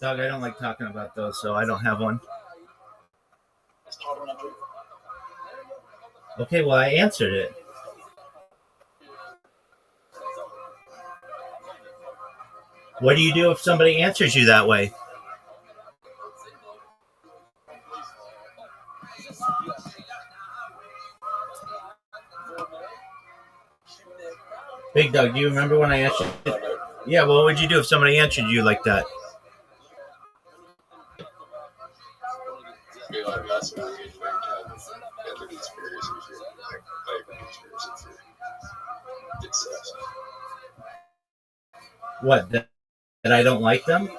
Doug, I don't like talking about those, so I don't have one. Okay, well, I answered it. What do you do if somebody answers you that way? Big Doug, do you remember when I asked you? Yeah, what would you do if somebody answered you like that? Be like, that's a weird thing to have a conspiracy theory, like favorite conspiracy theory. It's What, that I don't like them?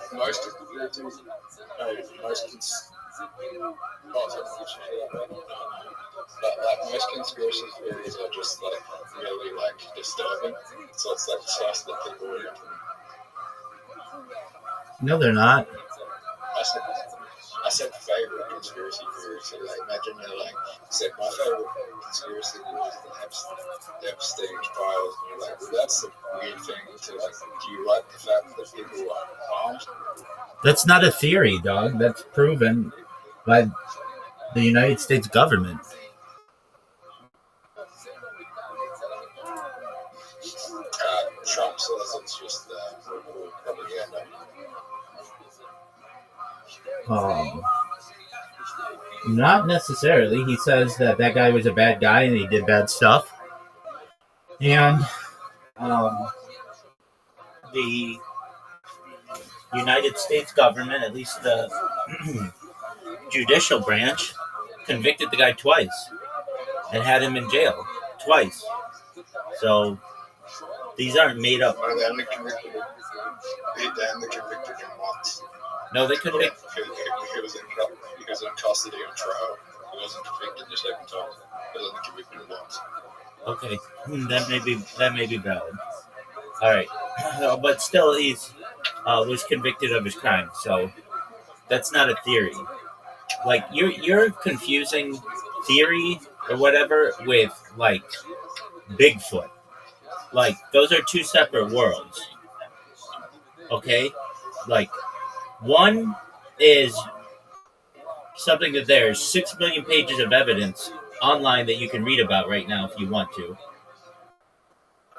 most conspiracy theories are just like really like disturbing. So it's like stuff that people would. No, they're not. I said favorite conspiracy theory. So like, imagine you're like, said my favorite conspiracy theory is the Epstein files, and you're like, well, that's the weird thing. To like, do you like the fact that people are harmed? That's not a theory, dog. That's proven by the United States government. Trump says it's just propaganda. Not necessarily. He says that guy was a bad guy and he did bad stuff. And the United States government, at least the judicial branch, convicted the guy twice and had him in jail twice. So these aren't made up. Well, they only convicted him once. No, they convicted. He was in custody on trial. He wasn't convicted the second time. He was only convicted once. Okay, that may be valid. All right, but still, he's was convicted of his crime, so that's not a theory. Like you're confusing theory or whatever with like Bigfoot. Like those are two separate worlds. Okay, like one is something that there's 6 million pages of evidence online that you can read about right now if you want to.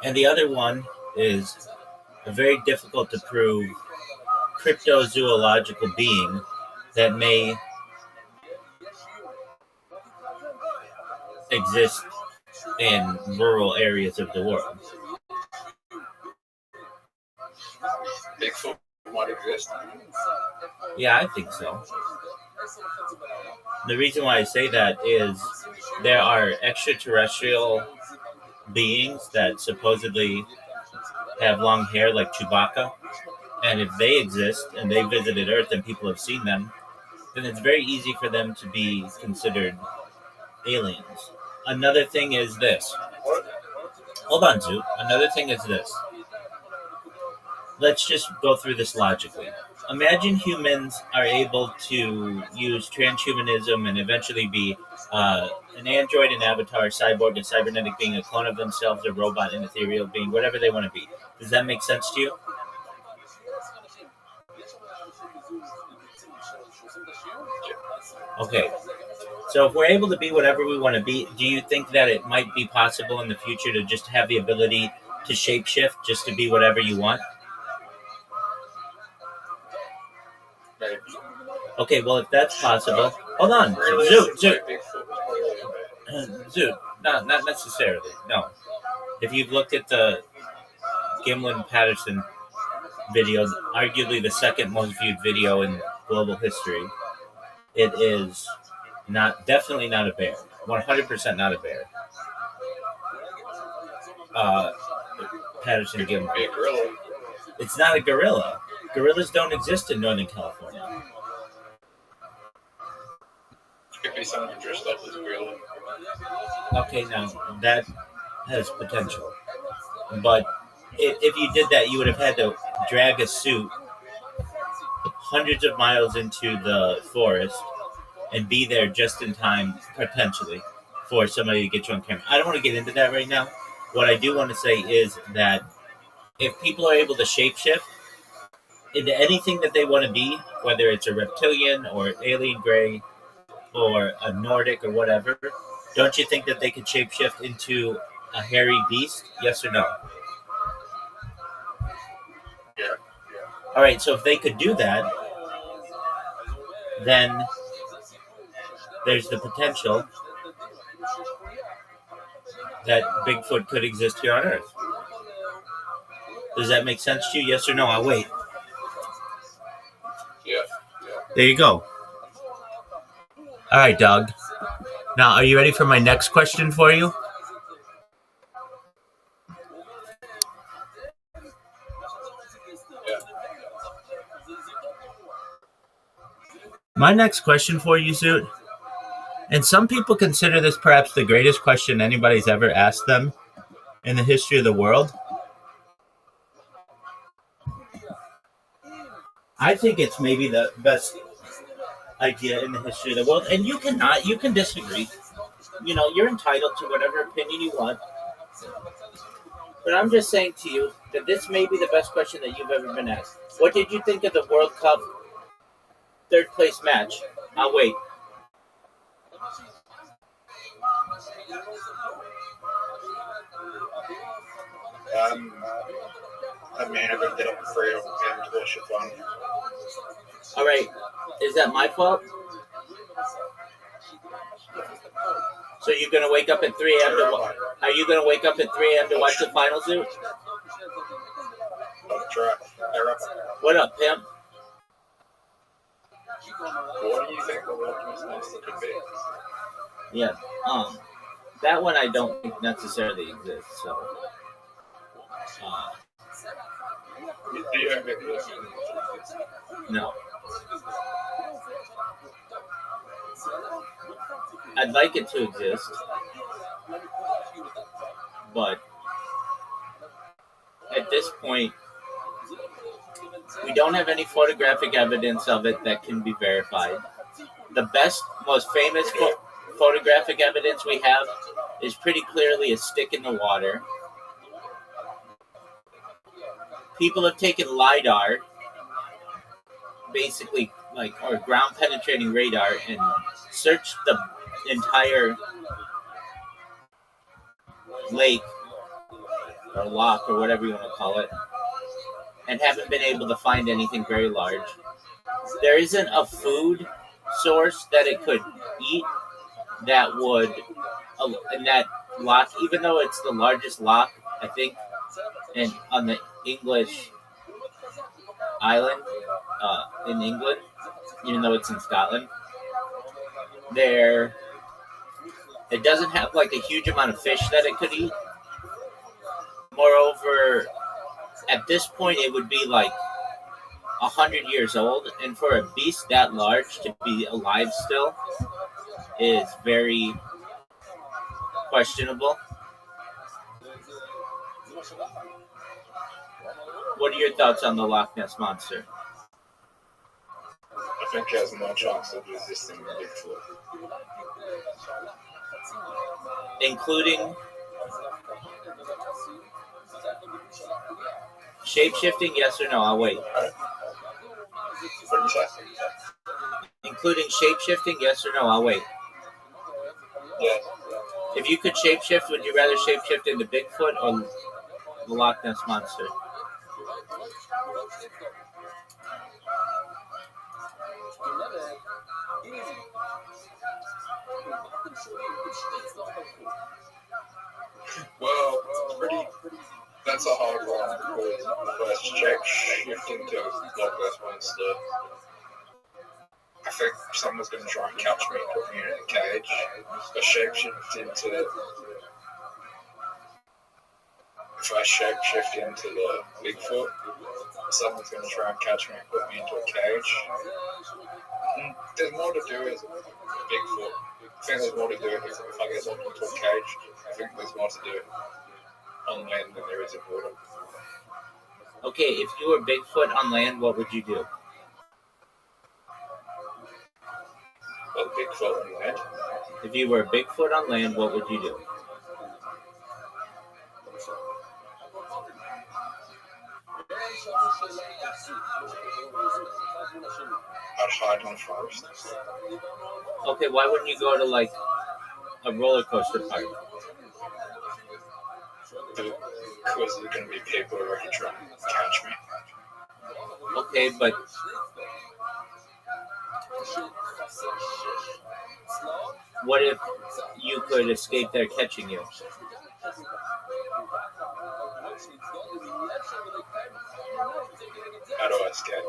And the other one is a very difficult to prove cryptozoological being that may exist in rural areas of the world. Bigfoot might exist. Yeah, I think so. The reason why I say that is there are extraterrestrial beings that supposedly have long hair like Chewbacca, and if they exist and they visited Earth and people have seen them, then it's very easy for them to be considered aliens. Another thing is this. Hold on, Zoo. Another thing is this. Let's just go through this logically. Imagine humans are able to use transhumanism and eventually be an android, an avatar, a cyborg, a cybernetic being, a clone of themselves, a robot, an ethereal being, whatever they want to be. Does that make sense to you? Okay. So if we're able to be whatever we want to be, do you think that it might be possible in the future to just have the ability to shapeshift, just to be whatever you want? Maybe. Okay, well, if that's possible, hold on, Zoo, no, not necessarily, no. If you've looked at the Gimlin-Patterson video, arguably the second most viewed video in global history, it is definitely not a bear, 100% not a bear. Patterson Gimlin. It's not a gorilla. Gorillas don't exist in Northern California. Could be someone dressed up as a gorilla. Okay, now that has potential. But if you did that, you would have had to drag a suit hundreds of miles into the forest and be there just in time, potentially, for somebody to get you on camera. I don't want to get into that right now. What I do want to say is that if people are able to shapeshift into anything that they want to be, whether it's a reptilian or alien gray or a Nordic or whatever, don't you think that they could shapeshift into a hairy beast? Yes or no? Yeah. All right, so if they could do that, then there's the potential that Bigfoot could exist here on Earth. Does that make sense to you? Yes or no? I'll wait. Yeah. There you go. All right, Doug. Now, are you ready for my next question for you? Yeah. My next question for you, Zoot, and some people consider this perhaps the greatest question anybody's ever asked them in the history of the world. I think it's maybe the best idea in the history of the world, and you can disagree. You're entitled to whatever opinion you want. But I'm just saying to you that this may be the best question that you've ever been asked. What did you think of the World Cup third place match? I'll wait. I mean, I could get up at 3 a.m. to watch it fun. All right. Is that my fault? So you're gonna wake up at 3 a.m. Are you gonna wake up at 3 a.m. to watch the final, Zoo? I'll try. Hey, Rabbi. What up, pimp? What do you think the Loch Monster could be? Yeah. That one I don't think necessarily exists. So. Do you think it is? No. I'd like it to exist, but at this point, we don't have any photographic evidence of it that can be verified. The best, most famous photographic evidence we have is pretty clearly a stick in the water. People have taken LiDAR, basically, or ground penetrating radar, and searched the entire lake or loch or whatever you want to call it, and haven't been able to find anything very large. There isn't a food source that it could eat that would, in that loch, even though it's the largest loch, I think, and on the English island in England, even though it's in Scotland, it doesn't have like a huge amount of fish that it could eat. Moreover, at this point, it would be like 100 years old, and for a beast that large to be alive still is very questionable. What are your thoughts on the Loch Ness Monster? I think it has more chance of resisting than Bigfoot. Including shape-shifting, yes or no? I'll wait. What do you say? Including shape-shifting, yes or no? I'll wait. Yeah. If you could shape-shift, would you rather shape-shift into Bigfoot or the Loch Ness Monster? Well, that's a hard one because the first shifting to Loch Ness Monster, I think someone's going to try and catch me and put me in a cage. If I shape-shift into the Bigfoot, someone's going to try and catch me and put me into a cage. There's more to do with Bigfoot. I think there's more to do if I get locked into a cage. I think there's more to do on land than there is in water. Okay, if you were Bigfoot on land, what would you do? Well, Bigfoot on land? If you were Bigfoot on land, what would you do? I'd hide in the forest. Okay, why wouldn't you go to like a roller coaster park? Because there's going to be people who are going to try and catch me. Okay, but what if you could escape their catching you? How do I escape?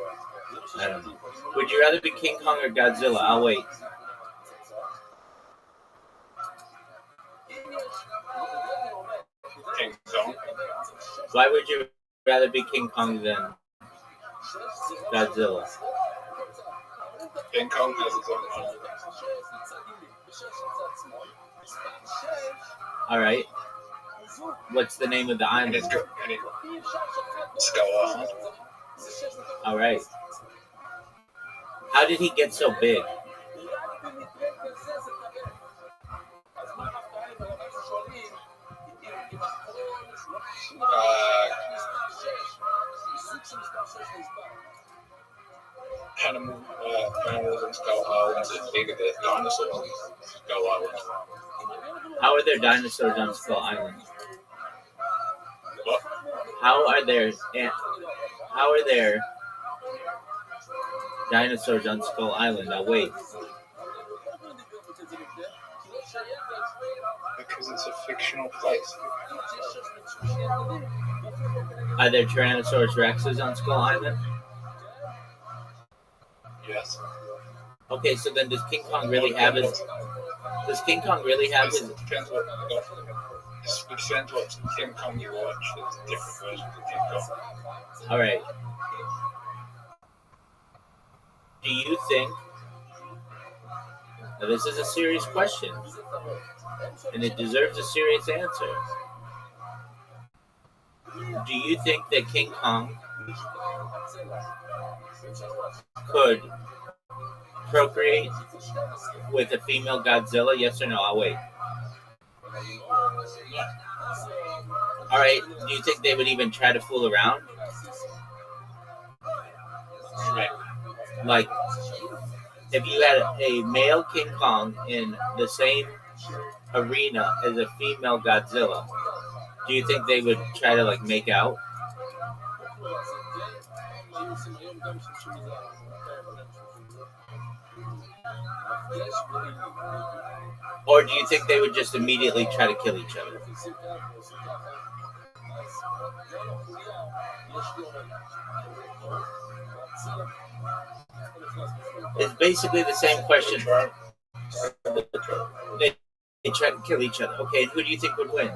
I don't know. Would you rather be King Kong or Godzilla? I'll wait. King Kong? Why would you rather be King Kong than Godzilla? King Kong has his own island. All right. What's the name of the And island? it's got Skull Island. All right. How did he get so big? Animals on Skull Island are bigger than dinosaurs on Skull Island. How are there dinosaurs on Skull Island? What? How are there dinosaurs on Skull Island? I'll wait. Because it's a fictional place. Are there Tyrannosaurus Rexes on Skull Island? Yes. Okay, so then does King Kong really have his? Does King Kong really have his? It depends what King Kong you watch. There's different versions of King Kong. All right. Do you think? Now this is a serious question, and it deserves a serious answer. Do you think that King Kong could procreate with a female Godzilla? Yes or no? I'll wait. All right. Do you think they would even try to fool around? Like, if you had a male King Kong in the same arena as a female Godzilla, do you think they would try to like make out? Or do you think they would just immediately try to kill each other? It's basically the same question. They try to kill each other. Okay, and who do you think would win?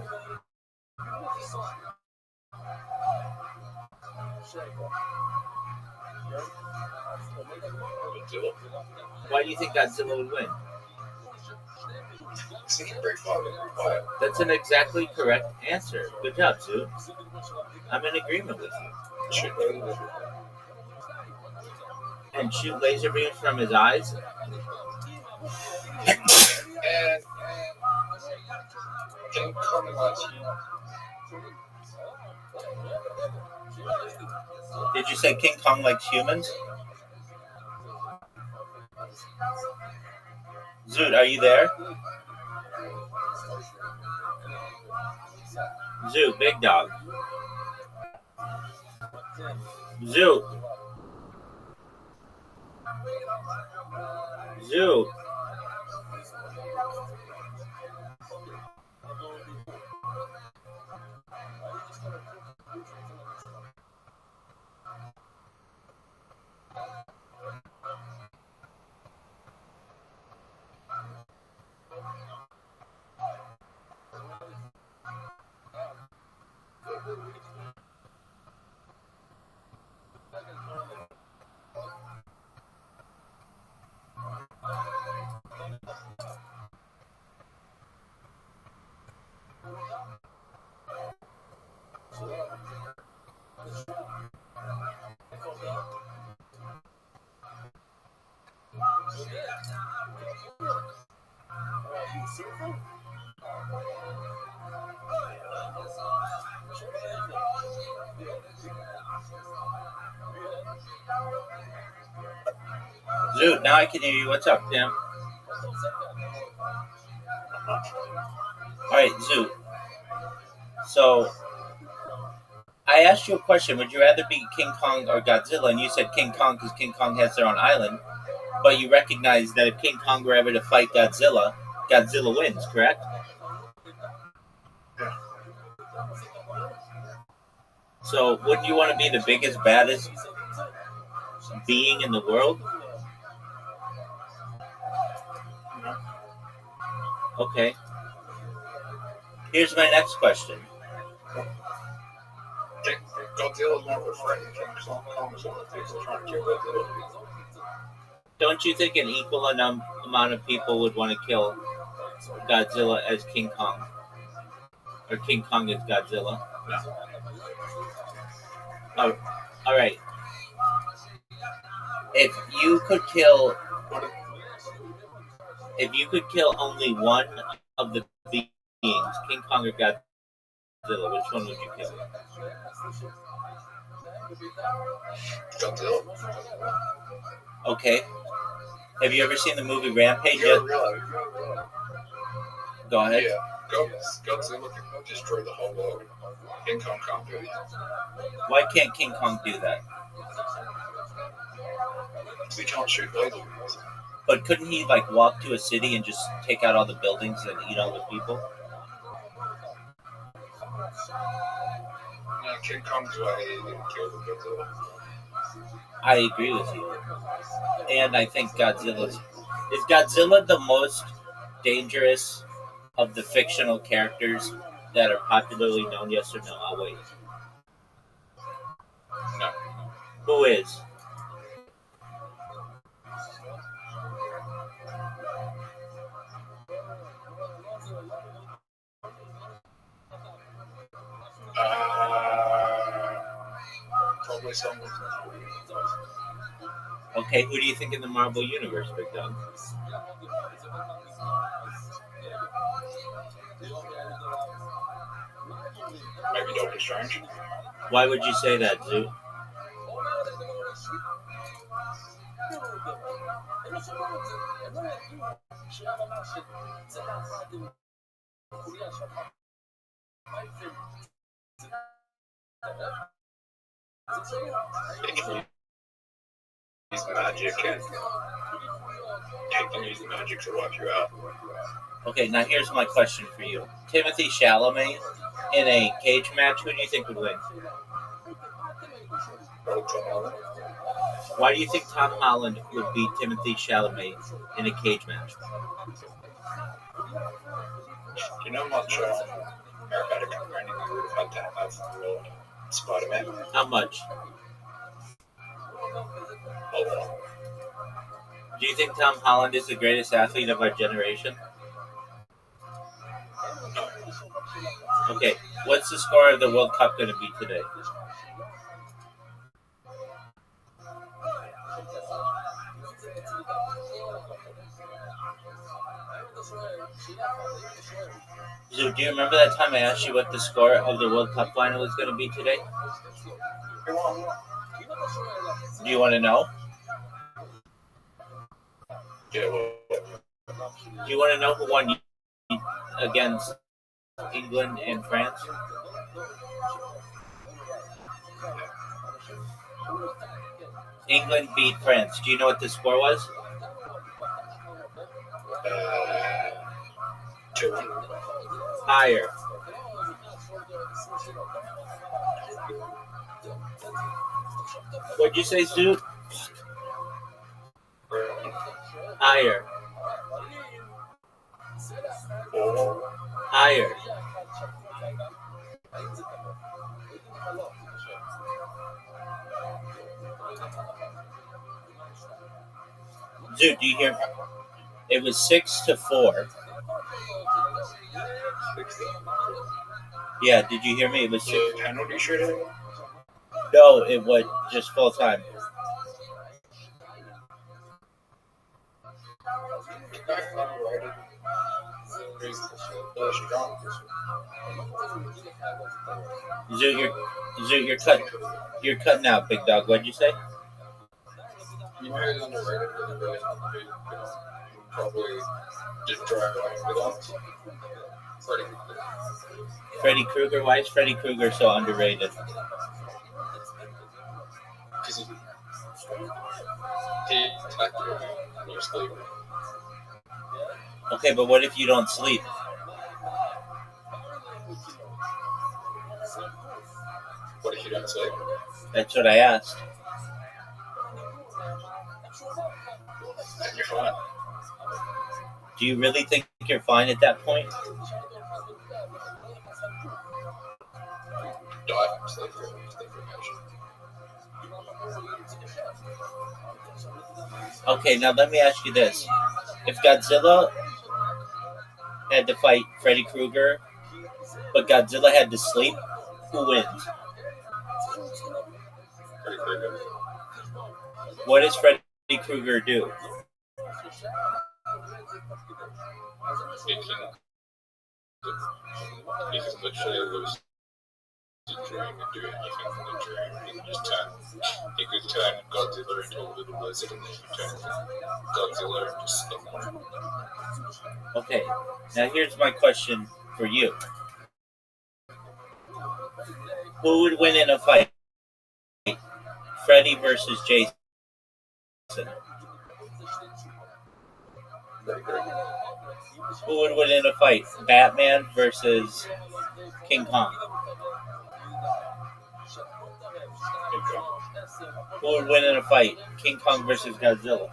Godzilla. Why do you think Godzilla would win? That's an exactly correct answer. Good job, Sue. I'm in agreement with you. And shoot laser beams from his eyes? And King Kong likes you. Did you say King Kong likes humans? Zoot, are you there? Zoot, big dog. Zoot. Zoot. Dude, now I can hear you. What's up, Tim? All right, Zoo. So I asked you a question. Would you rather be King Kong or Godzilla? And you said King Kong because King Kong has their own island. But you recognize that if King Kong were ever to fight Godzilla, Godzilla wins, correct? Yeah. So wouldn't you want to be the biggest, baddest being in the world? No. Okay. Here's my next question. Godzilla's more of a friend. King Kong is one of the things they're trying to kill Godzilla. Don't you think an equal amount of people would want to kill Godzilla as King Kong? Or King Kong as Godzilla? No. Oh, all right. If you could kill only one of the beings, King Kong or Godzilla, which one would you kill? Godzilla. Okay. Have you ever seen the movie Rampage? You realize? Go ahead. Yeah. Godzilla can destroy the whole world. King Kong can't do it. Why can't King Kong do that? He can't shoot lasers. But couldn't he walk to a city and just take out all the buildings and eat all the people? No, King Kong's way he didn't kill the Godzilla. I agree with you. And I think Is Godzilla the most dangerous of the fictional characters that are popularly known? Yes or no? I'll wait. No. Who is? Probably someone. Okay, who do you think in the Marvel Universe, Big Dog? Maybe Doctor Strange. Why would you say that, Zoo? He can use magic and he can use magic to wipe you out. Okay, now here's my question for you. Timothy Chalamet in a cage match, who do you think would win? Why do you think Tom Holland would beat Timothy Chalamet in a cage match? Do you know much aerobatic training you would have had to have for Spider-Man? How much? A lot. Do you think Tom Holland is the greatest athlete of our generation? No. Okay, what's the score of the World Cup going to be today? So, do you remember that time I asked you what the score of the World Cup final is going to be today? Do you want to know? Yeah, well, Do you want to know who won against England and France? England beat France. Do you know what the score was? 2-1. Higher. What'd you say, Stu? Higher. Higher. Dude, do you hear? It was 6-4. Yeah, did you hear me? It was six. The penalty shootout? No, it was just full time. Zoo, you're cutting out, big dog. What'd you say? You know who's underrated really, really, who probably didn't drive away with us? Freddie Krueger. Freddy Krueger. Why is Freddy Krueger so underrated? Because he attacked you when you're sleeping. Okay, but what if you don't sleep? What if you don't sleep? That's what I asked. And you're fine. Do you really think you're fine at that point? Die from sleep deprivation. Okay, now let me ask you this. If Godzilla had to fight Freddy Krueger, but Godzilla had to sleep, who wins? Freddy Krueger. What does Freddy Krueger do? He can literally lose the dream and do anything from the dream. He can just he could turn Godzilla into a little lizard and then he could turn Godzilla into someone. Okay, now here's my question for you. Who would win in a fight? Freddy versus Jason. Freddy Krueger. Who would win in a fight? Batman versus King Kong. Who would win in a fight? King Kong versus Godzilla.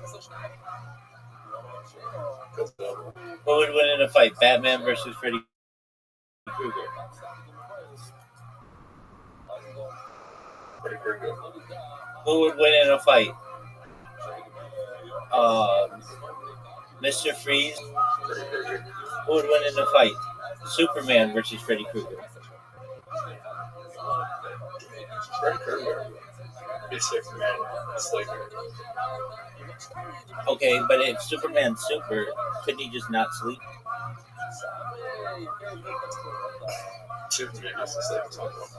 Godzilla. Who would win in a fight? Batman versus Freddy Krueger. Freddy Krueger. Who would win in a fight? Mr. Freeze. Freddy Krueger. Who would win in a fight? Superman versus Freddy Krueger. Freddy Krueger. Be Superman sleeping. Okay, but if Superman's super, couldn't he just not sleep? Superman has to sleep at some point.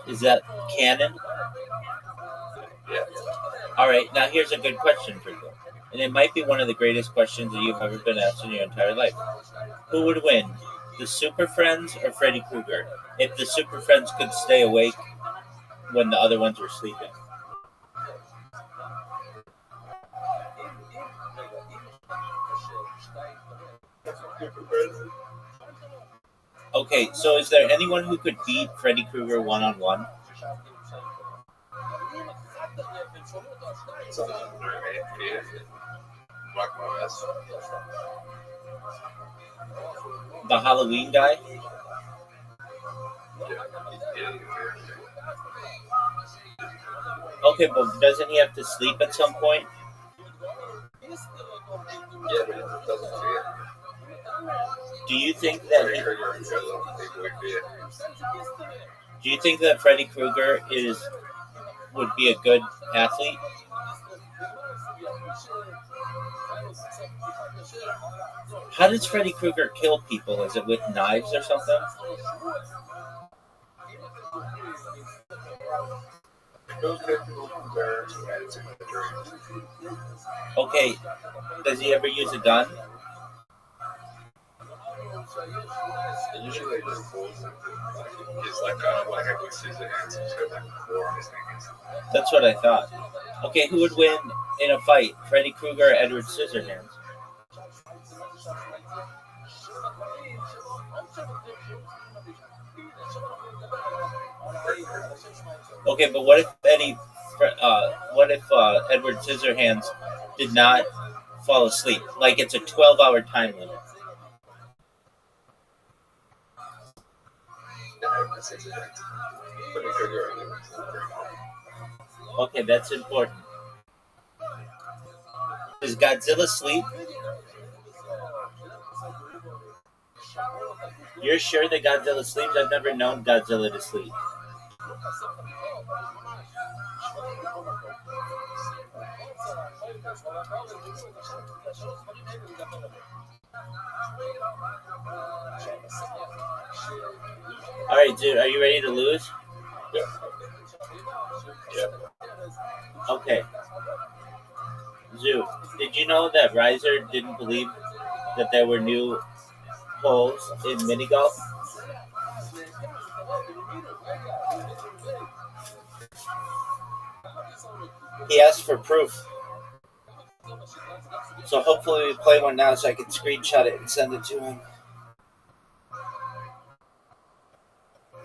Is that canon? Yeah. Alright, now here's a good question for you. And it might be one of the greatest questions that you've ever been asked in your entire life. Who would win? The Super Friends or Freddy Krueger? If the Super Friends could stay awake when the other ones were sleeping. Okay, so is there anyone who could beat Freddy Krueger one-on-one? The Halloween guy? Okay, but doesn't he have to sleep at some point? Yeah, but it doesn't fear. Do you think that Freddy Krueger and Godzilla, people would fear. do you think that Freddy Krueger would be a good athlete? How does Freddy Krueger kill people? Is it with knives or something? Those people from there to add to the dream. Okay, does he ever use a gun? And usually they just pulls him. He's like kind of like a good season hands. He's got like a claw on his fingers. That's what I thought. Okay, who would win in a fight? Freddy Krueger or Edward Scissorhands? Okay, but what if Edward Scissorhands did not fall asleep? Like it's a 12-hour time limit. Okay, that's important. Does Godzilla sleep? You're sure that Godzilla sleeps? I've never known Godzilla to sleep. All right, dude, are you ready to lose? Yeah. Yeah. Okay. Zoo, did you know that Reiser didn't believe that there were new holes in mini golf? He asked for proof. So hopefully we play one now so I can screenshot it and send it to him.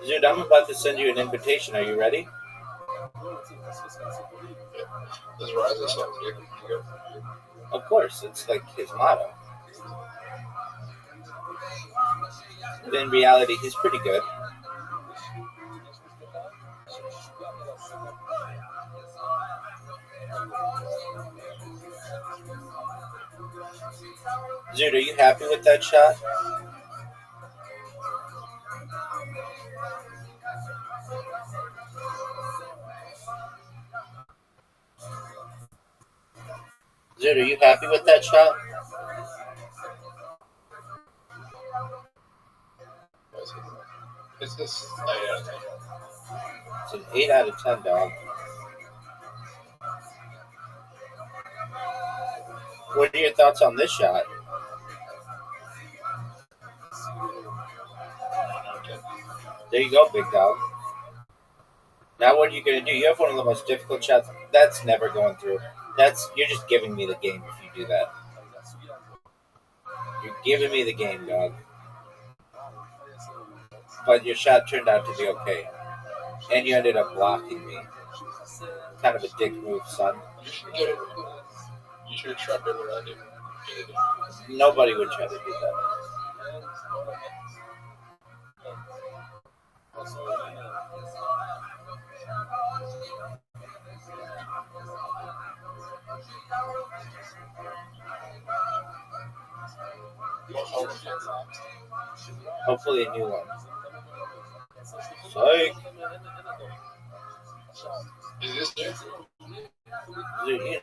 Dude, I'm about to send you an invitation. Are you ready? Does Rise sound good? Of course, it's like his motto. But in reality, he's pretty good. Dude, are you happy with that shot? Dude, are you happy with that shot? It's this 8 out of 10. It's an 8 out of 10, dog. What are your thoughts on this shot? 9 out of 10. There you go, big dog. Now what are you going to do? You have one of the most difficult shots. That's never going through. You're just giving me the game if you do that. You're giving me the game, dog. But your shot turned out to be okay. And you ended up blocking me. Kind of a dick move, son. You should get it. You should have tried to what I did. Nobody would try to do that. Hopefully a new one. Psych. Is this new? Dude, you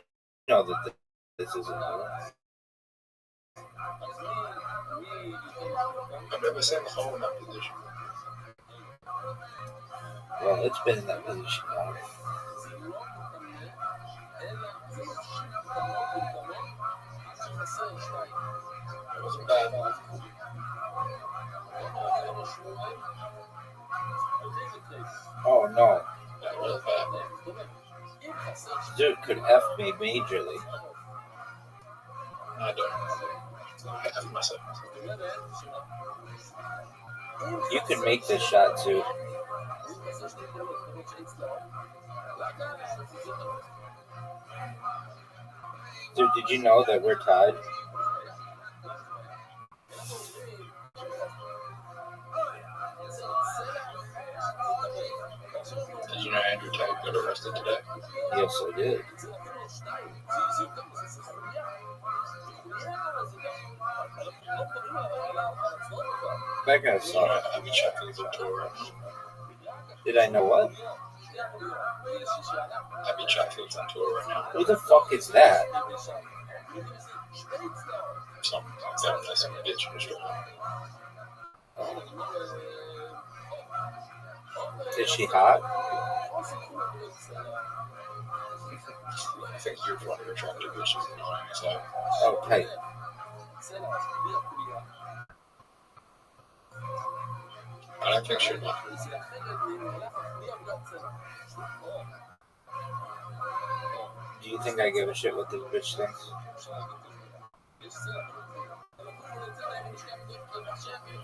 know that this isn't new. I've never seen the hole in that position. Well, it's been in that position now. It wasn't bad. Oh no. That was bad. Dude could F me majorly. I don't. I have myself. You could make this shot too. Dude, did you know that we're tied? Did you know Andrew Tate got arrested today? Yes, I did. That guy You know sucked. Abby Sheffield's on tour right now. Did I know what? Abby Sheffield's on tour right now. Who the fuck is that? Some bitch in Australia. Is she hot? I think you're one of her attractive bitches annoying as hell. Oh, tight. I don't think she'd like her. Do you think I give a shit what this bitch thinks?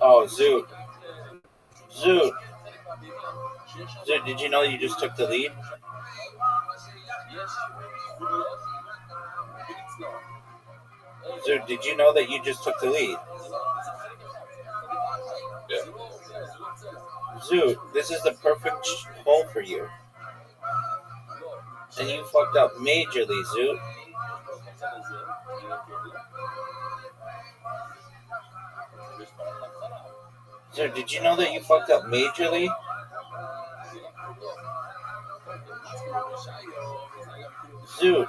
Oh, Zoot. Zoot. Zoot, did you know you just took the lead? Zoot, did you know that you just took the lead? Yeah. Zoot, this is the perfect hole for you. And you fucked up majorly, Zoot. Zoot, did you know that you fucked up majorly? Zoot.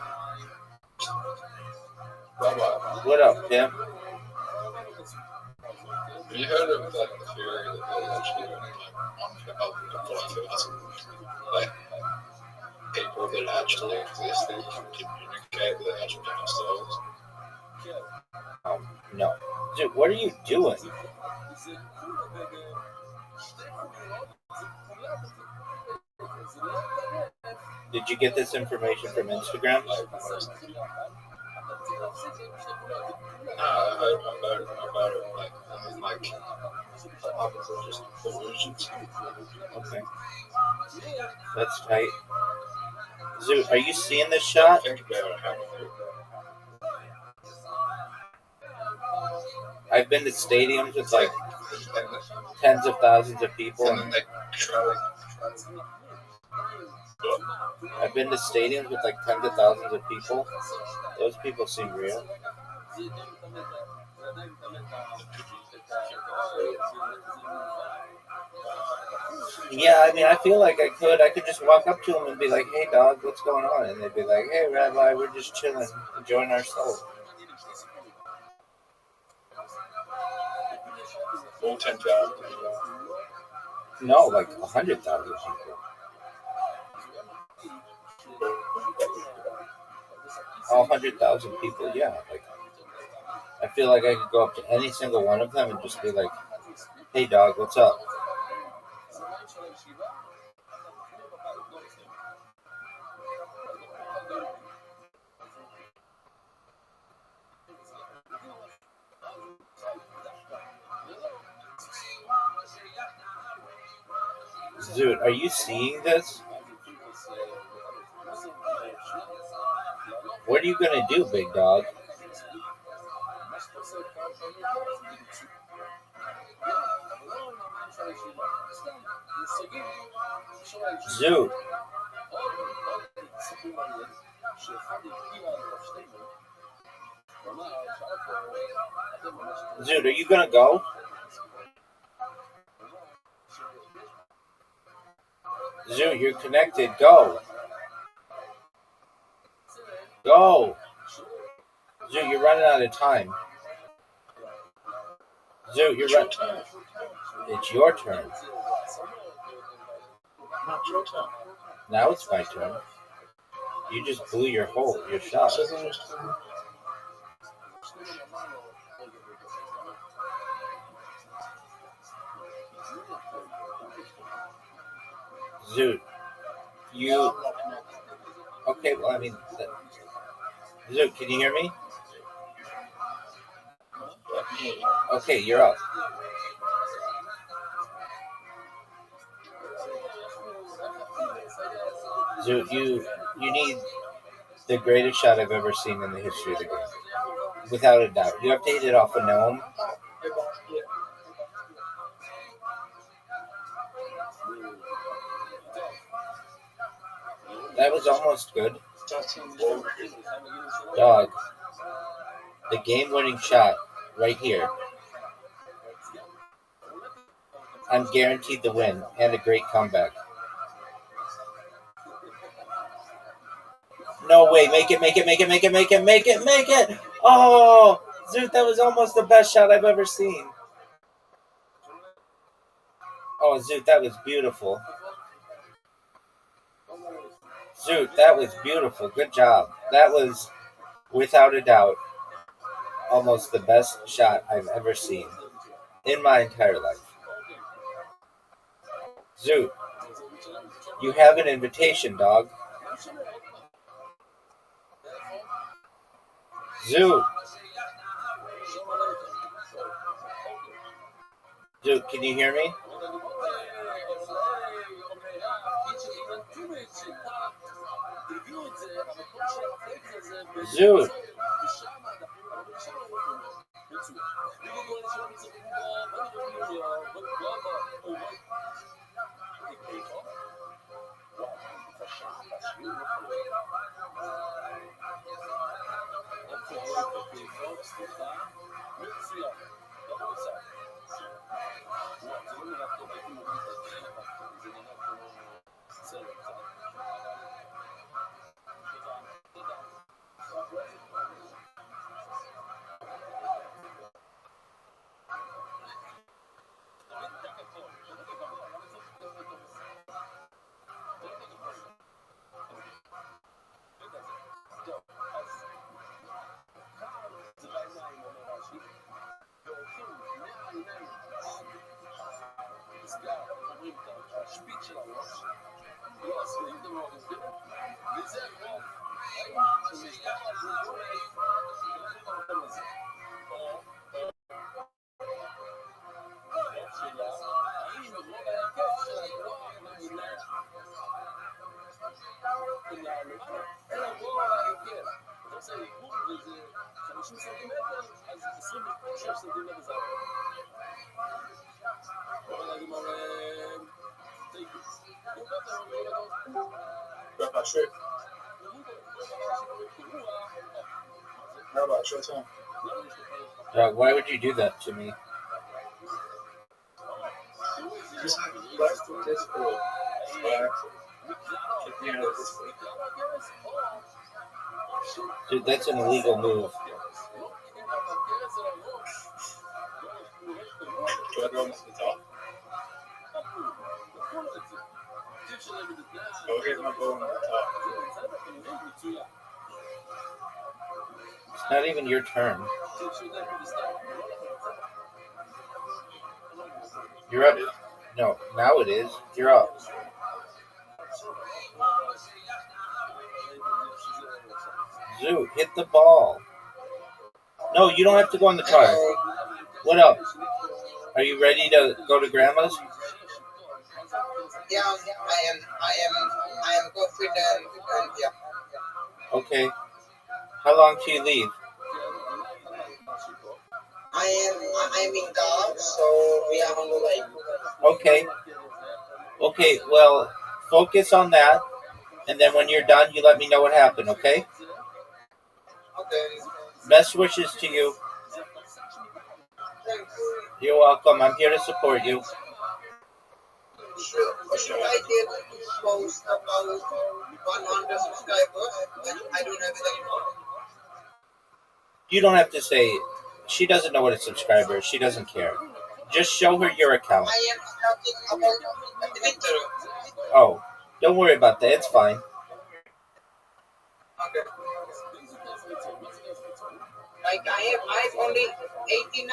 Rabbi, What up, pimp? have you heard of like the theory that they're actually doing like on like like people that actually exist that you can communicate with actual different souls. No. Dude, what are you doing? Did you get this information from Instagram? Like, I heard about it. Like, I mean, like just illusions. Okay. That's tight. Zoo, are you seeing this shot? Think about how I've been to stadiums with like tens of thousands of people. and then they try. I've been to stadiums with like tens of thousands of people. Those people seem real. Yeah, I mean, I feel like I could just walk up to them and be like, "Hey, dog, what's going on?" And they'd be like, "Hey, Rabbi, we're just chilling, enjoying our soul." All 10,000. No, like 100,000 people. All 100,000 people, yeah. Like, I feel like I could go up to any single one of them and just be like, "Hey, dog, what's up?" Dude, are you seeing this? What are you gonna do, big dog? Zoo. Dude, are you gonna go? Zoo, you're connected. Go. Go. Zoo, you're running out of time. Zoo, you're running. It's your turn. Not your turn. Now it's my turn. You just blew your shot. Zoo, you. Okay, well, I mean. Zoo, can you hear me? Okay, you're up. Zoo, you need the greatest shot I've ever seen in the history of the game. Without a doubt. You have to hit it off a gnome. That was almost good. Dog. The game-winning shot right here. I'm guaranteed the win and a great comeback. No way. Make it. Oh, Zoot, that was almost the best shot I've ever seen. Oh, Zoot, that was beautiful. Zoot, that was beautiful. Good job. That was, without a doubt, almost the best shot I've ever seen in my entire life. Zoot, you have an invitation, dog. Zoot. Zoot, can you hear me? Zoot. Rabbi, straight. Rabbi, short time. Why would you do that to me? Just left from Discord. Kick me out of Discord. Dude, that's an illegal move. Do I go into the top? Oh, here's my bow on the top. It's not even your turn. You're up. No, now it is. You're up. Zoo, hit the ball. No, you don't have to go on the car. What up? Are you ready to go to Grandma's? Yeah, I am confident, and yeah, Okay. How long till you leave? I am in God, so we are on the way. Okay. Okay, well, focus on that, and then when you're done, you let me know what happened, okay? Okay, Best wishes to you. thank you. You're welcome. I'm here to support you. Should I get post about 100 subscribers? But I don't have it anymore. You don't have to say, she doesn't know what a subscriber is. She doesn't care. Just show her your account. I am talking about Twitter. Oh, don't worry about that. It's fine. Okay. Like I have only 89.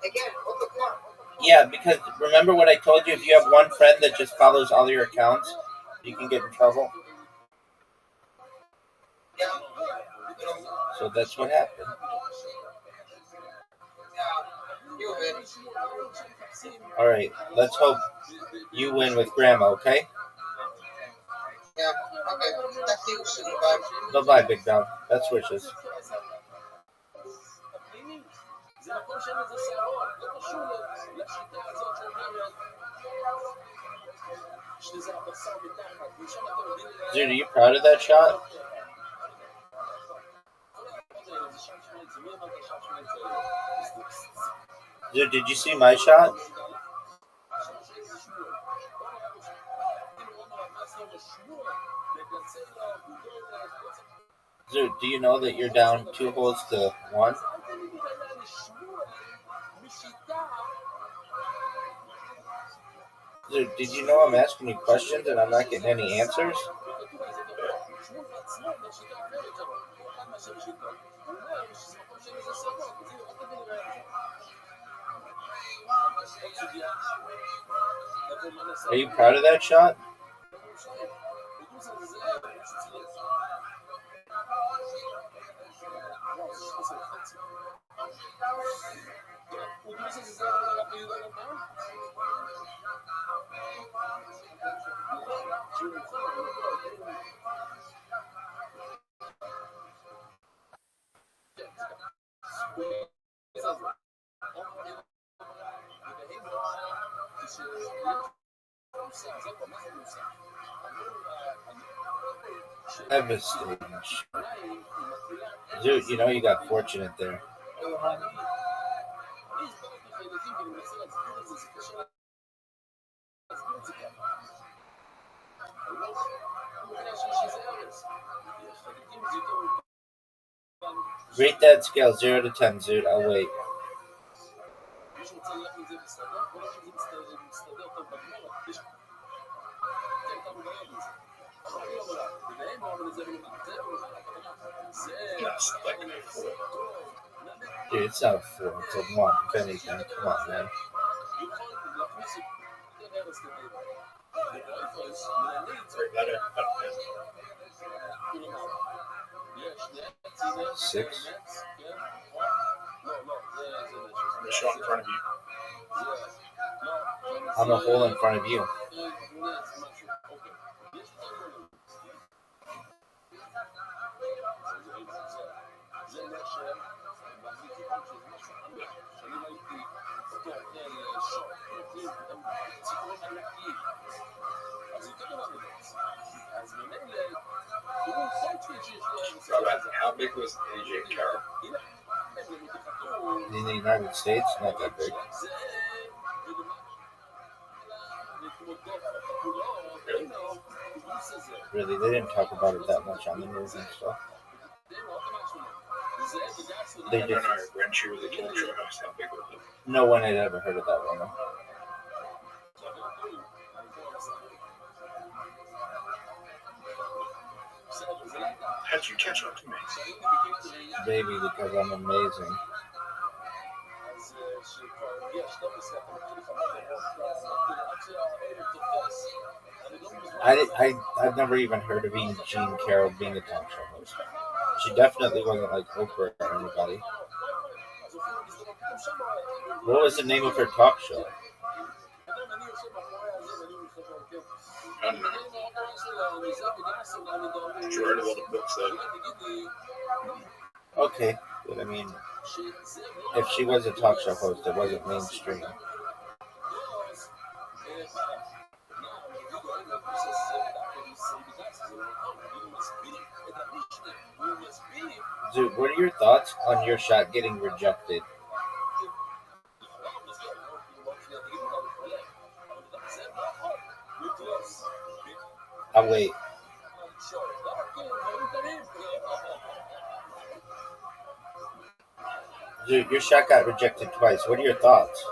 Again, what the fuck? Yeah, because remember what I told you? If you have one friend that just follows all your accounts, you can get in trouble. Yeah. So that's what happened. Yeah. You win. All right, let's hope you win with Grandma, okay? Yeah. Okay. Talk to you soon. Bye. Bye-bye, Big Dog. Best wishes. Dude, are you proud of that shot? Dude, did you see my shot? Dude, do you know that you're down 2 holes to 1? Dude, did you know I'm asking you questions and I'm not getting any answers? Are you proud of that shot? Devastating. Dude, you know you got fortunate there. Rate that scale 0 to 10, dude. I'll wait. Dude, it's not a 4. It's a 1, if anything. Come on, man. 6. I'm just showing in front of you. I'm a hole in front of you. Rabbi, how big was AJ Carroll? In the United States, not that big. Really, they didn't talk about it that much on the news and stuff. They I just, don't know when she was a talk show host, how big was it? no one had ever heard of that woman. How'd you catch up to me? Baby, because I'm amazing. I've never even heard of Jean Carroll being a talk show host. She definitely wasn't like Oprah or anybody. What was the name of her talk show? I don't know. She wrote a lot of books though. Okay, but I mean, if she was a talk show host, it wasn't mainstream. Dude, what are your thoughts on your shot getting rejected? I'll wait. Dude, your shot got rejected twice. What are your thoughts?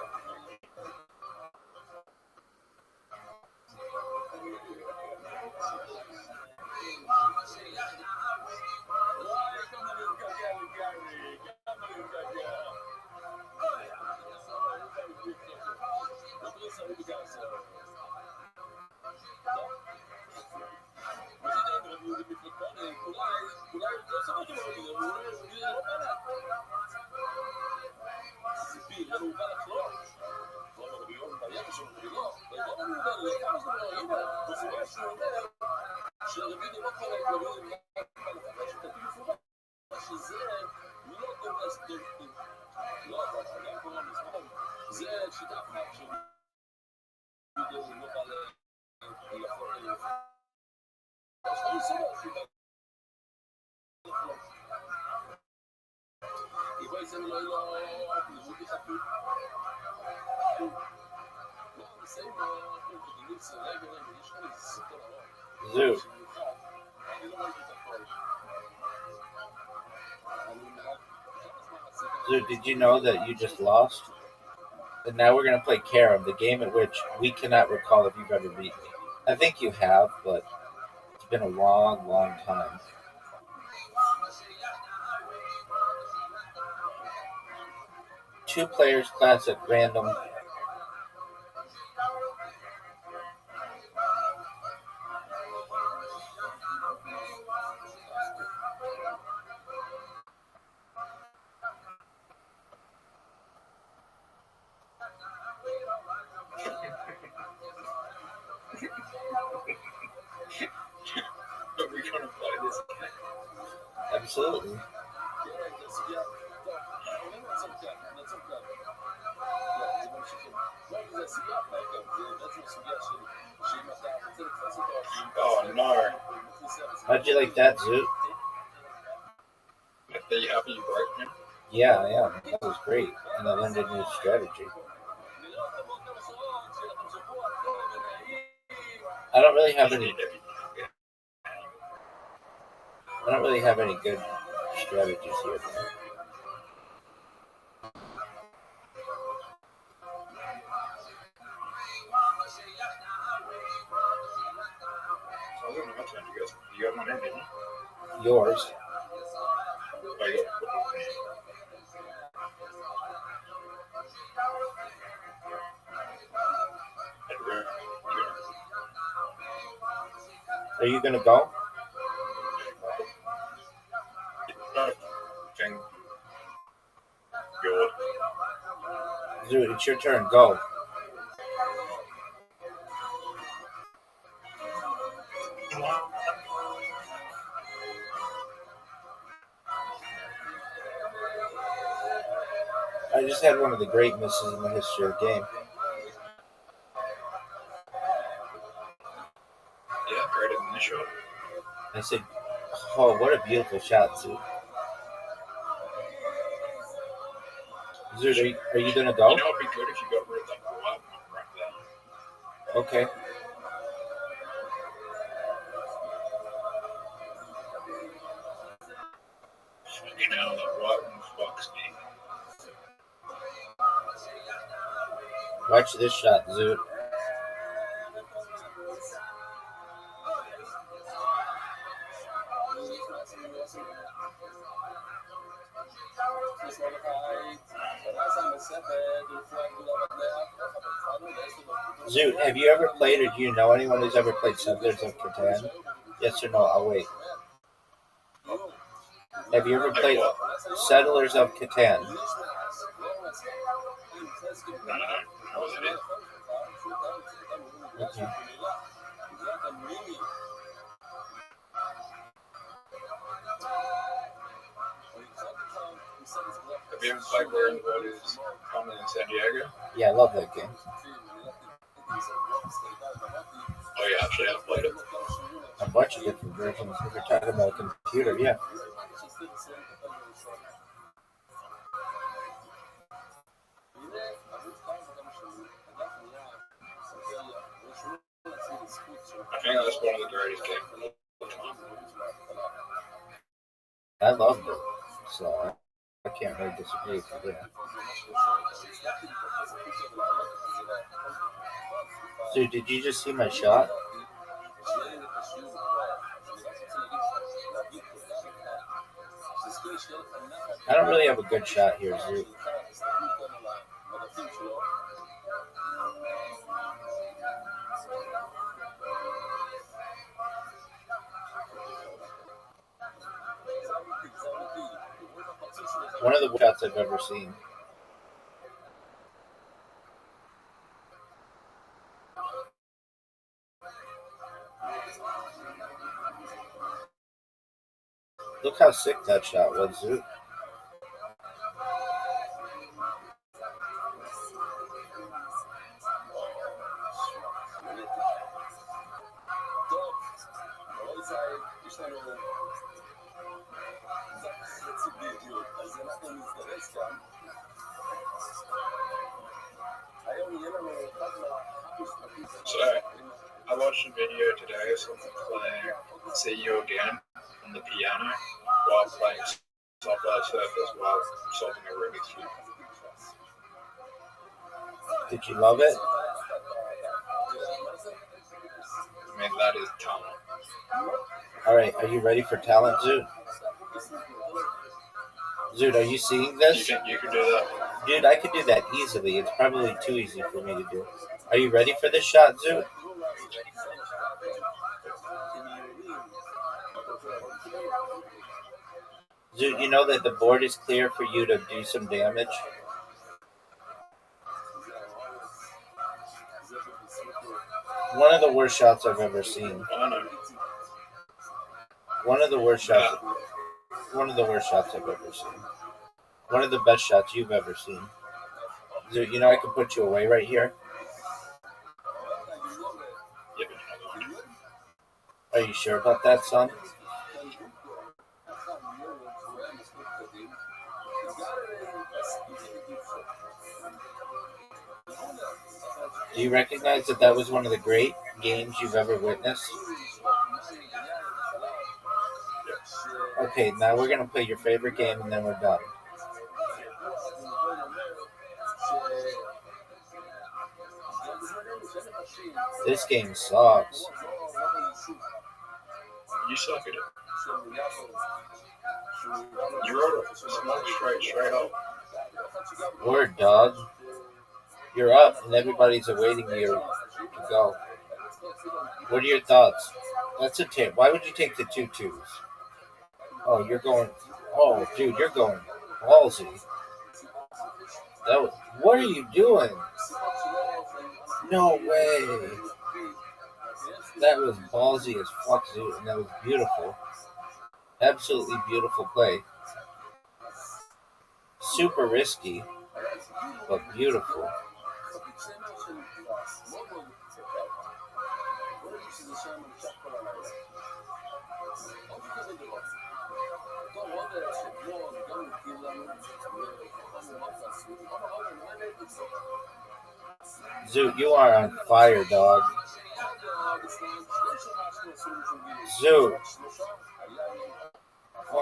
Dude. Dude, did you know that you just lost? And now we're going to play Carom, the game at which we cannot recall if you've ever beaten me. I think you have, but it's been a long, long time. Two players, class at random. But we're trying to play this. Absolutely. Oh no. How'd you like that, Zoot? Are you happy you broke him? Yeah, I am. That was great. And I learned a new strategy. I don't really have any good strategies here. I don't know what time you guys. You got my name, didn't you? Yours. Oh, you Are you going to go? Dude, it's your turn. Go. I just had one of the great misses in the history of the game. Yeah, greater than this shot. I said, oh, what a beautiful shot, Zoot. Zoot, are you going to go? You know, it'd be good if you got rid of that white one right there. Okay. You know, that white one fucks me. Watch this shot, Zoot. Zoot, have you ever played or do you know anyone who's ever played Settlers of Catan? Yes or no? I'll wait. Have you ever played Settlers of Catan? No. How was it? Okay. Have you ever played Where in the World is Common in San Diego? Yeah, I love that game. Oh yeah, actually I've played it. A bunch of different versions. If you're talking about a computer, yeah. I think that's one of the greatest games of all time. I loved it. So I can't really disagree with you there. So did you just see my shot? I don't really have a good shot here, Zoot. One of the worst shots I've ever seen. Look how sick that shot was, Zoot. So I watched a video today of someone playing See You Again on the piano while playing Subway Surfers while solving a Rubik's Cube. Did you love it? I mean, that is talent. Alright, are you ready for talent, Zoot? Zoot, are you seeing You this? think you could do that? Dude, I could do that easily. It's probably too easy for me to do. Are you ready for this shot, Zoot? Zoot, you know that the board is clear for you to do some damage? One of the worst shots I've ever seen. I know. One of the worst shots. One of the worst shots I've ever seen. One of the best shots you've ever seen. Zoot, you know I can put you away right here? Yeah, but never mind. Are you sure about that, son? Do you recognize that that was one of the great games you've ever witnessed? Okay, now we're going to play your favorite game and then we're done. This game sucks. You suck at it. You wrote a smoke straight up. Word, dog. You're up and everybody's awaiting you to go. What are your thoughts? That's a tip. Why would you take the 2-2s? Oh, you're going. Oh, dude, you're going ballsy. What are you doing? No way. That was ballsy as fuck, dude, and that was beautiful. Absolutely beautiful play. Super risky, but beautiful. Zoot, you are on fire, dog. Zoot.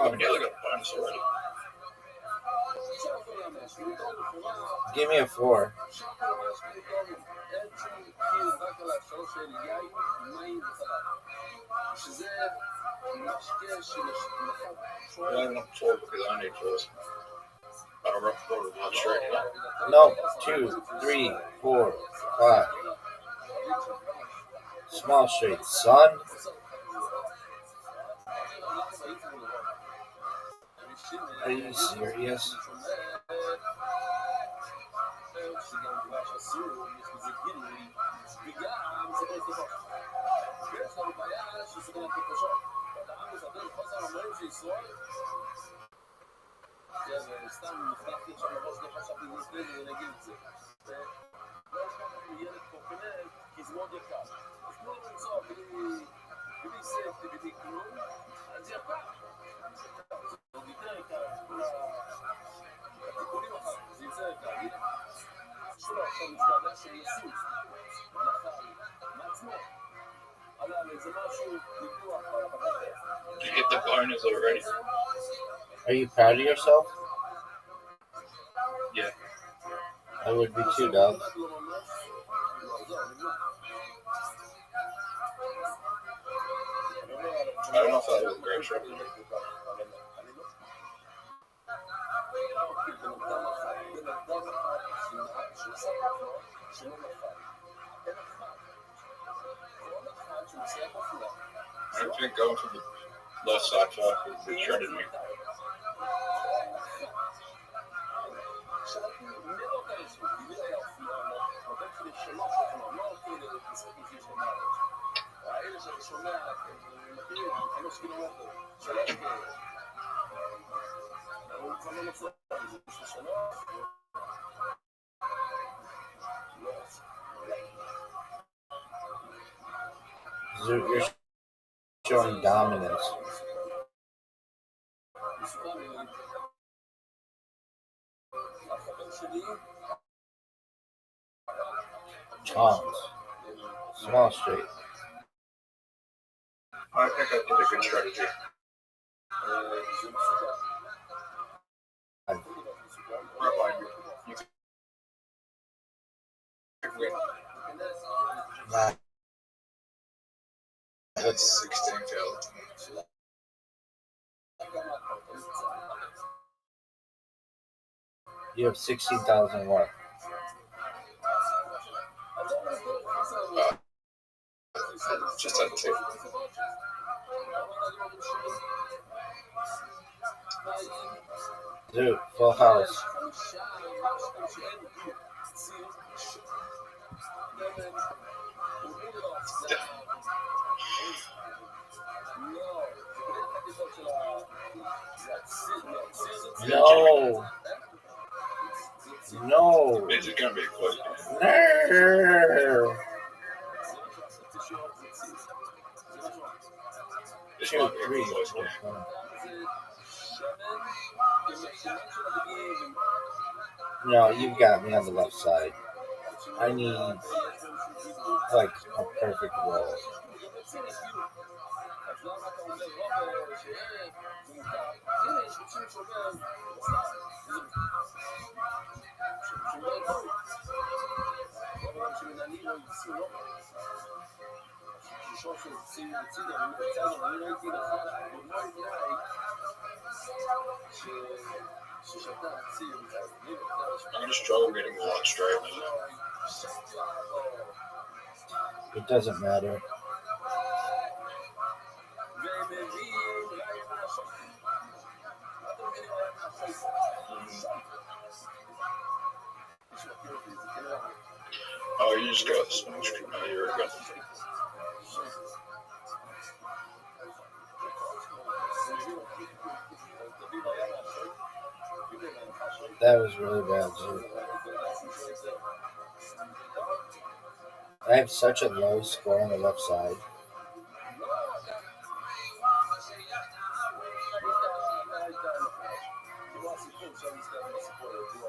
I'm nearly got bonus already. Give me a 4. Well, I'm 4 because I need 4s. I'm rough for one straight. No, 2, 3, 4, 5. Small straight, son. Are you serious? Did you get the bonus already? Are you proud of yourself? Yeah. I would be too, dog. I don't know if that was a great shot. I think going from the left side far it shredded me. Zoot, you're showing dominance. Toms. Small straight. I think I did a good strategy. Rabbi, you could win. Nah, That's 16 failed. you have 16,000 what? Just had 2. Zoot, full house. No. No. This is going to be a close game. No. This 2, might be a 3. close game. No, you've got me on the left side. I need like a perfect roll. I'm going to struggle getting the line straight. It doesn't matter. just got the smoke screen out here. That was really bad, too. I have such a low score on the left side.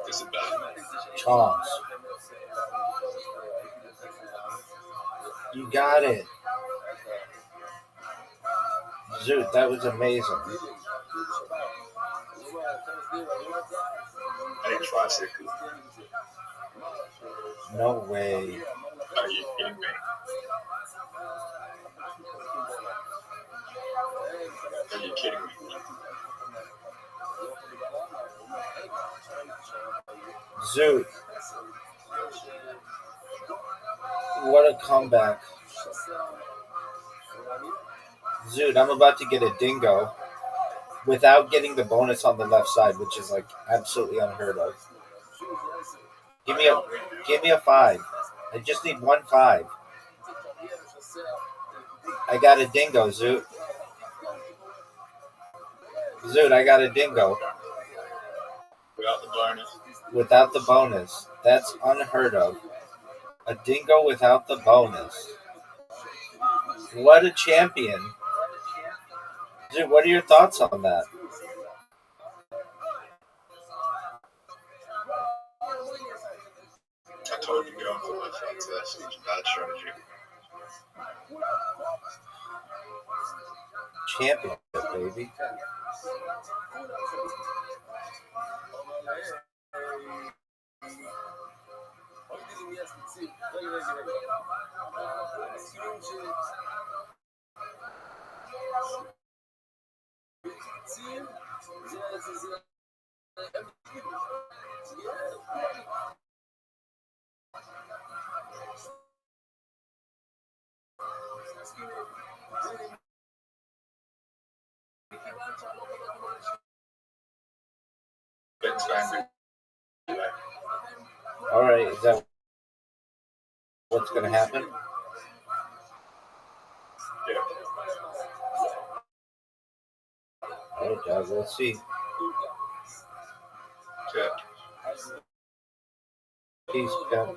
Is it bad? Chomps. You got it. Zoot, that was amazing. I think tricycle. No way. Are you kidding me? Are you kidding me? Zoot. What a comeback. Zoot, I'm about to get a dingo without getting the bonus on the left side, which is like absolutely unheard of. Give me a 5. I just need 1 5. I got a dingo, Zoot. Zoot, I got a dingo. Without the bonus. Without the bonus. That's unheard of. A dingo without the bonus. What a champion. Dude, what are your thoughts on that? I told you going for my friends. That's a bad strategy. Championship, baby. Ben's angry. Alright, is that what's going to happen? Yeah. Okay, we'll see. Yeah. Peace, Pep.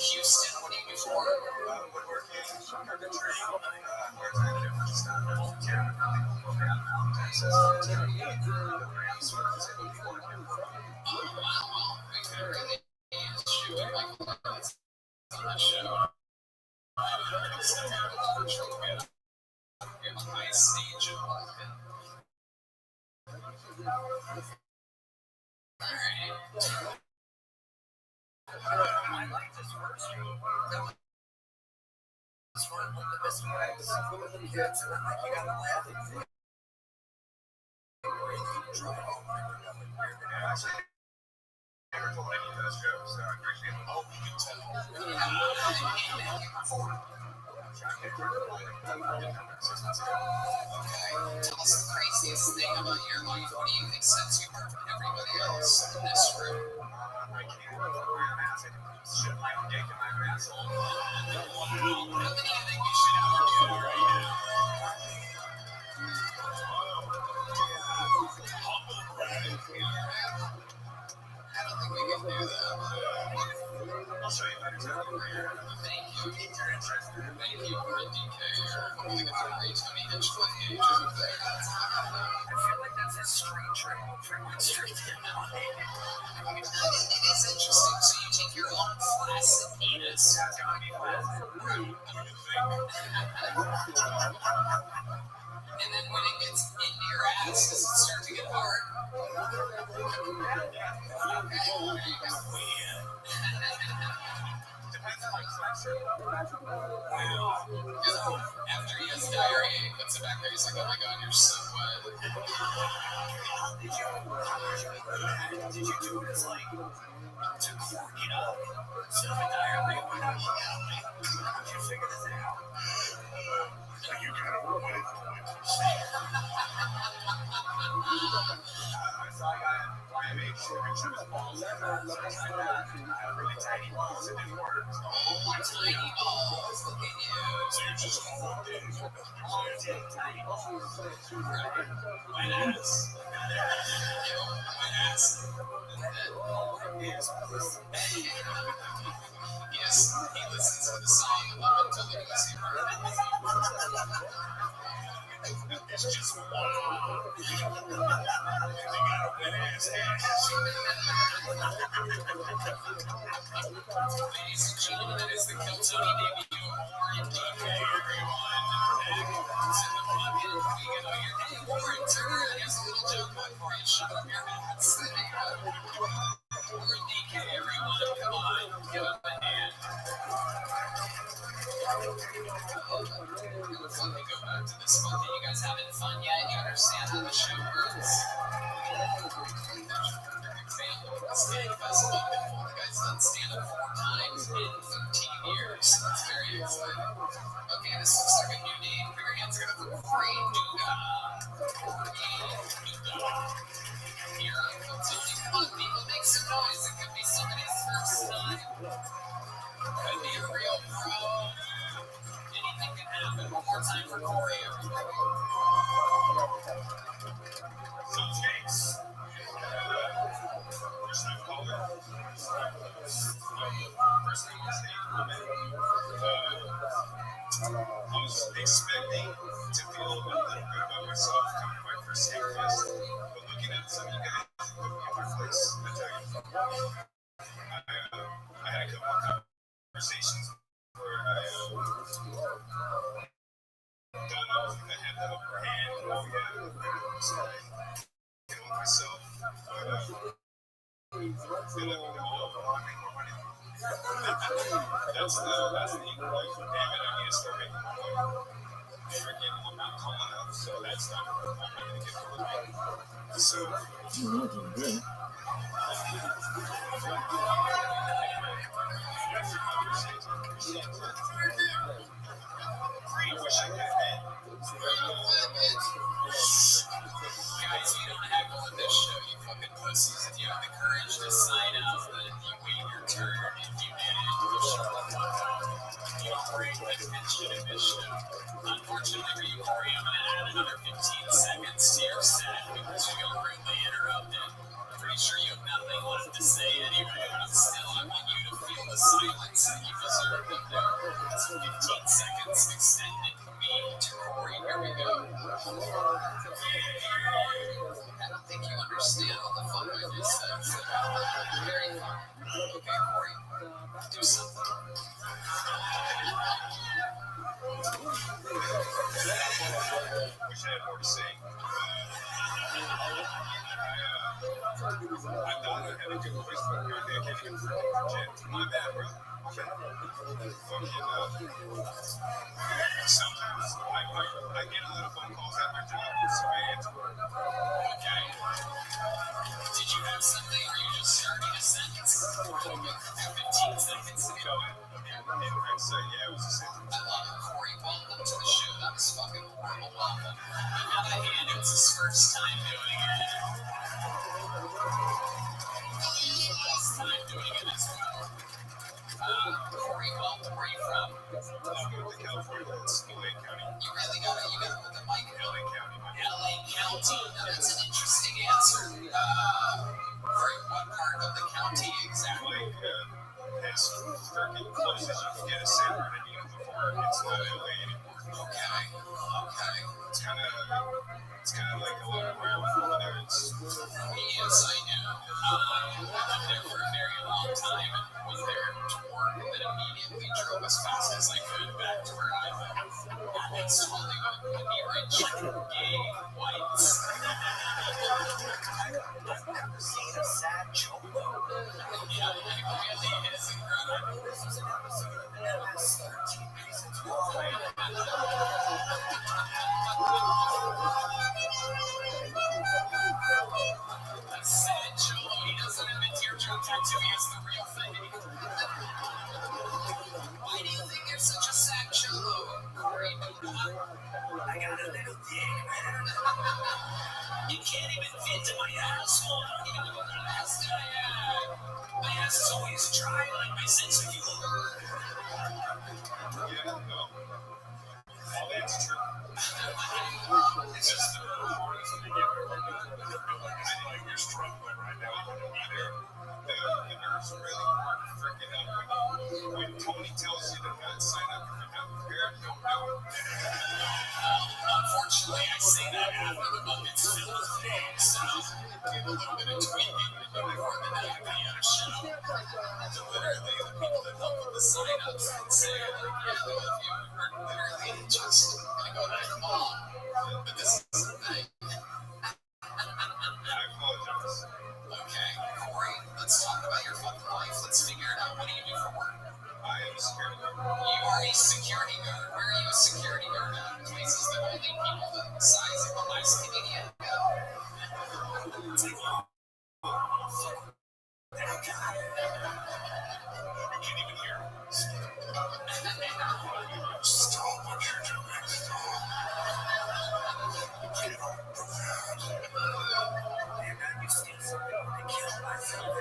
Houston, what do you do for work? Woodworking, carpentry, part-time just Oh, wow. Well, we could really use you and Michael on that show. We have a high stage of Alright. I like this first one. This one, the best parts. When you get to it, like, you gotta laugh and think. Or you can try it all night. Never told any of those jokes, so I appreciate it. Oh, you can tell. Okay, tell us the craziest thing about your life. What do you think sets you apart from everybody else in this room? I can't wear a mask. I can shit my own dick in my asshole. How many do you think you should outdo right now? I don't think we can do that. I'll show you later. Thank you. Thank you for a DK. I'm going to get to reach Tony Hinchcliffe gauge over there. I feel like that's a straight trail from one street to another. It is interesting. So you take your own flaccid penis. And then when it gets into your ass, does it start to get hard? After he has diarrhea, he puts it back there. He's like, oh my god, you're so wet. Did you do it as like to cork it up? So the diarrhea went out. How did you figure this out? You kind of wanted to I made sure I took his balls in. So I tried that. I had really tiny balls. It didn't work. Oh, tiny balls. Look at you. So you're just holding it. Tiny balls. Right. Wet ass. Wet ass. Yes, he listens to the song about until the pussy burns. It's just one. They got a wet ass ass. Ladies and gentlemen, that is the Keltoni debut of Warren DK, everyone. It's in the bucket. You know, hey, Warren, turn around. Here's a little joke for you. Shut up your ass. Warren DK, everyone. Come on. Give him a hand. Let me go back to this one. You guys having fun yet? You understand how the show works? The guy's done stand-up 4 times in 15 years. That's very exciting. Okay, this looks like a new name for your hands. Gonna put Corey Nuga. Here on Keltoni. Come on, people, make some noise. It could be somebody's first time. Could be a real pro. Anything can happen. One more time for Corey, everybody. So takes. First thing was I was expecting to feel a little bit about myself coming to my first hate fest, but looking at some of you guys put me in my place, I tell you, I had a couple of conversations where I don't know if I had the upper hand. Oh yeah, so I kill myself, but they let me know, I make more money. That's the equal life. Damn it, I need to start making more money. Freaking, I'm not tall enough, so that's not I'm not going to get a living. So, I wish I could have been. Guys, you don't heckle at this show, you fucking pussies. If you have the courage to sign up, then you wait your turn. If you didn't, you shut the fuck up. You don't bring attention in this show. Unfortunately for you, Corey, I'm going to add another 15 seconds to your set because you got rudely interrupted. For pretty sure you have nothing left to say anyway, but still, I want you to feel the silence that you deserve up there. It's 15 seconds extended me to Corey. Here we go. I don't think you understand all the fun I just said. Very fun. Okay, Corey, do something. Wish I had more to say. I thought I had a good voice, but apparently I can't even project. My bad, bro. Sometimes I get a lot of phone calls at my job, so I answer. Okay. Did you have something, or are you just starting a sentence? 15 seconds ago. In hindsight, yeah, it was the same. I love it, Corey. Welcome to the show. That was fucking horrible. Welcome. On the other hand, it was his first time doing it. Last time doing it as well. Corey, welcome. Where are you from? I moved to California. It's LA County. You really gotta put the mic in. LA County. LA County. Now that's an interesting answer. Corey, what part of the county exactly? Like, as close as you can get a San Bernardino before it's not LA anymore. Okay. It's kind of like a lot of where I'm from there. Yes, I know. I lived there for a very long time and was there to work and then immediately drove as fast as I could back to where I live. And it's totally going to be rich, gay, whites. I've never seen a sad cholo. Yeah, it really is incredible. This is an episode of MS 13 Reasons Why. Sad cholo, he doesn't have a teardrop tattoo, he has the real thing. Why do you think you're such a sad cholo? Corey, I got a little dick, man. You can't even fit to my asshole. I don't even know what kind of ass that I have. My ass is always dry like my sense of humor. Yeah, no. All that's true. It's just the performance of the game. I think you're struggling right now. You wouldn't be there. The nerves really work freaking up when Tony tells you to not sign up if you're not prepared. Don't do it. Unfortunately, I say that after the bucket's filled with things, so do a little bit of tweaking before the night we had a show. So literally, the people that help with the sign-ups can say, like, yeah, if you were literally just gonna go back home, but this is the thing. I apologize. Okay, Corey, let's talk about your fucking life. Let's figure it out. What do you do for work? I am a security guard. You are a security guard. Where are you a security guard at? Places that only people the size of the last Canadian go. It's like, You can't even hear me. stop what you're doing. Get on the pad. And now you steal something when I kill myself.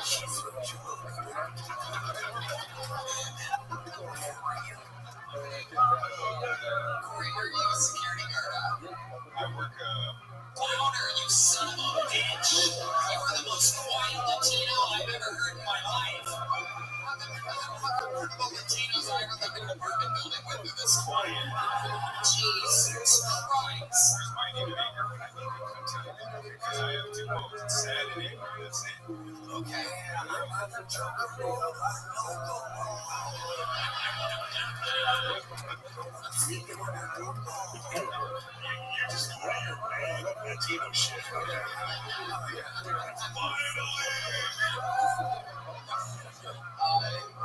She's so joke. Corey, where are you a security guard at? I work, Clowner, you son of a bitch! You are the most quiet Latino I've ever heard in my life. I've heard about Latinos I ever lived in an apartment building with are this quiet. Jesus Christ. where's my need of anger when I need to come to you? Because I have two modes. It's sad and angry. That's it. Okay, I'm not the Joker. I'm sleeping when I go home. You're just going your bad Latino shit.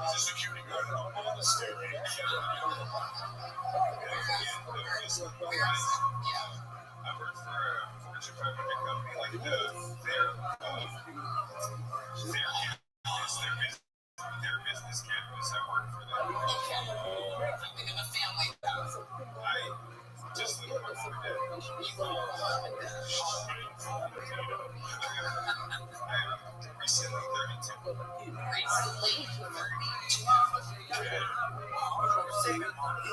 He's a security guard at a monastery. I work for a Fortune 500 company. Like their business campus. I work for them. Okay, something of a family though. I just live with my mom and dad. You live with mom and dad. I'm recently 32. Recently 32. Saving money.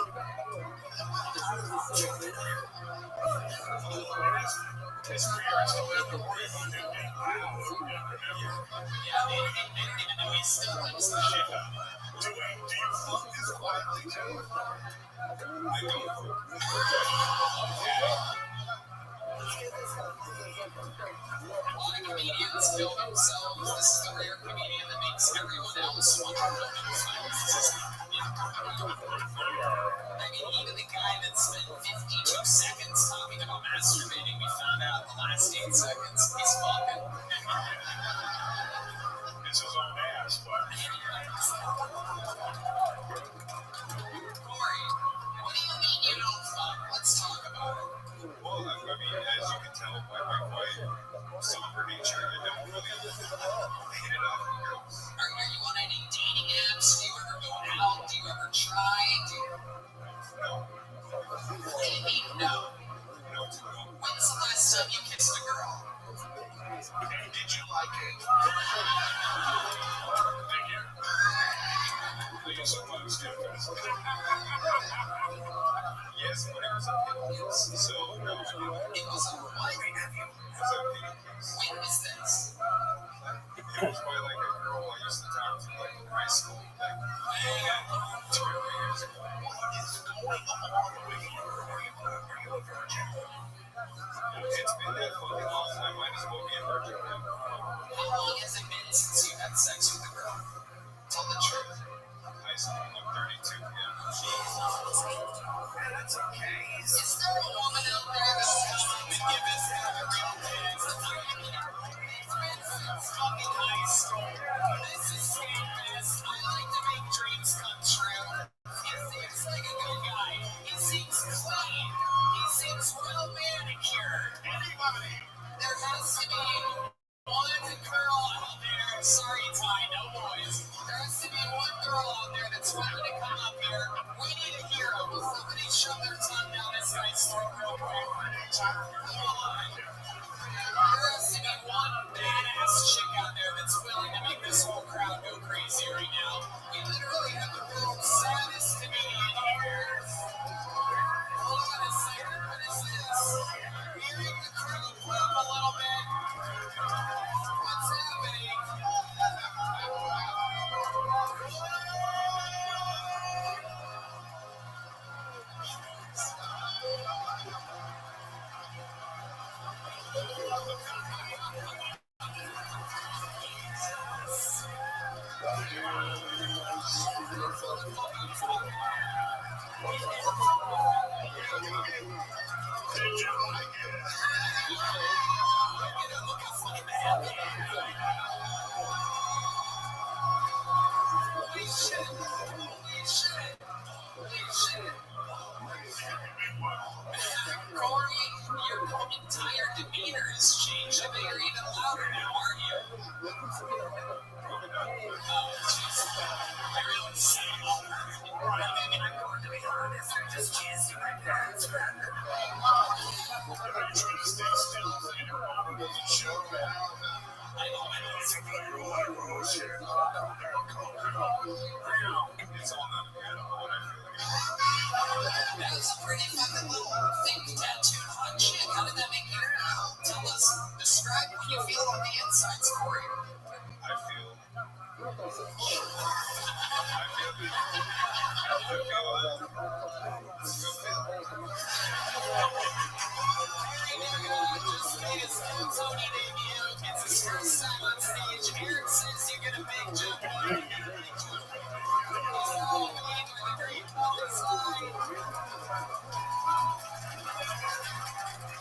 His career is over. Don't worry about him being loud. Remember? Yeah, and even though he still lives there. Do you fuck this quietly too? I don't. A lot of comedians kill themselves. This is the rare comedian that makes everyone else want to kill themselves. I mean, even the guy that spent 52 seconds talking about masturbating, we found out in the last 8 seconds, he's fucking. It's his own ass, but. Corey, what do you mean you don't fuck? Let's talk about it. Well, I mean, as you can tell by my quite somber nature, I don't really hit it off with girls. Are you on any dating apps? Do you ever go out? Do you ever try? No. What do you mean, no? No. When's the last time you kissed a girl? Did you like it? Thank you. Thank you so much, Jeff. Yes, but it was a pity kiss. So, no, I didn't. It was a what? It was a pity kiss. When was this? It was by like a girl I used to talk to like in high school. Like, 2 years ago. What is going on with you? Are you a virgin? It's been that fucking long, I might as well be a virgin now. How long has it been since you had sex with a girl? Tell the truth. High school, I'm 32, yeah. That's okay. Is there a woman out there that'll come up and give us a real pics? It's fucking high school. This is scandalous. I like to make dreams come true. He seems like a good guy. He seems clean. He seems well manicured. Anybody? There has to be one girl out there. Sorry, Ty, no boys. There has to be one girl out there that's willing to come up here. We need a hero. Will somebody shove their tongue down this guy's throat real quick? Come on. There has to be one badass chick out there that's willing to make this whole crowd go crazy right now. We literally have the world's saddest comedian here. Hold on a second. What is this? Hearing the crowd clap a little bit. What's happening? Did you like it? Look how fucking happy. Holy shit. Holy shit. Holy shit. Corey, your entire demeanor has changed. I bet you're even louder now, aren't you? Oh, jeez. Everyone's saying louder. I'm going to be honest. I just cheesed you my parents, man. Are you trying to stay still so you don't want to show that? I know. It's a player like Rothschild. It's all not good. What I feel like. That was a pretty fucking little fake tattooed hot chick. How did that make you feel? Tell us. Describe what you feel on the insides, Corey. I feel just made his Tony debut. It's his first time on stage. Eric says you get a big jump.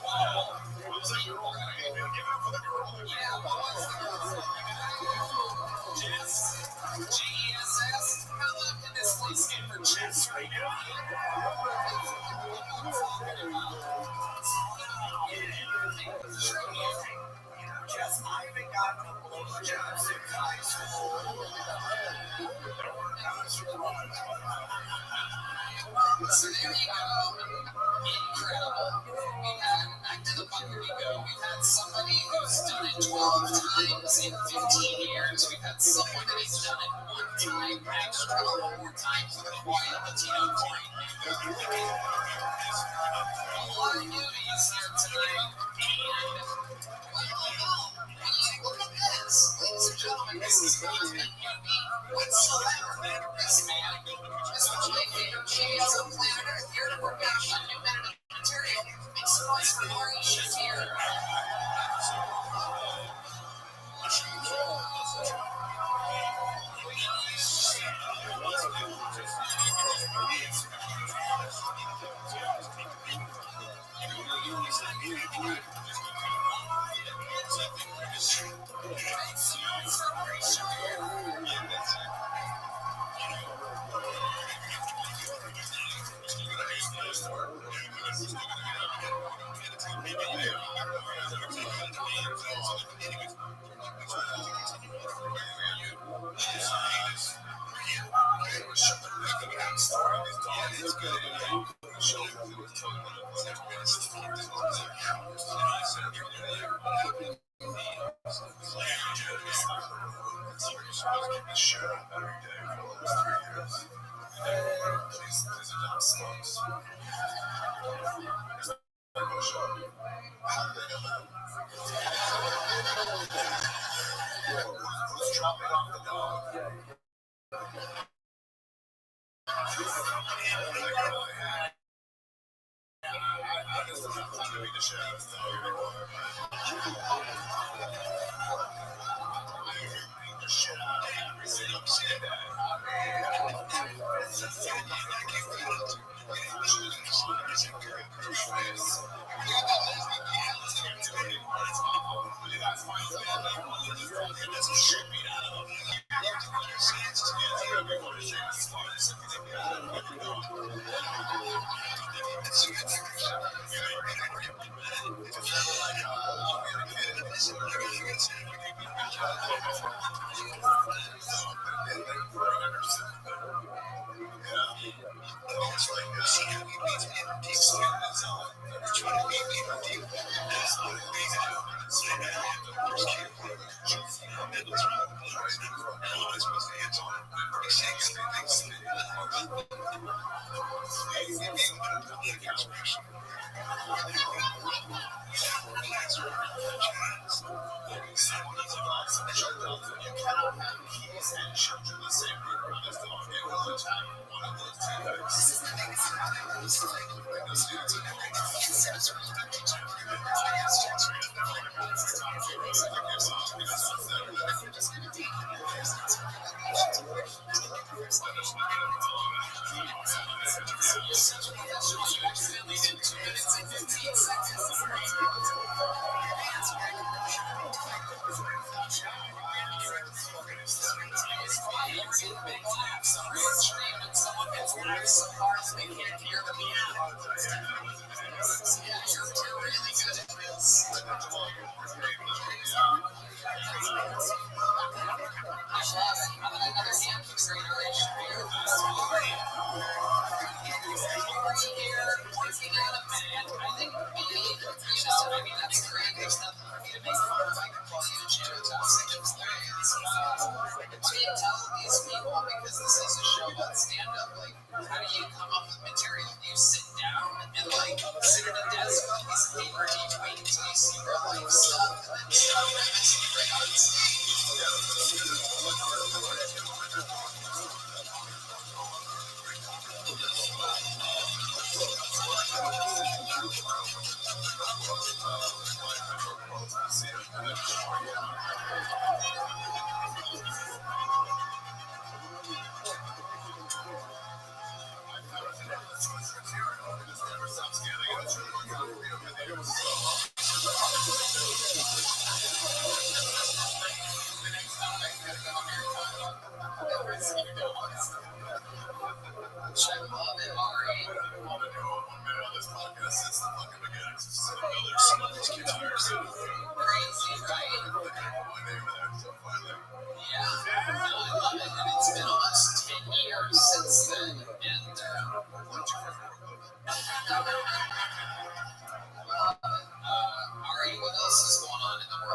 Wow. What was that girl name? Give it up for the girl. Yeah, what was the girl's name? Jess. G-E-S-S? How long can this place get for Jess right now? Jess, I haven't gotten a blowjob since high school. So there you go. Incredible. We had, back to the bucket we go, we've had somebody who's done it 12 times in 15 years. We've had someone that has done it 1 time, extra 4 times with a white Latino coin. A lot of newbies here tonight. What's so this man? This one's my favorite videos on planet Earth. Here to work out on new material. Exposed for more issues here.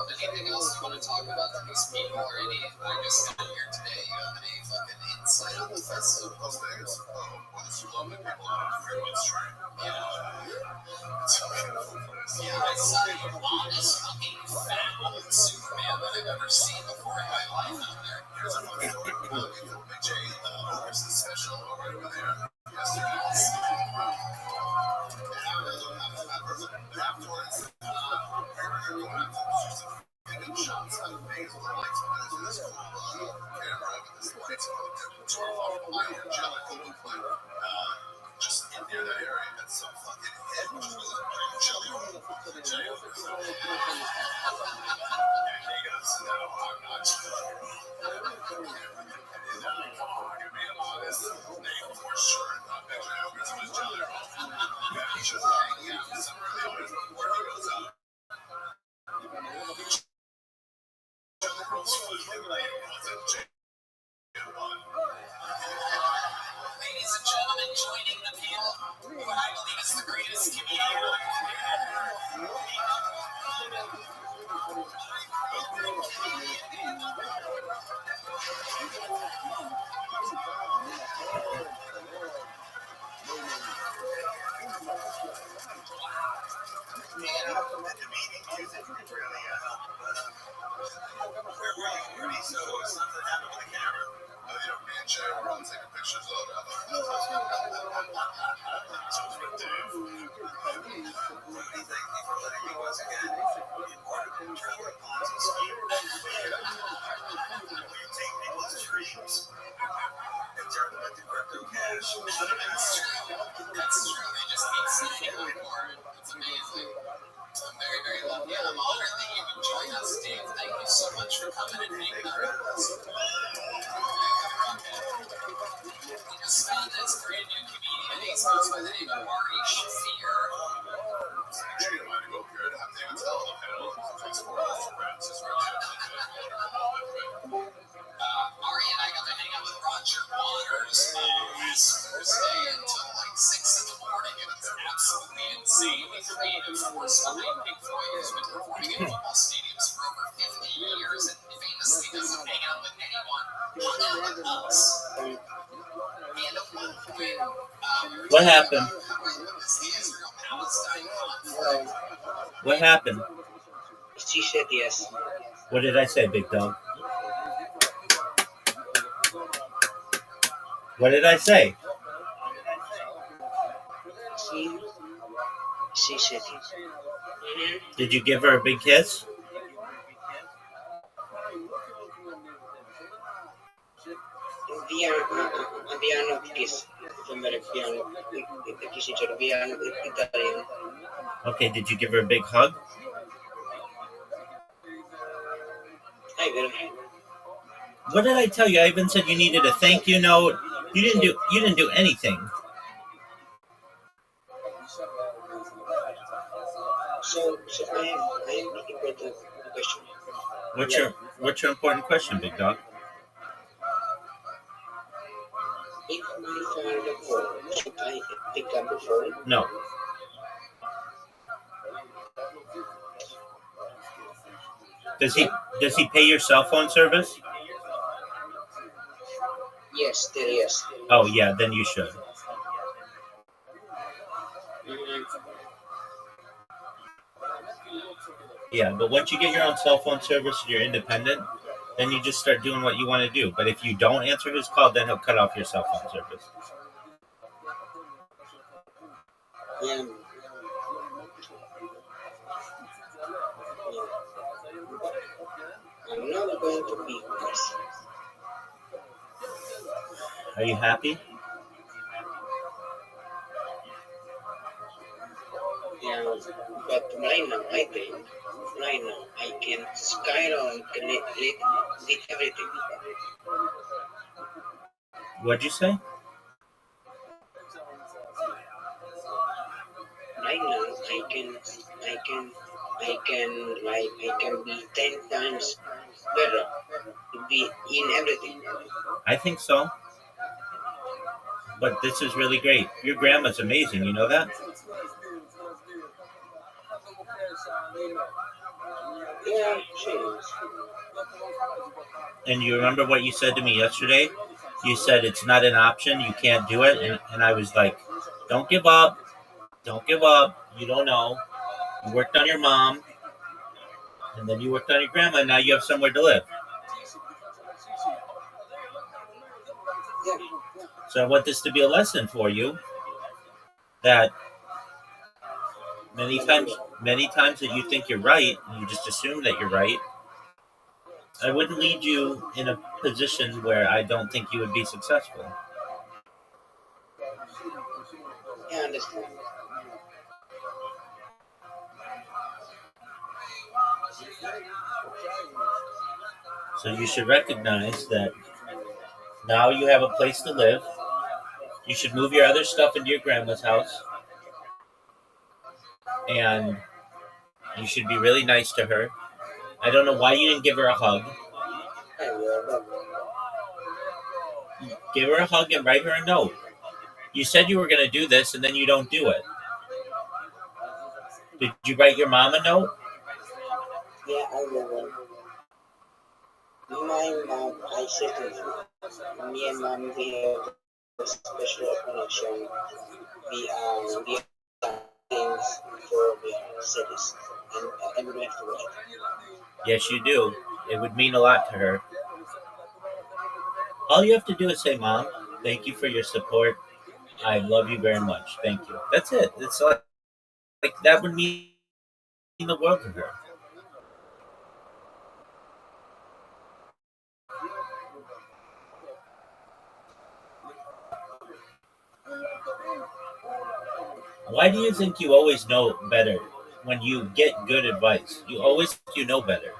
Anything else you want to talk about these people or any? I just got here today. You have any fucking insight on the festival? Those things. Well, it's lovely people on a pretty much train. Yeah. It's a beautiful place. Yeah, I saw the longest fucking fat old Superman that I've ever seen before in my life out there. Here's a fucking Big J, there's the special over there. Just in near that area, that's so fucking hit. Which was chili. And he goes, no, I'm not fucking. For sure, not Big J over to his jelly roll. Yeah, he's just hanging out with some really always before he goes out. Jelly rolls food like wasn't J. Ladies and gentlemen, joining the panel, what I believe is the greatest comedian. So something happened with the camera. Me and Jay were all taking pictures of it. So it's with Dave. Thank you for letting me once again. Important traveling Ponzi scheme. We take people's dreams and turn them into crypto cash. That's true. That's true. They just keep signing up for it. It's amazing. I'm very, very lucky. I'm honored that you could join us, Dave. Thank you so much for coming and hanging out with us. We just found this brand new comedian. He goes by the name of Ari Shafir. It's actually going to go up here and have David tell the panel. Thanks for all the friends. It's really Ari and I got to hang out with Roger Waters last Thursday until like 6 in the morning, and it's absolutely insanely creative force behind Pink Floyd, who's been performing in football stadiums for over 50 years and famously doesn't hang out with anyone. Hung out with us. And at one point, What happened? the Israel-Palestine conflict. What happened? She said yes. What did I say, big dog? What did I say? She said yes. Did you give her a big kiss? We are not kiss. We are not Italian. Okay, did you give her a big hug? I will. What did I tell you? I even said you needed a thank you note. You didn't do anything. So I have an important question. What's your important question, big dog? If my father calls, should I pick up the phone? No. Does he pay your cell phone service? Yes, there is. Oh yeah, then you should. Yeah, but once you get your own cell phone service and you're independent, then you just start doing what you want to do. But if you don't answer his call, then he'll cut off your cell phone service. Yeah. I'm not going to be this. Are you happy? Yeah, but right now, I can skyrocket with everything. What'd you say? Right now, I can be 10 times better to be in everything. I think so. But this is really great. Your grandma's amazing. You know that? Yeah, she is. And you remember what you said to me yesterday? You said it's not an option, you can't do it. And I was like, don't give up. Don't give up. You don't know. You worked on your mom, and then you worked on your grandma, and now you have somewhere to live. Yeah, So I want this to be a lesson for you that many times that you think you're right, and you just assume that you're right, I wouldn't lead you in a position where I don't think you would be successful. I understand. So you should recognize that now you have a place to live. You should move your other stuff into your grandma's house, and you should be really nice to her. I don't know why you didn't give her a hug. I will. Give her a hug and write her a note. You said you were going to do this, and then you don't do it. Did you write your mom a note? Yeah, I will. My mom, I said to her, me and mom, we have a special connection. We are things for the cities, and we don't have to write. Yes, you do. It would mean a lot to her. All you have to do is say, Mom, thank you for your support. I love you very much. Thank you. That's it. It's like that would mean the world to her. Why do you think you always know better when you get good advice? You always think you know better.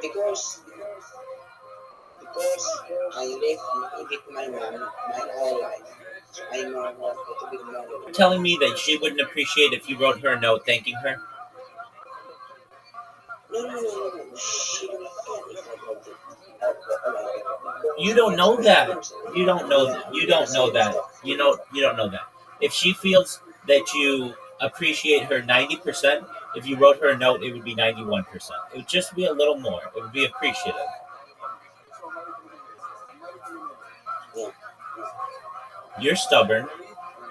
Because because I live with my mom my whole life. So I know how to be You're knowledgeable. telling me that she wouldn't appreciate if you wrote her a note thanking her? No. She don't care if I got it. Because You we don't are know special that. person. You don't know. You We are the don't know same that. stuff. You don't know that. If she feels that you appreciate her 90%, if you wrote her a note, it would be 91%. It would just be a little more. It would be appreciative. Yeah. You're stubborn.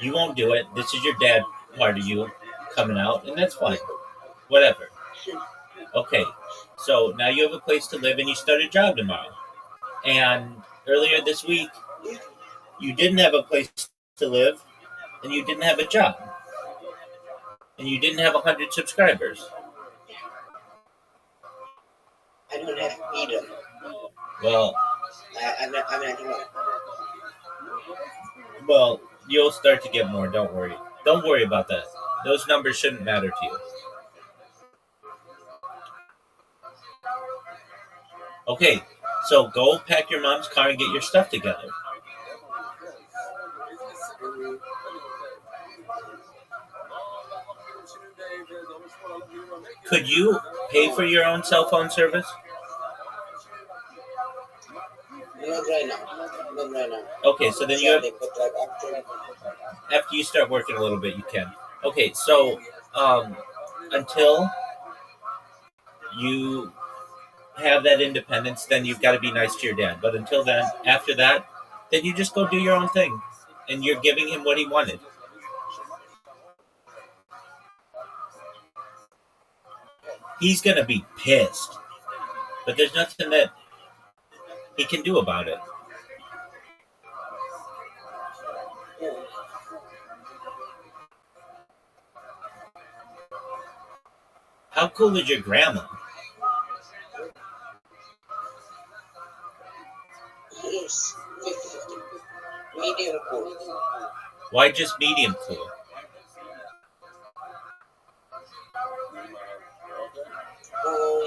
You won't do it. This is your dad part of you coming out, and that's fine. Whatever. Okay. So now you have a place to live, and you start a job tomorrow. And earlier this week, Yeah. you didn't have a place to live, and you didn't have a job, and you didn't have 100 subscribers. I don't have either. Well, I'm not alone. well, you'll start to get more. Don't worry. Don't worry about that. Those numbers shouldn't matter to you. Okay, so go pack your mom's car and get your stuff together. Mm, Could you pay for your own cell phone service? not right now. Not right now. Okay, so then you have, Sadly, but like after you start working a little bit, you can. Okay, so um, until you have that independence, then you've got to be nice to your dad. But until then, after that, then you just go do your own thing, and you're giving him what he wanted. He's gonna be pissed, but there's nothing that he can do about it. yeah. How cool is your grandma? Yes. 50-50. Medium cool. Why just medium cool? Um,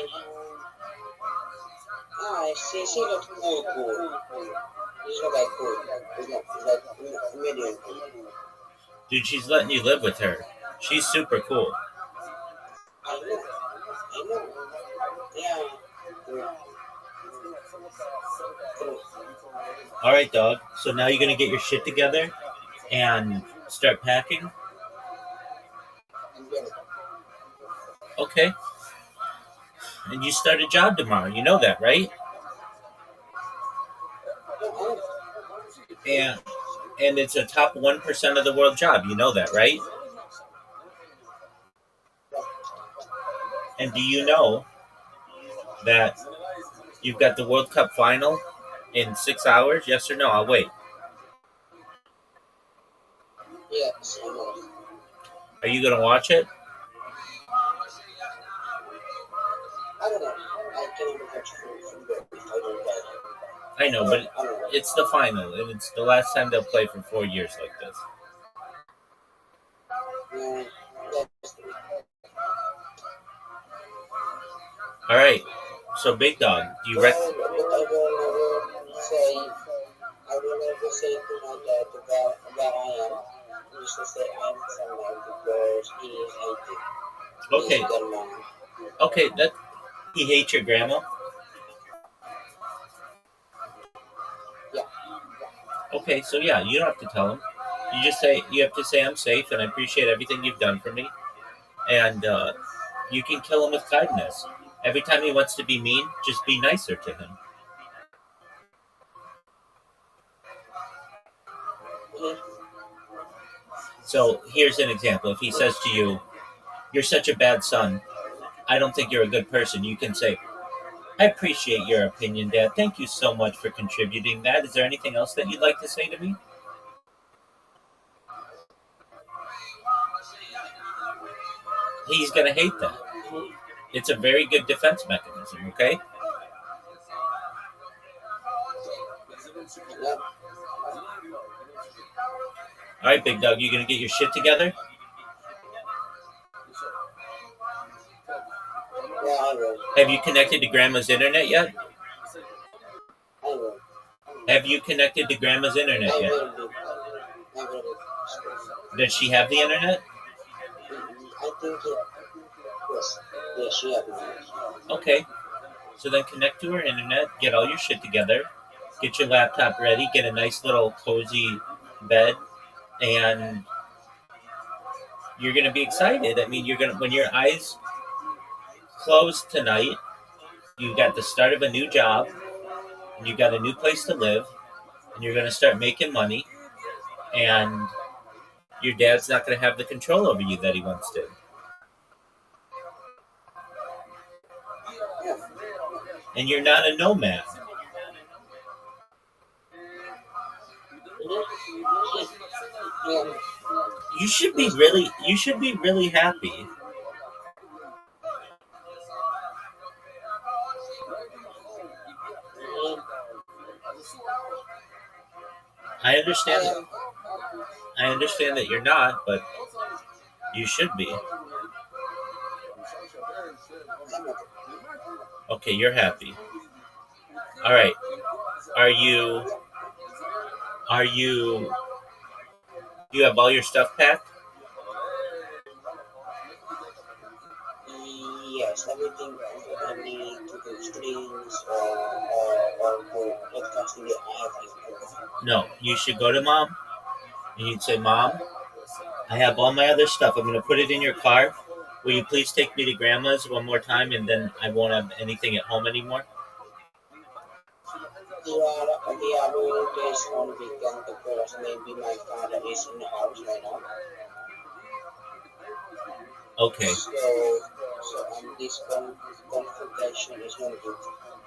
she not cool. It's not like cool. It's like medium cool. Dude, she's letting you live with her. She's super cool. I know. I know. Yeah. Yeah. True. All right, dog. So now you're gonna get your shit together and start packing? and get it. Okay. And you start a job tomorrow. You know that, right? Yeah, And it's a top 1% of the world job. You know that, right? And do you know that you've got the World Cup final in 6 hours? Yes or no? I'll wait. yes, I know. Are you going to watch it? I don't know. I can't even catch football if I don't buy it. I know, but I don't know. it's the final, and it's the last time they'll play for 4 years like this. Mm, that's the All right. So, Big Dog, do you But rec? I will never say, I will never say to my dad that I am. I used to say I'm someone because he is hated. He Okay. is their mom. Okay. That he hates your grandma. Yeah, Okay. So yeah, you don't have to tell him. You have to say I'm safe and I appreciate everything you've done for me, and you can kill him with kindness. Every time he wants to be mean, just be nicer to him. he, So here's an example. If he says to you, "You're such a bad son. I don't think you're a good person," you can say, "I appreciate your opinion, Dad. Thank you so much for contributing that. Is there anything else that you'd like to say to me?" He's gonna hate that. It's a very good defense mechanism. Okay. yeah, All right, Big Dog. You gonna get your shit together? yeah, I will. Have you connected to Grandma's internet yet? I will. Have you connected to Grandma's internet I yet? will do. I will do. Does she have the internet? I think it, yes. Yes, she has money. Okay. So then connect to her internet, get all your shit together, get your laptop ready, get a nice little cozy bed, and you're gonna be excited. I mean, you're gonna when your eyes close tonight, you got the start of a new job, and you got a new place to live, and you're gonna start making money, and your dad's not gonna have the control over you that he once did. Yeah. And you're not a nomad. Yeah. You should be really happy. Mm, I I understand am. I understand that you're not, but you should be. I'm not. Okay, you're happy. All right. Are you are you you have all your stuff packed? Yes, everything I need to do streams or do podcasting, yeah, I have everything. No. You should go to mom and you'd say, "Mom, I have all my other stuff. I'm gonna put it in your car. Will you please take me to grandma's one more time and then I won't have anything at home anymore?" We are doing this on weekend because maybe my father is in the house right now. Okay. So this confrontation is not good.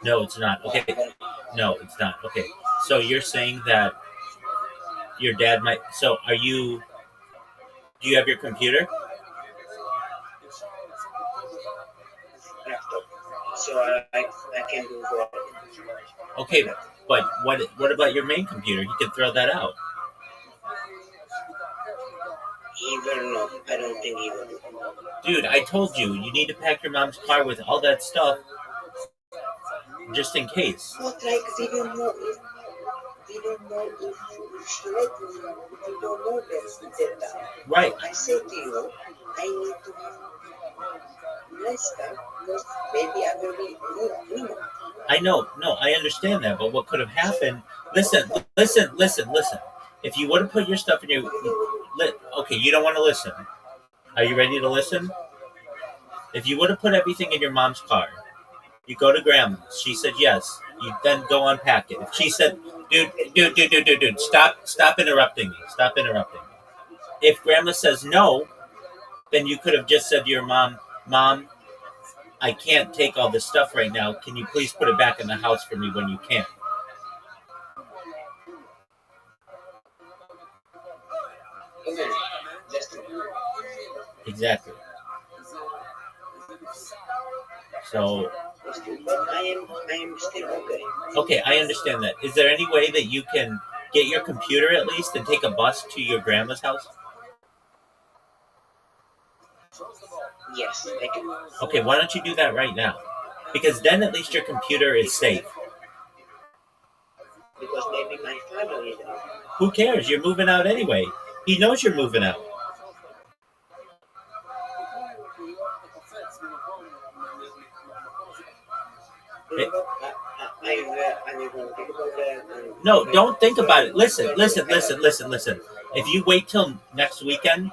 No, it's not. Yeah, Okay. No, it's not. Okay. So you're saying that your dad might so are you do you have your computer? laptop. So I can do work. Okay, but what about your main computer? He could throw that out. He will not. I don't think he will. Dude, I told you, you need to pack your mom's car with all that stuff just in case. But like we don't know if she let you. We don't know that. Right. I say to you, I need to have nice stuff because maybe I will be more. I know, no, I understand that, but what could have happened? Listen, listen, listen, listen. If you would have put your stuff in your okay, you don't want to listen. Are you ready to listen? If you would have put everything in your mom's car, you go to grandma's. She said yes. You then go unpack it. If she said, dude, stop interrupting me. Stop interrupting me. If grandma says no, then you could have just said to your Mom, I can't take all this stuff right now. Can you please put it back in the house for me when you can? Okay, that's true. Exactly. So, That's true. But I am still okay. okay, I understand that. Is there any way that you can get your computer at least and take a bus to your grandma's house? Yes, I can. Okay, why don't you do that right now? Because then at least your computer is safe. Because maybe my family is out. Who cares? You're moving out anyway. He knows you're moving out. You know what? I will going to think about that. And No, don't think about it. Listen. If you wait till next weekend,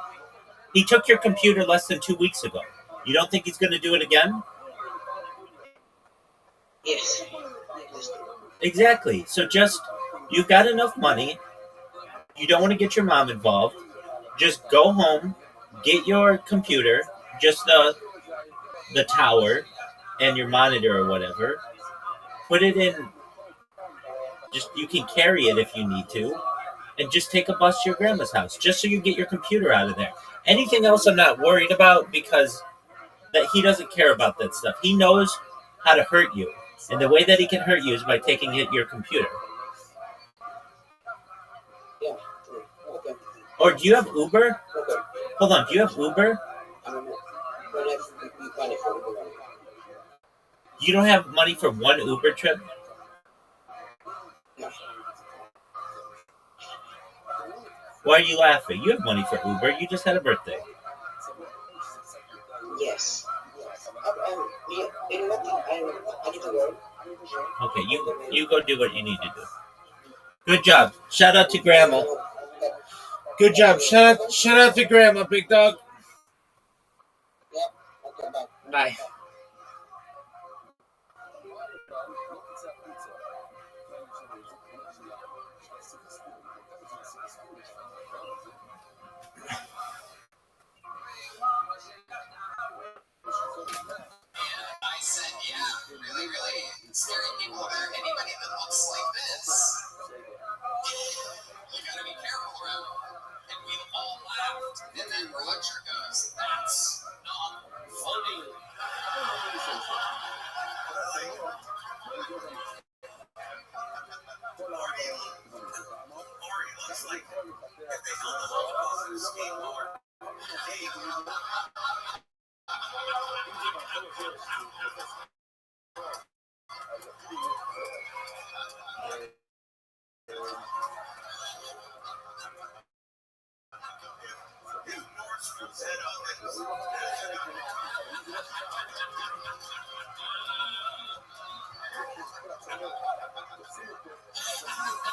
he took your computer less than 2 weeks ago. You don't think he's going to do it again? Yes, that's true. Exactly. So just, you've got enough money. You don't want to get your mom involved. Just go home, get your computer, just the tower and your monitor or whatever. Put it in. Just you can carry it if you need to, and just take a bus to your grandma's house, just so you get your computer out of there. Anything else, I'm not worried about because that he doesn't care about that stuff. He knows how to hurt you, and the way that he can hurt you is by taking your computer. Yeah, true. Okay. Or do you have Uber? Okay. Hold on, do you have Uber? I don't know. But let's be funny for the moment. You don't have money for one Uber trip? No. Why are you laughing? You have money for Uber. You just had a birthday. Yes. You know what? I need to go. Okay, you go do what you need to do. Good job. Shout out to Grandma. Good job. Shout out to Grandma, big dog. Yep. Okay, bye. Bye. I said, yeah, really scary people are anybody that looks like this. You gotta be careful around. And we all laughed. And then Roger goes, that's not funny. Ari looks like if they held the whole skateboard.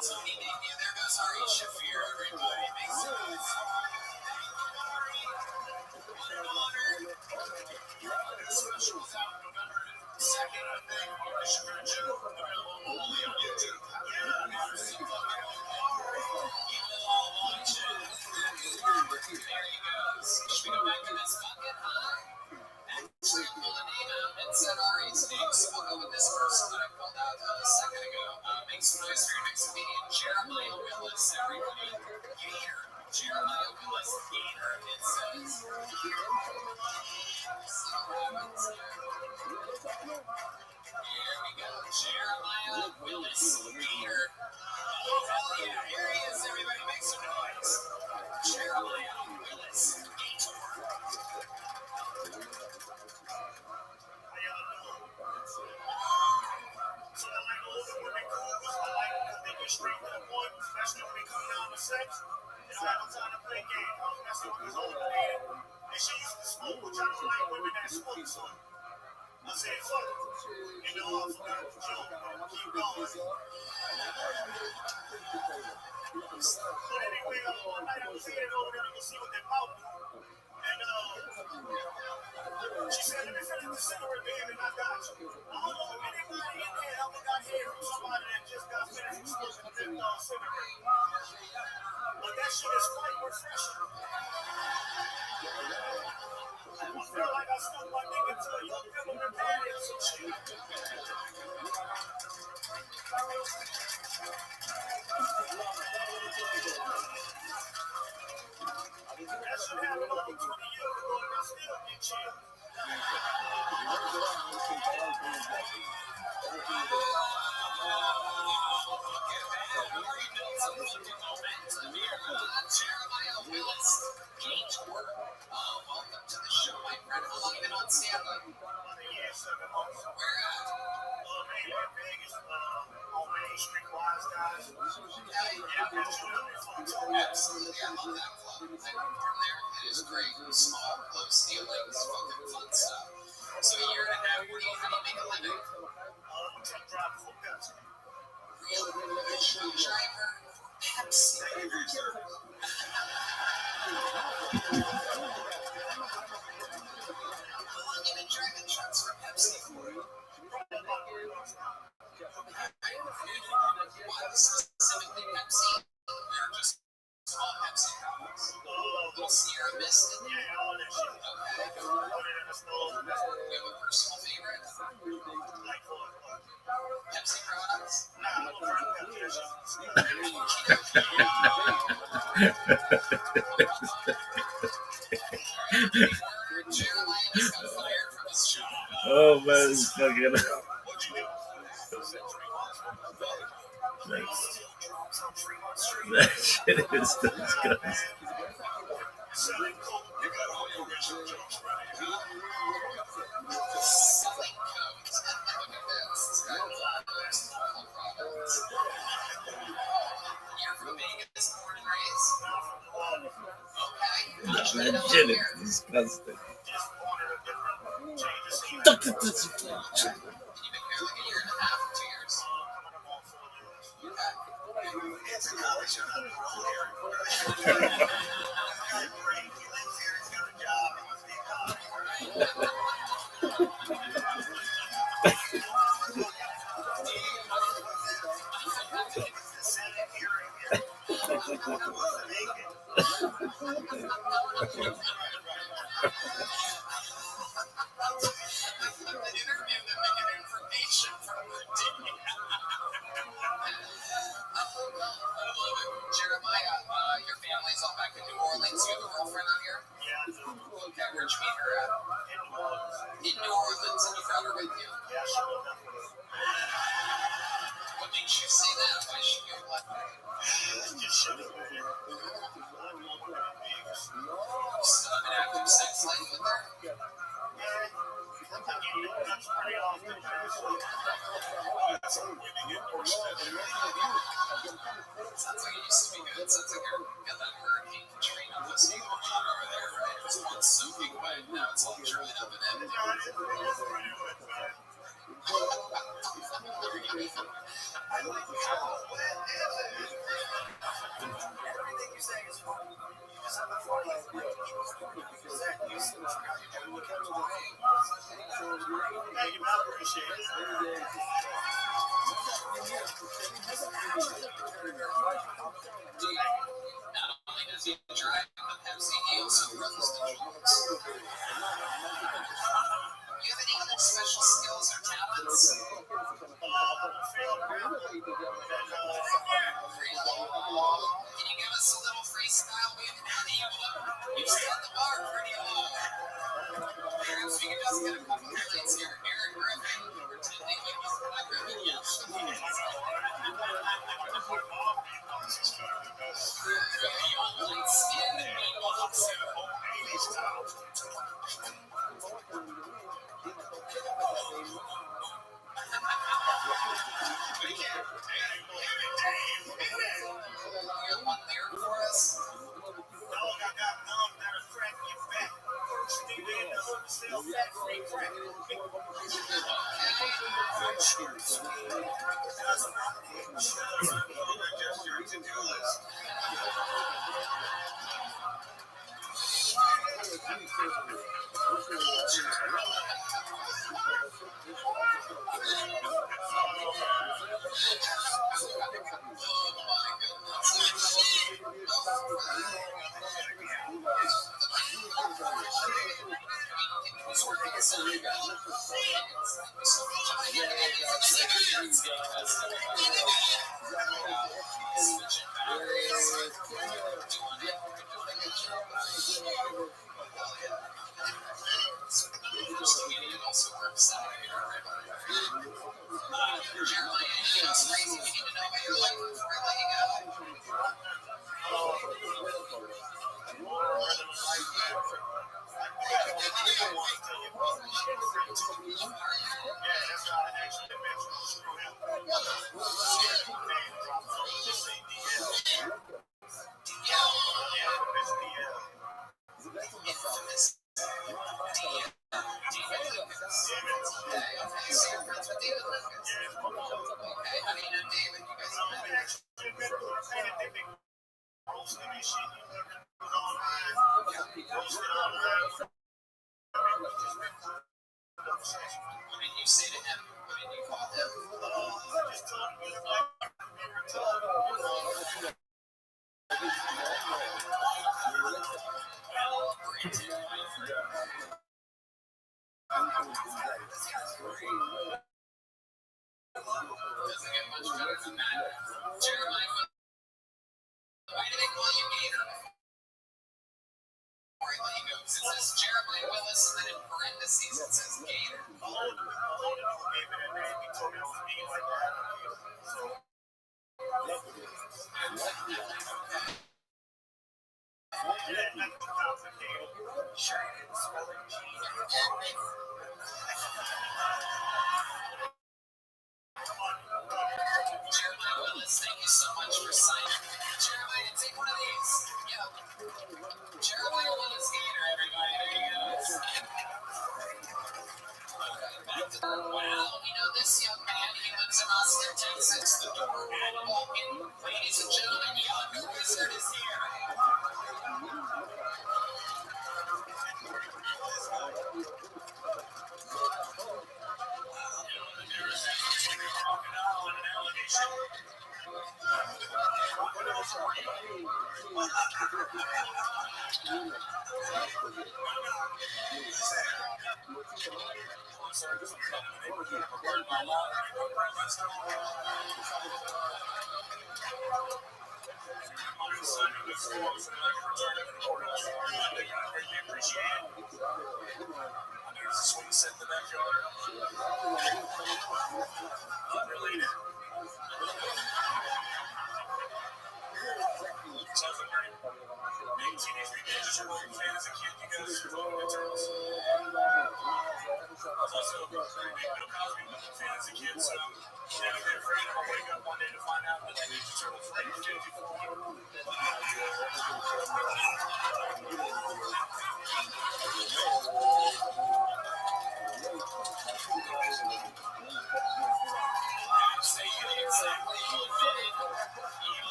So he named you. There goes Ari Shafir, everybody. Makes sense. Specials out November 2nd, I think. Ari Shafir Joe, available only on YouTube. Yeah, watch it. There he goes. Should we go back to this bucket, huh? Actually, I pulled a name out and said Ari's name, so we'll go with this person that I pulled out a second ago. Make some noise for your next comedian, Jeremiah Willis, everybody. Gator. Jeremiah Willis, Gator, it says. Here we go, Jeremiah Willis, Gator. Oh, hell yeah, here he is, everybody, make some noise. Jeremiah Willis, Gator. So I like older women cool. I like because they get straight to the point, especially when they come down to sex. They don't have no time to play games. I'm messing with this older lady. And she used to smoke, which I don't like women that smoke. So I said, fuck it. You know, I'm going to jump, keep going. But anyway, one night I was headed over there to see what they bought. And she said, let me finish the cigarette band and I got you. I don't know if anybody in there ever got head from somebody that just got finished smoking a cigarette. But that shit is quite refreshing. I feel like I stuck my nigga to a young gentleman patty or some shit. That shit happened over 20 years ago and I still get chill. Jeremiah Willis, Gage Porter. Welcome to the show, my friend. How long have you been on standby? About a year, 7 months. Where at? Mainly in Vegas, on Main Street, Wise Guys. Yeah, Absolutely, I love that club. I perform there. It is great. Small, low ceilings, fucking fun stuff. So a year and a half, how do you make a living? Truck driver for Pepsi. Really? Truck driver for Pepsi. How long have you been driving trucks for Pepsi for? Why specifically Pepsi? Or just all Pepsi products? Little Sierra Mist in there? Yeah, all that shit. Okay. Put it in the stove. You have a personal favorite? Like what? Pepsi products? Nah, I don't drink Pepsi. Jeremiah just got fired from his job. Oh man, it's fucking. What'd you do? That shit is disgusting. Selling coke. You got all your original jokes right here. Selling codes. Look at this. This guy loves toilet products. You're from Vegas, born and raised? Okay. That shit is disgusting. Just order a different change of scene. You've been here like a year and a half, 2 years. It's a college in a rural area. Great. He lives here. He's got a job. He must be a college. Information from the day. Jeremiah, your family's all back in New Orleans. You have a girlfriend out here? Yeah, I do. Okay, where'd you meet her at? In New Orleans, and you brought her with you? Yeah, she was up with us. What makes you say that? Why should you have left her? Just shut it, man. You still have an active sex life with her? That's pretty often. That's when women get more stuff. Sounds like it used to be good. Sounds like you got that Hurricane Katrina pussy going on over there, right? It's once soaking wet, now it's all dried up and empty. Everything you say is funny. You just have a funny Thank you, man. I appreciate it. Not only does he drive the Pepsi, he also runs the jokes. You have any other special skills or talents? Can you give us a little freestyle? You've set the bar pretty low. Perhaps we can just get a couple highlights here. Aaron Griffin, pretending like he's not Griffin yet. Light skin and meatballs. You want there for us? Dog, I got none that'll crack your back. First thing they know to sell fat free crack.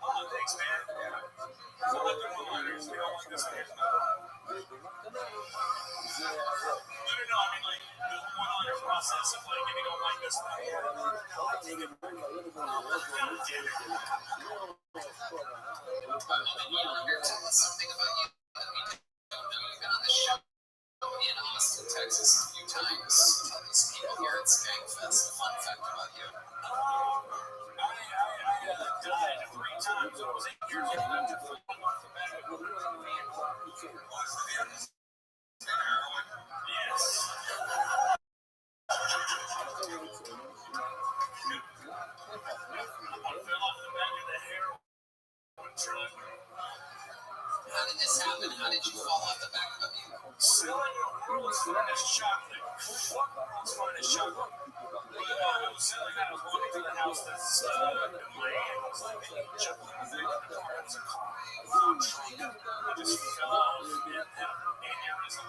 Oh, thanks, man. I like the one-liners. We don't like this one. No, I mean, like, the one-liner process of, like, if you don't like this one. Tell us something about you that we don't know. You've been on the show in Austin, Texas a few times. Tell these people here at Skankfest a fun fact about you. I died 3 times when I was 8 years old. Yes. I fell off the back of the heroin truck. How did this happen? How did you fall off the back of a vehicle? Selling the world's finest chocolate. What world's finest chocolate? I was selling that. I was walking to the house that's in my hand. I was like, hey, chocolate. I think the car was a car. I just fell off and had an aneurysm.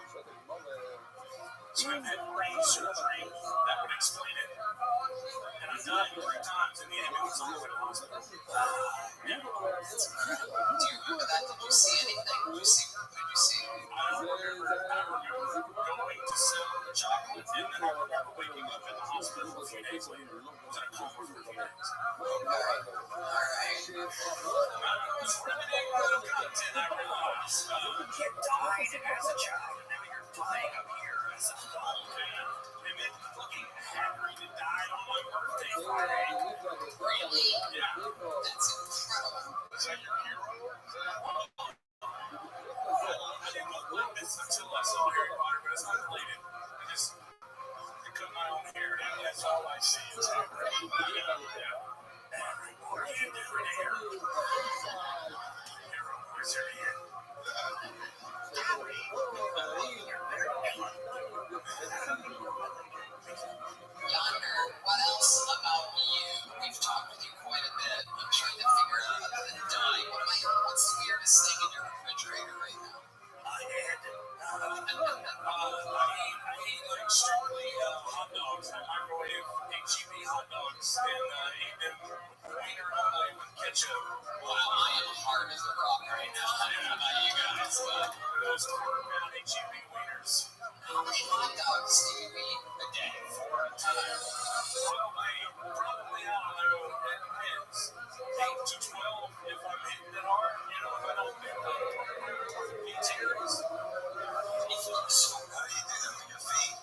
So I've had brain surgery. That would explain it. And I died 3 times in the ambulance all over the hospital. Yeah. That's incredible. Do you remember that? Did you see anything? Did you see? What did you see? I remember going to sell the chocolate, and then I remember waking up in the hospital a few days later. I was in a coma for a few days. All right. It's riveting content, I realize. You died as a child, and now you're dying up here as an adult. And then fucking Hagrid died on my birthday Friday. Really? Yeah. That's incredible. Is that your hero? I didn't like this until I saw Harry Potter, but it's not related. I cut my own hair, and that's all I see is Hagrid. Yeah. Hagrid, what are you doing here? Hero, where's your hand? Yonder, what else about you? We've talked with you quite a bit. I'm trying to figure out other than dying. What's the weirdest thing in your refrigerator right now? I eat like strictly hot dogs. I microwave HEB hot dogs and eat them wiener only with ketchup. Wow, I am hard as a rock right now. I don't know about you guys, but Those quarter-pound HEB wieners. how many hot dogs do you eat a day? 4 at a time. Probably, I don't know, it depends. 8 to 12 if I'm hitting it hard. You know, if I don't do eat series. So how do you do that with your feet?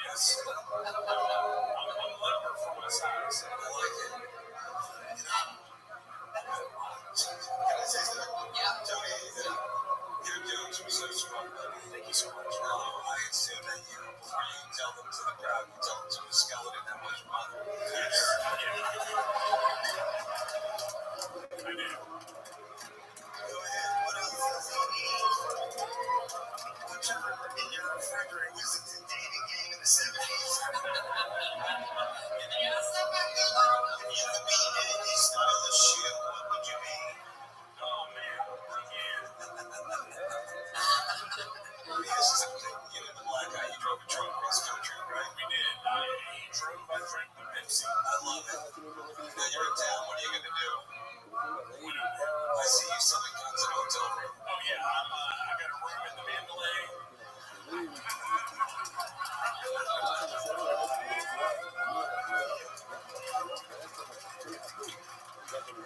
Yes. I'm limber for my size. I like it. Can I say something? Yeah. Tony, your jokes were so strong, buddy. Thank you so much. I assume that you, before you tell them to the crowd, you tell them to a skeleton that was your mother. Yes. I do. Go ahead. What else is in your refrigerator? Was it the dating game in the 70s? Did they ask that back then? If you could be any style of shoe, what would you be? Oh, man. Yeah. Let me ask you something. You know the black guy, you drove a truck across country, right? We did. He drove, I drank the Pepsi. I love it. Now you're in town, what are you going to do? I see you selling guns in a hotel room. Oh, yeah. I got a room in the Mandalay.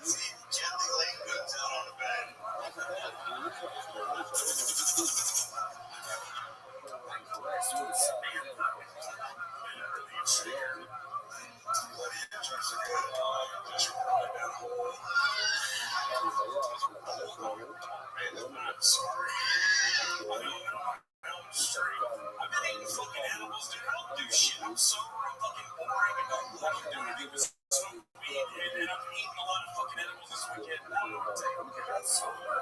See, gently laying guns out on the bed. What are you interested in? Just ride that hole. Man, I'm sorry. I mean, I'm straight. I've been eating fucking animals, dude. I don't do shit. I'm sober. I'm fucking boring. All I'm doing is smoke weed, and I've been eating a lot of fucking animals this weekend. I don't know what to take. I'm sober.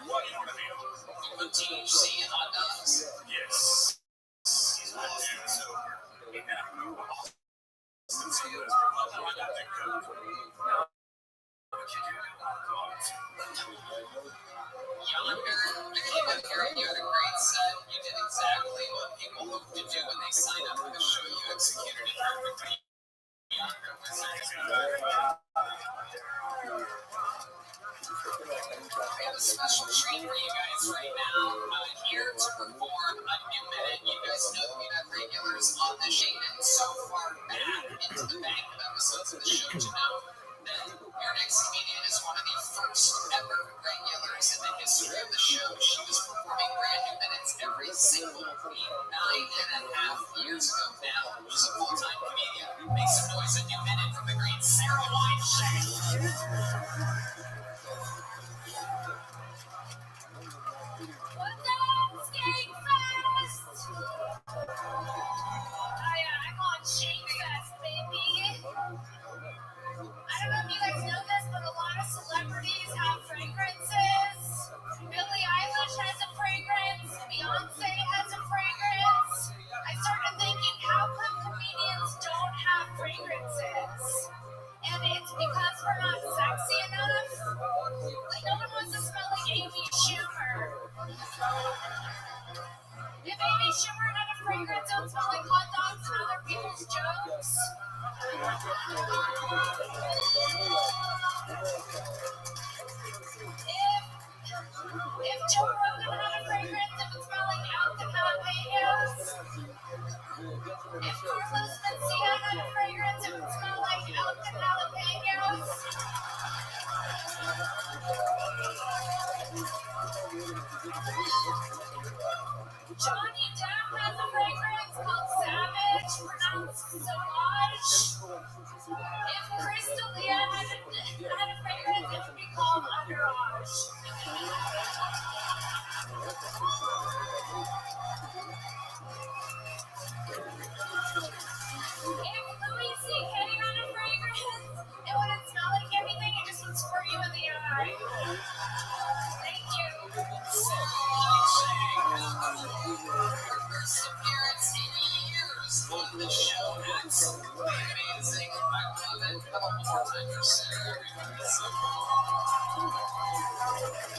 What do you want to do? You put THC in hot dogs? Yes. He's not doing sober. Yeah. Yonder, I came up here and you had a great set. You did exactly what people hope to do when they sign up for the We have a special treat for you guys right now. Here to perform a new minute. You guys know that we've had regulars on the show and so far back into the bank of episodes of the show to know that your next comedian is one of the first ever regulars in the history of the show. She was performing brand new minutes every single week 9.5 years ago now. She's a full-time comedian. Make some noise, a new minute from the great Sarah Weinstein. What's up, Skate Fest? I'm on Shake Fest, baby. I don't know if you guys know this, but a lot of celebrities have fragrances. Billie Eilish has a fragrance. Beyonce has a fragrance. I started thinking, how come comedians don't have fragrances? And it's because we're not sexy enough. Like, no one wants to smell like Amy Schumer. If Amy Schumer had a fragrance, it would smell like hot dogs and other people's jokes. If Joe Rogan had a fragrance, it would smell like jalapenos. If Carlos Mencia had a fragrance, it would smell like jalapenos. Johnny Depp has a fragrance called Savage, pronounced Sauvage. If Chris D'Elia had a fragrance, it would be called Underage. If Louis C.K. had a fragrance, it wouldn't smell like anything, it just would squirt you in the eye. Thank you. First appearance in years on the show. Absolutely amazing. I love it. Come on, one more time for Sarah, everybody.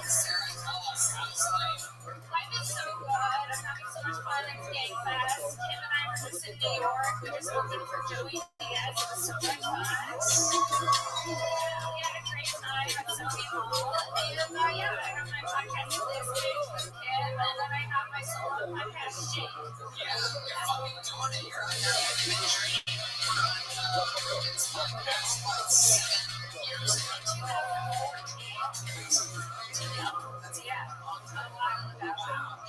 Sarah, tell us, how's life? Life is so good. I'm having so much fun at Skate Fest. Kim and I were just in New York. We just looking for Joey Diaz. It was so much fun. We had a great time at Sony Hall. And I have my podcast Liz Stage with Kim, and then I have my solo podcast Jake. Yeah, you're fucking doing it. You're on your adventure. It's podcast, what, 7 years ago? 2014. Yeah, a long time, a while ago.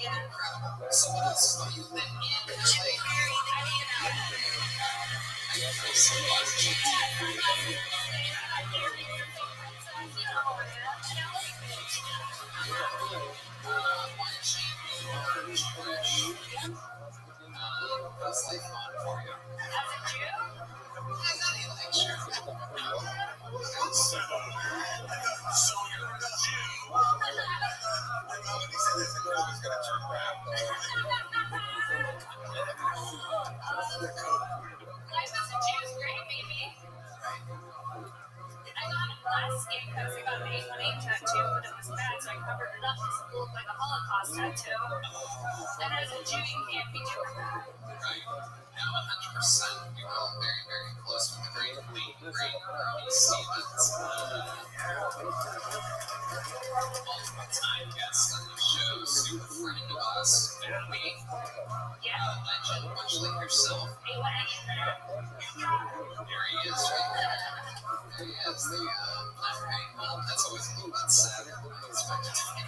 Yeah, incredible. So what else have you been in? Getting married, I mean, so what? How's life going for you? As a Jew? I'm not even like sure. So you're a Jew? I know when he said this, the girl was going to turn around. Life as a Jew is great, baby. I got it last game because I got an 818 tattoo, but it was bad, so I covered it up because it looked like a Holocaust tattoo. And as a Jew, you can't be doing that. Right. Now, 100%. We were all very, very close with the great Rabbi Stevens. Multiple time guest on the show, super friend of us, Rabbi. Yeah. Legend, much like yourself. Hey, what are you there? There he is, right there. There he is, the right. Well, that's always a little bit sad. I wouldn't expect it to be.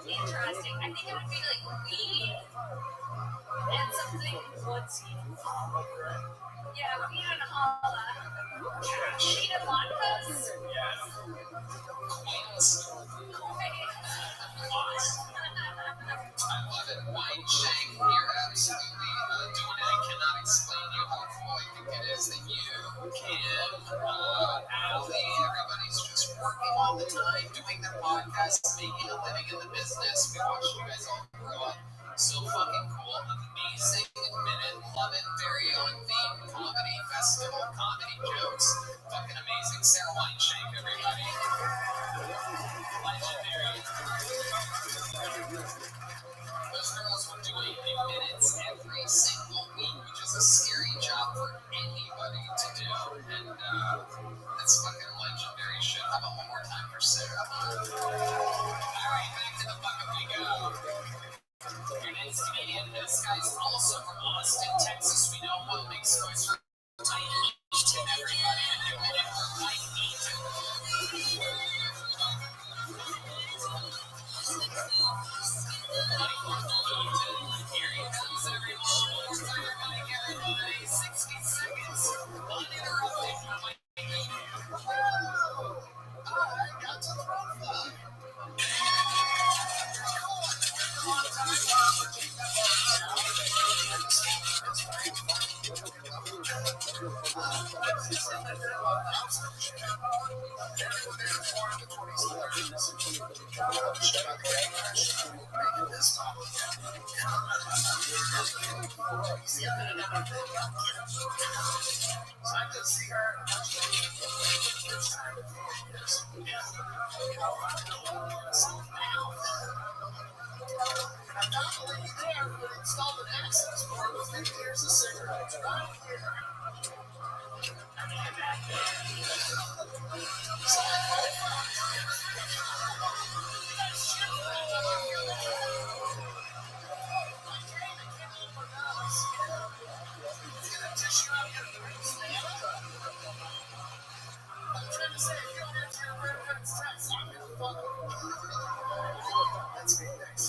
Interesting. I think it would be like weed and something woodsy. Yeah, weed and holla. Weed and latkes. I love it. Wine Shang, you're absolutely doing it. I cannot explain to you how cool I think it is that you, Kim, Ali, everybody's just working all the time, doing their podcasts, making a living in the business. We watched you guys all grow up. So fucking cool. Amazing minute. Love it. Very on theme. Comedy festival. Comedy jokes. Fucking amazing. Sarah Weinstein, everybody. Legendary. Here he comes, everyone. So you're going to get a 60 seconds uninterrupted from my I got to the Rothschild. I could see her. I'm not only there, but installed an access board with 50 years of cigarettes right here. I'm trying to say, if you don't answer your grandparents' text, I'm going to fuck them. That's me next.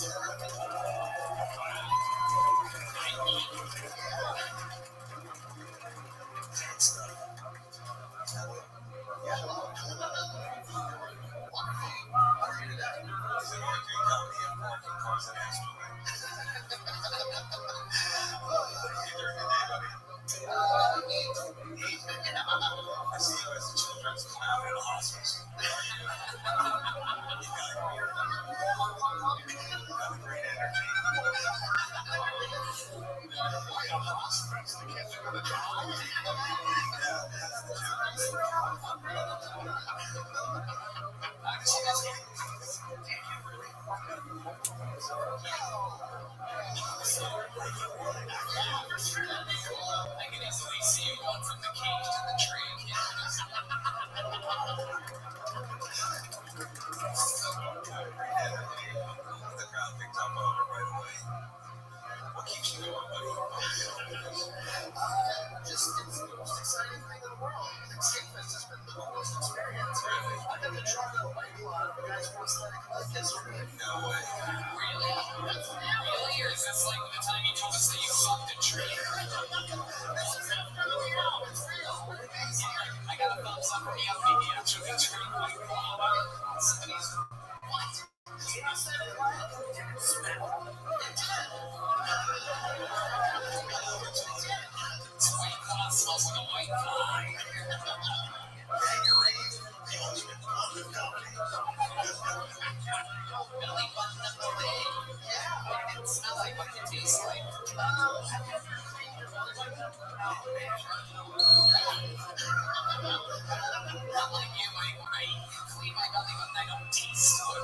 I see you as a children's clown in a hospice. You got a great energy. I can easily see you going from the cage to the tree. The crowd picked up on it right away. What keeps you going, buddy? Just it's the most exciting thing in the world. Skate Fest has been the coolest experience. Really? I got to try the white lot of the guys' prosthetic leg history. No way. Really? Really? Or is this like the time you told us that you fucked a tree? This is definitely real. It's real. I got a thumbs up from the maybe actually a tree like somebody's what? You said it right. It smell. It did. It's white claw smells like a white pie. The ultimate quantum comedy. Belly button of the way. Yeah. What did it smell like? What did it taste like? Not like you, I clean my belly button, I don't taste good.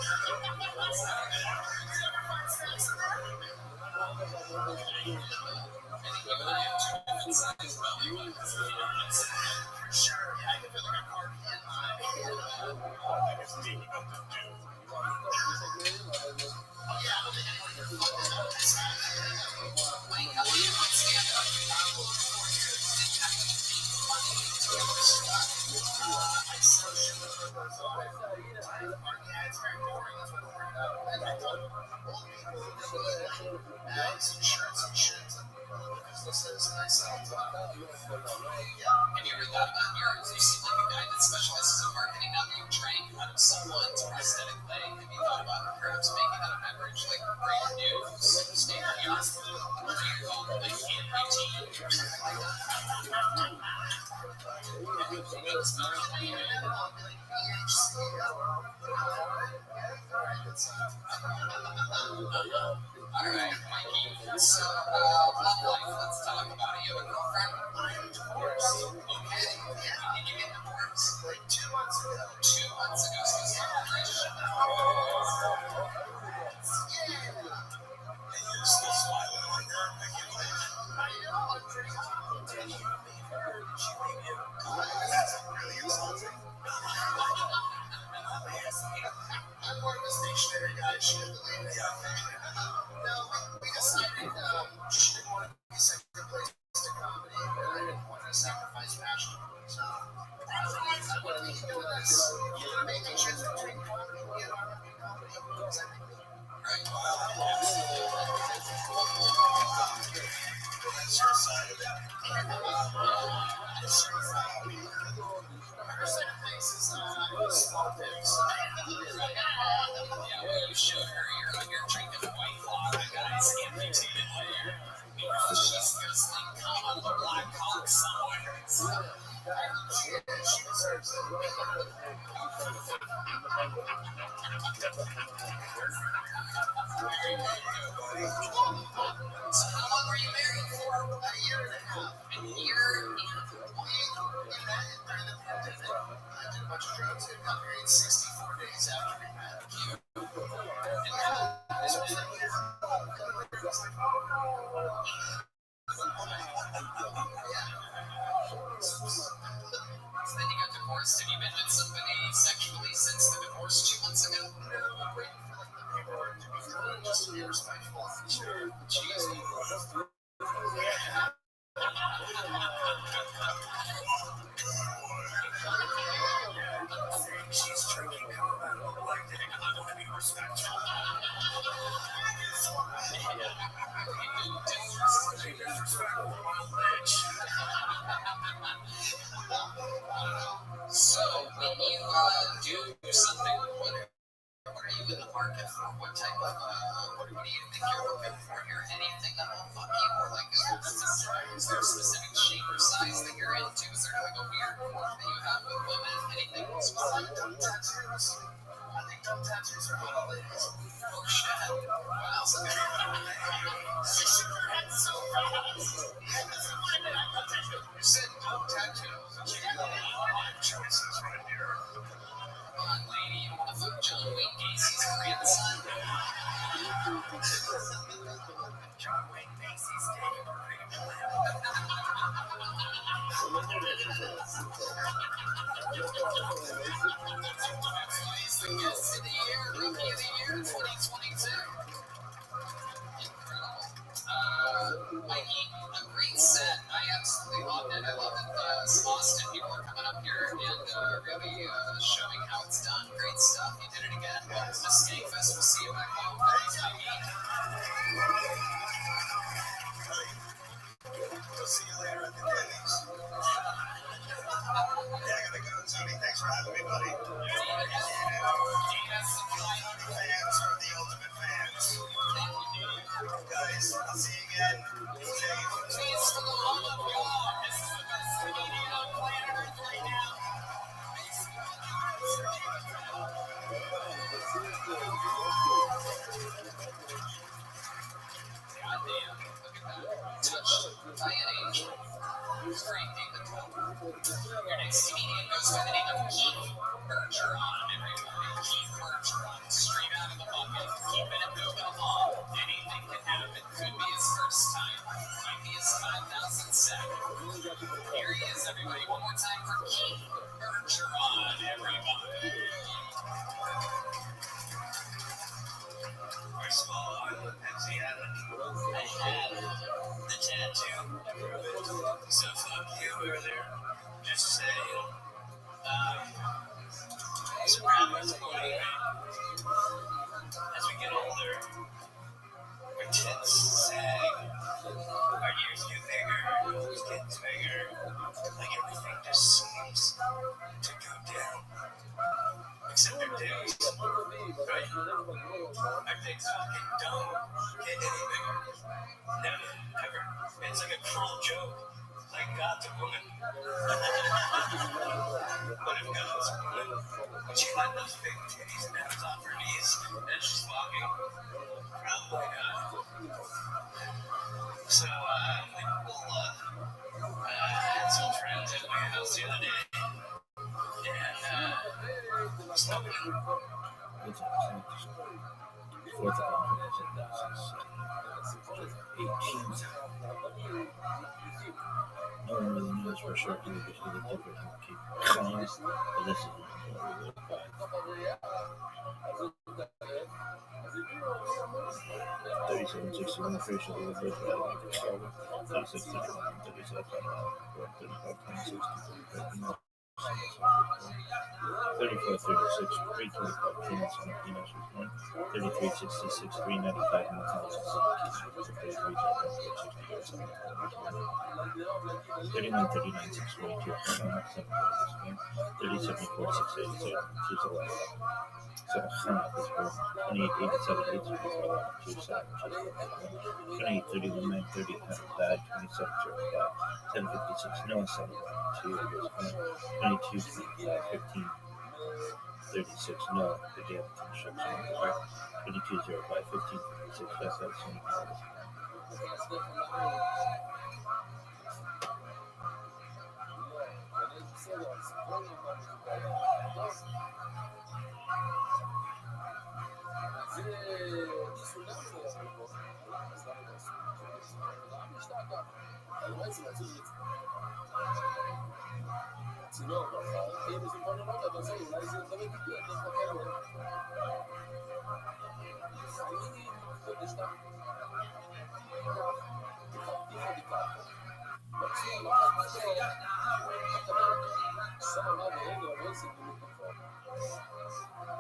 Sure, yeah, I can feel like I'm already in I guess taking up the dude. Oh, yeah, I don't think anyone can fuck this up. Wait, how do you not stand up? I'm over 4 years. Didn't have to be funny to get this stuff. I so should have heard those songs. Yeah, it's very boring. That's what I'm worried about. And I thought old people who do bags and shirts and shit and businesses, and I sell them. Yeah. Have you ever thought about yours? You seem like a guy that specializes in marketing now that you've drank out of someone's prosthetic leg. Have you thought about perhaps making that a beverage like brand new, state of the art? What do you call it? Like amputee or something like that? Alright, Mikey. So, love life, let's talk about it. You have a girlfriend? Of course. Okay. Yeah. Did you get divorced? Like 2 months ago. 2 months ago. So it's not fresh. Yeah. And you're still smiling like that. I can't believe it. I know. I'm pretty happy. Did you leave her? Did she leave you? That's really insulting. I'm more of a stationary guy. She didn't believe me. No, we decided she didn't want to be second place to comedy, and I didn't want to sacrifice passion. So, what do we do with this? You want to make me choose between comedy and R&B comedy? Right. you should hurry. You're out here drinking White Claw. That guy's amputated there. Meanwhile, she's guzzling cum on the black cock somewhere. She deserves it. So how long were you married for? A year and a half. A year and We met during the pandemic. I did a bunch of drugs and got married 64 days after we met. This was like, So then you got divorced. Have you been with somebody sexually since the divorce 2 months ago? I'm waiting for like the paperwork to be through, just to be respectful. Sure. Jeez. She's drinking now. I don't like it. I want to be respectful. Disrespectful, bitch. So when you do something, what are you in the market for? What type of what do you think you're looking for here? Anything that will fuck you, or like is there a specific shape or size that you're into? Is there like a weird quirk that you have with women? Anything specific? Dumb tattoos. I think dumb tattoos are hot ladies. Oh shit! Wow. You said dumb tattoos. Choices right here. Come on, lady. You want to fuck John Wayne Gacy's grandson? John Wayne Macy's taking a big That's why he's the guest of the year, rookie of the year, 2022. Incredible. Mikey, a great set. I absolutely loved it. I love that Austin people are coming up here and really showing how it's done. Great stuff. You did it again. Welcome to Skankfest. We'll see you back home. Thanks, Mikey. We'll see you later at the Denny's. Yeah, I gotta go, Tony. Thanks for having me, buddy. Fans are the ultimate fans. Guys, I'll see you again. Please, for the love of God, this is the best media on planet Earth right now. Goddamn, look at that. Touched by an angel. Frank Your next comedian goes by the name of Keith Bergeron, everybody. Keith Bergeron, straight out of the bucket, keeping it moving along. Anything can happen. Could be his first time. Might be his 5,000th second. Here he is, everybody. One more time for Keith Bergeron, everybody. First of all, has he had it? I had the tattoo. So fuck you earlier. Just saying. So proud of me. As we get older, our tits sag, our ears get bigger, our nose gets bigger. Like everything just seems to go down. Except our dicks. Right? Our dicks fucking don't get any bigger. Never, ever. It's like a cruel joke. Like God's a woman. What if God's a woman? Would she let those big titties and abs off her knees as she's walking? Probably not. So, I had some friends at my house the other day. And, smoking. Fourth of 18. No one really knows for sure who the difference keep going, but this is really fine. 37-61, pretty sure they were both right. 36-31, 37, 35, 26, 35. 34, 36, 325 kings and Enos was born. 33, 66, 395 and 31, 39, 622, 37, 46, 87, 2 so Hannah was born 28, 87, 8, 2, 7, 28, 31, 9, 30, Hannah died 27, 05, 10, 56, Noah 7, 2 was born 22, 25, 15, 36, Noah began construction of the ark 22, 05, 15, 56, that's how soon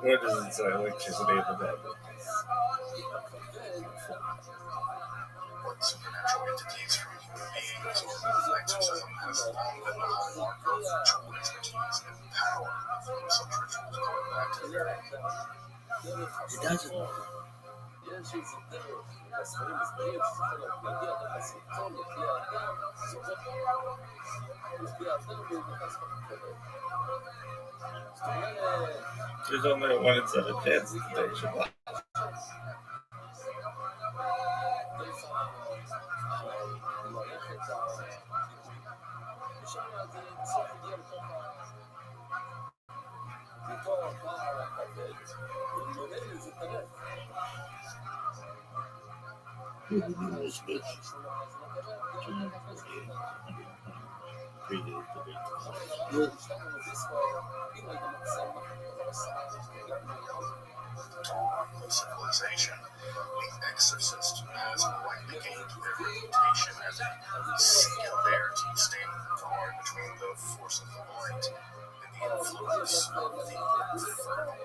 Where does it say electricity in the Bible? What supernatural entities from human beings or exorcism has long been the hallmark of ritual expertise and power from such rituals going back to the very It doesn't. There's only a 1 in 7 chance that they should lie. dawn of civilization. The Exorcist has rightly gained their reputation as a singularity standing guard between the forces of light and the influence of the infernal.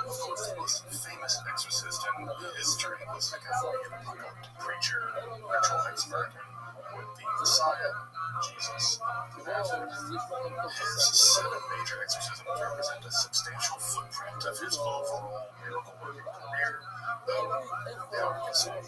The most famous exorcist in history was a apocalyptic preacher, ritual expert, and with the Messiah, Jesus of Nazareth. His 7 major exorcisms represent a substantial footprint of his overall miracle-working career, though they are considered.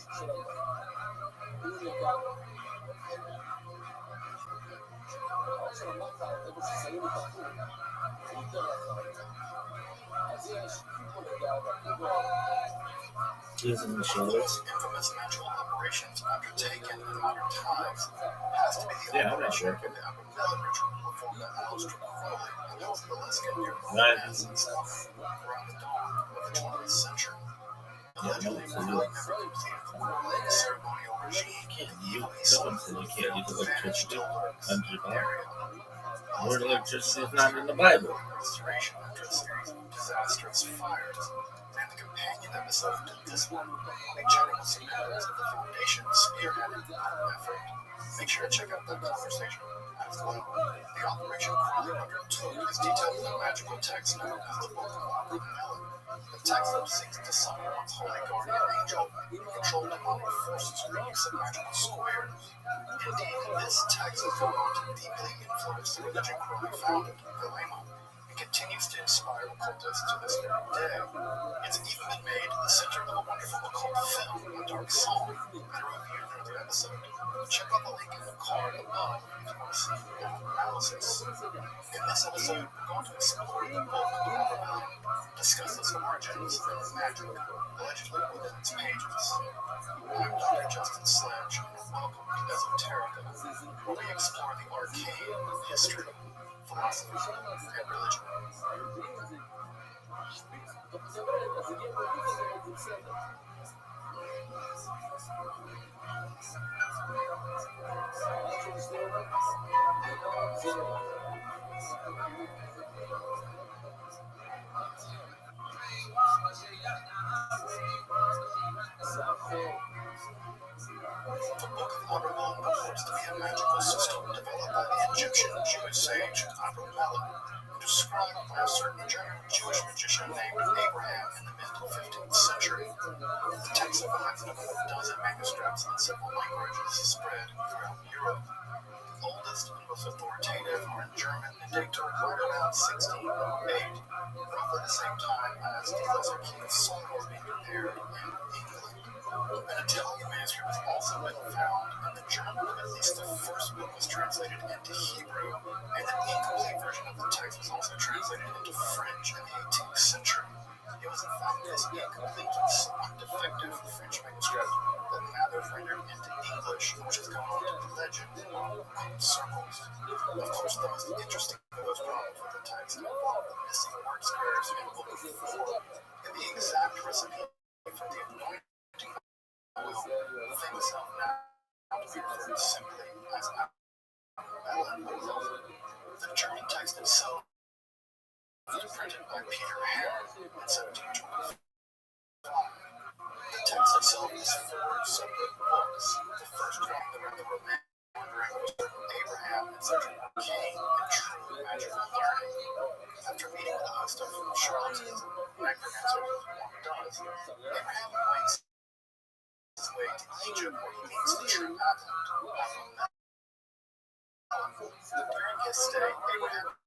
Isn't the The show? most infamous magical operations undertaken in modern times has to be the Yeah, I'm not operation sure. of the Apostolic ritual performed at Aleister Crowley and House Burlesque near Right. France in Scotland around the dawn of the 20th century. Yeah, Allegedly, no, Crowley never completed the Crowley ceremonial regime. You He someone said you can't use vanished electricity towards under the Bible. area. Word electricity is not in the Bible. Restoration after a series of disastrous fires, and the companion episode to this one, we chatted with some members of the foundation spearheading the effort. Make sure to check out that conversation as well. The operation Crowley undertook is detailed in the magical text known as the Book of Rabbi. The text seeks to summon one's holy guardian angel and control demonic forces through the use of magical squares. Indeed, this text is deeply influenced the religion Crowley founded, Thelema, and continues to inspire occultists to this very day. It's even been made the center of a wonderful occult film, A Dark Soul, and a review near the episode. Check out the link in the card above if you want to see the analysis. In this episode, we're going to explore the book of Rabbi, discuss its origins and magic, allegedly within its pages. I'm Dr. Justin Sledge, and welcome to Esoterica, where we explore the arcane of history, philosophy, and religion. The Book of Rabbi purports to be a magical system developed by the Egyptian Jewish sage Abraham. century. The text survives in about a dozen manuscripts in several languages spread throughout Europe. The oldest and most authoritative are in German and date to right around 1608, roughly the same time as the Lesser King of Saul was being prepared in England. An Italian manuscript has also been found, and the German of at least the first book was translated into Hebrew, and an incomplete version of the text was also translated into French in the 18th century. It was in fact this incomplete and somewhat defective French manuscript that Mather rendered into English, which has gone on to be legend in circles. Of course, the most interesting of those problems with the text involved the missing word squares in Book 4, and the exact recipe for the anointing oil, things now to be referred simply as melon oil. The German text itself was printed by Peter Hammer in 1725. The text itself is 4 separate books. The first one, the rather romantic wanderings of Abraham and Sarah Cain in true magical learning. After meeting with a host of charlatans and necromancers, as one does, Abraham makes his way to Egypt, where he meets the true Advent. During his stay, Abraham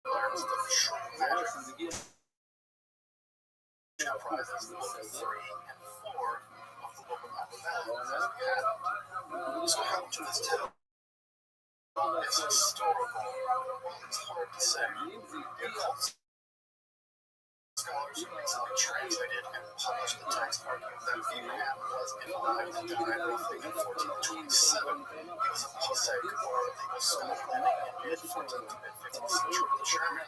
learns the true magic comprises the book 3 and 4 of the book of Abimelech as we have it. So how much of this tale is historical? Well, it's hard to say. The occult scholars who recently translated and published the text argue that Abraham was alive and died roughly in 1427. He was a Passaic or legal scholar living in mid-14th to mid-15th century Germany.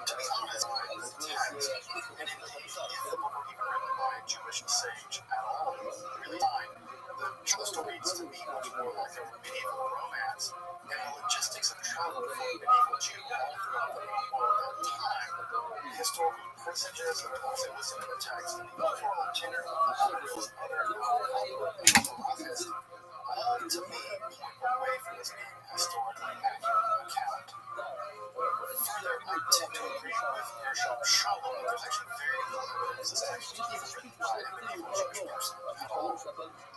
To be honest, the text, and indeed, if the book were even written by a Jewish sage at all, really fine, the story needs to be much more like a medieval romance, and the logistics of travel for a medieval Jew all throughout the known world at that time, the historical personages that are also listed in the text, and the overall tenor of the articles and other halachas, all to me point away from this being a historically accurate account. Further, I tend to agree with Gershom Scholem that there's actually very little evidence this text was even written by a medieval Jewish person at all.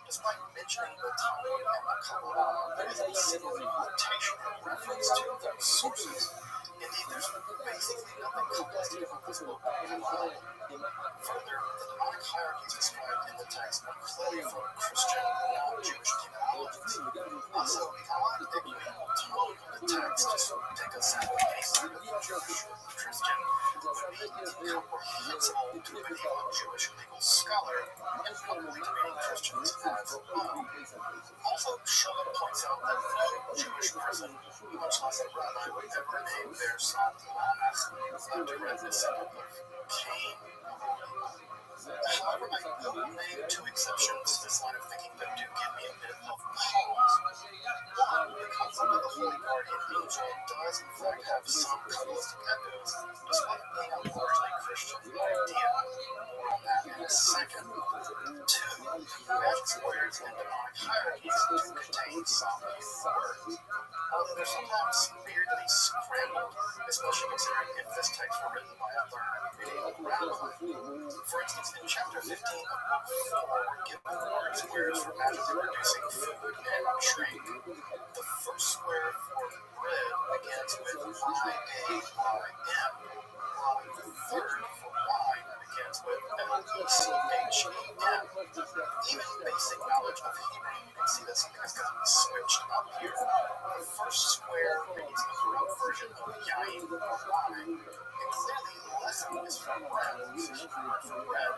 Despite mentioning the Talmud and the Kabbalah, there is a single quotation or reference to those sources. Indeed, there's basically nothing Kabbalistic about this book at all. Further, the demonic hierarchies described in the text are clearly from Christian, non-Jewish demonologies. Also, the Kabbalistic ecumenical tone of the text, just take a sample case of Jewish or Christian, would be incomprehensible to a medieval Jewish legal scholar, and probably to many Christians as well. Also, Scholem points out that no Jewish person, much less a rabbi, would ever name their son Lamech, a direct descendant of Cain. However, I will name 2 exceptions to this line of thinking that do give me a bit of pause. One, the concept of the Holy Guardian Angel does in fact have some Kabbalistic echoes, despite being a largely Christian idea. More on that in a second. 2, magic squares and demonic hierarchies do contain some words, although they're sometimes weirdly scrambled, especially considering if this text were written by a learned medieval rabbi. For instance, in chapter 15 of book 4, we're given word squares for magically producing food and drink. The first square for bread begins with I-A-I-M, while the third for wine begins with L-E-C-H-E-M. Even basic knowledge of Hebrew, you can see that something has gotten switched up here. The first square reads the corrupt version of yain or wine, and clearly lesson is for bread, using the word for bread,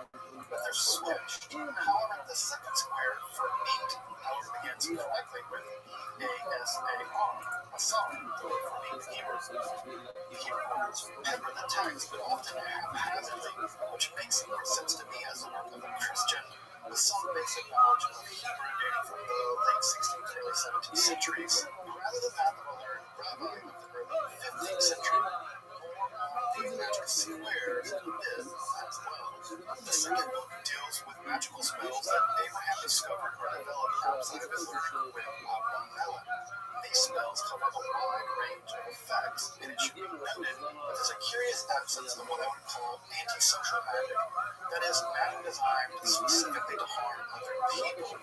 but they're switched. However, the second square for meat, however, begins correctly with E-A-S-A-R, a song for meat Hebrew. The Hebrew words pepper the text, but often haphazardly, which makes more sense to me as the work of a Christian with some basic knowledge of Hebrew dating from the late 16th, early 17th centuries, rather than that of a learned rabbi of the early 15th century. The magic squares and myth as well. The second book deals with magical spells that Abraham discovered or developed outside of his learning with Abimelech. These spells cover a wide range of effects, and it should be noted that there's a curious absence of what I would call antisocial magic. That is, designed specifically to harm other people.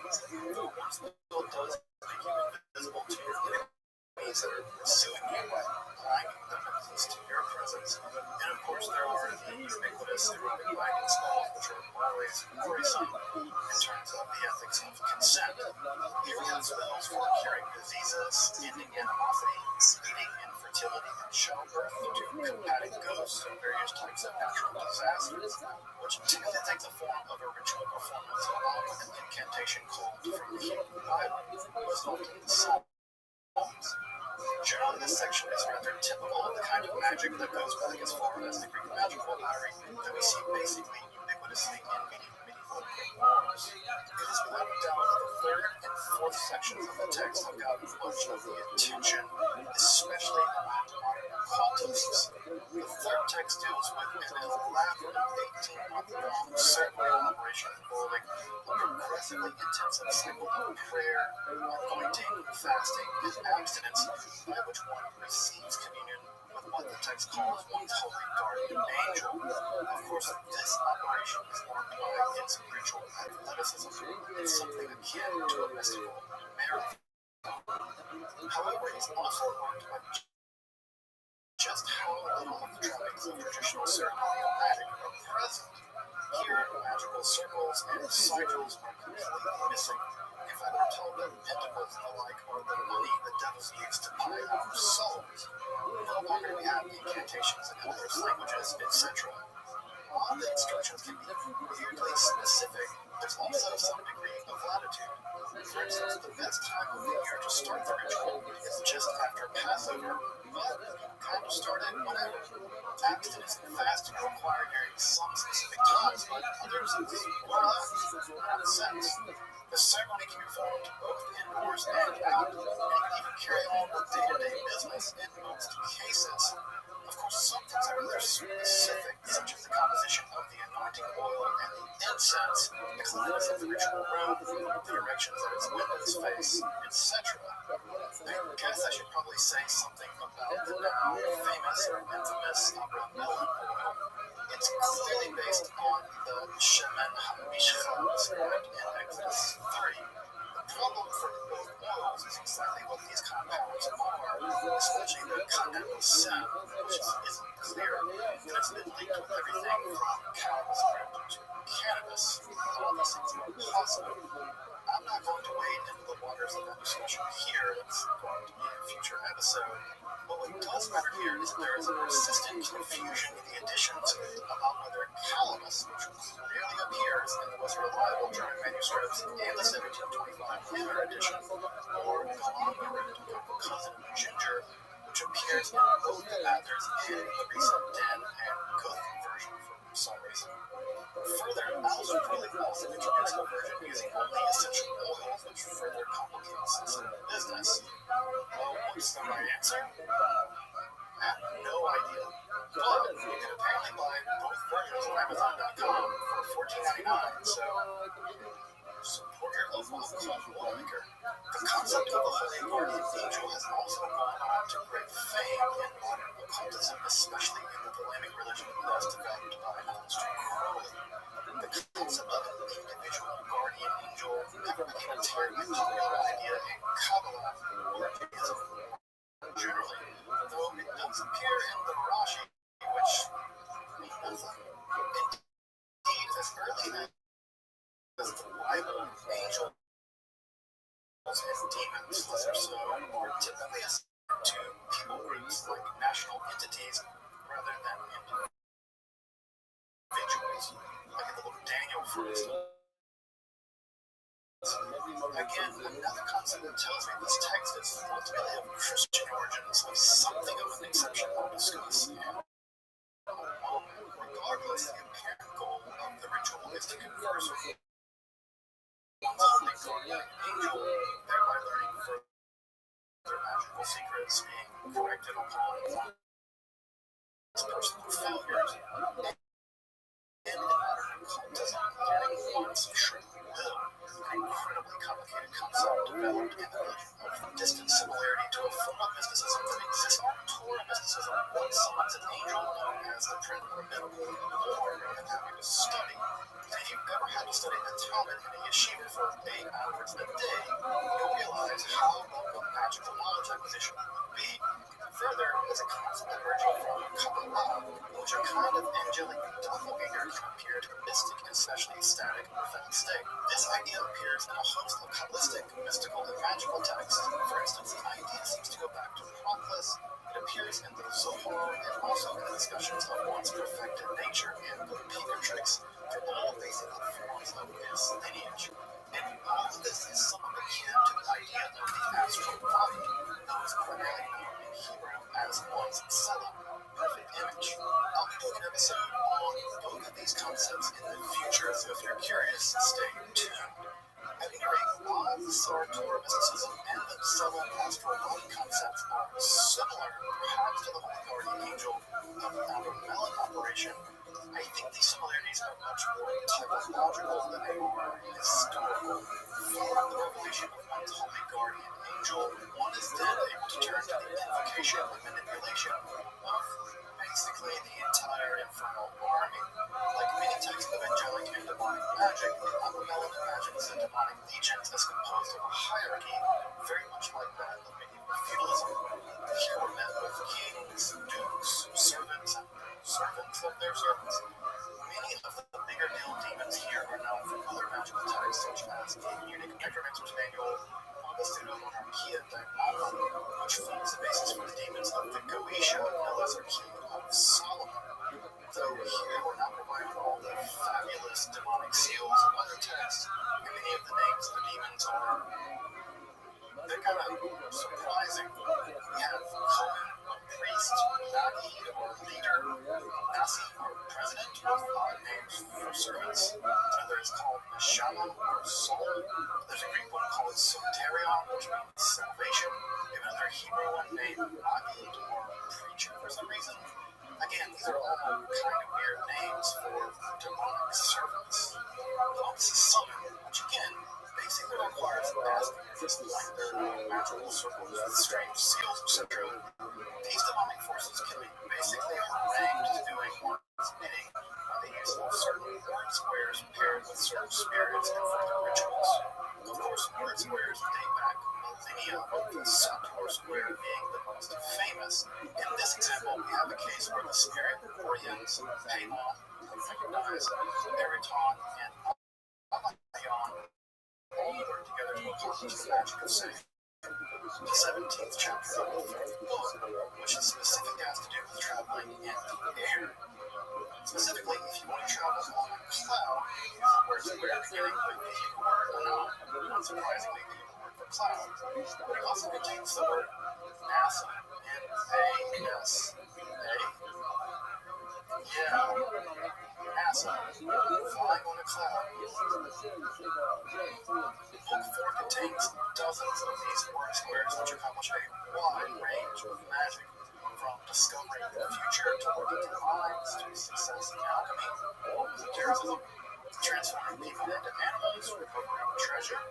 Once the will does make you invisible to your enemies that are pursuing you by blinding them at least to your presence. And of course, there are the ubiquitous erotic binding spells, which are always worrisome in terms of the ethics of consent. Here we have spells for curing diseases, ending animosity, speeding infertility and childbirth, to combating ghosts and various types of natural disasters, which typically takes the form of a ritual performance along with an incantation called from the Hebrew Bible, most often the Psalms. Generally, this section is rather typical of the kind of magic that goes back as far as the Greek magic vocabulary that we see basically ubiquitously in medieval wars. It is without a doubt that the third and fourth sections of the text have gotten much of the attention, especially among modern occultists. The third text deals with an elaborate 18-month-long ceremonial operation involving a progressively intensive cycle of prayer, anointing, fasting, and abstinence, by which one receives communion with what the text calls one's holy guardian angel. Of course, this operation is marked by its ritual athleticism. It's something akin to a mystical marathon. However, it's also marked by just how little of the trappings of traditional ceremonial magic are present. Here, magical circles and sigils are completely missing. If I were told that pentacles and the like are the money the devils use to buy our souls, no longer do we have incantations in English languages, etc. While the instructions can be weirdly specific, there's also some degree of latitude. For instance, the best time of the year to start the ritual is just after Passover, but kind of start it whenever. Abstinence and fasting are required during some specific times, but others is more sense. The ceremony can be performed both indoors and out, and you can even carry on with day-to-day business in most cases. Of course, some things are rather specific, such as the composition of the anointing oil and the incense, the cleanliness of the ritual room, the erections that its windows face, etc. I guess I should probably say something about the now famous or infamous melon oil. It's clearly based on the Shemen HaMishcha described in Exodus 3. The problem for both oils is exactly what these compounds are, especially the condensate, which isn't clear, and it's been linked with everything from cow's milk to cannabis. All these things are possible. I'm not going to wade into the waters of that discussion here. It's going to be a future episode. But what does matter here is that there is a persistent confusion in the editions about whether calamus, which clearly appears in the most reliable German manuscripts and the 1725 Hammer edition, or calamus, cousin of ginger, which appears in both the Mathers and the recent Den and Guth version for some reason. Further, Alice really also introduced a version using only essential oils, which further complicates this business. Well, what's the right answer? I have no idea. But you can apparently buy both versions on Amazon.com for $14.99, so support your local oil maker. The concept of a holy guardian angel has also gone on to great fame in modern occultism, especially in the polemic religion thus developed by Aleister Crowley. The concept of an individual guardian angel never became entirely popular idea in Kabbalah or Judaism generally, though it does appear in the Rashi, which means nothing. Indeed, as early as the Bible, angels and demons, lesser so, are typically assigned to people groups like national entities rather than individuals, like in the book of Daniel, for instance. Again, another concept that tells me this text is ultimately of Christian origins was something of an exception I'll discuss in a moment. Regardless, the apparent goal of the ritual is to converse with one's holy guardian angel, thereby learning further magical secrets, being corrected upon one's personal failures, and in modern occultism, learning one's true will. An incredibly complicated concept developed in the religion of distant similarity to a form of mysticism that exists in Torah mysticism. One summons an angel known as the Prince or Middle, or than having to study. And if you've ever study at Talmud in a yeshiva for 8 hours a day, you'll realize how welcome magical knowledge acquisition would be. Further, as a concept emerging from Kabbalah, in which a kind of angelic doppelganger can appear to a mystic and especially static without state. This idea appears in a host of Kabbalistic, mystical, and magical texts. For instance, the idea seems to go back to Proclus. It appears in the Zohar and also in the discussions of one's perfected nature and the Pika tricks for all basic forms of his lineage. And all of this is somewhat akin to the idea of the astral body, that was primarily known in Hebrew as one's Selah, perfect image. I'll be doing an episode on both of these concepts in the future, so if you're curious, stay tuned. At any rate, while the Sartor mysticism and the Selah astral body concepts are similar, perhaps to the Holy Guardian Angel of the Melon operation, I think these similarities are much more typological than they are historical. Following the revelation of one's Holy Guardian Angel, one is then able to turn to the invocation and manipulation of basically the entire infernal army. Like many texts of angelic and demonic magic, the Melon imagines the demonic legions as composed of a hierarchy, very much like that of medieval feudalism. Here we're met with kings, dukes, servants, and servants of their servants. Many of the bigger deal demons here are known from other magical texts, such as the unique Necromancer's Manual, the Pseudo-Monarchia Diabolica, which forms the basis for the demons of the Goetia, the lesser key of Solomon. Though here we're not provided with all the fabulous demonic seals of other texts, and many of the names of the demons are they're kind of surprising. We have Cohen, or priest, Nagi, or leader, Nasi, or president, with odd names for servants. Another is called Neshama, or soul. There's a Greek one called Soterion, which means salvation. We have another Hebrew one named Agid, or preacher, for some reason. Again, these are all kind of weird names for demonic servants. Once a summon, which again, basically requires asking for like their magical circles with strange seals, etc. These demonic forces can be basically harangued to doing one's bidding by the use of certain word squares paired with certain spirits and further rituals. Of course, word squares date back millennia, with the Sator square being the most famous. In this example, we have a case where the spirit orients Paimon, recognize Eriton, and Abayon all work together to accomplish the magic of saving. The 17th chapter of the 4th book, which is specific has to do with traveling in the air. Specifically, if you want to travel on a cloud, use the word square beginning with the Hebrew word anon, not surprisingly the Hebrew word for cloud, but it also contains the word NASA, N-A-S-A. Yeah, NASA, flying on a cloud. Book 4 contains dozens of these word squares which accomplish a wide range of magic, from discovering the future to working to minds to success in alchemy, esotericism, transforming people into animals, recovering treasure,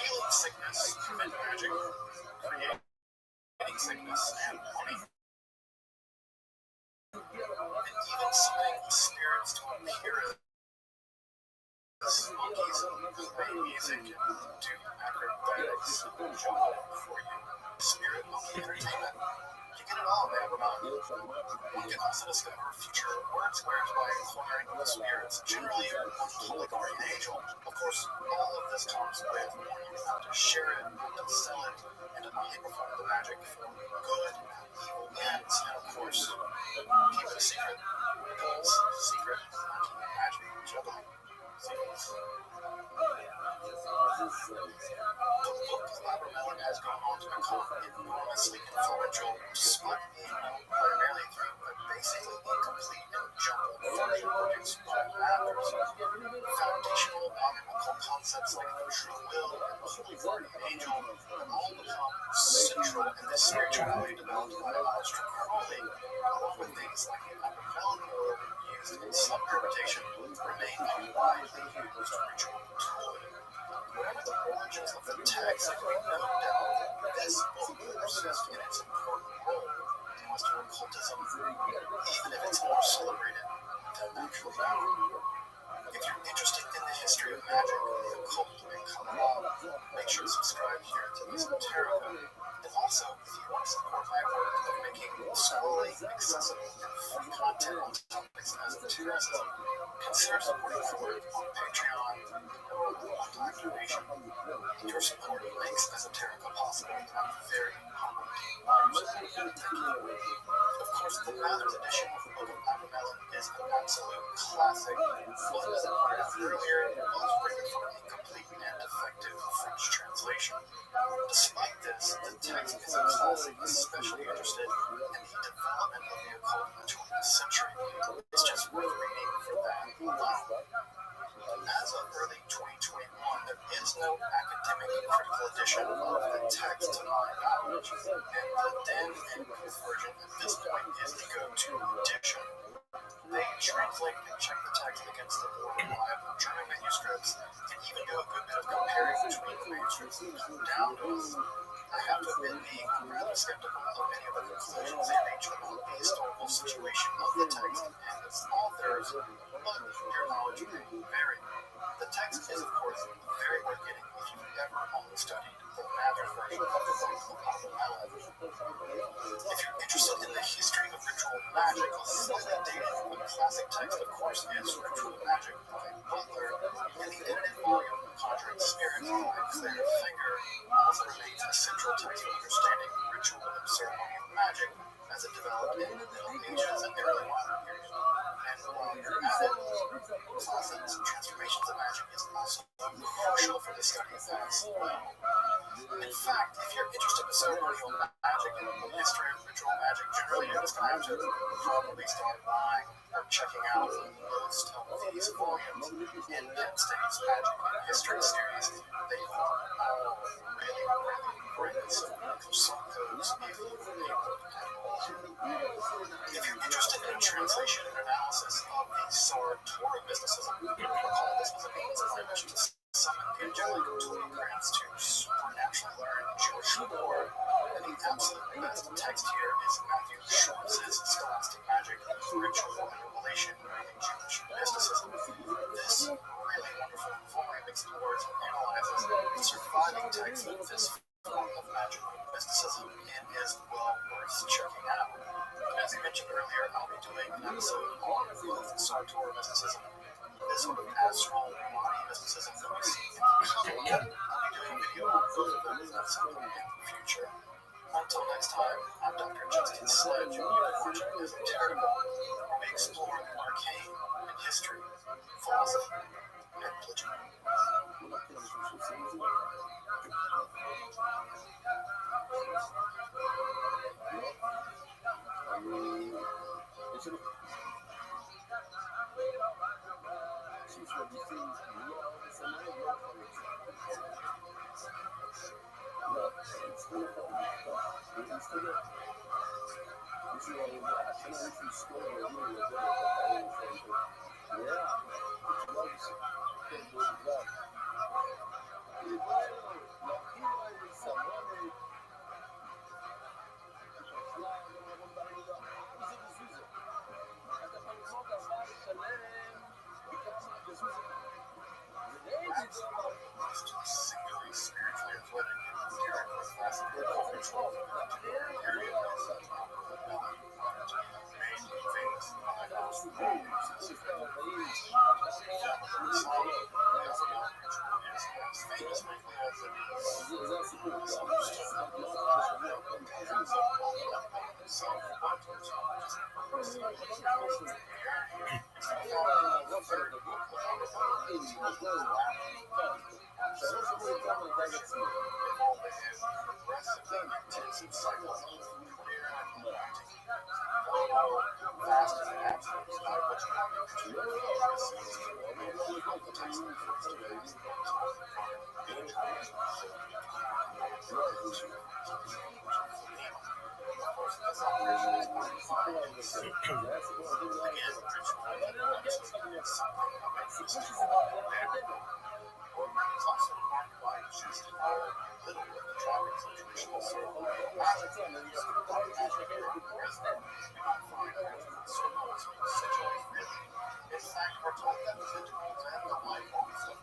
healing sickness, prevent magic, creating sickness and money, and even summoning spirits to appear as monkeys who play music and do acrobatics jungle for you. Spirit monkey entertainment. You get it all, man. One can also discover future word squares by inquiring with spirits, generally with Holy Guardian Angel. Of course, all of this comes with warning how to share it, to sell it, and to only perform the magic for good and evil ends, and of course, keep it a secret, because secret monkey magic juggling secrets. The book of Rabbi has gone on to become enormously influential, despite being known primarily through a basically incomplete and jumbled version produced by authors. Foundational alchemical concepts like the true will and the Holy Guardian Angel have all become central in this spirituality developed by Aleister Crowley, along with things like the Abramelin orb used in some interpretation remain a widely used ritual tool. Whatever the origins of the text, there can be no doubt that this book persists in its important role in Western occultism, even if it's more celebrated than actually known. If you're interested in the history magic, the occult, and Kabbalah, make sure to subscribe here to Esoterica. And also, if you want to support my work of making slowly accessible and free content on topics as esotericism, consider supporting my work on Patreon or one-time donation. Your support makes Esoterica possible, and I'm very humbled. Thank you. Of course, the Mather's edition of the Book of Abramelin is an absolute classic. But as I pointed out earlier, it was written from a complete and effective French translation. Despite this, the text is a classic, especially interested in the development of the occult in the 20th century. It's just worth reading for that alone. As of early 2021, there is no academic critical edition of the text to my knowledge, and the Den and Proof version at this point is the go-to edition. They translate and check the text against the more reliable German manuscripts, and even do a good bit of comparing between the manuscripts that come down to us. I have to admit being rather skeptical of many of the conclusions they reach about the historical situation of the text and its authors, but your knowledge may vary. The text is, of course, very worth getting if you've ever only studied the Mather's version of the Book of Abramelin. If you're interested in the history of ritual magic, a slightly dated but classic text, of course, is Ritual Magic by Butler, and the edited volume Conjuring Spirits by Claire Finger also remains a central text for understanding ritual and ceremonial magic as it developed in the Middle Ages and the early modern years. And while you're at it, closets and transformations of magic is also crucial for the study as well. In fact, if you're interested in ceremonial magic and the history of ritual magic generally, you're just going to have to probably start buying or checking out most of these volumes in Penn State's Magic and History series. They are all really, really great. So consult those if you're able at all. If you're interested in translation and analysis of the Sword Torah mysticism, recall this was a means of their wish to summon the angelic 20 grants to supernaturally learn Jewish lore, and the absolute best text here is Matthew Schwartz's Scholastic Magic, Ritual and Revelation in Jewish Mysticism. This really wonderful volume explores and analyzes the surviving texts of this form of magical mysticism and is well worth checking out. As I mentioned earlier, I'll be doing an episode on both Sword Torah mysticism, this sort of astral body mysticism that we see in the Kabbalah. I'll be doing a video on both of those at some point in the future. Until next time, I'm Dr. Justin Sledge, and you're watching Esoterica, where we explore the arcane in history, philosophy, and religion. Singularly spiritually athletic, Derek was fascinated with ritual and area as a made famous by those who use famous frankly as it is intensive cycles of clear and lighting. Fast and absence by which it's also marked by just a little of the tropics of traditional ceremonial magic. In fact, we're told that the rituals and the light bulbs of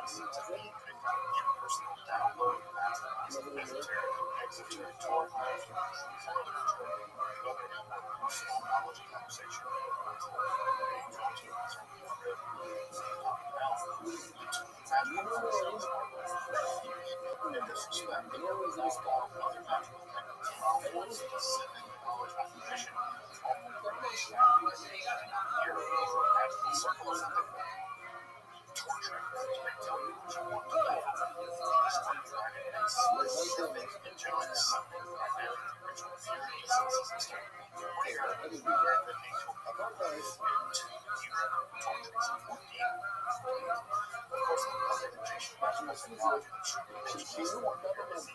impersonal download is an extraterritorial personal knowledge conversation. In this respect, the other natural technologies specific knowledge acquisition torture specific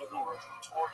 intelligence ritual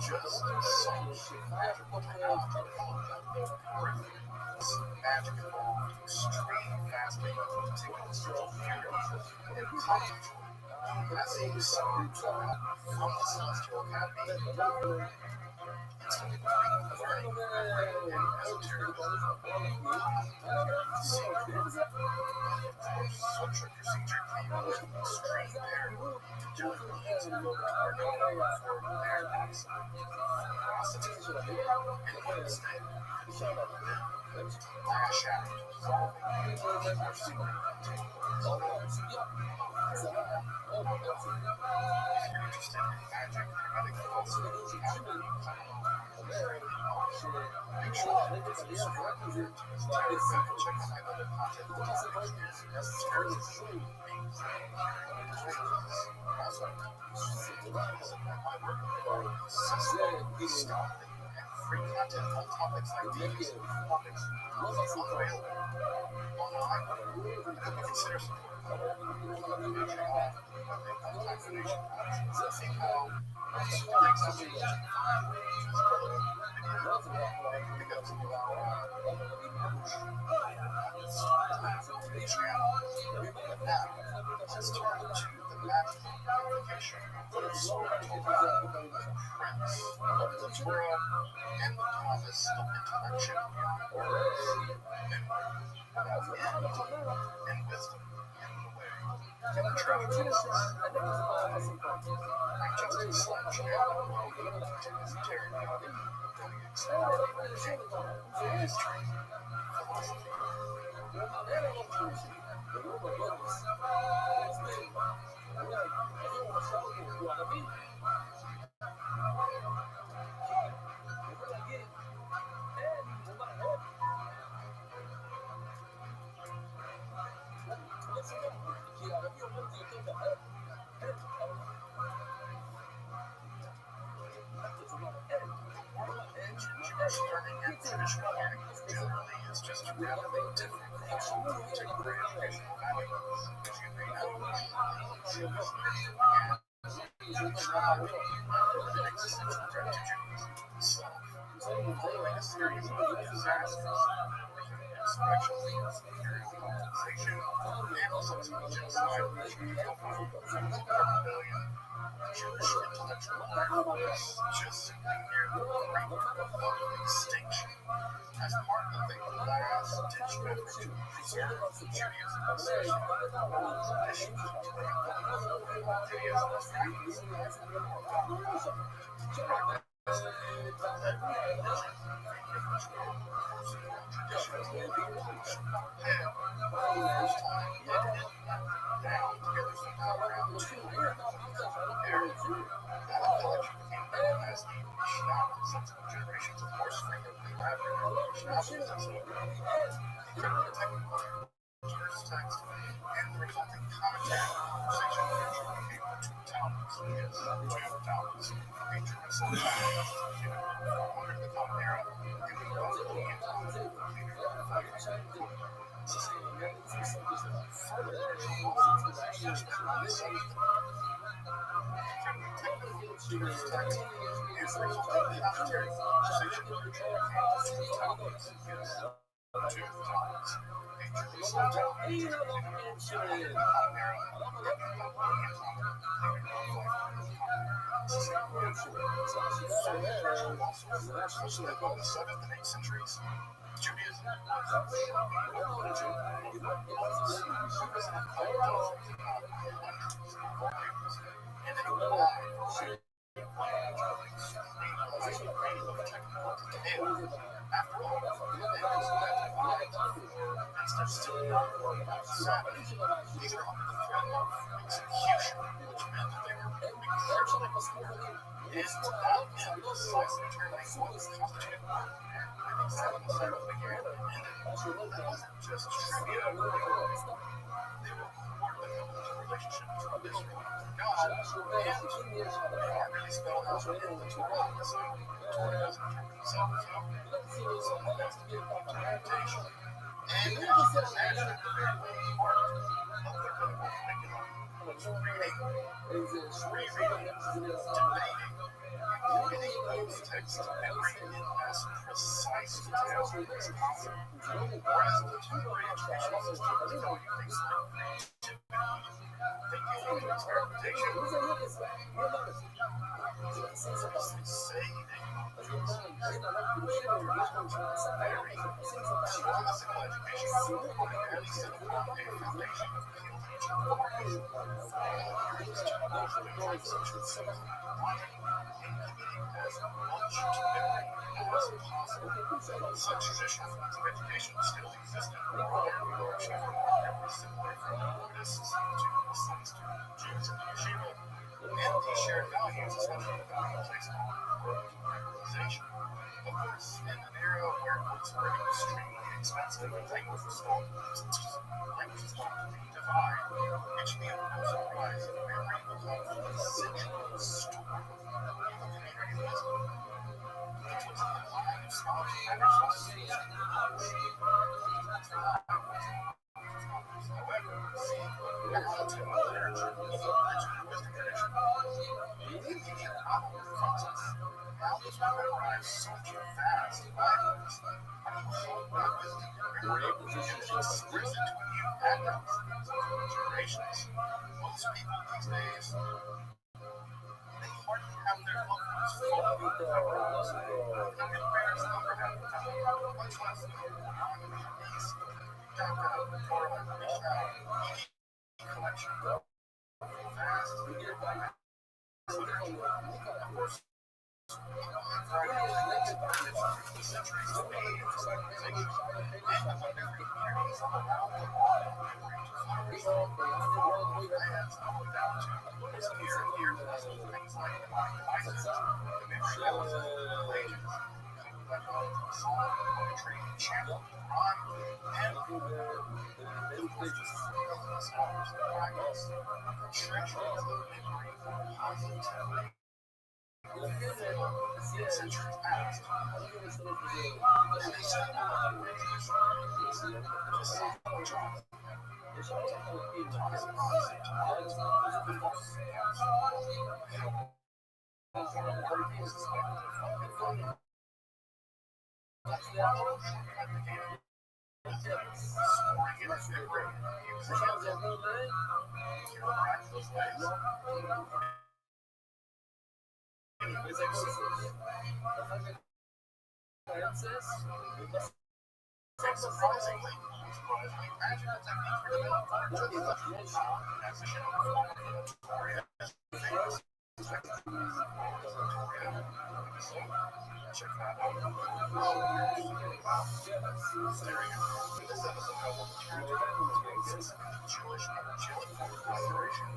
just such magical technology magic involved extreme fasting, meticulous as a son from the Celestial Academy, instantly learning and esoteric such a procedure came with extreme peril to the needs of those who are known for their medicine, prostitutes, and instead lash out, solving or secret if you're interested in magic, hermetic philosophy, alchemy, make sure that you subscribe to this entire channel. Check out my other content for also, visit my work for stopping and free content on topics like these topics unavailable online. Consider supporting my work on Patreon with a one-time donation option. PayPal takes us to the pickups of our channel. But now, let's turn to the magic application of the sword of Prince of the world and the promise of intellectual words and wisdom in the way to the treasure chest. I just sledge and welcome to this territory where we explore history, philosophy, Jewish learning and traditional learning generally is just radically different from contemporary educational values, which you may know Jews and an existential threat to Judaism itself, following a series of disasters, insurrections, imperial colonization, and subsequent genocide, which rebellion. Jewish intellectual life was just simply near the brink of extinction. As part of a last-ditch effort to preserve Judaism as such, traditions of Judaism as practice, subsequent generations, of course, frequently text and the resulting commentary conversation eventually became the two Talmuds, two Talmuds, a Jerusalem under the Common Era, and the Babylonian Talmud, especially in the 7th and 8th centuries, Judaism after all, they're still not savage. These are under the threat of execution, which meant that they were incredibly poor. And to that end, precisely determining what constituted war. I think 707 began and ended. That wasn't just trivia. They were core to the covenant relationship between Israel and God, and they aren't really spelled out in the Torah, so the Torah doesn't interpret itself, so someone has to give interpretation. And as you can imagine, the very heart of the biblical curriculum was reading, debating, including text and bring in as precise detail as possible. Whereas the contemporary education system is valuing things like creativity, thinking, and interpretation. Say very classical education, at least in a foundation of appeal to each other. Here's to the social system, including as much to memory as possible. Such traditions of education still exist in the world, which are remarkably similar from Buddhists to Muslims to Jews and Yeshiva, and these shared values, especially the value placed on memorization. Of course, in an era where books were extremely expensive and language was thought to be divine, it should be of no surprise that memory becomes an essential store of the community wisdom. It was in the line of scholars and resources. However, narrative literature is a original wisdom tradition. The immediate problem confronts us. How does one memorize such vast libraries? How do you hold that wisdom and express it to a new adults and generations? Most people these days, they hardly have their loved ones full of memories. How many parents ever have time, much less niece, or a collection of vast literature. Of course, centuries of age, civilization, and of every community from around the world, memory to flourish. Lands up and down to its near and dear to us with things like divine devices, the memory elements of the ages, song, poetry, chant, rhyme, and just countless hours of practice, treasures of memory positively. In centuries past, and they still have a tradition. Just John. Surprisingly, imagine the technique for developing check that out. There we go. This episode has a Jewish collaboration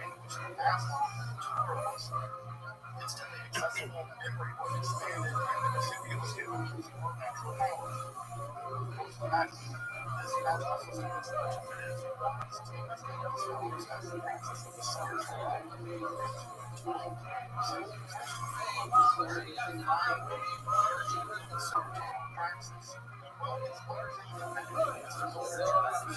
in which the vast tour was instantly accessible, memory was expanded, and the recipient was given more natural power. Imagine this natural system is such as it is advanced as the scholars as the process of the stars fly. Praxis. Well, it's largely independent magical storyhouses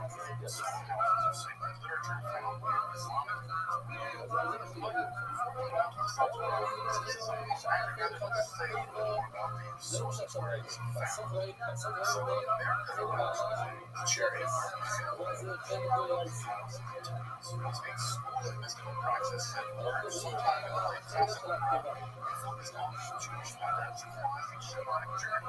of sacred literature found in Islamic sources where it's found. So the chariot was a school of mystical praxis that learned sometime in the late classical era focused on Jewish patterns and the shamanic journey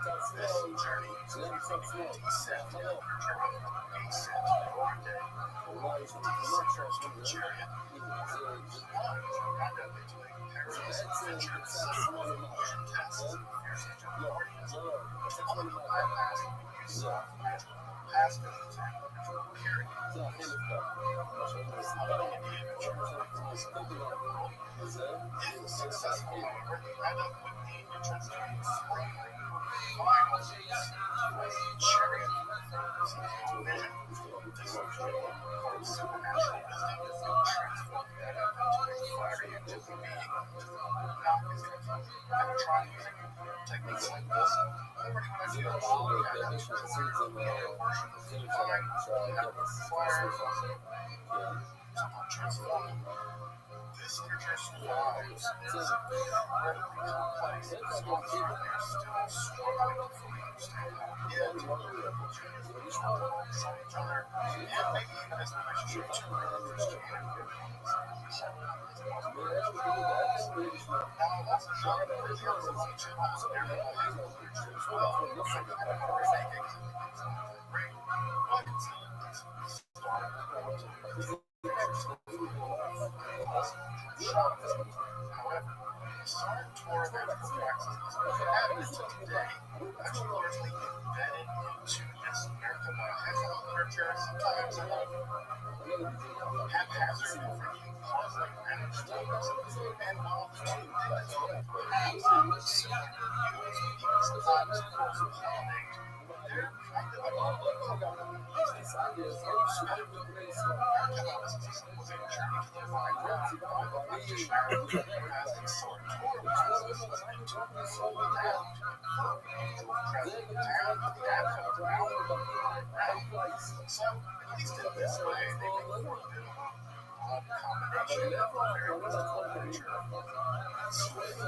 to this journey from the descent of literature and ascent in our day. Descent to the chariot perilous adventure several motion tests and fierce guardians. All of the bypass use of magical past and carry. If successful, however, the adult would need to translate the throne. Final chariot. Vision. Supernatural wisdom transform that into a fiery angelic being. Now, I've been trying using techniques like this. Already when I feel all the adults worship divine powers. fire is also somehow transformed. This literature survives is incredibly complex, and scholars are still struggling to fully understand how it is, cultures alongside each other, and maybe even its relationship to Christianity. Now, that's a genre that really also features almost every kind of literature as well. Some kind of horrific activities like rape, but it's started However, the Sarn Torah magical practices have until today actually largely embedded into this American high literature, sometimes haphazard and frankly puzzling manuscripts. And while the two did develop perhaps similar views, even sometimes pollinate, they're kind of these ideas are respected. Catholicism was a journey to the divine realm by the practitioner, whereas the Sarn Torah practice was an internal soul down to convert angels present down to the advent out of the realm. So, at least in this way, they make for a bit of a combination of very mystical literature and swing.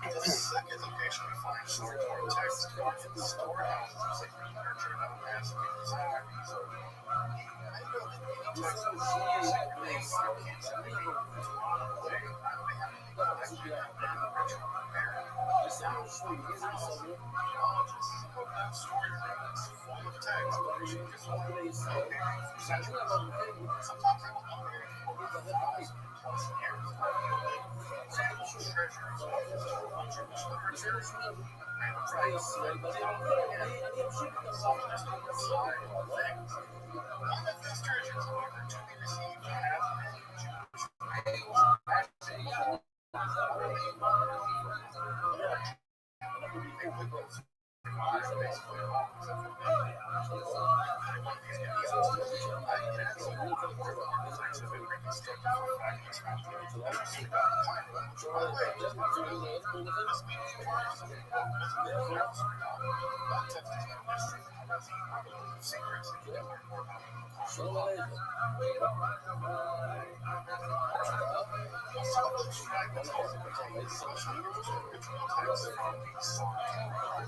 The second location we find Sarn Torah texts are in the storehouses of sacred literature known as antiquaries. I know that any text of sacred names can't simply be thrown away. They have to be collected and ritual prepared. Now, archaeologists have stored rooms full of text which is only buried for centuries. Sometimes they will not buried for 1,000+ years. Valuable treasures of historical Jewish literature, random fragments of some mystical side of things. One of these treasures, however, to be received has been Jewish manuals, actually, they would go basically all except for one of these videos. It actually scientific reconstructed fragments found in the Cairo, which, by the way, does not really this means that text is no mystery from the secrets that you can learn more about cultural life. Some of those fragments also contain especially interesting ritual texts from the Sarn Torah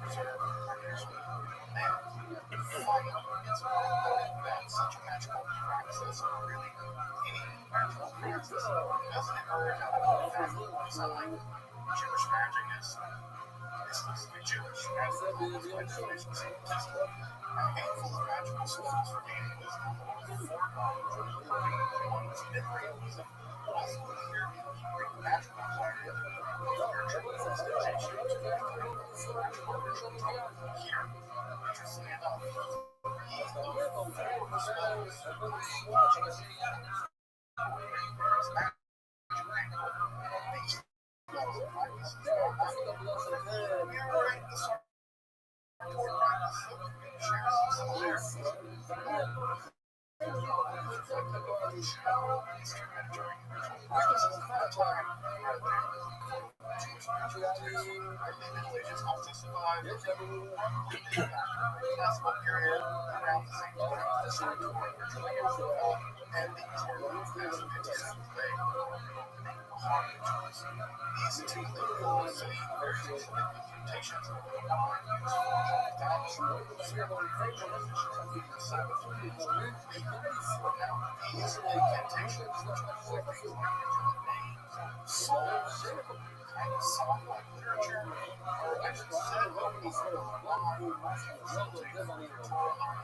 preserved originally. And finally, it's worth noting that such a magical practice, or really any magical practice, doesn't emerge out of the fact that it's not like Jewish magic is exclusively Jewish, as the legislation seems. A handful of magical schools for gaining wisdom or foreknowledge or learning one's mythos also appear in the Greek magical clarity of nurturing institution to the magical ritual talk. Here, interestingly enough, these four spells magic these spells and practices are not mirroring the Sarn Torah practice shares some similarities. Eastern Mediterranean ritual practices at that time rather than Jewish ritual texts from the early Middle Ages also survived, probably dating back to the classical period around the same time as the Sarn Torah originally developed, and these were known as antiquaries. These typically involve many very specific incantations that combine ceremony traditions of the Sabbath rules. Now, these incantations, which are flickering language of the names, souls, kind of song-like literature, are actually said to be alive, resulting from their Torah,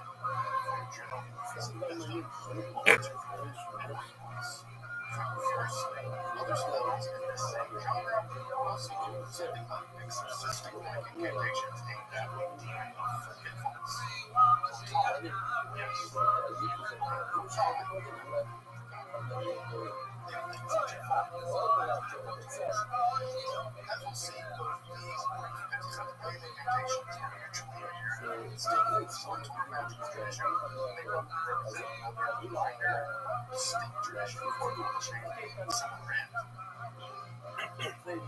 their general wisdom, and rituals. Conversely, other spells in this same genre also include something like exorcistic-like incantations aimed at the demon of forgetfulness. Yes. As we'll see, both these exorcistic incantations are mutually inherent. Still, in the Sarn Torah magical tradition, they both represent another, lighter, distinct tradition for launching summer end. Finally,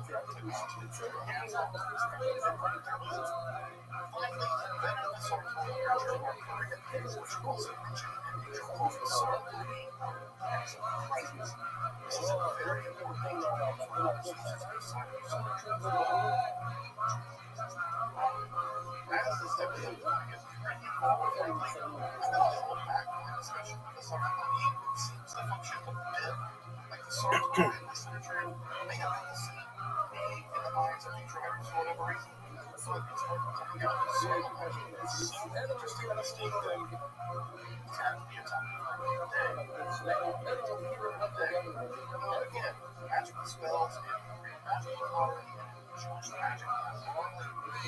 venom is sort of Korean things which are also mentioned in Angel Office presence. This is a very important angel for us as disciples of the truth. As this episode is written forwardly, I'm going to hold back my discussion because some of the evil seems to function a bit like the source of this literature may have been the same in the minds of future writers for whatever reason. But it's worth pointing out that some of them is so interesting and distinct that it can be a topic for another day. Again, magical spells and magical power in Jewish magic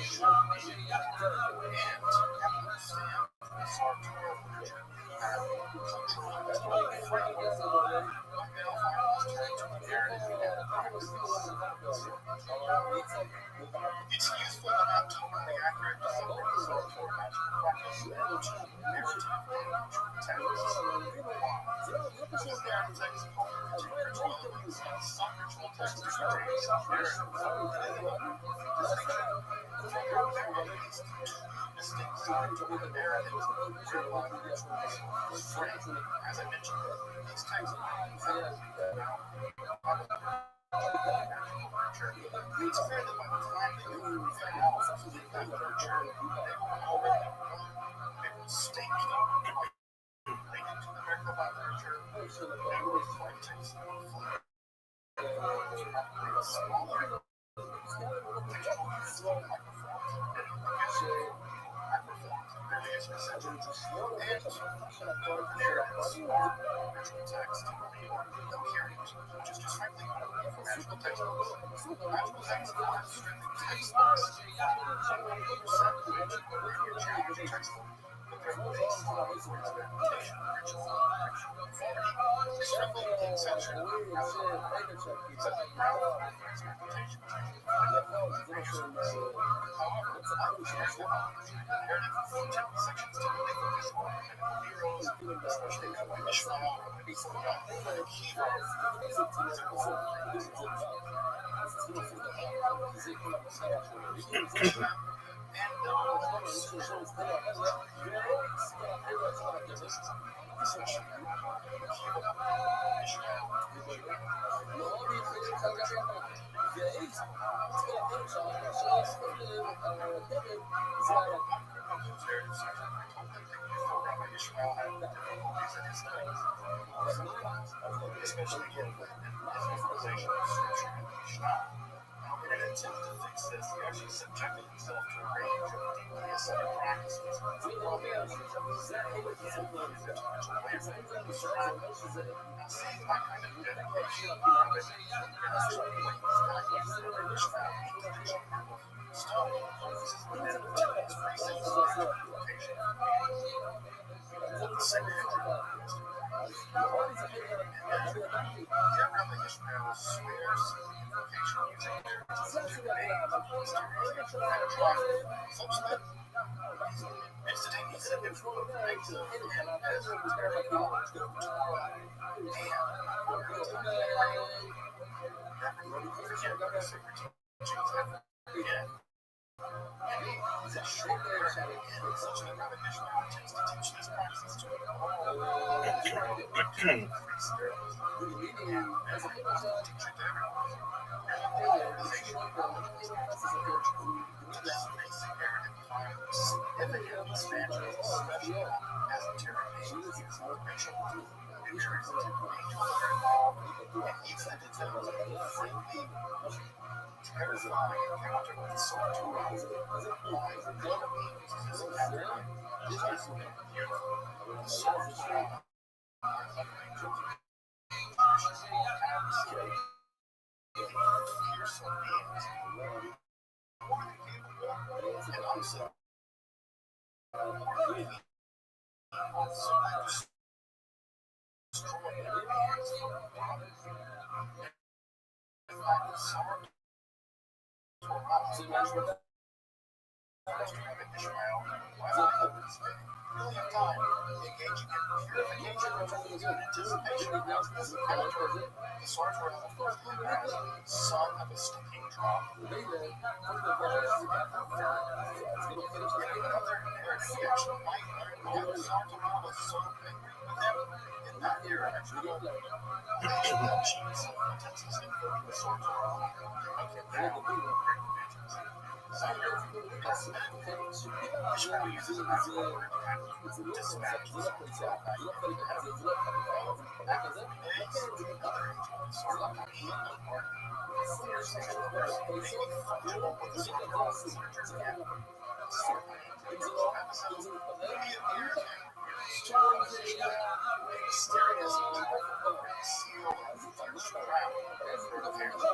should be and have to understand the sartorial literature have cultural and historical framework. But now finally let's turn to the narrative and practices. It's useful to have totally accurate to separate the sartorial magical practice and narrative texts. So there are texts called ritual, some ritual texts contain some narrative. There are at least two distinct sides of the narrative whereby the rituals are framed. As I mentioned, these texts are about magical literature. It's clear that by the time they fell out in that literature, they were already they were staged related to the miracle by literature. They were quite texts that were full of probably a smaller textual flow microphones and various receptions and the narratives of ritual text no carriers, which is just frankly magical textbooks. Magical texts are strictly textbooks. Textbook, but they're based on for its reputation, ritual, conformity, strictly conception, except that Ralph for its reputation, however, narrative sections typically focus on heroes, especially Ishmael, the hero especially in his realization of scripture and Mishnah. In an attempt to fix this, he actually subjected himself to a range of deeply ascetic practices. Seeing my kind of dedication, still, this is within the precincts of location. The second Rabbi Ishmael swears invocation using their name, such that instantaneously control makes him as very knowledge go to It's a short such that Rabbi Ishmael intends to teach these practices to terrifying encounter with the sartorial lies and what it means is this happening. This is the sartorial and also Ishmael, last others, really in time, engaging in purification rituals in anticipation of God's character. The swords were on the first son of a stinking drop. Yet another narrative reaction might have the Sartama was so big with them in that era, actually, cheese, Texas, and the swords were on. Okay, Ishmael uses a magical word to dispatch the sword from other angels, or being or fierce angels, functional with the sword of soldiers again. Sword episode, he appears in mysterious seal of the crown, appears to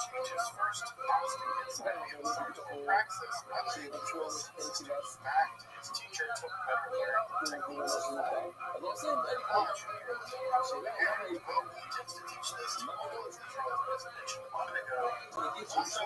changes first, praxis, back to his teacher took better care of the techniques. He tends to teach this to all of the as I mentioned a moment ago. Also,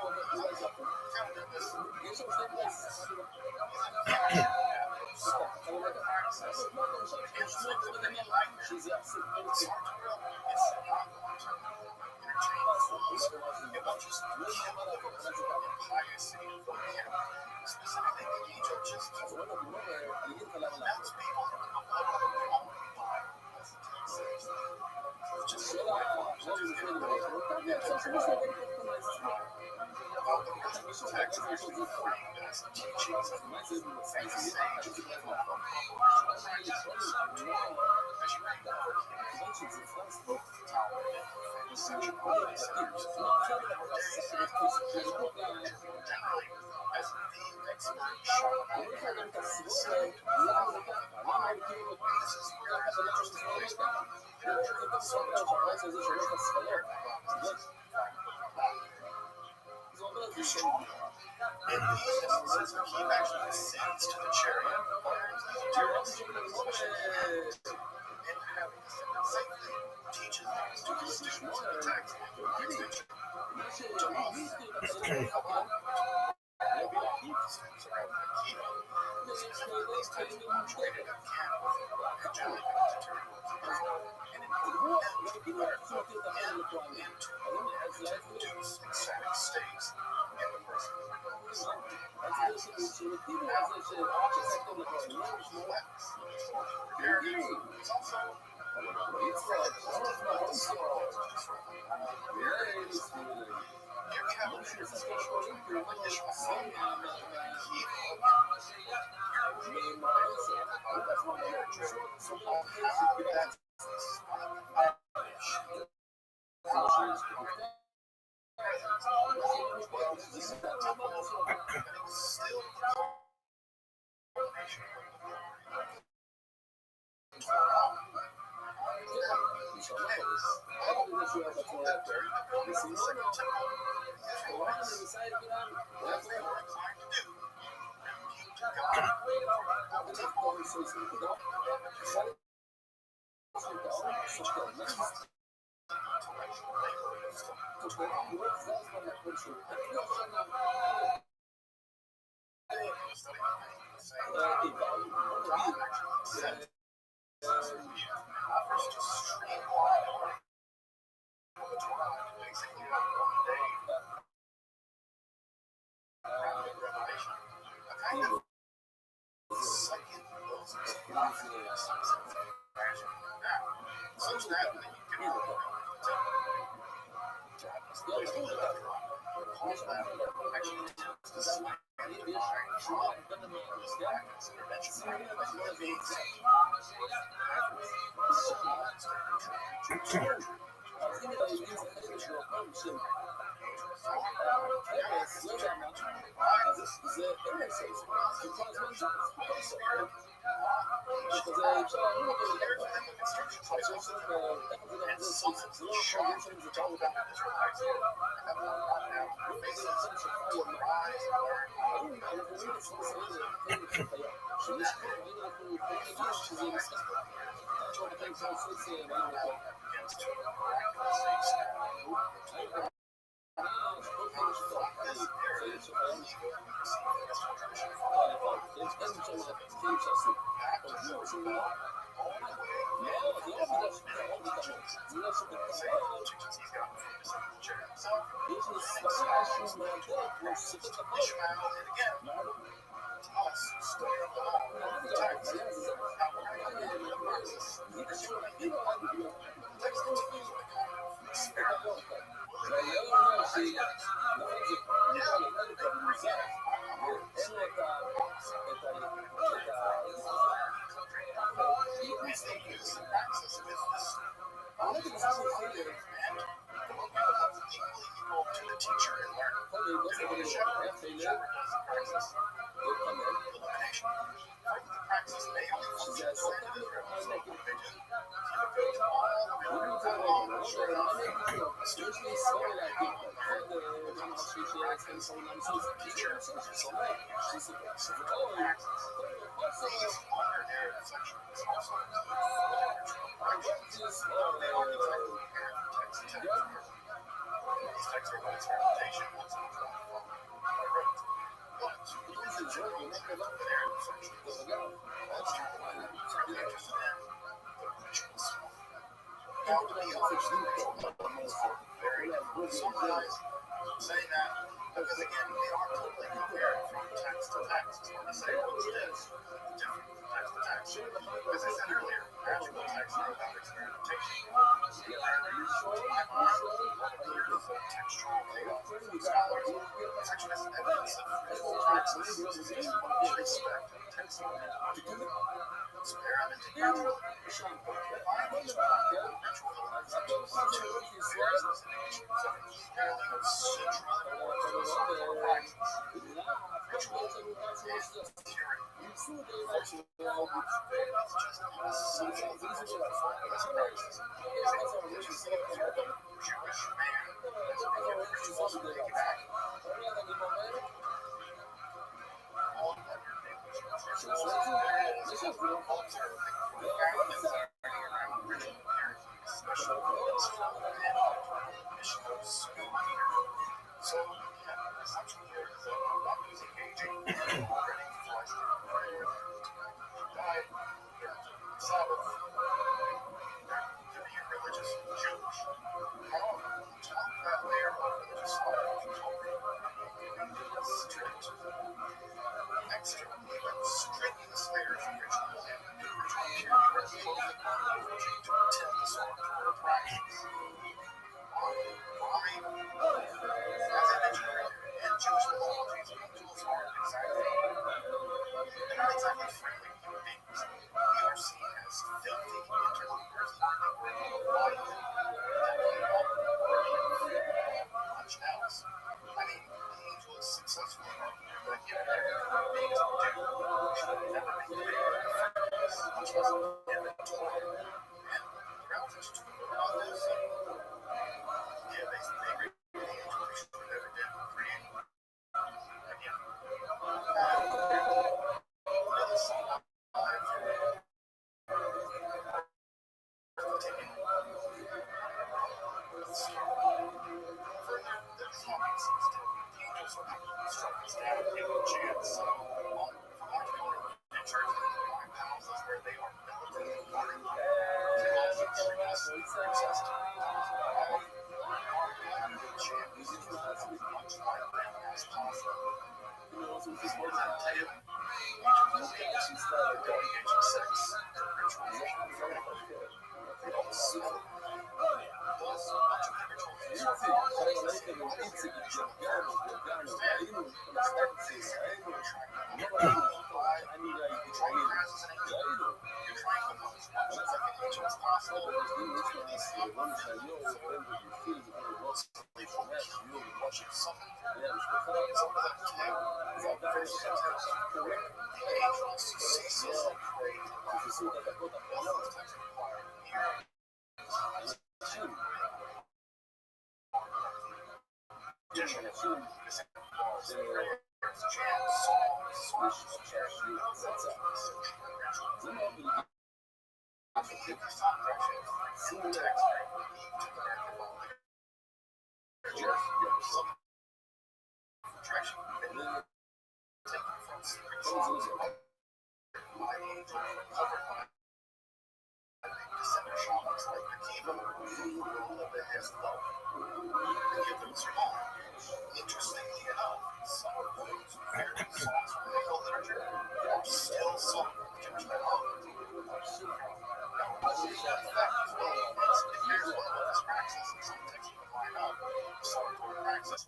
Interestingly enough, some of those very songs from biblical literature are still sung in church dialogue. Now, the effect is well, it appears one of this praxis in some texts you can line up, the celebratory praxis,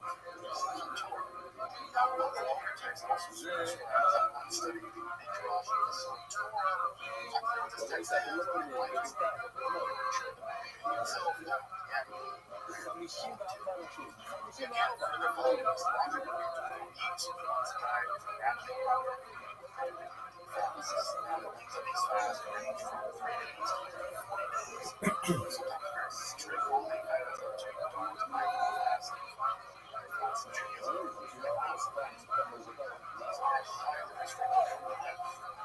now, one of the longer texts also serves as one study in Colossians. I clear what this text is, but it might just be literature that may itself now again. You can't further follow this logic of each of God's guide to rapid progress. The length of these fasts range from 3 days to 40 days. Sometimes very strict holy fasts are to dawn to night fast. Fasts of Judaism, these are highly restricted from that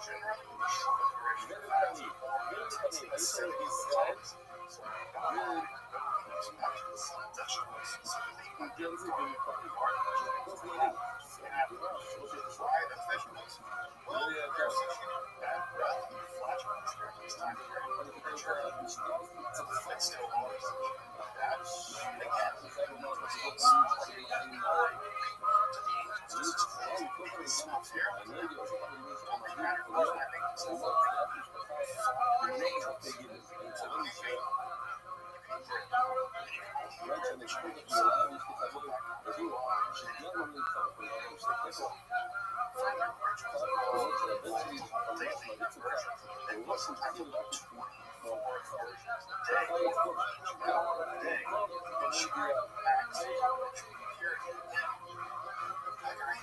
generally short duration of fast. Intensity 70 times. So God actions vegetables specifically when given fried vegetables. Well, there's bad breath and flatulence during this time period. So the flick still always like that. And again, it smells terrible. Only matter of I think it's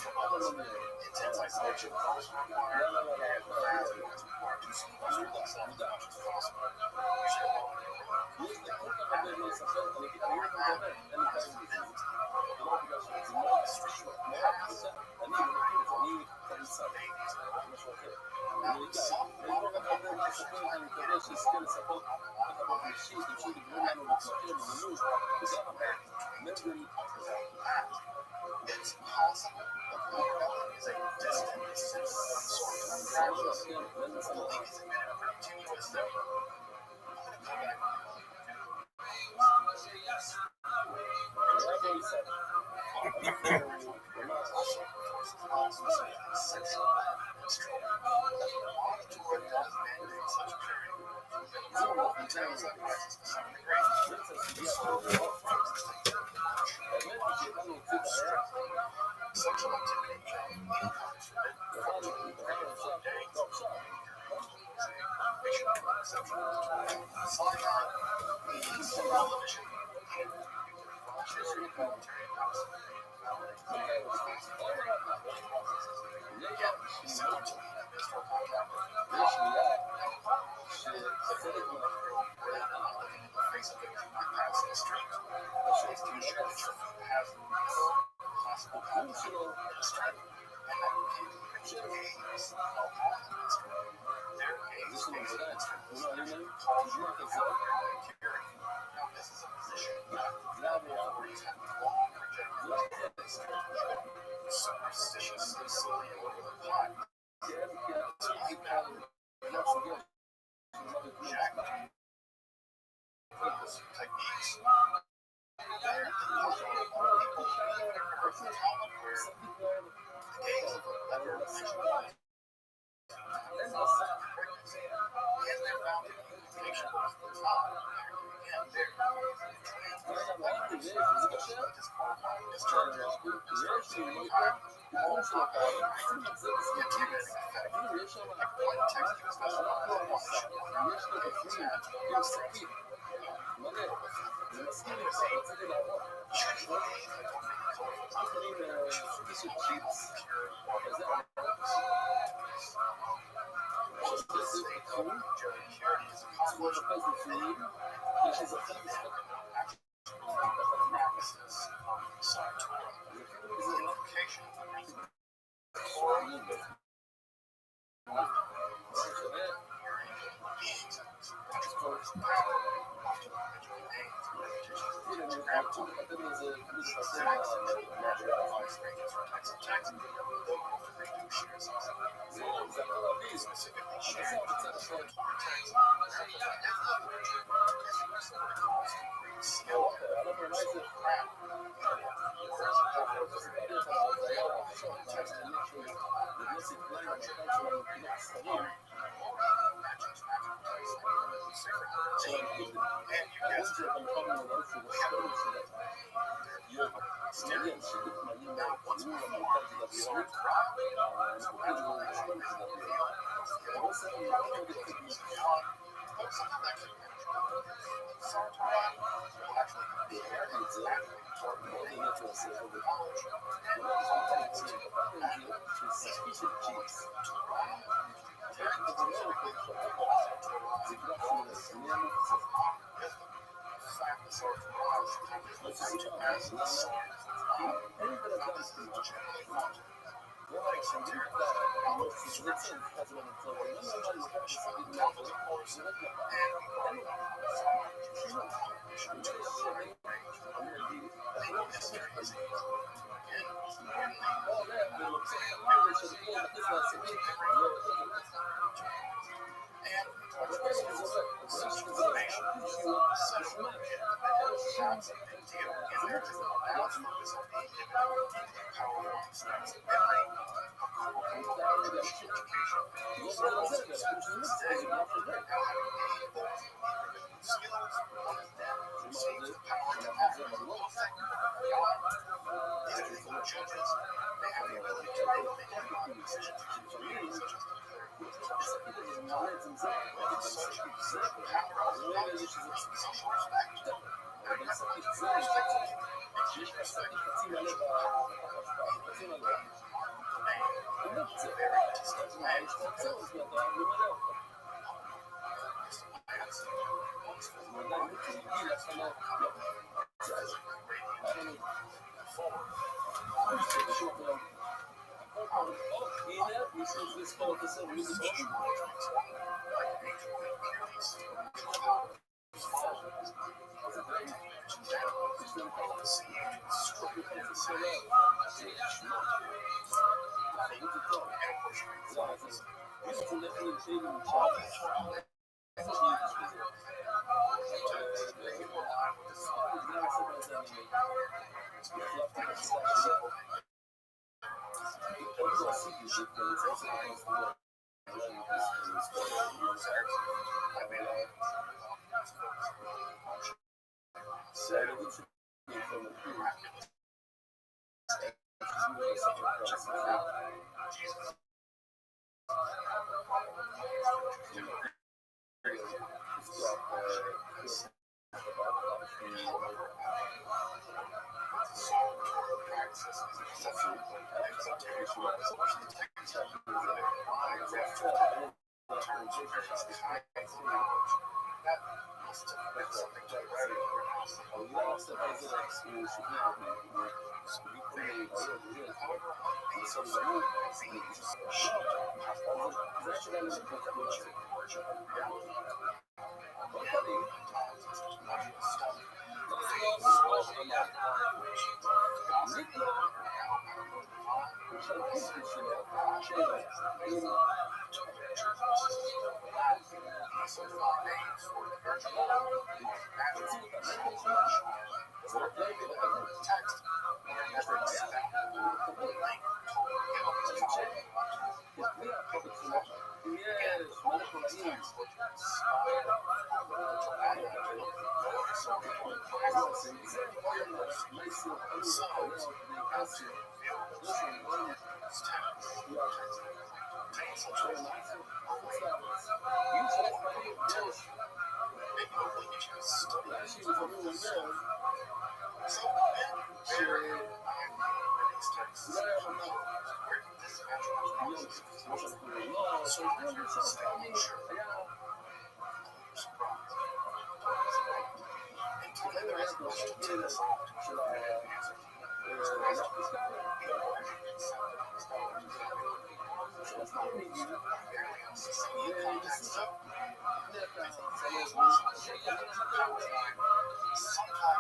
a little intense isolation also require to sequester themselves as much as possible. It's possible that watermelon is a distant source of practice. The link is admitted pretty tenuous though. I'm going to come back. Sexual activity superstitious and silly and over the pot. Techniques. They're the gaze of a leper ritual. And they're found in communication with the top. Again, they're Sometime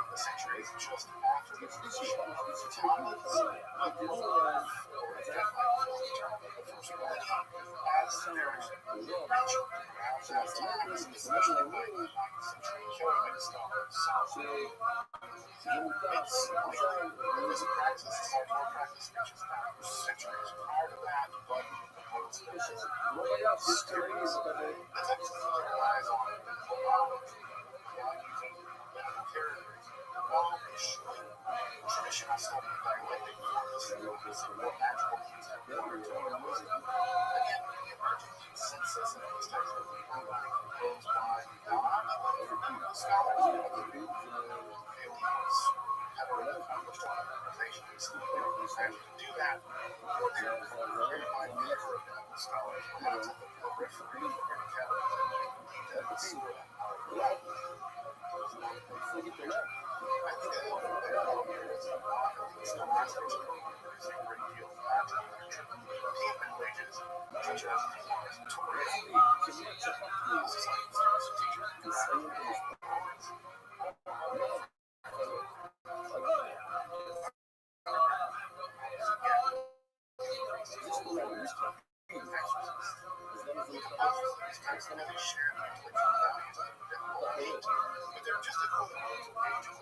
in the century, just There's a practice, more practice speeches now. Centuries prior to that, but speeches, stories, that's it. Relies on characters, knowledge, traditional study, dialectic forms, more natural things that we are doing. Again, the emerging consensus of these types of goes by, now I'm not looking for medical scholars, I'm looking have already accomplished organizations. And to do that, very high number of medical scholars have to the periphery of their categories. That's I think I hope that all years of still masters are producing a great deal of magic payment wages, such as but they're just equivalent to wages.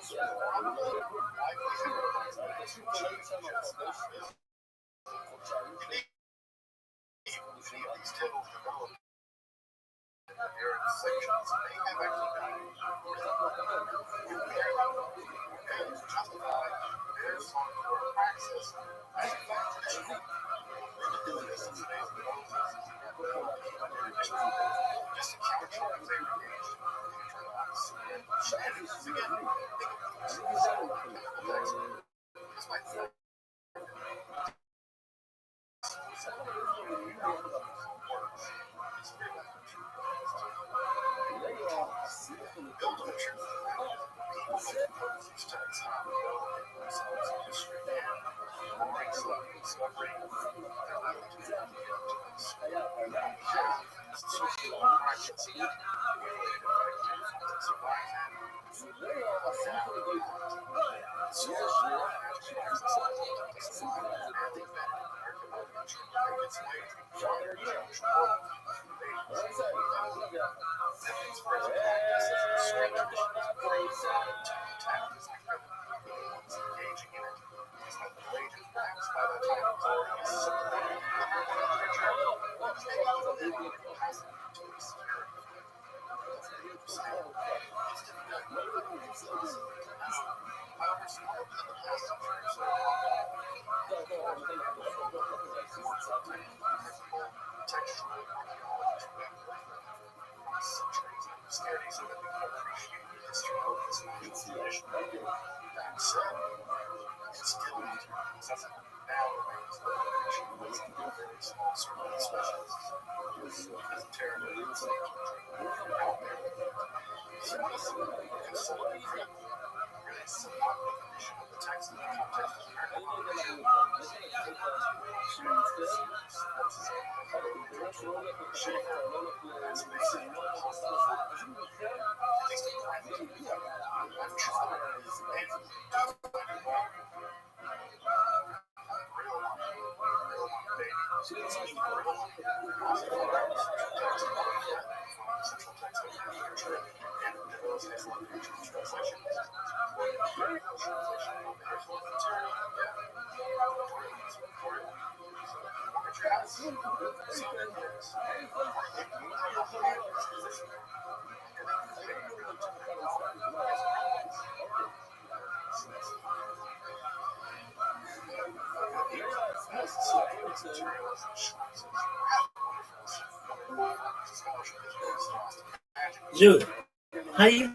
Dude, how you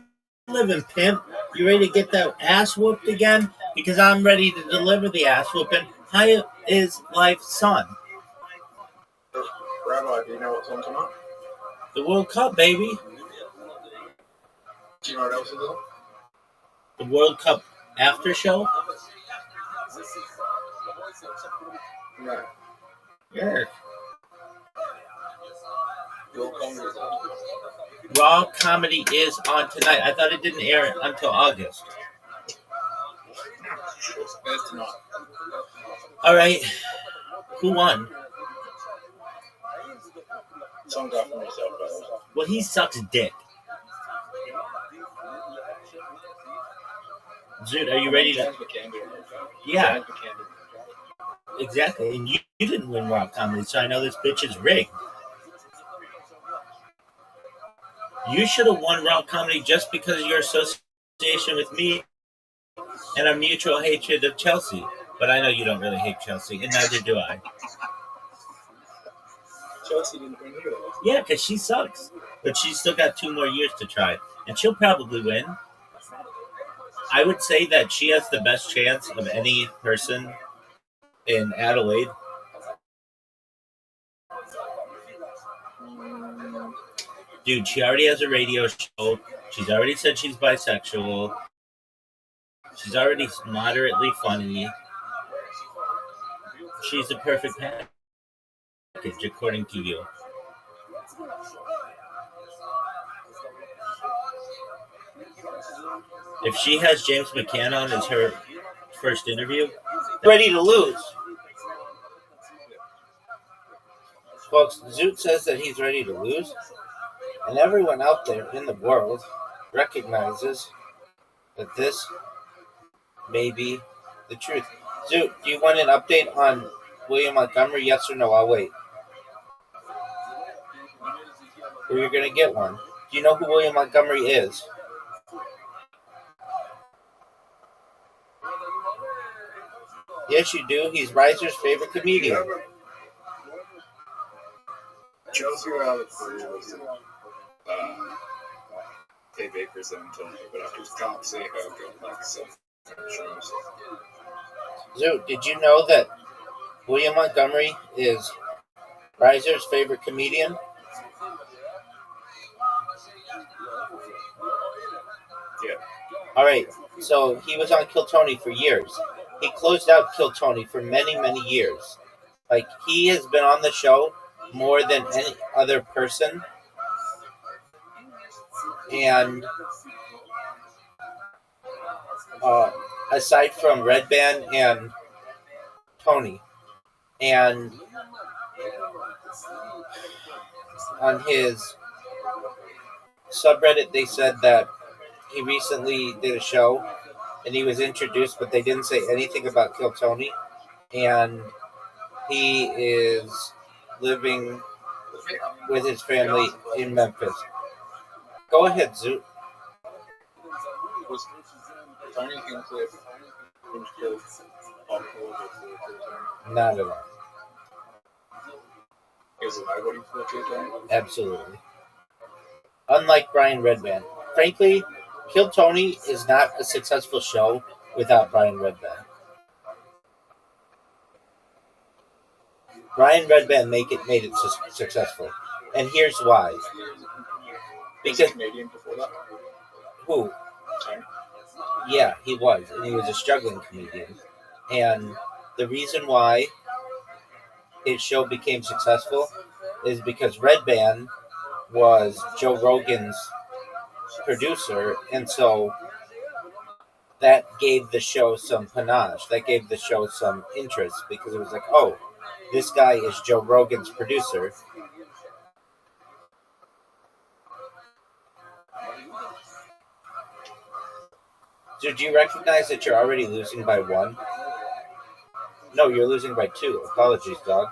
living, pimp? You ready to get that ass whooped again? Because I'm ready to deliver the ass whooping. How is life, son? Rabbi, do you know what's on tonight? The World Cup, baby. Do you know what else is on? The World Cup after show? No. Yeah. Your comedy is on. Raw comedy is on tonight. I thought it didn't air until August. It's tonight. All right. Who won? Some guy from yourself, by the way. Well, he sucks dick. Dude, are you ready to? James McCann didn't work out. Yeah, James McCann didn't work out. exactly. And you didn't win Rock Comedy, so I know this bitch is rigged. You should have won Rock Comedy just because of your association with me and our mutual hatred of Chelsea. But I know you don't really hate Chelsea, and neither do I. Chelsea didn't win either. Yeah, because she sucks. But she's still got 2 more years to try, and she'll probably win. I would say that she has the best chance of any person in Adelaide. Dude, she already has a radio show. She's already said she's bisexual. She's already moderately funny. She's the perfect package, according to you. If she has James McCann on as her first interview, ready to lose. Folks, Zoot says that he's ready to lose, and everyone out there in the world recognizes that this may be the truth. Zoot, do you want an update on William Montgomery? Yes or no? I'll wait. Or you're going to get one. Do you know who William Montgomery is? Yes, you do. He's Riser's favorite comedian. Chelsea were out of the Dave Akers and Tony, but I just can't see how good like some shows. Zoot, did you know that William Montgomery is Riser's favorite comedian? Yeah. All right, so he was on Kill Tony for years. He closed out Kill Tony for many, many years. Like, he has been on the show more than any other person. And aside from Red Band and Tony. And on his subreddit, they said that he recently did a show and he was introduced, but they didn't say anything about Kill Tony. And he is living with his family in Memphis. Go ahead, Zoot. Was Tony Hinchcliffe popular before Not at all. Is it nobody before Tony? Absolutely. Unlike Brian Redband. Frankly, Kill Tony is not a successful show without Brian Redband. Brian Redband made it successful. And here's why. Because Canadian before that? Who? Tony? Yeah, he was. And he was a struggling comedian. And the reason why his show became successful is because Redband was Joe Rogan's producer, and so that gave the show some panache. That gave the show some interest because it was like, oh, this guy is Joe Rogan's producer. So do you recognize that you're already losing by 1? No, you're losing by 2. Apologies, dog.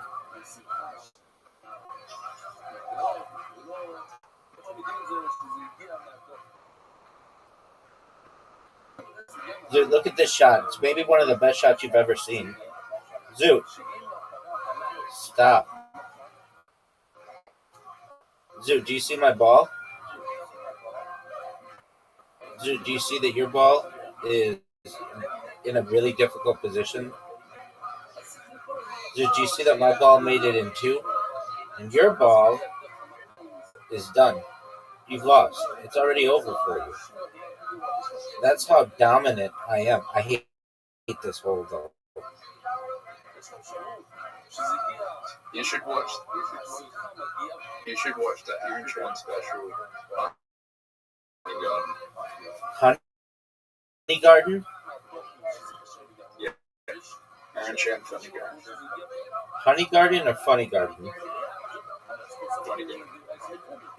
Zoot, look at this shot. It's maybe one of the best shots you've ever seen. Zoot. Stop. Zoot, do you see my ball? Zoot, do you see that your ball is in a really difficult position? Zoot, do you see that my ball made it in 2? And your ball is done. You've lost. It's already over for you. That's how dominant I am. I hate this whole though. You should watch the Aaron Tran special. Honey Garden? Yeah. Aaron Tran Funny Garden. Honey Garden or Funny Garden? Funny Garden.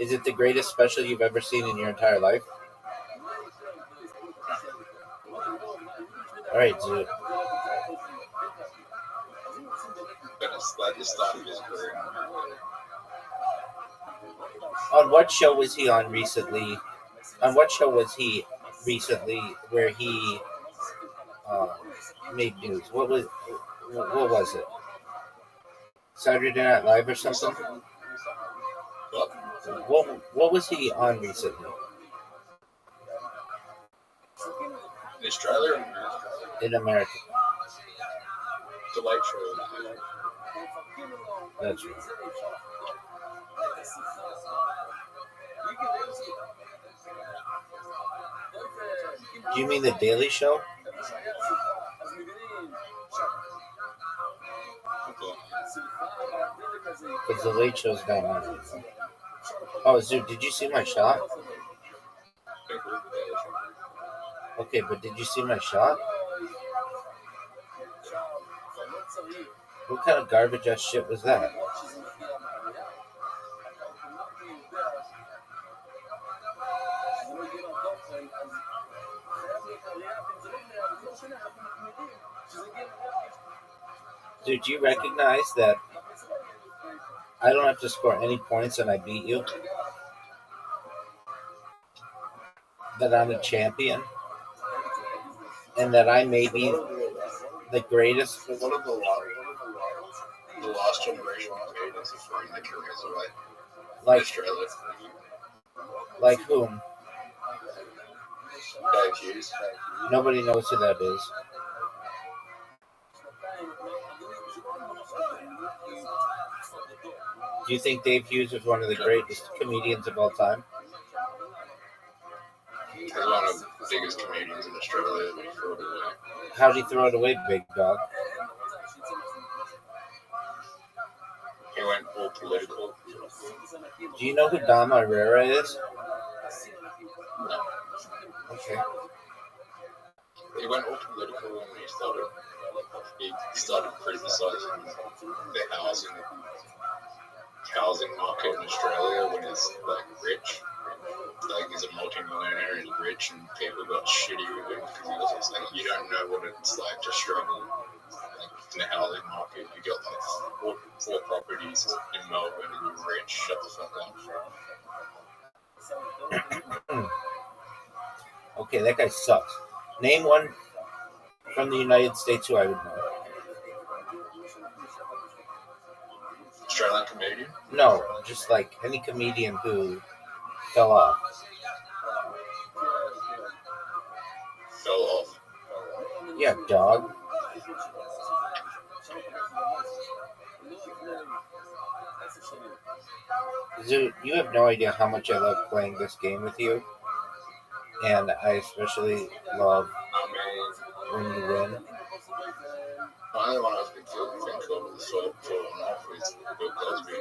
Is it the greatest special you've ever seen in your entire life? All right, Zoo. But it's like the start of his career. On what show was he on recently? On what show was he recently where he uh, made news? What was it? Saturday Night Live or something? What? What was he on recently? In Australia or America? In America. The Late Show. That's right. Do you mean the Daily Show? Because the Late Show's not on anymore. Oh, Zoo, did you see my shot? Okay, but did you see my shot? What kind of garbage ass shit was that? Dude, do you recognize that I don't have to score any points and I beat you? That I'm a champion? And that I may be the greatest? But what of the last generation of creators are throwing their careers away? Like, Australia. like whom? Dave Hughes. Nobody knows who that is. Do you think Dave Hughes is one of the greatest comedians of all time? He's one of the biggest comedians in Australia, but he threw it away. How'd he throw it away, big dog? He went all political. Do you know who Dama Herrera is? No. Okay. He went all political when he started criticizing the housing market in Australia when he's like rich. Like he's a multi-millionaire and he's rich and people got shitty with him because he was just like, you don't know what it's like to struggle like in the housing market. You got like four properties in Melbourne and you're rich. Shut the fuck up. Okay, that guy sucks. Name one from the United States who I would know. Australian comedian? No, just like any comedian who fell off. Fell off. Yeah, dog. Zoo, you have no idea how much I love playing this game with you. And I especially love when you win. The only one I've been think of is sort of falling off is Bill Cosby.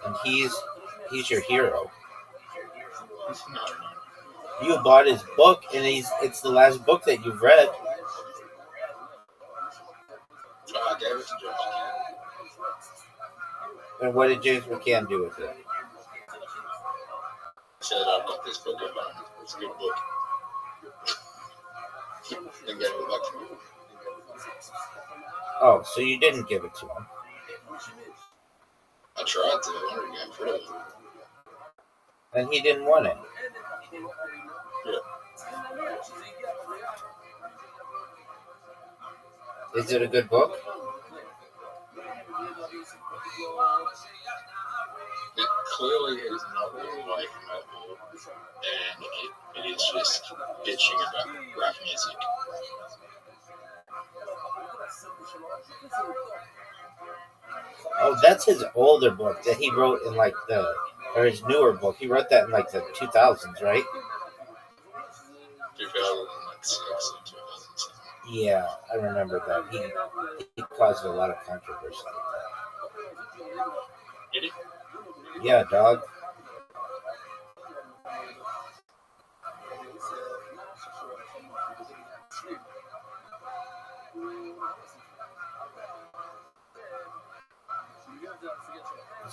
And he's your hero. No. You bought his book, and it's the last book that you've read. So I gave it to James McCann. And what did James McCann do with it? He said, I've got this book at home. It's a good book. And gave it back to me. Oh, so you didn't give it to him. I tried to. I wanted to get rid of it. And he didn't want it. Yeah. Is it a good book? It clearly is not really like novel, and it is just bitching about rap music. Oh, that's his older book that he wrote in or his newer book. He wrote that in like the 2000s, right? 2006 and 2007. Yeah, I remember that. He caused a lot of controversy with Did he? that. Yeah, dog.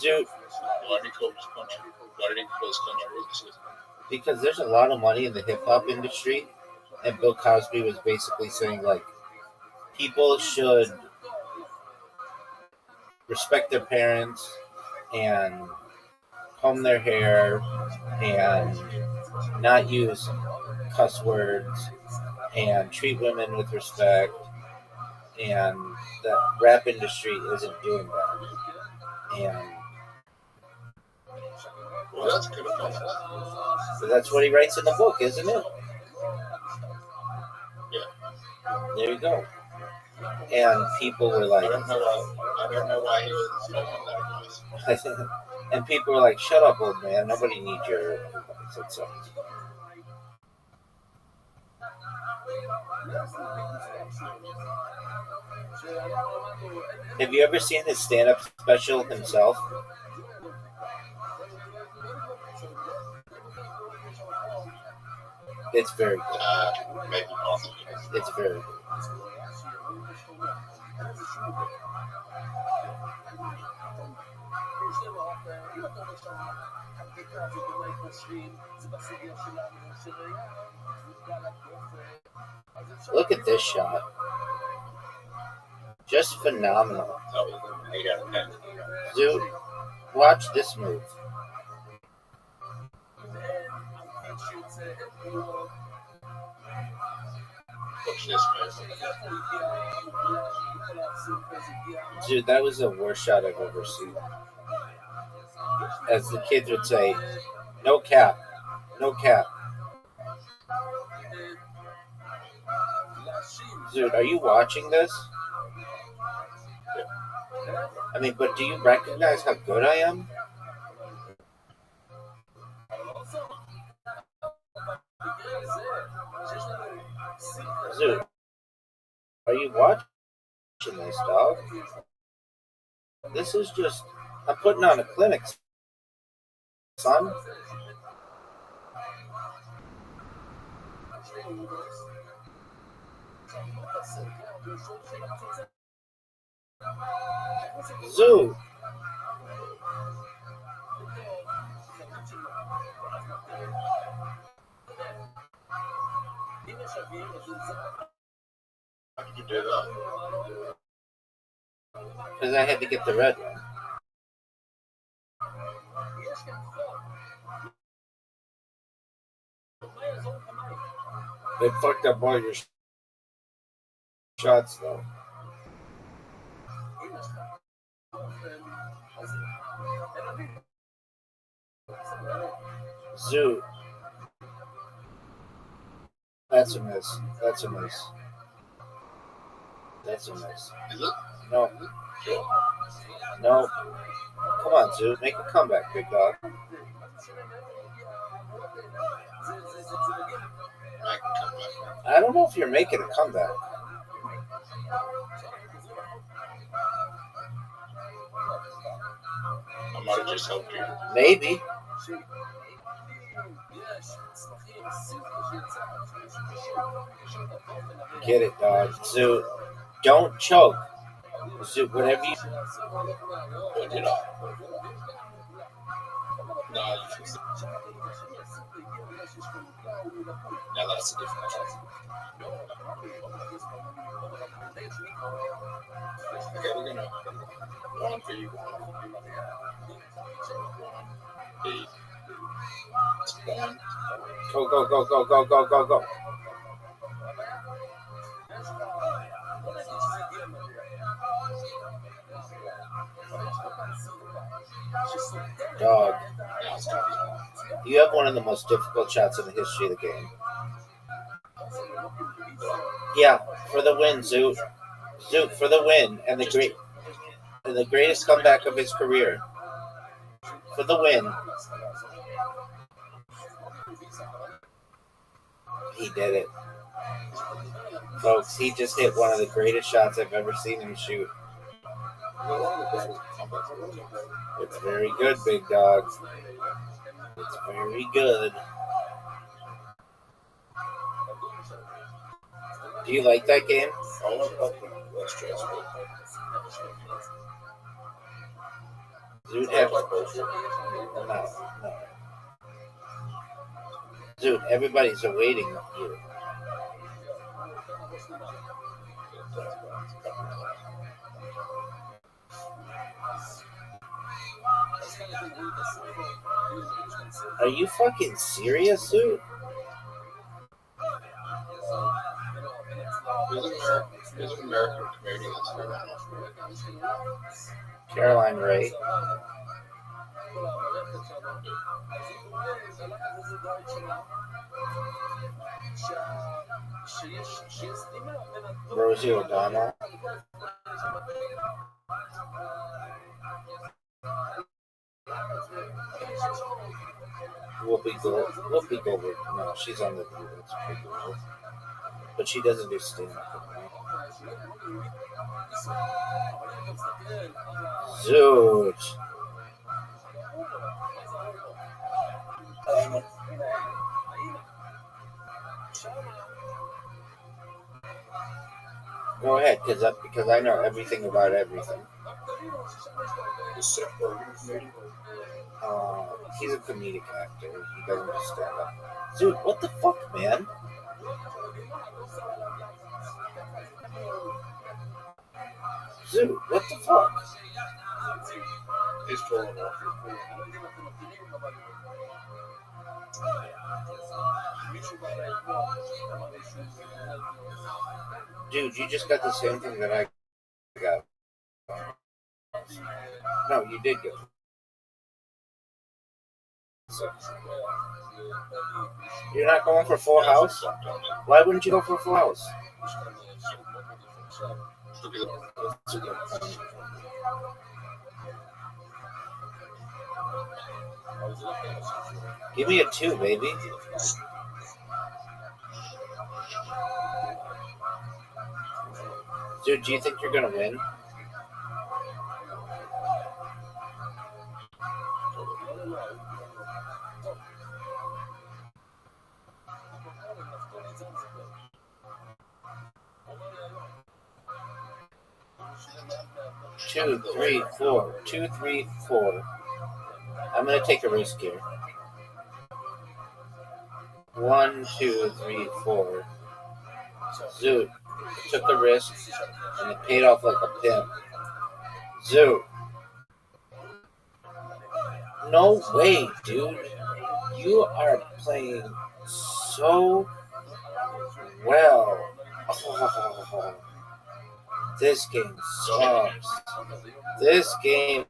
Dude, Why did he call his country? Why did he call his country racist? because there's a lot of money in the hip hop industry, and Bill Cosby was basically saying like people should respect their parents and comb their hair and not use cuss words and treat women with respect, and the rap industry isn't doing that. And Well, that's good advice. so that's what he writes in the book, isn't it? Yeah. There you go. And people were I like, don't know why he was following that advice. and people were like, "Shut up, old man. Nobody needs your advice." It sucks. Have you ever seen his stand-up special himself? It's very good. Maybe possibly. It's very good. Look at this shot. Just phenomenal. That was an 8 out of 10. Dude, watch this move. Watch this, man. Dude, that was the worst shot I've ever seen. As the kids would say, no cap. No cap. Dude, are you watching this? I mean, but do you recognize how good I am? Dude, are you watching this, dog? This is just, I'm putting on a clinic, son. Zoo. How did you do that? Because I had to get the red one. They fucked up all your shots, though. Zoo. That's a miss. That's a miss. That's a miss. Is it? No. Sure. No. Come on, Zoo. Make a comeback, big dog. I can come back. I don't know if you're making a comeback. I might have just helped you. Maybe. Get it, dog. Zoo. Don't choke. Zoo, whatever you... What did I? No, you fixed it. Now that's a different shot. Okay, we're gonna one for you. B. It's one. Go, go, go, go, go, go, go, go. Dog. Now it's gonna be You have one of the most difficult shots in the history of the game. Yeah, for the win, Zoo. Zoo, for the win, and the greatest comeback of his career. For the win. He did it. Folks, he just hit one of the greatest shots I've ever seen him shoot. It's very good, big dog. It's very good. Do you like that game? That's stressful. Dude, I like both. no. Dude, everybody's awaiting you. Are you fucking serious, dude? Who's an American comedian that's very well? Caroline Ray. Rosie O'Donnell. Whoopi Goldberg. No, she's on the View. That's pretty cool. But she doesn't do stand-up. Zoot. Go ahead, because I know everything about everything. Is Seth Rogen a comedian? He's a comedic actor. He doesn't do stand-up. Dude, what the fuck, man? Dude, what the fuck? He's falling off. Dude, you just got the same thing that I got. No, you did get. You're not going for Full House? Why wouldn't you go for Full House? That's a good point. Give me a 2, baby. Dude, do you think you're gonna win? Two, three, four. I'm gonna take a risk here. 1, 2, 3, 4. Zoot. Took the risk and it paid off like a pimp. Zoot. No way, dude. You are playing so well. Oh, this game sucks. This game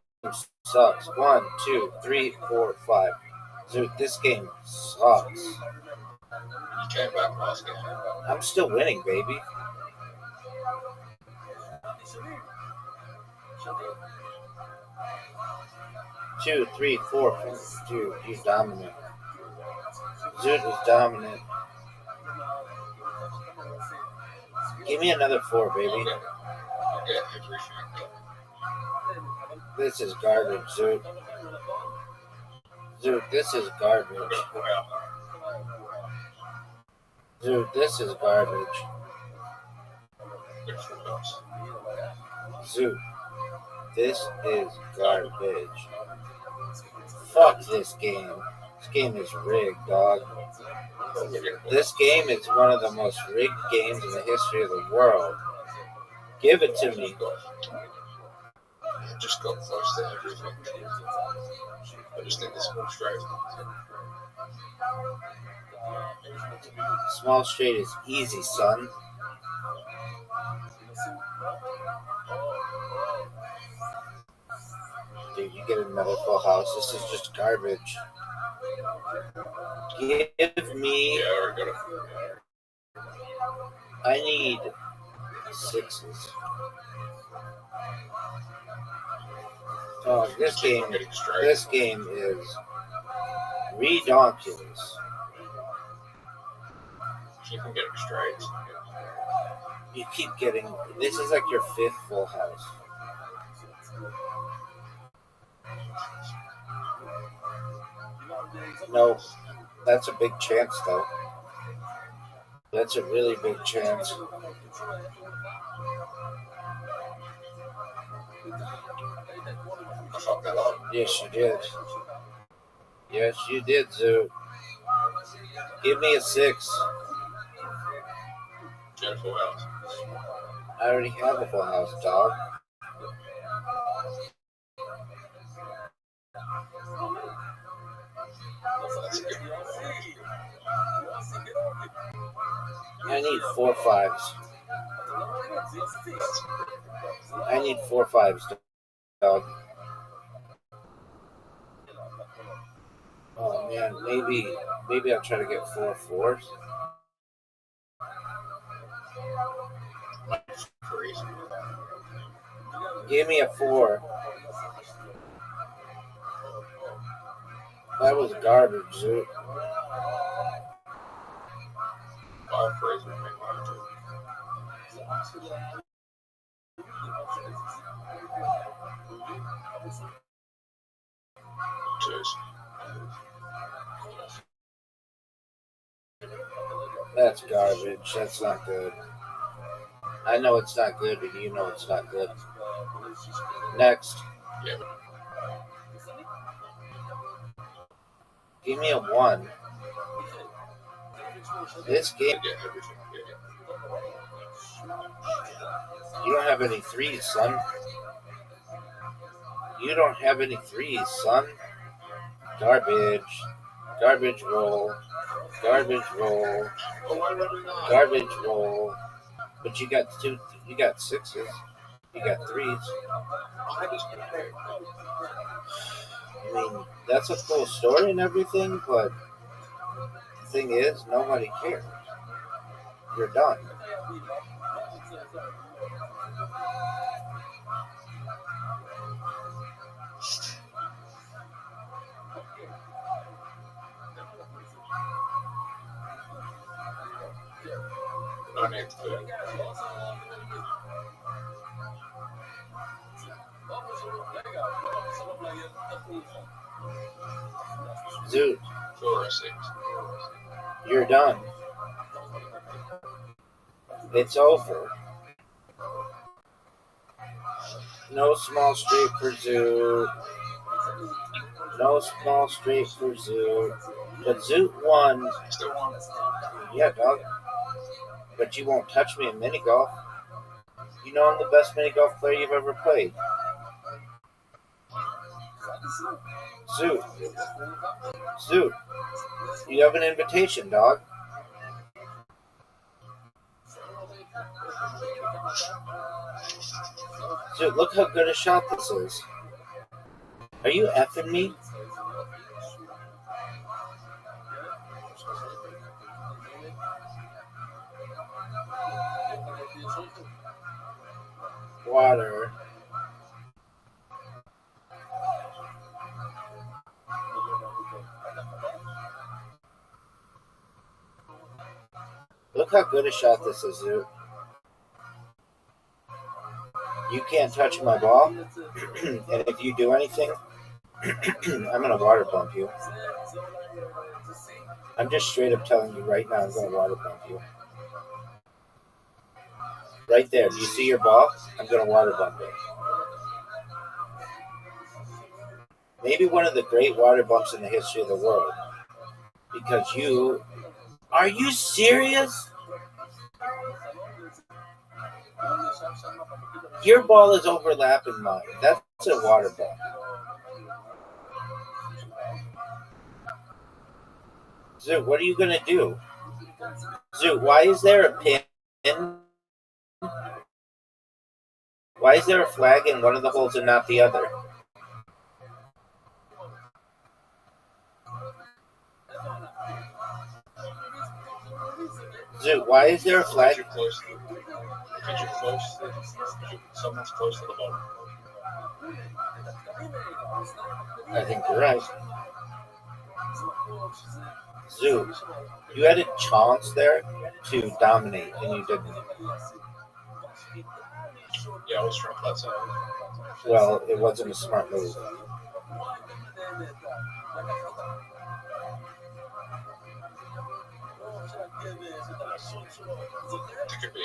sucks. 1, 2, 3, 4, 5. Dude, this game sucks. You came back last game. I'm still winning, baby. Two, three, four. Dude, he's dominant. Zoot is dominant. Give me another 4, baby. Okay, I appreciate that. This is garbage, Zoot. Zoot, this is garbage. Zoot, this is garbage. Zoot, this is garbage. Fuck this game. This game is rigged, dog. This game is one of the most rigged games in the history of the world. Give it to me. I just got close to everything. I just think this one's straight. Small straight is easy, son. Dude, you get another Full House. This is just garbage. Give me. Yeah, I already got it. I need 6s. Oh, this game is redonkulous. Keep on getting straight. You keep getting. This is like your 5th Full House. No, that's a big chance, though. That's a really big chance. I fucked that up. Yes, you did. Yes, you did, Zoo. Give me a 6. Get a Full House. I already have a Full House, dog. That's a good one. I need 4 5s. I need 4 5s, dog. Oh man, maybe I'll try to get 4 4s. Crazy. Give me a 4. That was garbage, dude. 5 phrase would make mine too. Cheers. That's garbage. That's not good. I know it's not good, and you know it's not good. Next. Yeah. Give me a 1. This game, Yeah, everything. Yeah. you don't have any 3s, son. You don't have any 3s, son. Garbage. Garbage roll. Garbage roll. Oh, why would we not? Garbage roll. But you got 2. You got 6s. You got 3s. I just prepared. I mean, that's a cool story and everything, but the thing is, nobody cares. You're done. No need to do it. Dude, 4 or 6. you're done. It's over. No small straight for Zoot. No small straight for Zoot. But Zoot won. Still won. Yeah, dog. But you won't touch me in mini golf. You know I'm the best mini golf player you've ever played. Zoot. Zoot. You have an invitation, dog. Dude, look how good a shot this is. Are you effing me? Water. Look how good a shot this is, dude. You can't touch my ball, and if you do anything, I'm gonna water bump you. I'm just straight up telling you right now, I'm gonna water bump you. Right there. Do you see your ball? I'm gonna water bump it. Maybe one of the great water bumps in the history of the world. Because you... Are you serious? Your ball is overlapping mine. That's a water bump. Zoot, what are you going to do? Zoot, why is there a pin? Why is there a flag in one of the holes and not the other? Zoot, why is there a flag? Because you're close. Someone's close to the ball. I think you're right. Zoot, you had a chance there to dominate, and you didn't. Yeah, I was trying to play that. Well, it wasn't a smart move. It could be.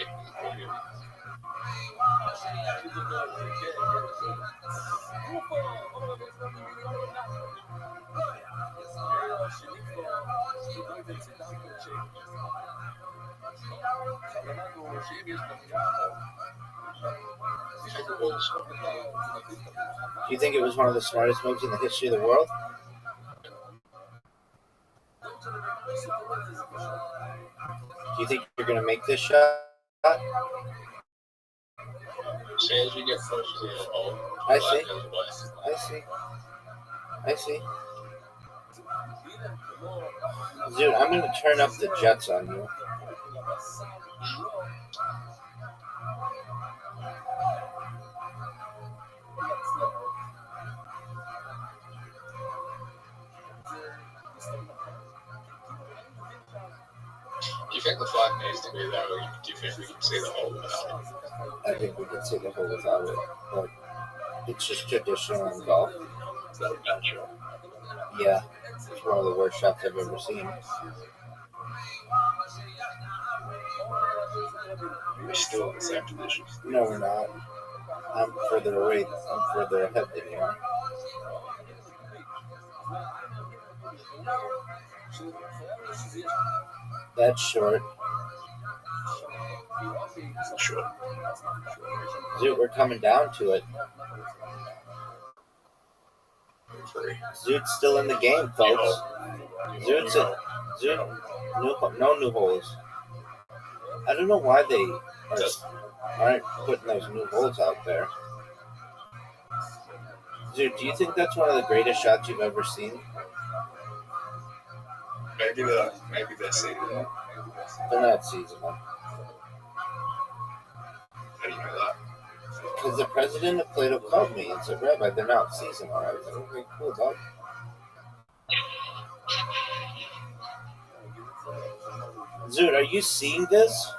Do you think it was one of the smartest moves in the history of the world? Do you think you're going to make this shot? Say as we get closer to the hole, I black see. goes away. I see. I see. Dude, I'm going to turn up the jets on you. Do you think the flag needs to be there, or do you think we can see the hole without it? I think we can see the hole without it. But it's just traditional in golf. That's natural. Yeah. It's one of the worst shots I've ever seen. We're still in the same position. No, we're not. I'm further away. I'm further ahead than you are. That's short. Sure. Dude, we're coming down to it. Free. Zoot's still in the game, folks. Zoot's a, Zoot, no new holes. I don't know why they aren't putting those new holes out there. Zoot, do you think that's one of the greatest shots you've ever seen? Maybe they're seeing it. They're not seasonal. How do you know that? Because the president of Plato called me and said, Rabbi, they're not seasonal. I was like, okay, cool, dog. Zoot, are you seeing this?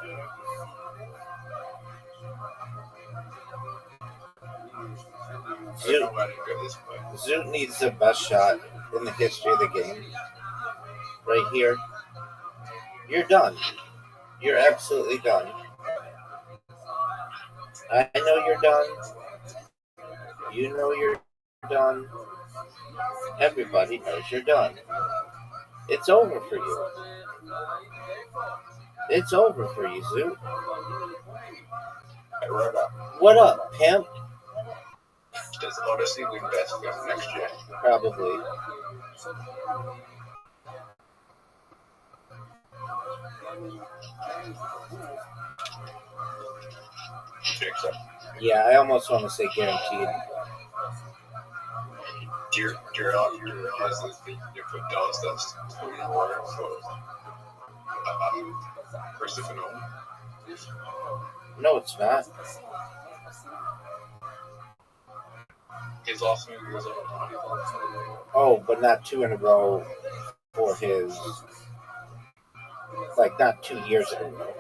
Zoot needs the best shot in the history of the game. Right here. You're done. You're absolutely done. I know you're done. You know you're done. Everybody knows you're done. It's over for you. It's over for you, Zoot. Hey, Rabbi, What up, pimp? does Odyssey win best film next year? Probably. Think so. Yeah, I almost want to say guaranteed. Do you realize that you put dollars that's putting in order for Christopher Nolan? No, it's not. His last movie was Oh, but not 2 in a row for his. Like, not 2 years in a row.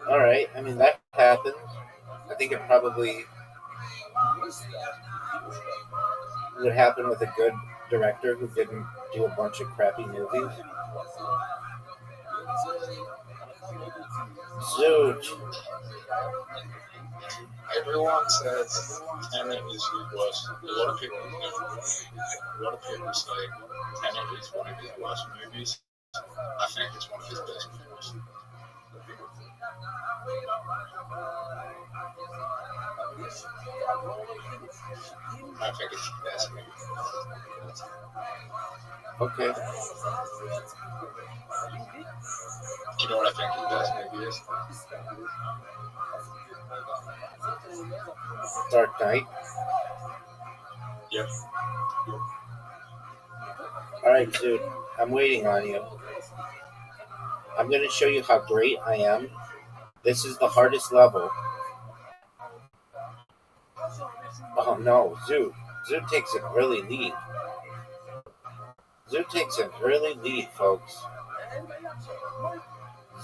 Alright, I mean, that happens. I think it probably would happen with a good director who didn't do a bunch of crappy movies. Zoot. Everyone says Tenet is his worst. A lot of people say Tenet is one of his worst movies. I think it's one of his best movies. I think it's the best movie. Okay. Do you know what I think the best movie is? Dark Knight. Yep. Alright, dude. I'm waiting on you. I'm going to show you how great I am. This is the hardest level. Oh no, Zoot. Zoot takes an early lead. Zoot takes an early lead, folks.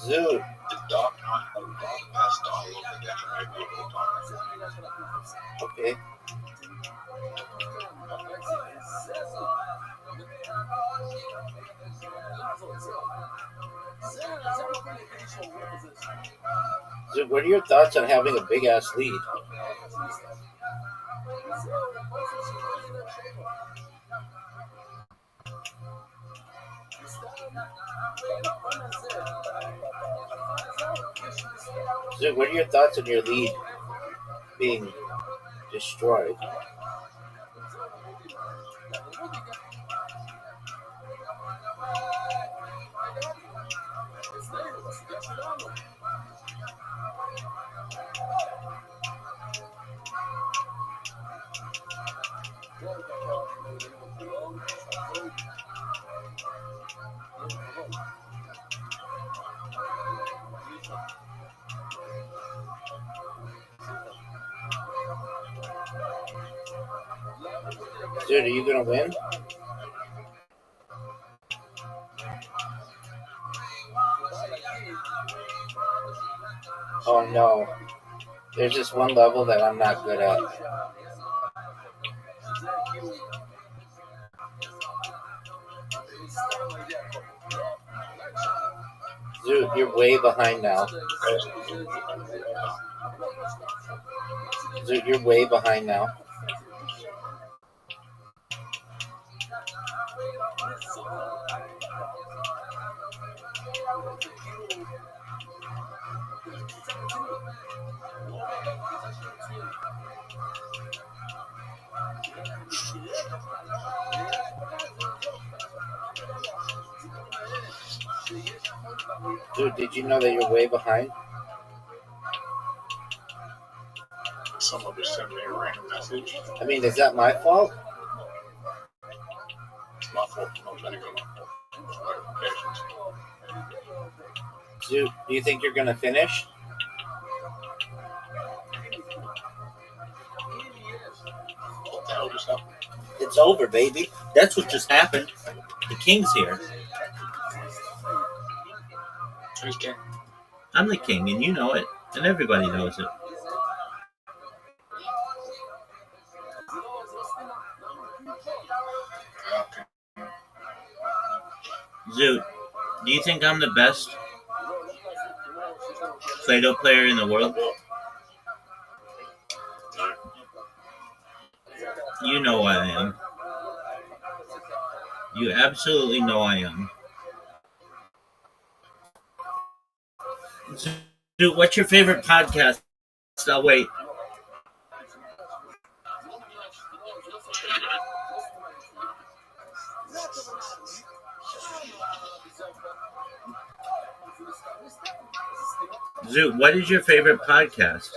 Zoot. The Dark Knight is the best dialogue of the movie of all time. Okay. Zoot, what are your thoughts on having a big ass lead? Zoot, what are your thoughts on your lead being destroyed? Dude, are you gonna win? Oh no. There's just one level that I'm not good at. Dude, you're way behind now. Dude, you're way behind now. Dude, did you know that you're way behind? Someone just sent me a random message. I mean, is that my fault? It's my fault for not turning on notifications. Dude, do you think you're gonna finish? What the hell just happened? It's over, baby. That's what just happened. The king's here. Who's king? I'm the king, and you know it, and everybody knows it. Okay. Zoot, do you think I'm the best Play-Doh player in the world? You know I am. You absolutely know I am. Zoot, what's your favorite podcast? I'll wait. Zoot, what is your favorite podcast?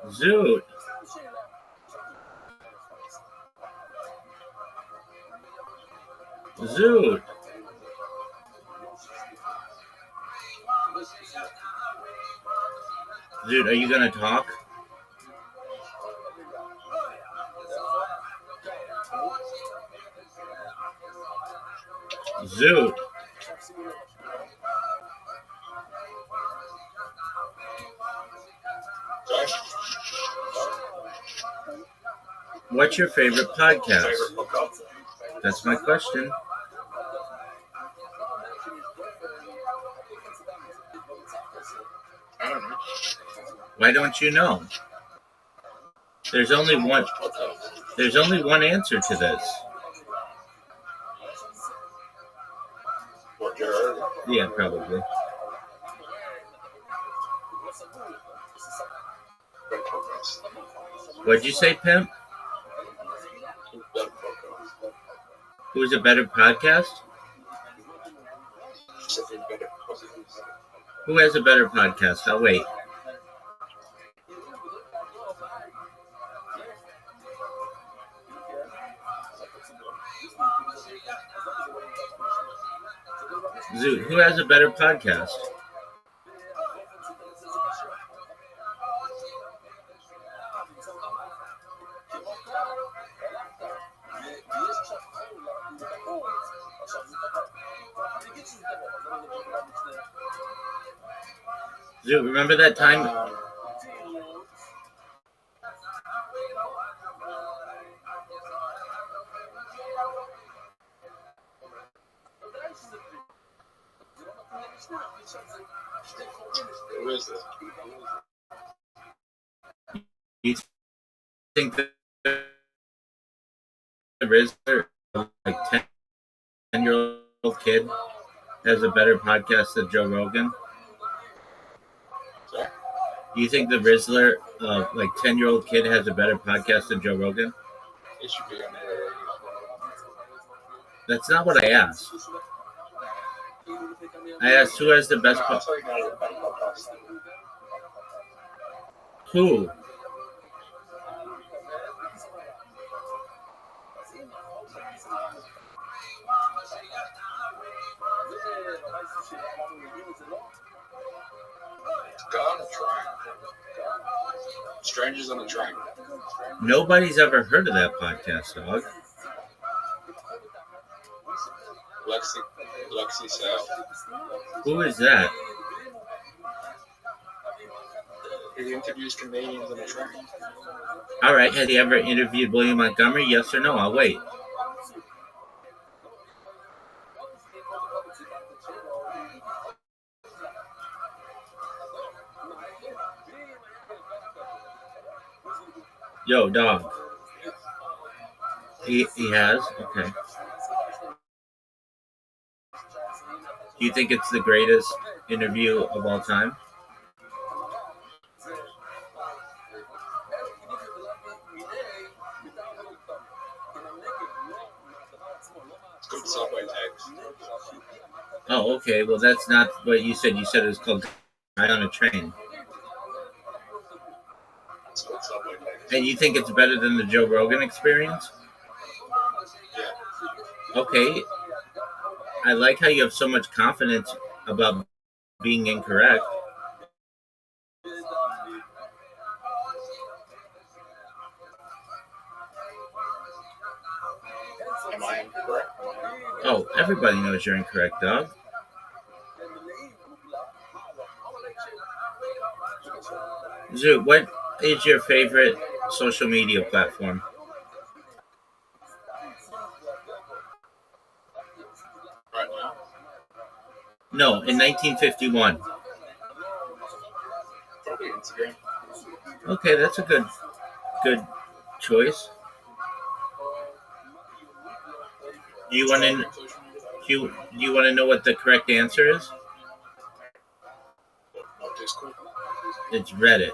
Zoot. Zoot. Zoot, are you gonna talk? Zoot. What's your favorite podcast? Favorite podcast? That's my question. I don't know. Why don't you know? There's only one answer to this. What, you heard? Yeah, probably. Great podcast. What'd you say, Pimp? Better podcast. Who's a better podcast? Something better podcast. Who has a better podcast? I'll wait. Zoot, who has a better podcast? Zoot, remember that time? Who is this? You think that the Rizzler, like 10-year-old kid, has a better podcast than Joe Rogan? Sorry? Do you think the Rizzler, like 10-year-old kid, has a better podcast than Joe Rogan? It should be on there. That's not what I asked. I asked who has the best No, I podcast. thought you had a better podcast. Who? Guy on a train. Strangers on a train. Nobody's ever heard of that podcast, dog. Lexi South. Who is that? He interviews comedians on a train. All right. Has he ever interviewed William Montgomery? Yes or no? I'll wait. Yo, dog. He has? Okay. Do you think it's the greatest interview of all time? It's called Subway Tags. Oh, okay. Well, that's not what you said. You said it was called Guy on a Train. It's called Subway Tags. And you think it's better than the Joe Rogan Experience? Yeah. Okay. I like how you have so much confidence about being incorrect. Am I incorrect? Oh, everybody knows you're incorrect, dog. Zoo, what is your favorite social media platform? Right now? No, in 1951. Probably Instagram. Okay, that's a good choice. Do you want to do you want to know what the correct answer is? Oh, Discord. It's Reddit.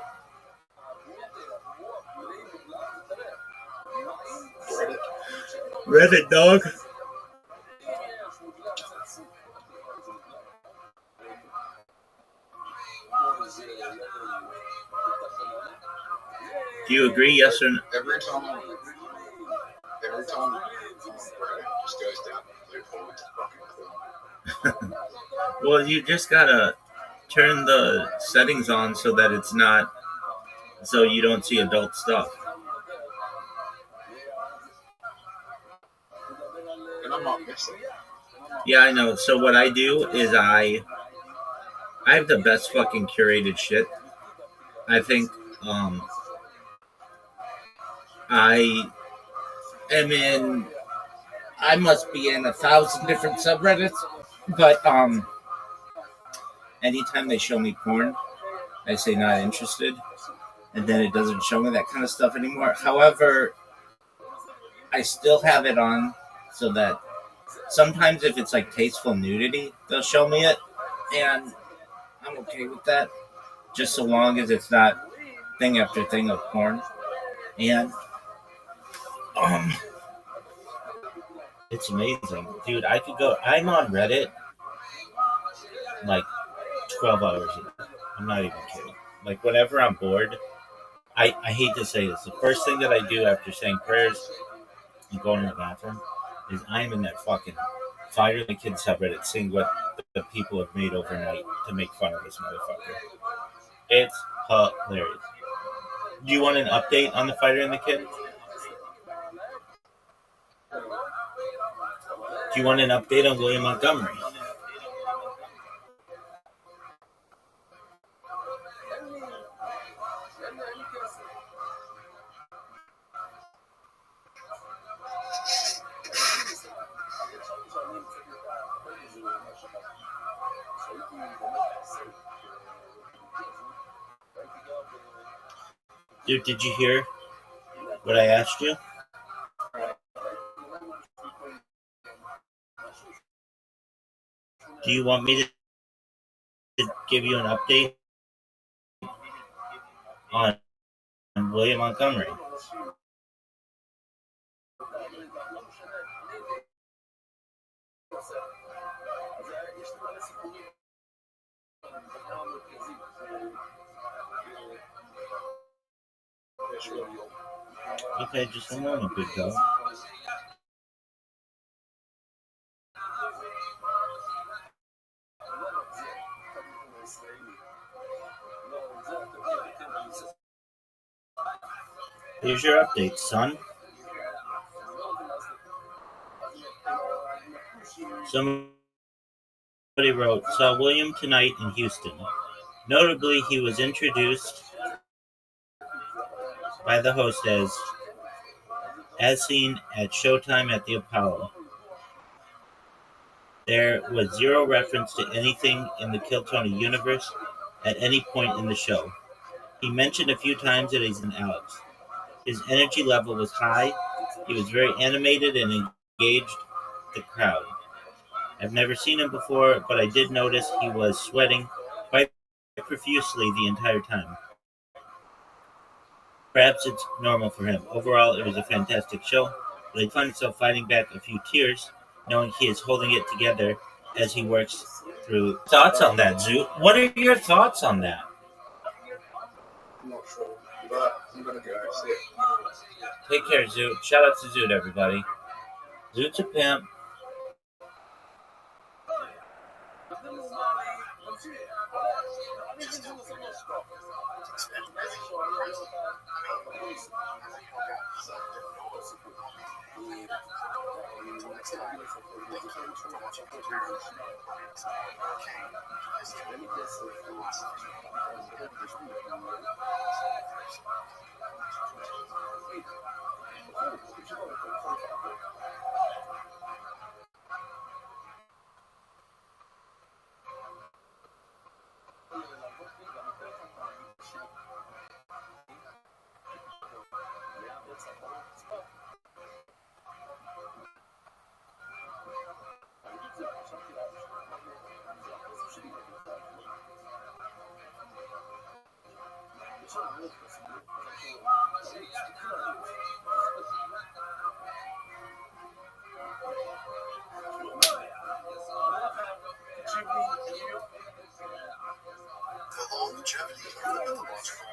Reddit. Reddit, dog. Do you agree? Yes or no? Every time Reddit just goes down the loophole into fucking corner. Well, you just gotta turn the settings on so that it's not, so you don't see adult stuff. And I'm not missing. Yeah, I know. So what I do is I have the best fucking curated shit. I think I am in. I must be in 1,000 different subreddits, but anytime they show me porn, I say not interested, and then it doesn't show me that kind of stuff anymore. However, I still have it on so that sometimes if it's like tasteful nudity, they'll show me it, and I'm okay with that, just so long as it's not thing after thing of porn. And it's amazing, dude. I could go. I'm on Reddit like 12 hours a day. I'm not even kidding. Like whenever I'm bored, I hate to say this. The first thing that I do after saying prayers and going to the bathroom is I'm in that fucking Fire the Kids subreddit seeing what the people have made overnight to make fun of this motherfucker. It's hilarious. Do you want an update on the Fighter and the Kid? Do you want an update on William Montgomery? Dude, did you hear what I asked you? Do you want me to give you an update on William Montgomery? sure. Okay, just a moment, good dog. Here's your update, son. Somebody wrote, saw William tonight in Houston. Notably, he was introduced by the host as seen at Showtime at the Apollo. There was zero reference to anything in the Kill Tony universe at any point in the show. He mentioned a few times that he's an Alex. His energy level was high. He was very animated and engaged the crowd. I've never seen him before, but I did notice he was sweating quite profusely the entire time. Perhaps it's normal for him. Overall, it was a fantastic show, but I find myself fighting back a few tears, knowing he is holding it together as he works through. Thoughts on that, Zoot? What are your thoughts on that? I'm not sure, but I'm gonna go see it. Take care, Zoot. Shout out to Zoot, everybody. Zoot's a pimp. The longevity of the mythological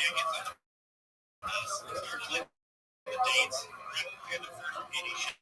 Yeah, he thought us as far as like the dates. We had the first 80 shows.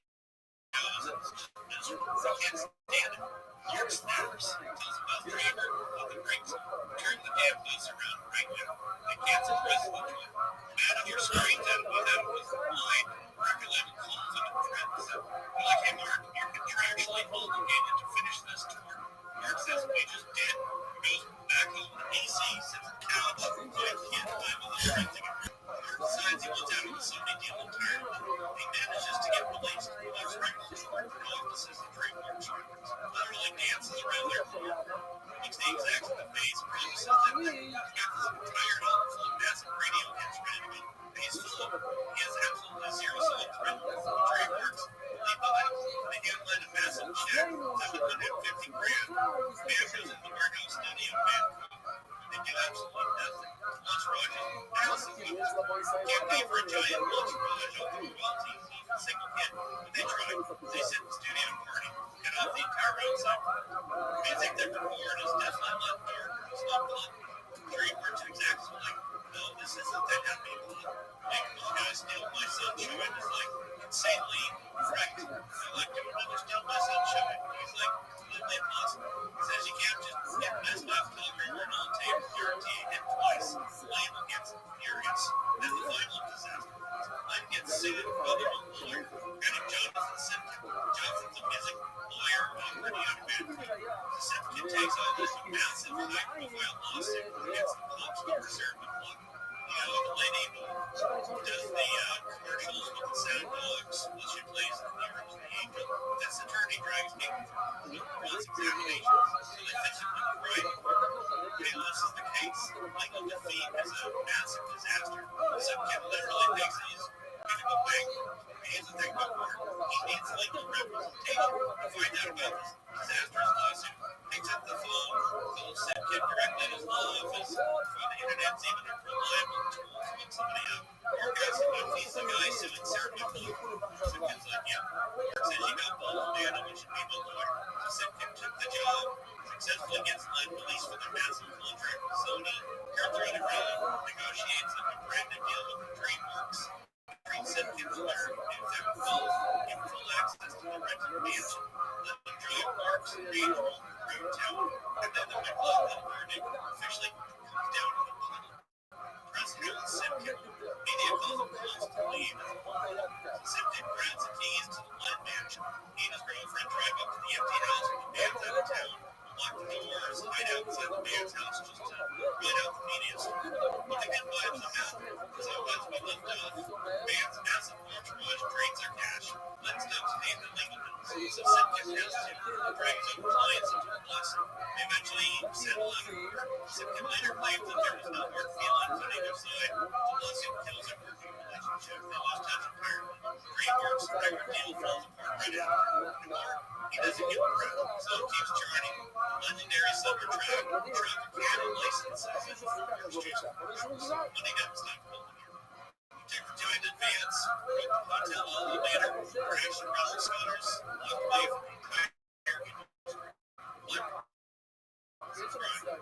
I can't stand it. Mark snaps. Tells about Kramer on the brakes. Turn the damn bus around right now. I cancel resident. Man, on your screens out of me that was mine. Recollected calls and threats. I'm like, hey Mark, you're contractually obligated to finish this tour. Mark says Paige is dead. Goes back home to AC, sits on the couch, finds kid time with his friends again. Mark decides he wants out of the Sunday deal entirely. He manages to get released. Mark's regular tour for offices and trademark records. Literally dances around there for looks the exact in the face, promises that he's got this entire album full of massive radio hits ready to go. He's full of he has absolutely zero songs written. Trademarks leave behind. They handline a massive check, $750,000. Band goes in the warehouse studio, band they do absolutely nothing. Entourage massive. Can't pay for a giant entourage off the royalty single hit, but they try. They sit in the studio and party, cut off the entire outside. Music that record is definitely not dark. It's not blood. Trademarks exactly like, no, this isn't that happy blood. Making those guys steal my sunshine is like insanely right. I like to understand my sunshine. He's like completely impossible. He says you can't just get messed up, tell everyone on tape, guarantee a hit twice. Label gets furious. Then the final disaster. Len gets sued by the old lawyer. Credit Jonathan Simpson. Johnson's a music lawyer already on bad faith. Simpson takes on this massive high-profile lawsuit against the Pops to preserve the plug. The lady who does the commercials with the sound dogs, well, she plays the lyrics of the angel. This attorney drives Nathan through cross-examination, so they fix it with the writing. He loses the case. Legal defeat is a massive disaster. Some kid literally thinks he's going to go bankrupt. Here's the thing about Mark. He needs legal representation to find out about this disastrous lawsuit. Picks up the phone, calls Simpkin directly at his law office. The internet's even a reliable tool to look somebody up. Mark asks him if he's the guy suing Sarah McLean. Simpkin's like, yeah. Mark says you got both, man, and we should be my lawyer. So Simpkin took the job, successfully gets Len released with a massive contract with Sony. Turns around and negotiates a branded deal with the trademarks. Treats Simpkin's lawyer, in fact, full access to the rented mansion. Let them drive Mark's Range Rover around town, and then the McLaughlin verdict officially comes down to the bottom. President Simpkin, media calls him close to leave. Simpkin grabs the keys to the Len mansion. He and his girlfriend drive up to the empty house with the band's out of town. Lock the doors, hide outside the band's house just to ride out the media storm. But the good vibes are out. So as we lift off, band's massive entourage drains their cash. Len stops paying the legal bills. So Simpkin has to drag his own clients into a blessing. They eventually settle out of court. Simpkin later claims that there was no hard feelings on either side. The lawsuit kills their working relationship. They lose touch entirely. Trademarks record deal falls apart right anymore. He doesn't get the road, so it keeps charting. Legendary silver track, Tropicana licenses, and Massachusetts. Money doesn't stop rolling here. Took the time in advance, wrote the hotel elevator, crashed roller scooters, walked away from the entire industry. Subscribe.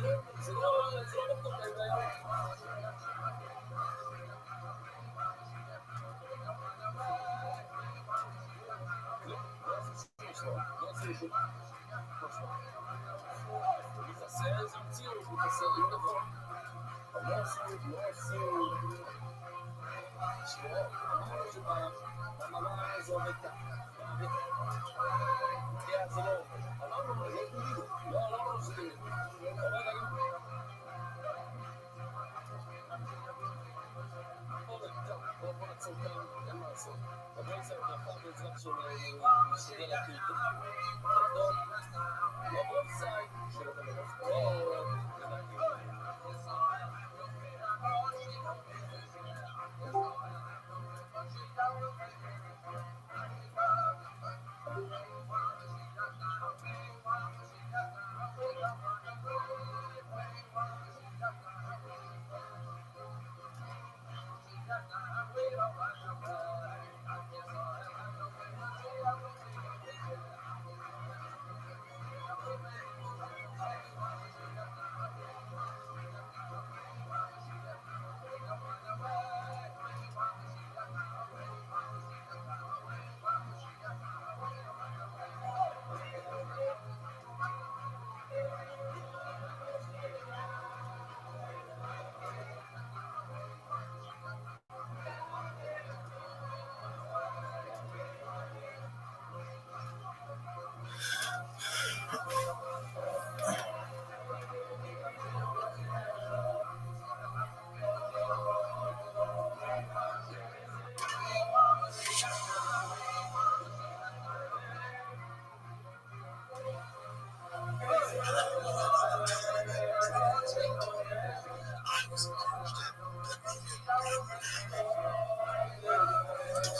Thank you. Those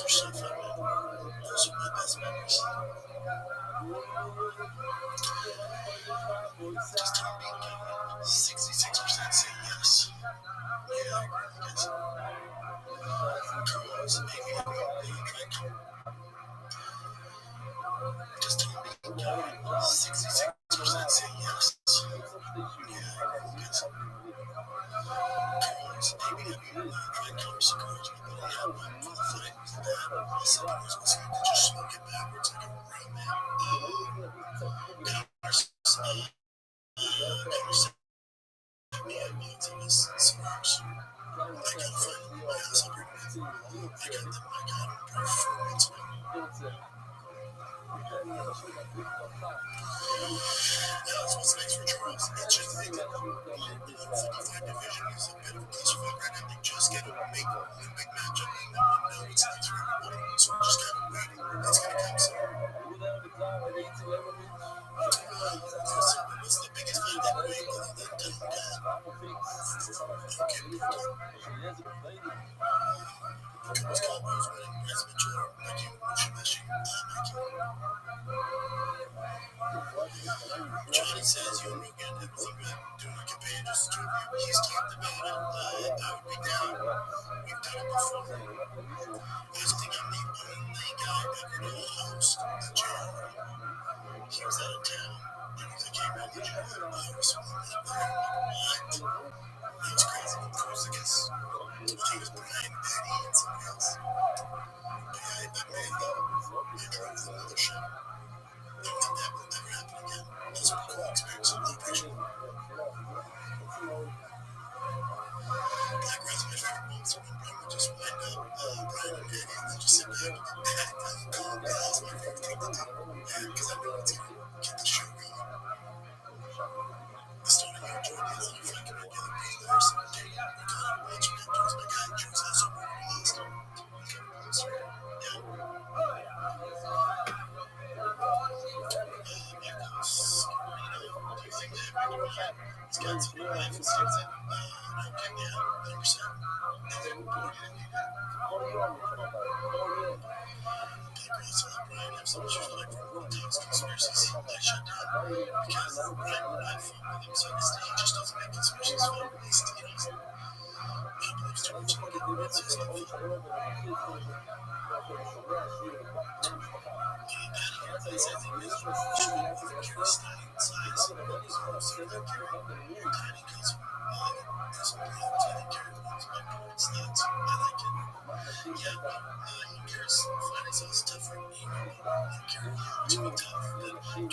are so fun, man. Those are my best memories. Just told me 66% say yes. Yeah, I agree with this. Cruise, maybe I will be like. Just told me 66% say yes. Yeah, I agree with this. Cruise, maybe I will try cars, cars, but yeah, my qualifying was bad. My suppose was going to just smoke it backwards like a real man. Cars, yeah, it was sparks. I gotta find my house up here, man. I got them, performance, man. That's what's nice for Charles. It's just like the 155 division is a bit of a clusterfuck right now. They just get a big matchup, and no one knows it's nice for everybody. So we're just kind of waiting. It's gonna come soon. What's the biggest fight that way other than Tom Gunn? Okay, Cowboys Cowboys winning. As Mitchell, Mikey Mushimashi, Mikey. Johnny says you and Rogan have doing a campaign just to review. He's talked about it. I would be down. We've done it before. I think I'm the only guy ever to host a JR. He was out of town. And he came out to JR. I was like, what? He was crazy. It was against, he was Brian, Patty, and somebody else. But yeah, I made though. I drove the mothership. I don't think that will never happen again. That was a pretty cool experience. I really appreciate it. Black Rise, my favorite moments are when Brian would just wind up Brian and Danny and then just sit back and calm down. That's my favorite thing to do. Because I know it's going to get the show going. The start of your journey is like fucking regular being there. So we're kind of watching it. Joe's my guy. Joe's also where we lost him. Yeah. He's got some life and stuff that okay, yeah, 100%. And then we'll put it in Brian have so much respect for Tom's conspiracies that shut down because Brian and I fought with him, so he just doesn't make conspiracies fun. He's, he believes too much in the government, so it's not fun. I think this was Kerry Stein's size. So that Kerry Tiny goes there's some problems. I think Kerry wins my points. That's I like it. Yeah, Kerry's finding it's tough for me. Kerry to be tough, but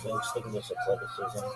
Folks, look at this athleticism.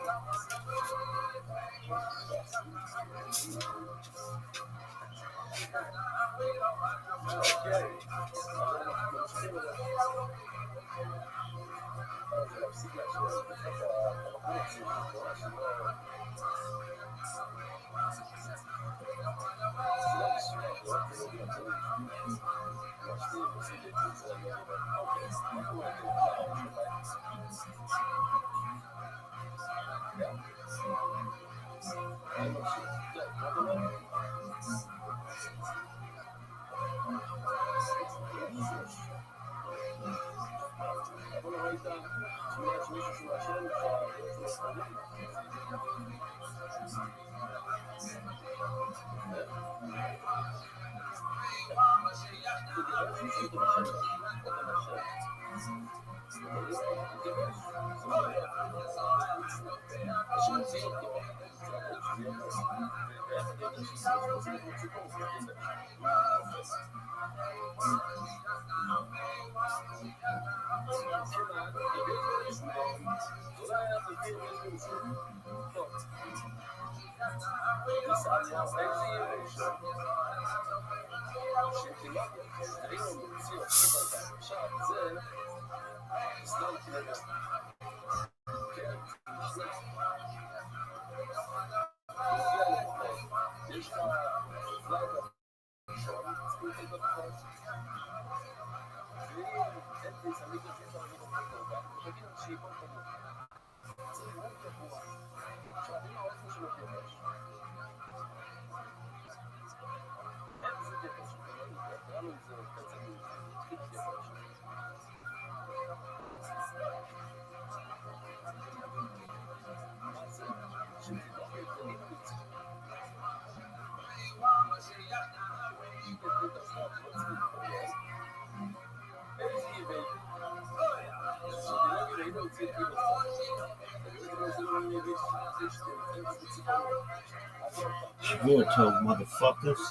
Shigurto, motherfuckers.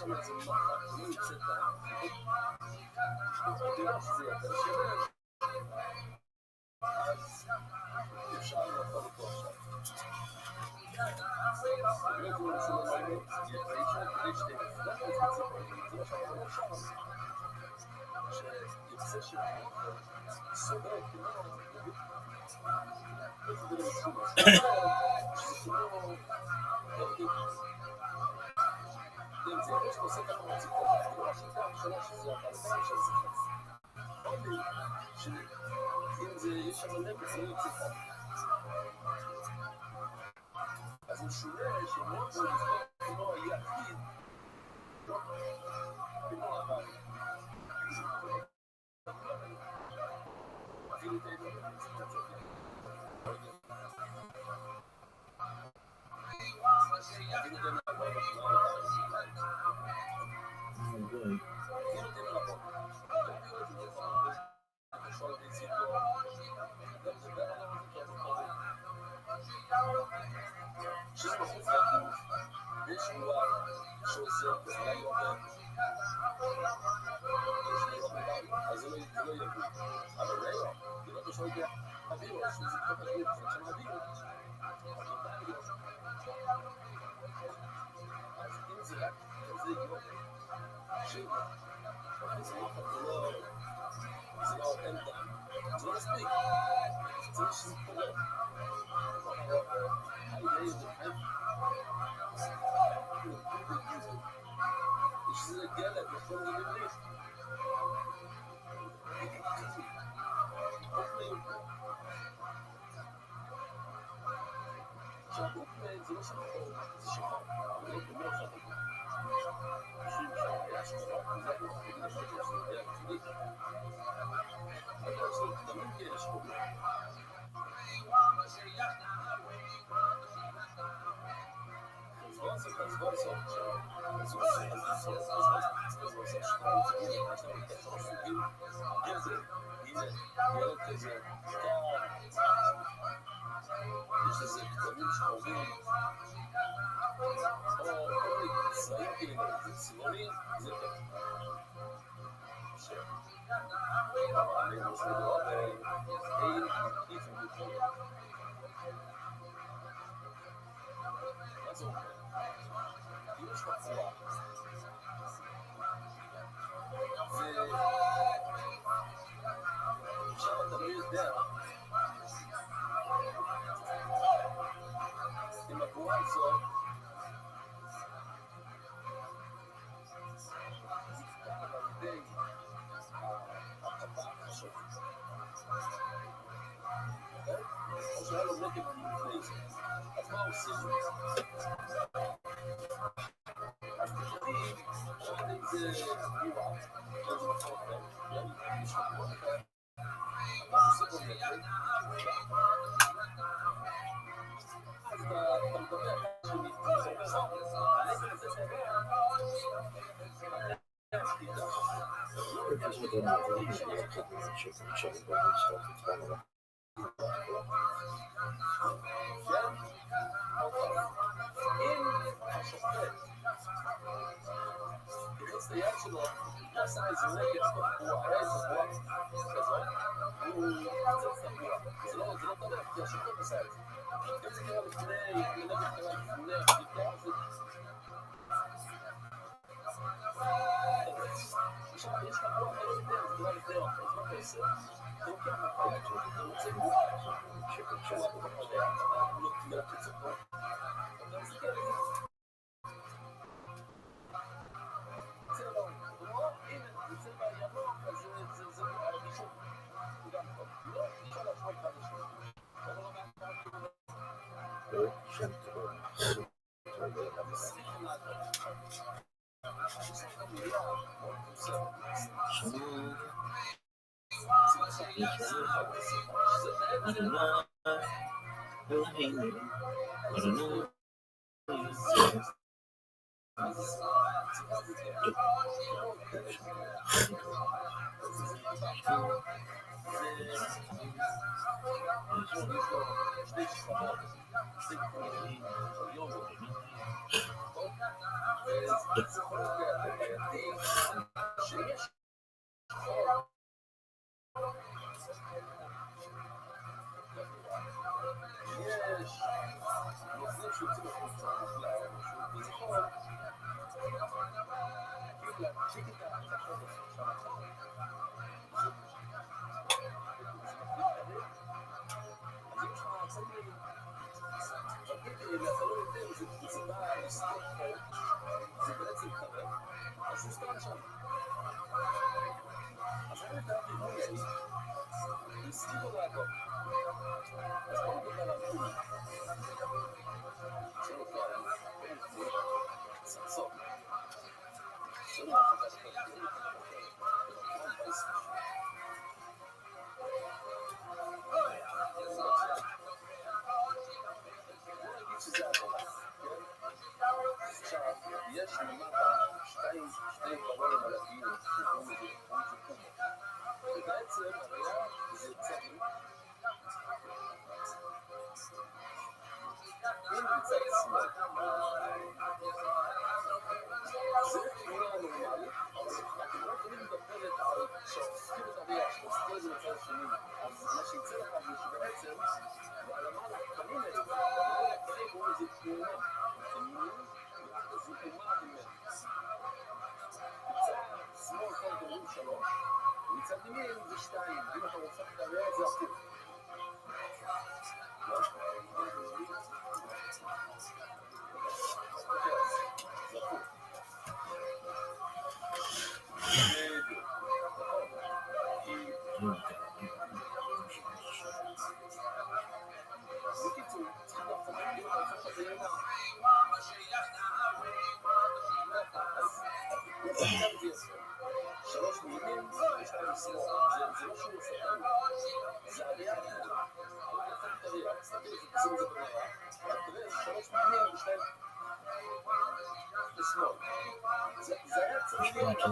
July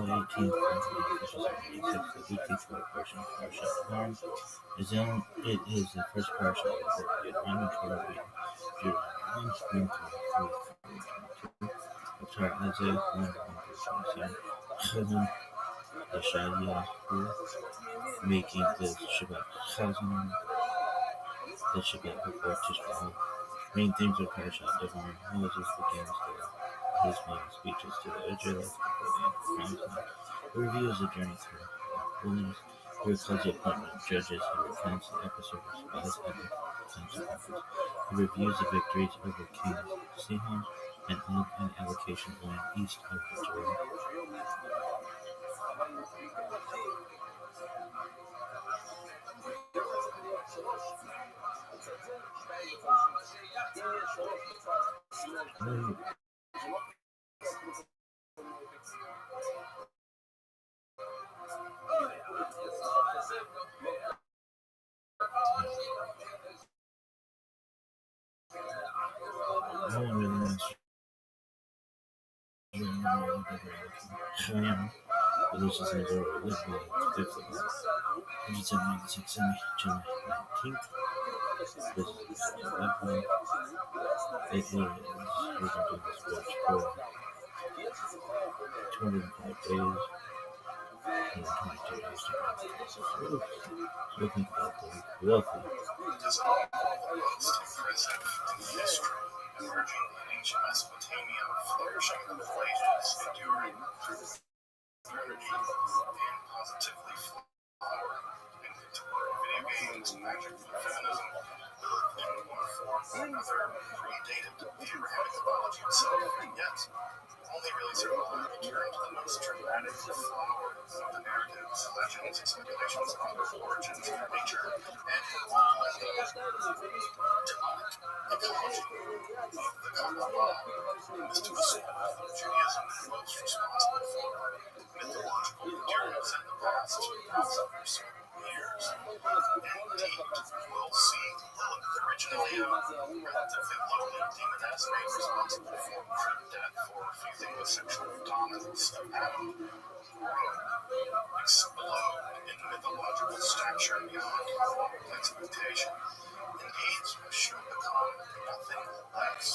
18th, the 18th portion of Parshat It is the first Parshat of the Deuteronomy, Deuteronomy 1, Isaiah 1, 27, Yeshayahu, making the Shabbat Chazon, the Shabbat before Tishba. Main themes of Parshat Devarim. Moses begins his main speeches to the Israelites before the end of the Promised Land. He reviews the journey through the wilderness. He recalls the appointment of judges. He recounts the episode of Sabbath's consequences. He reviews the victories over King Sihon and Og and allocation of land east of the Jordan. No one really knows. But this is never lived by differently. 176 July 19th. This is Rabbi. It is we're going to do this watch for 205 days. 122 days to go. So think about the wealthy. History emerging in ancient Mesopotamia, flourishing Middle Ages, enduring and positively Video games, magic, feminism, in one form or another, predated the Abrahamic mythology itself, and yet only really survived to turn to the most dramatic flower of the narratives, legends, and speculations on their origins, their nature, and demonic ecology of the Kabbalah, mystical school of Judaism, most responsible for mythological endurance in the past thousands or so years. Indeed, we'll see Lilith, originally a relatively lowly demoness made responsible for crude death for refusing the sexual dominance of Adam, explode in mythological stature beyond normal expectation. Indeed, should become nothing less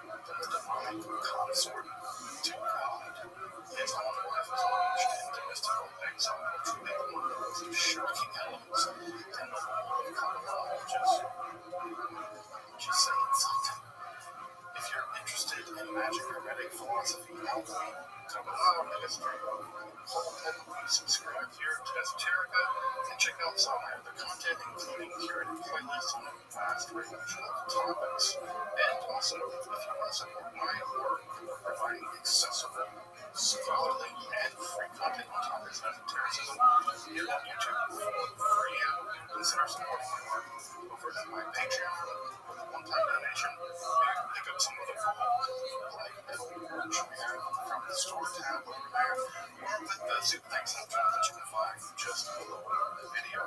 than the demonic consort to God, his own wife plunged into mystical exile, truly one of the most shocking elements in the whole of Kabbalah, which is saying something. If you're interested in magic, hermetic philosophy, alchemy, Kabbalah, history, please subscribe here to Esoterica and check out some of my other content, including curated playlists on a vast range of topics. And also, if you want to support my work, providing accessible, scholarly, and free content on topics of esotericism here on YouTube for you, consider supporting my work over at my Patreon with a one-time donation. Pick up some of the like metal merch we have from the store tab over there, or with the super thanks option that you can find just below the video.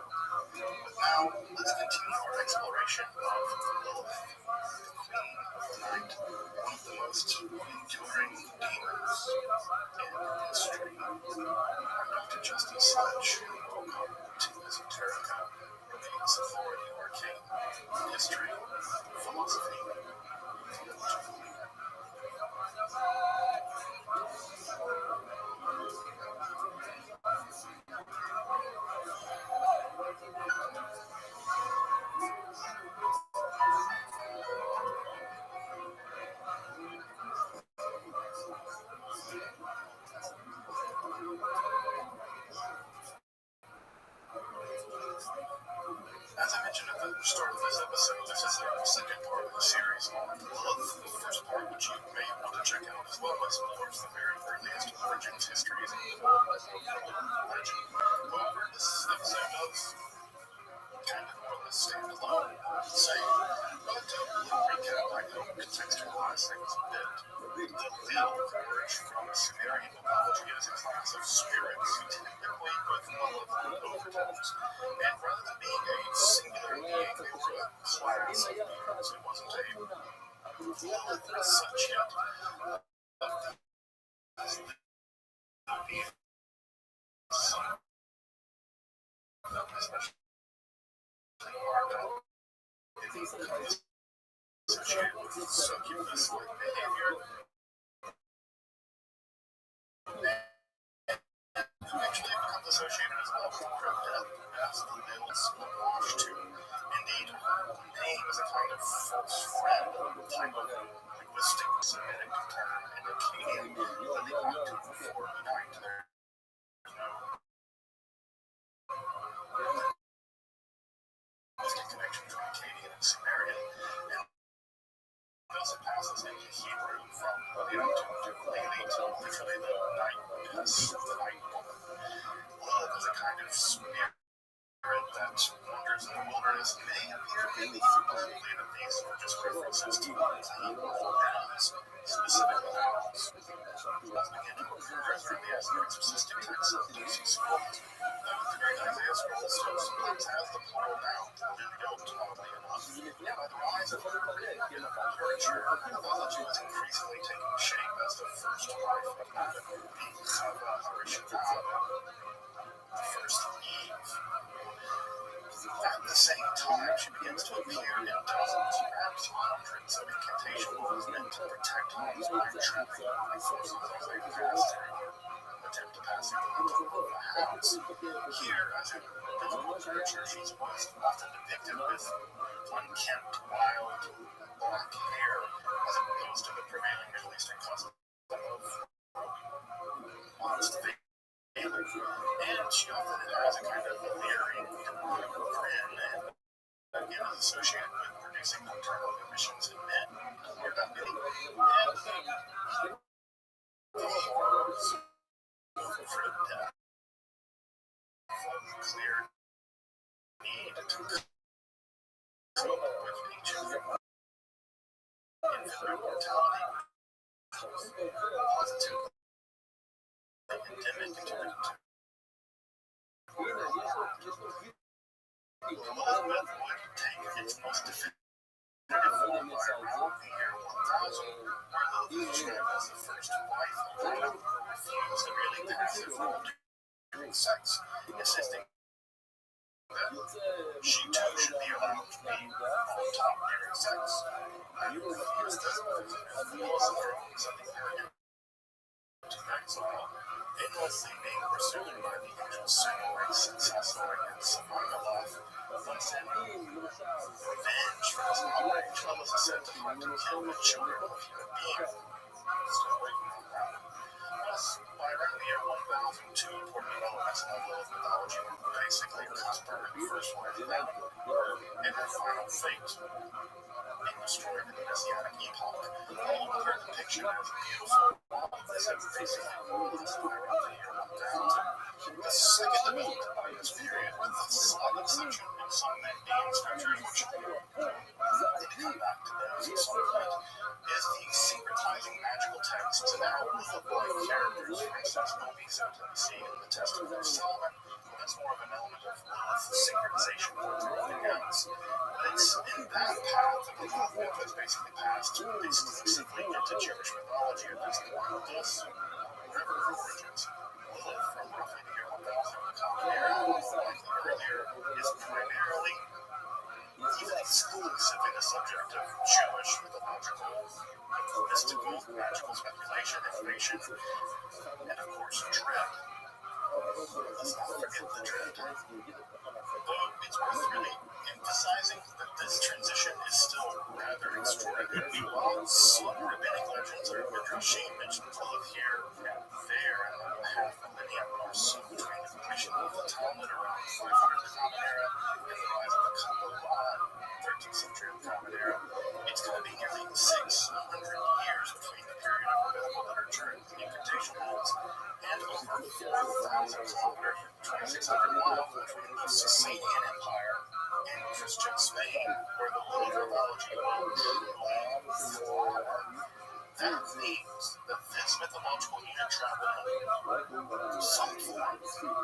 But now, let's continue our exploration of Lilith, the Queen of the Night, one of the most enduring demons in history. I'm Dr. Justice Sledge, and welcome to Esoterica, Rabbi's authority arcane, history, philosophy, theology. As I mentioned at the start of this episode, this is the second part of the series on Lilith. The first part, which you may want to check out as well, explores the very earliest origins, histories, and legend. However, this episode does kind of more or less stand alone, I would say. But to recap, I hope contextualize things a bit. The Lilith emerged from Sumerian mythology as a class of spirits, typically with malevolent overtones. And rather than being a singular being, they were a class of beings. It wasn't a Lilith as such yet. As the being, especially associated with succubus-like behavior, eventually becomes associated as well with crude death, as the Lilith's homage to. Indeed, her name is a kind of false friend, a type of linguistic Semitic term in Akkadian that they want to before night. There's no linguistic connection between Akkadian and Sumerian, and thus it passes into Hebrew from Lilith to Lili to literally the night goddess of the night woman. Lilith is a kind of spirit that wanders in the wilderness. May appear in the Hebrew, believe that these were just references to animals, specifically animals. As begin to occur as early as the exorcistic text of DC scrolls, though the Great Isaiah scroll still sometimes has the plural noun, yoked, oddly enough. And by the rise of literature, mythology was increasingly taking shape as the first wife of Adam, being Chava Harishitava, the first Eve. At the same time, she begins to appear in dozens, perhaps hundreds of incantations meant to protect homes by trapping demonic forces as they pass through or attempt to pass through the lintel of a house. Here, as in biblical literature, she's most often depicted with unkempt, wild, black hair, as opposed to the prevailing Middle Eastern custom of modest veiling And she often has a kind of leering grin, and again is associated with reducing nocturnal emissions in men, or not many, and the horrors for death, clear need to cope with ancient infant mortality, positively endemic to Elizabeth would take its most definitive form by around the year 1000, where Lilith was described as the first wife of Adam, who refused a really passive role during sex, insisting that she too should be allowed to be on top during sex. Yes, that's philosopher on something very exile, endlessly being pursued by the usual single race and suffering and survival life. Once in revenge for his outrage, Lilith is said to hunt and kill the children of human beings. Stay away from that. Thus, by around the year 1000, two important elements of Lilith mythology were basically Cusper and first wife Rabbi, and her final fate, being destroyed in the Messianic epoch, all with her depiction as a beautiful mom that had basically ruled us by around the year 1000. The second event by this period, with a slight exception in some Mandean scriptures, which they come back to those at some point, is the syncretizing magical texts and how Lilith-like characters, for instance, Obisot that we see in the Testament of Solomon. That's more of an element of Lilith synchronization more than anything else. But it's in that path that the Lilith myth has basically passed exclusively into Jewish mythology at this point. Thus, whatever her origins, Lilith from roughly the year 1000 in the Common Era, likely earlier, is primarily, even exclusively, the subject of Jewish mythological, mystical, magical speculation, information, and of course, dread. Let's not forget the dread. Though it's worth really emphasizing that this transition is still rather extraordinary. While some rabbinic legends are Rothschild mentioned Lilith here and there in the half millennium or so between the completion of the Talmud around 500 of the Common Era and the rise of the Kabbalah in the 13th century of the Common Era, it's going to be nearly 600 years between the period of rabbinical literature and the incantation holds, and over 4,000 kilometers, 2,600 miles between the Sasanian Empire and Christian Spain, where the Lilith mythology will flower. That means that this mythological unit traveled in some form for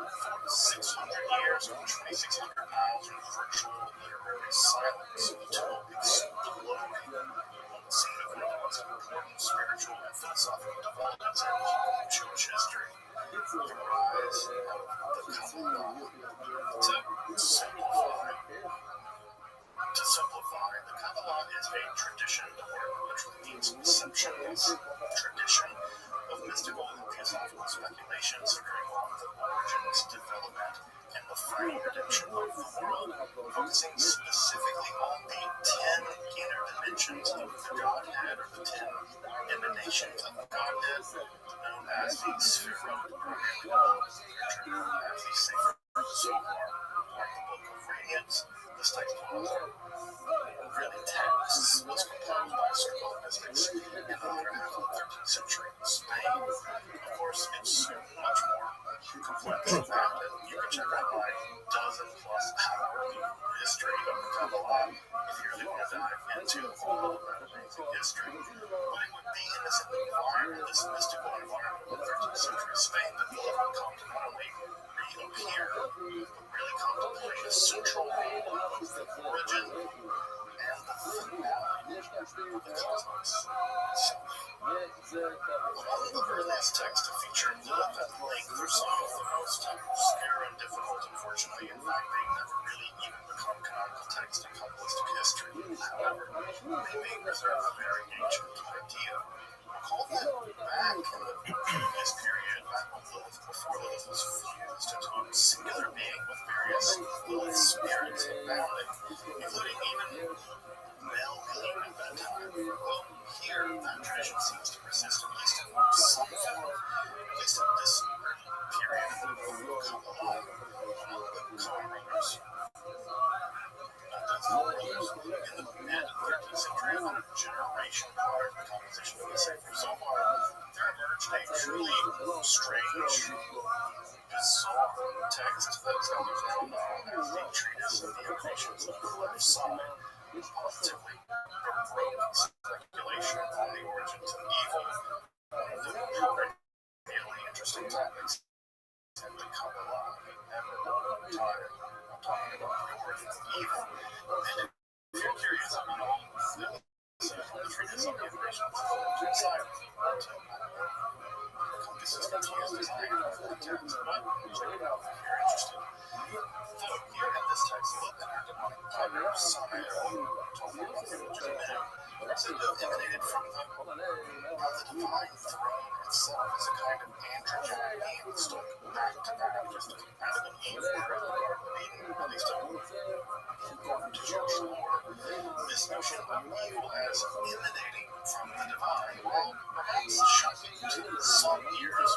600 years or 2,600 miles in virtual literary silence until exploding on the scene of one of the most important spiritual and philosophical developments in all Jewish history, the rise of the Kabbalah. To simplify, the Kabbalah is a tradition, the word literally means conceptions, tradition of mystical and philosophical speculation centering on the origins, development, and the final redemption of the world, focusing specifically on the 10 inner dimensions of the Godhead, or the 10 emanations of the Godhead, known as the Sphirot, or known as the Sefer Zohar, or the Book of Radiance. This type of really text was composed by circle mystics in the latter half of the 13th century in Spain. Of course, it's much more complex than that, and you can check out my dozen-plus hour history of the Kabbalah if you really want to dive into all of that amazing history. But it would be in this environment, this mystical environment of the 13th century Spain, that Lilith would come to not only reappear, but really come to play a central role of the origin and the finale of the cosmos itself. Among the earliest texts to feature Lilith at length are some of the most obscure and difficult, unfortunately. In fact, they never really even become canonical texts in Kabbalistic history. However, they may preserve a very ancient idea. Recall that back in the previous period, back when Lilith, before Lilith was fused into a singular being with various Lilith spirits abounding, including even male being at that time. Well, here, that tradition seems to persist, at least in some form, at least in this early period. In the mid-13th century, about a generation prior to the composition of the Sefer Zohar, there emerged a truly strange, bizarre text that scholars now know as the Treatise of the Emanations of the Left Side, positively baroque speculation on the origins of evil, one of the perennially interesting topics in the Kabbalah. Never one time I'm talking about the origins of evil. And if you're curious about all the treatise on the Emanations of the Left Side, this is confused as I am with the text, but check it out if you're interested. So, here in this text, look at our demonic partner, Samael, talking about the images of men, said to have emanated from the divine throne itself as a kind of androgyne being stuck back to back, just as Adam and Eve were in the Garden of Eden, at least according to Jewish lore. This notion of evil as emanating from the divine, while perhaps shocking to some ears,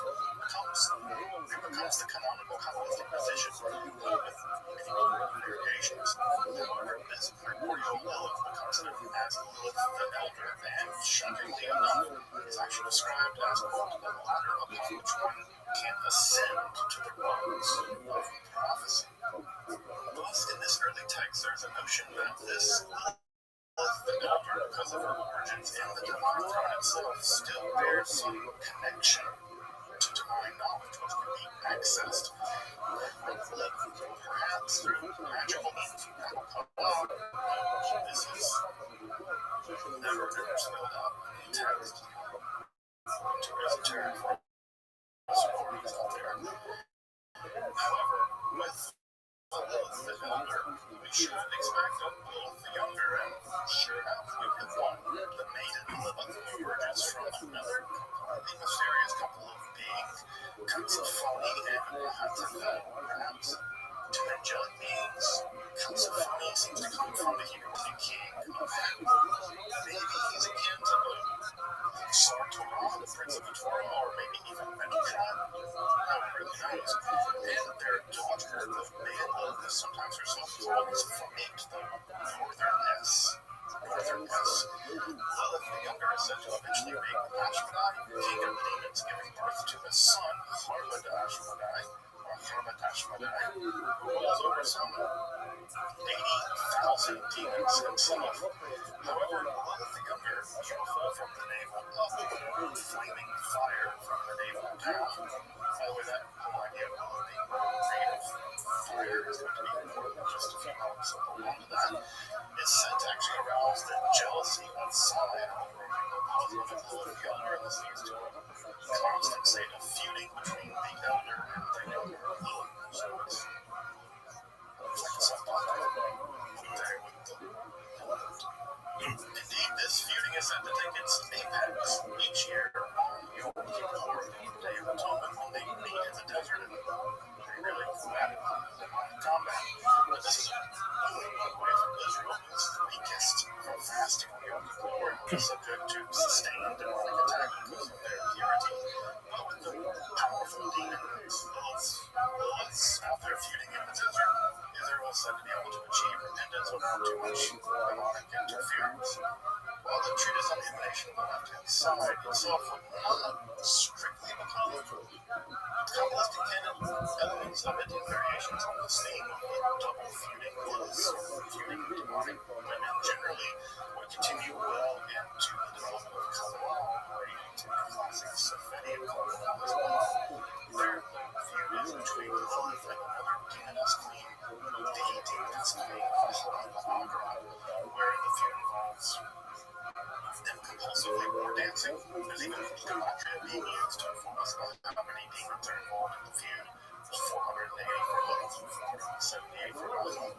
becomes the canonical Kabbalistic position with medieval variations. However, this primordial Lilith becomes known as Lilith the Elder, and shockingly enough, is actually described as the ladder upon which one can ascend to the realms of prophecy. Thus, in this early text, there's a notion that this Lilith the Elder, because of her origins in the divine throne itself, still bears some connection to divine knowledge, which can be accessed perhaps through magical means. This is never spelled out in the text to esoteric philosophies out there. However, with Lilith the Elder, we should expect a Lilith the Younger, and sure enough, we get one. The maiden Lilith emerges from another completely mysterious couple of beings, Katsafoni and Hatzafel, perhaps. Two angelic beings. Katsafoni seems to come from the Hebrew king of heaven. Maybe he's akin to the Sar Torah, the Prince of the Torah, or maybe even Metatron. No one really knows. And their daughter, the maiden Lilith, is sometimes herself called as Fonit, the Northern-S. Lilith the Younger is said to eventually make Ashmedai, king of the demons, giving birth to his son, Harmadashmedai, who rules over some 80,000 demons himself. However, Lilith the Younger, beautiful from the navel up, flaming fire from the navel down. By the way, that whole idea of the rate of fire is going to be important in just a few moments, so hold on to that. Is said to actually arouse the jealousy of Samael, causing the Lilith the Elder, and this leads to a constant state of feuding between the Elder and the Younger Lilith. So it's like a soap opera there with the Lilith. Indeed, this feuding is said to take its apex each year on Yom Kippur, the Day of Atonement, when they meet in the desert and they really combat combat. But this is one way for Israel is the weakest from fasting on Yom Kippur and is subject to sustained demonic attack because of their purity. But with the powerful demons, Lilith's out there feuding in the desert, Israel is said to be able to achieve repentance without too much demonic interference. While the treatise on the emanation of the left-hand side itself would not strictly become Kabbalistic canon, elements of it in variations on this theme of double feuding Liliths, feuding demonic women generally, would continue well into the development of Kabbalah, relating to the classic Sephardic Kabbalah as well. Their feud is between Lilith and another demoness queen, the demoness queen Ahura, where the feud involves them compulsively war dancing. There's even gematria being used to inform us about how many demons are involved in the feud. There's 480 for Lilith and 478 for Ahura.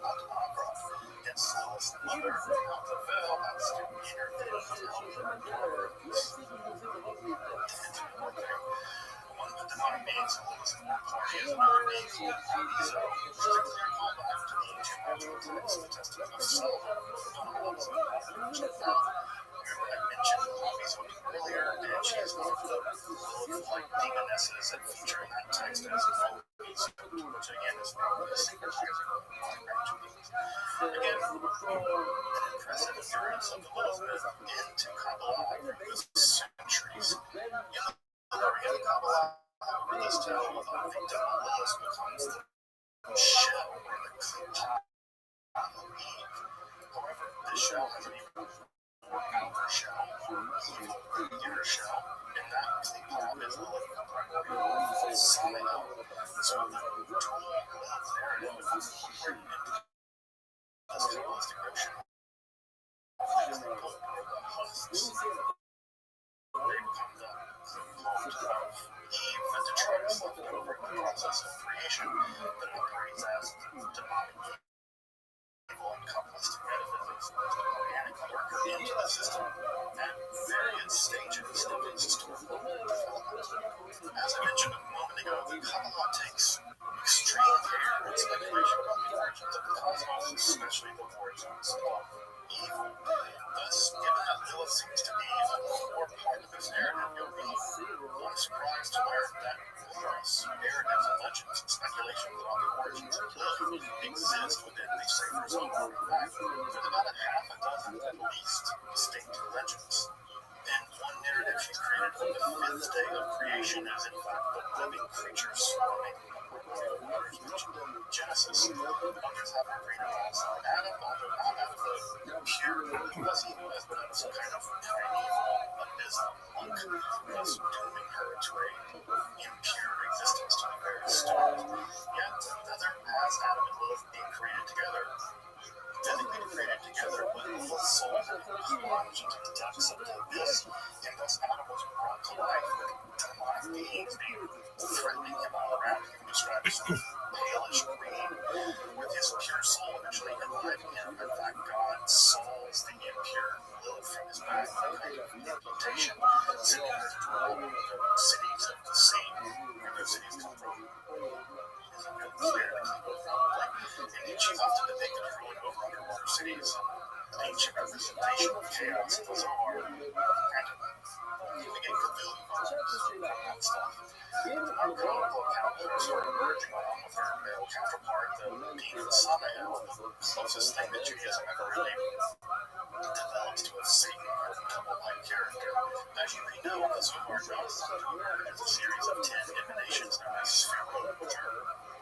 Hence, Lilith's mother, Hatzafel, has to intervene to help her daughter. One of the demonic beings who lives in one party is another being called Habizo, which is a clear callback to the ancient magical text, the Testament of Solomon, the Dominance of the Lord. Remember mentioned Poppy's Oak earlier, and she is one of the like demonesses that feature in that text as Poppy's Oak, which again is the secret again, an impressive endurance of the Lilith myth into Kabbalah over the centuries. In the Larian Kabbalah, however, this tale of the victim Lilith becomes the shell or the clean However, this shell has an even more outer shell, evil inner shell, and that clean pop is Lilith the primary Samael. So the dual Lilith narrative is important in this Kabbalistic notion of the husks. They become the haunt of Eve, the detritus left over in the process of creation that operates as the demonic evil and Kabbalistic metaphysics organic worker into the system at various stages of its historical development. As I mentioned a moment ago, the Kabbalah takes extreme care in speculation about the origins of the cosmos, especially the origins of evil. Thus, given that Lilith seems to be a core part of this narrative, you'll be unsurprised to learn that numerous narratives and legends and speculations about the origins of Lilith exist within the Sefer Zohar. In fact, there's about a half a dozen at least distinct legends. And one narrative she's created on the fifth day of creation is in fact the living creatures swarming the waters mentioned in Genesis. Others have her created alongside Adam, although not out of the pure fuzzy as but out of some kind of primeval abysmal monk, thus dooming her to a impure existence to the very start. Yet another has Adam and Lilith being created together. Physically created together, but Lilith's soul plunged into the depths of the abyss, and thus Adam was brought to life with demonic beings being threatening him all around. He described as palish green, with his pure soul eventually enlivening him. In fact, God souls the impure Lilith from his back by kind of implication, sending her to all of the cities of the sea, where those cities come from. And she's often depicted as ruling over underwater cities, an ancient representation of chaos in the Zohar. Granted, we get Cthulhu vibes from that stuff. Our canonical account shows her emerging along with her male counterpart, the demon Samael, the closest thing that Judaism ever really develops to a Satan or Kabbalah character. As you may know, the Zohar draws is a series of 10 emanations known as Sphirot, which are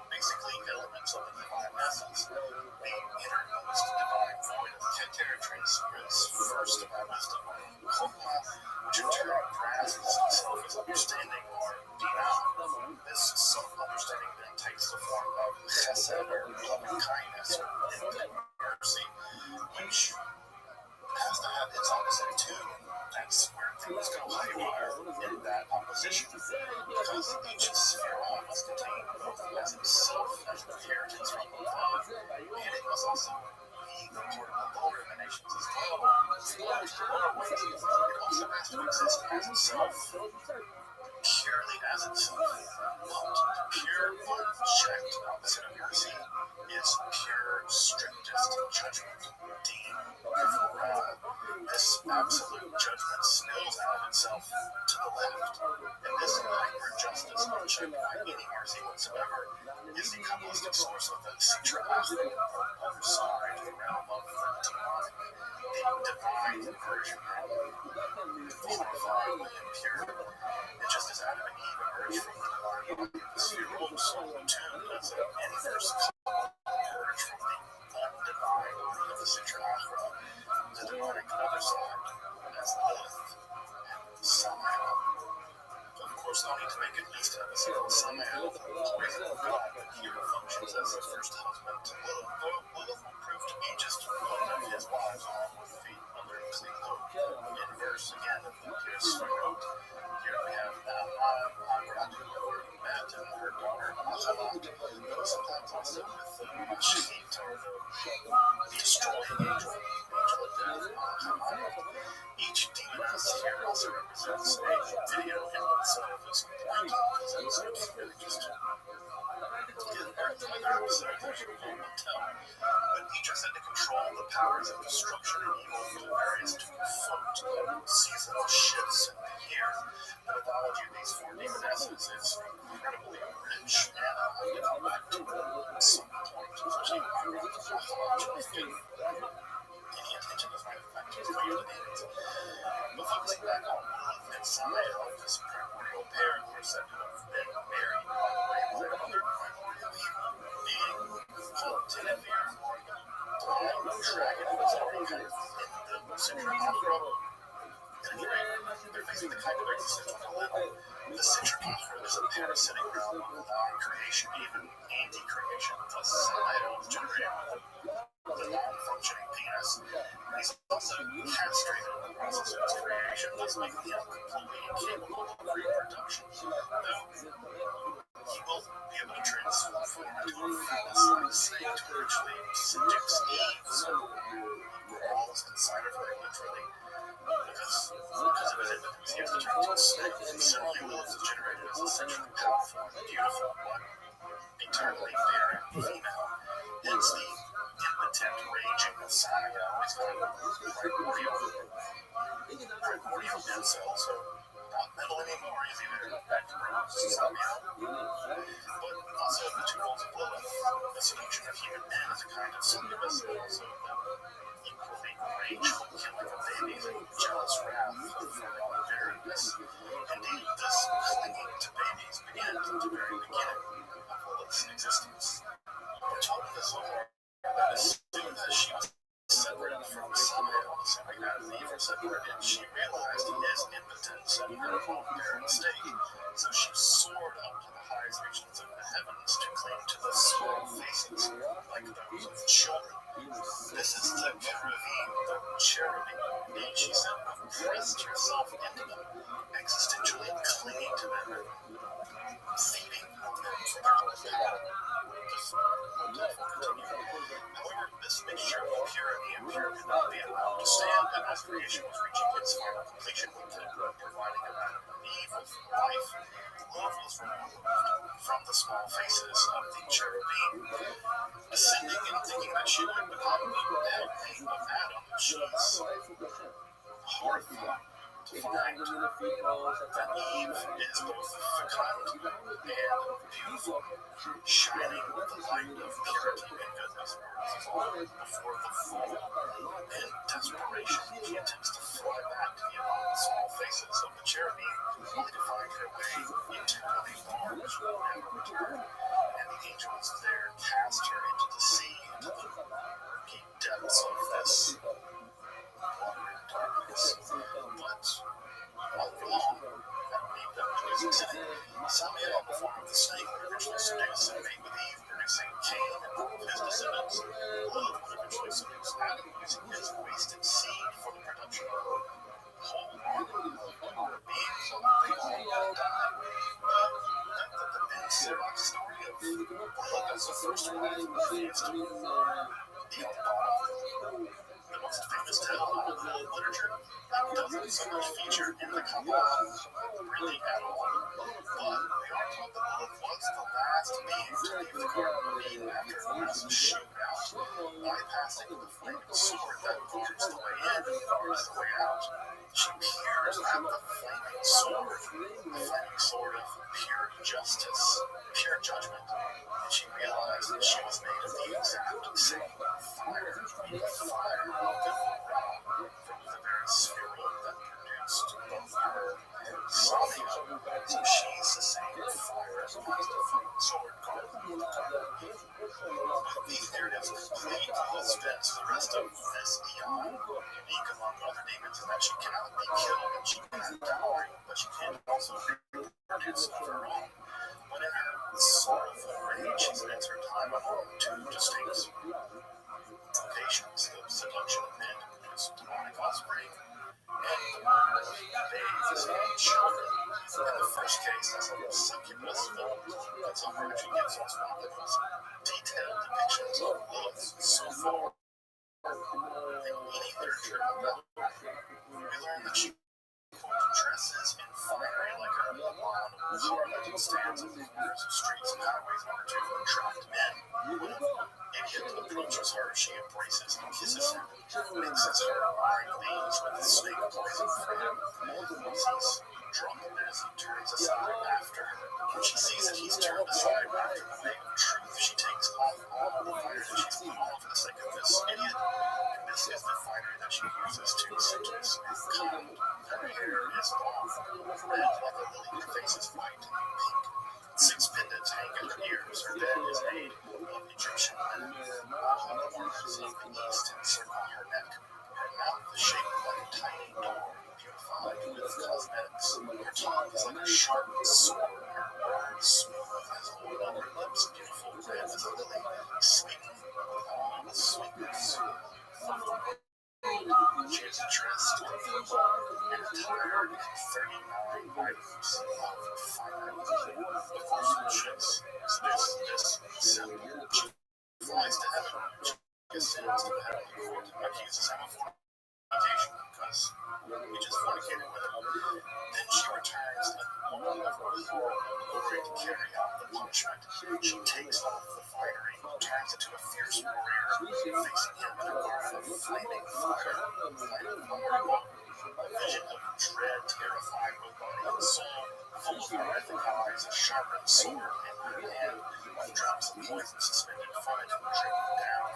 basically elements of the divine essence. The innermost divine void of Keter transcends first of our wisdom, Chokmah, which in turn grasps itself as understanding or binah. This self-understanding then takes the form of chesed, or loving kindness, or infinite mercy, which has to have its opposite too. That's where things go haywire in that opposition, because each sphere must contain both as itself as the inheritance from above, and it must also be the portable lower emanations as well. It also has to exist as itself, purely as itself. But pure, unchecked opposite of mercy is pure, strictest judgment. This absolute judgment spills out of itself to the left, and this hyper justice, unchecked by any mercy whatsoever, is the Kabbalistic source of the Sitra Achra, or other side, the realm of the demonic, the divine inversion, horrifying and impure. And just as Adam and Eve emerged from the divine body of the sphere, so too does an inverse emerge from the undivine body of the Sitra Achra, the demonic other side, as Lilith and Samael. Of course, no need to make at least an episode on Samael, the poison of God, but here functions as the first husband to Lilith, though Lilith will prove to be just one of his wives, along with the other Klingel inverse again of the Sphirot. Here we have Agradu, or Met, and her daughter Achalat, though sometimes also with Mashit, or the destroying angel of death, Haman. Each demoness here also represents a video in itself as point because episodes really just give birth to other episodes, as you will tell. But each are said to control the towers of destruction and evil for the various seasonal shifts in the year. The mythology of these four demonesses is incredibly rich, and I'll get all back to it at some point, especially when I wrote the mythology didn't any attention to the fact that it's going to the demons. But focusing back on Lilith and Samael, this primordial pair who are said to have been married, by the way, by another primordial evil being called Tenevir. The dragon was already kind of in the center of the problem. And if they're facing the kind of existential dilemma, the central chakra is a parasitic realm of non-creation, even anti-creation. Thus, Samael is generated with a non-functioning penis, and he's also castrated in the process of his creation, thus making him completely incapable of reproduction. Though he will be able to transform into a phallus-like snake to eventually seduce Eve, so he crawls inside of her, literally. Because of his impotence, he has to turn into a snake. Similarly, Lilith is generated as a sexually powerful, beautiful, but eternally barren female. Hence the impotent raging of Samael. He's got primordial incel, so not metal anymore. He's either back to Samael, but also the two roles of Lilith. The seduction of human men is a kind of succubus, and also equally rageful killing of babies and jealous wrath for all barrenness. Indeed, this clinging to babies begins at the very beginning of Lilith's existence. We're told in the Zohar that as soon as she was separated from Samael, the same way Adam and Eve were separated, she realized his impotence and her own barren state. So she soared up to the highest regions of the heavens to cling to the small faces, like those of children. This is the cherubim, Indeed, she said, pressed herself into them, existentially clinging to them, feeding on them for their own power. However, this mixture of pure and impure could not be allowed to stand, and as creation was reaching its final completion with the providing of Adam and Eve with life, love was removed from the small faces of the cherubim. Ascending and thinking that she would become the helpmate of Adam, she's horrified to find that Eve is both fecund and beautiful, shining with the light of purity and goodness. Before the fall, in desperation, she attempts to fly back to the small faces of the cherubim, only to find her way eternally barred. She will never return, and the angels there cast her into the sea, into the murky depths of this watery darkness. But all along, Samael, in the form of the snake, would eventually seduce and mate with Eve, producing Cain and all of his descendants. Lilith would eventually seduce Adam, using his wasted seed for the production of whole beings, although they all die. The Ben Sirach story of Lilith as the first wife of the the most famous tale in all of literature, doesn't so much feature in the Kabbalah really at all. But we are told that Lilith was the last being to leave the Garden of Eden after a massive shootout, bypassing the flaming sword that bars the way in and bars the way out. She peers at the flaming sword of pure justice, pure judgment, and she realized that she was made of the exact same fire, of the raw from the very sphere that produced both her and Samael. So she's the same fire as the flaming sword called these narratives complete the suspense for the rest of this eon. Unique among other demons is that she cannot be killed and she cannot die, but she can also reproduce of her own. When in her sorrowful rage, she spends her time among two distinct vocations: the seduction of men to produce demonic offspring, and the murder of babes and children. In the first case, as a succubus, but Zohar actually gives us one of the most detailed depictions of Lilith so far in any literature about her. We learn that she dresses in finery like a lawn harlot and stands at the corners of streets and highways in order to attract men. When an idiot approaches her, she embraces kisses him, mixes her orange leaves with snake poison for him. He's drunk as he turns aside after her. When she sees that he's turned aside after the way of truth, she takes off all the fire that she's put on for the sake of this idiot. And this is the finery that she uses to seduce and calm. Her hair is blonde, red like a lily, her face is white and pink. 6 pendants hang at her ears. Her bed is made of Egyptian linen. Hollow arms of the east encircle her neck. Her mouth is shaped like a tiny door, beautified with cosmetics. Her tongue is like a sharp sword. Her words smooth as oil. Her lips beautiful, red as a lily, sweet with all the sweetness. She is dressed in purple and attired in 39 items of finery. Of course, she's this simple. She flies to heaven. She ascends to the heavenly court and accuses him of fornication because he just fornicated with her. Then she returns and all of her glory to carry out the punishment. She takes off the finery, turns into a fierce warrior, facing him in a garden of flaming fire, lighted from her bow. A vision of dread terrified both body and soul, full of horrific eyes, a sharpened sword in her hand, with drops of poison suspended from it and dripping down.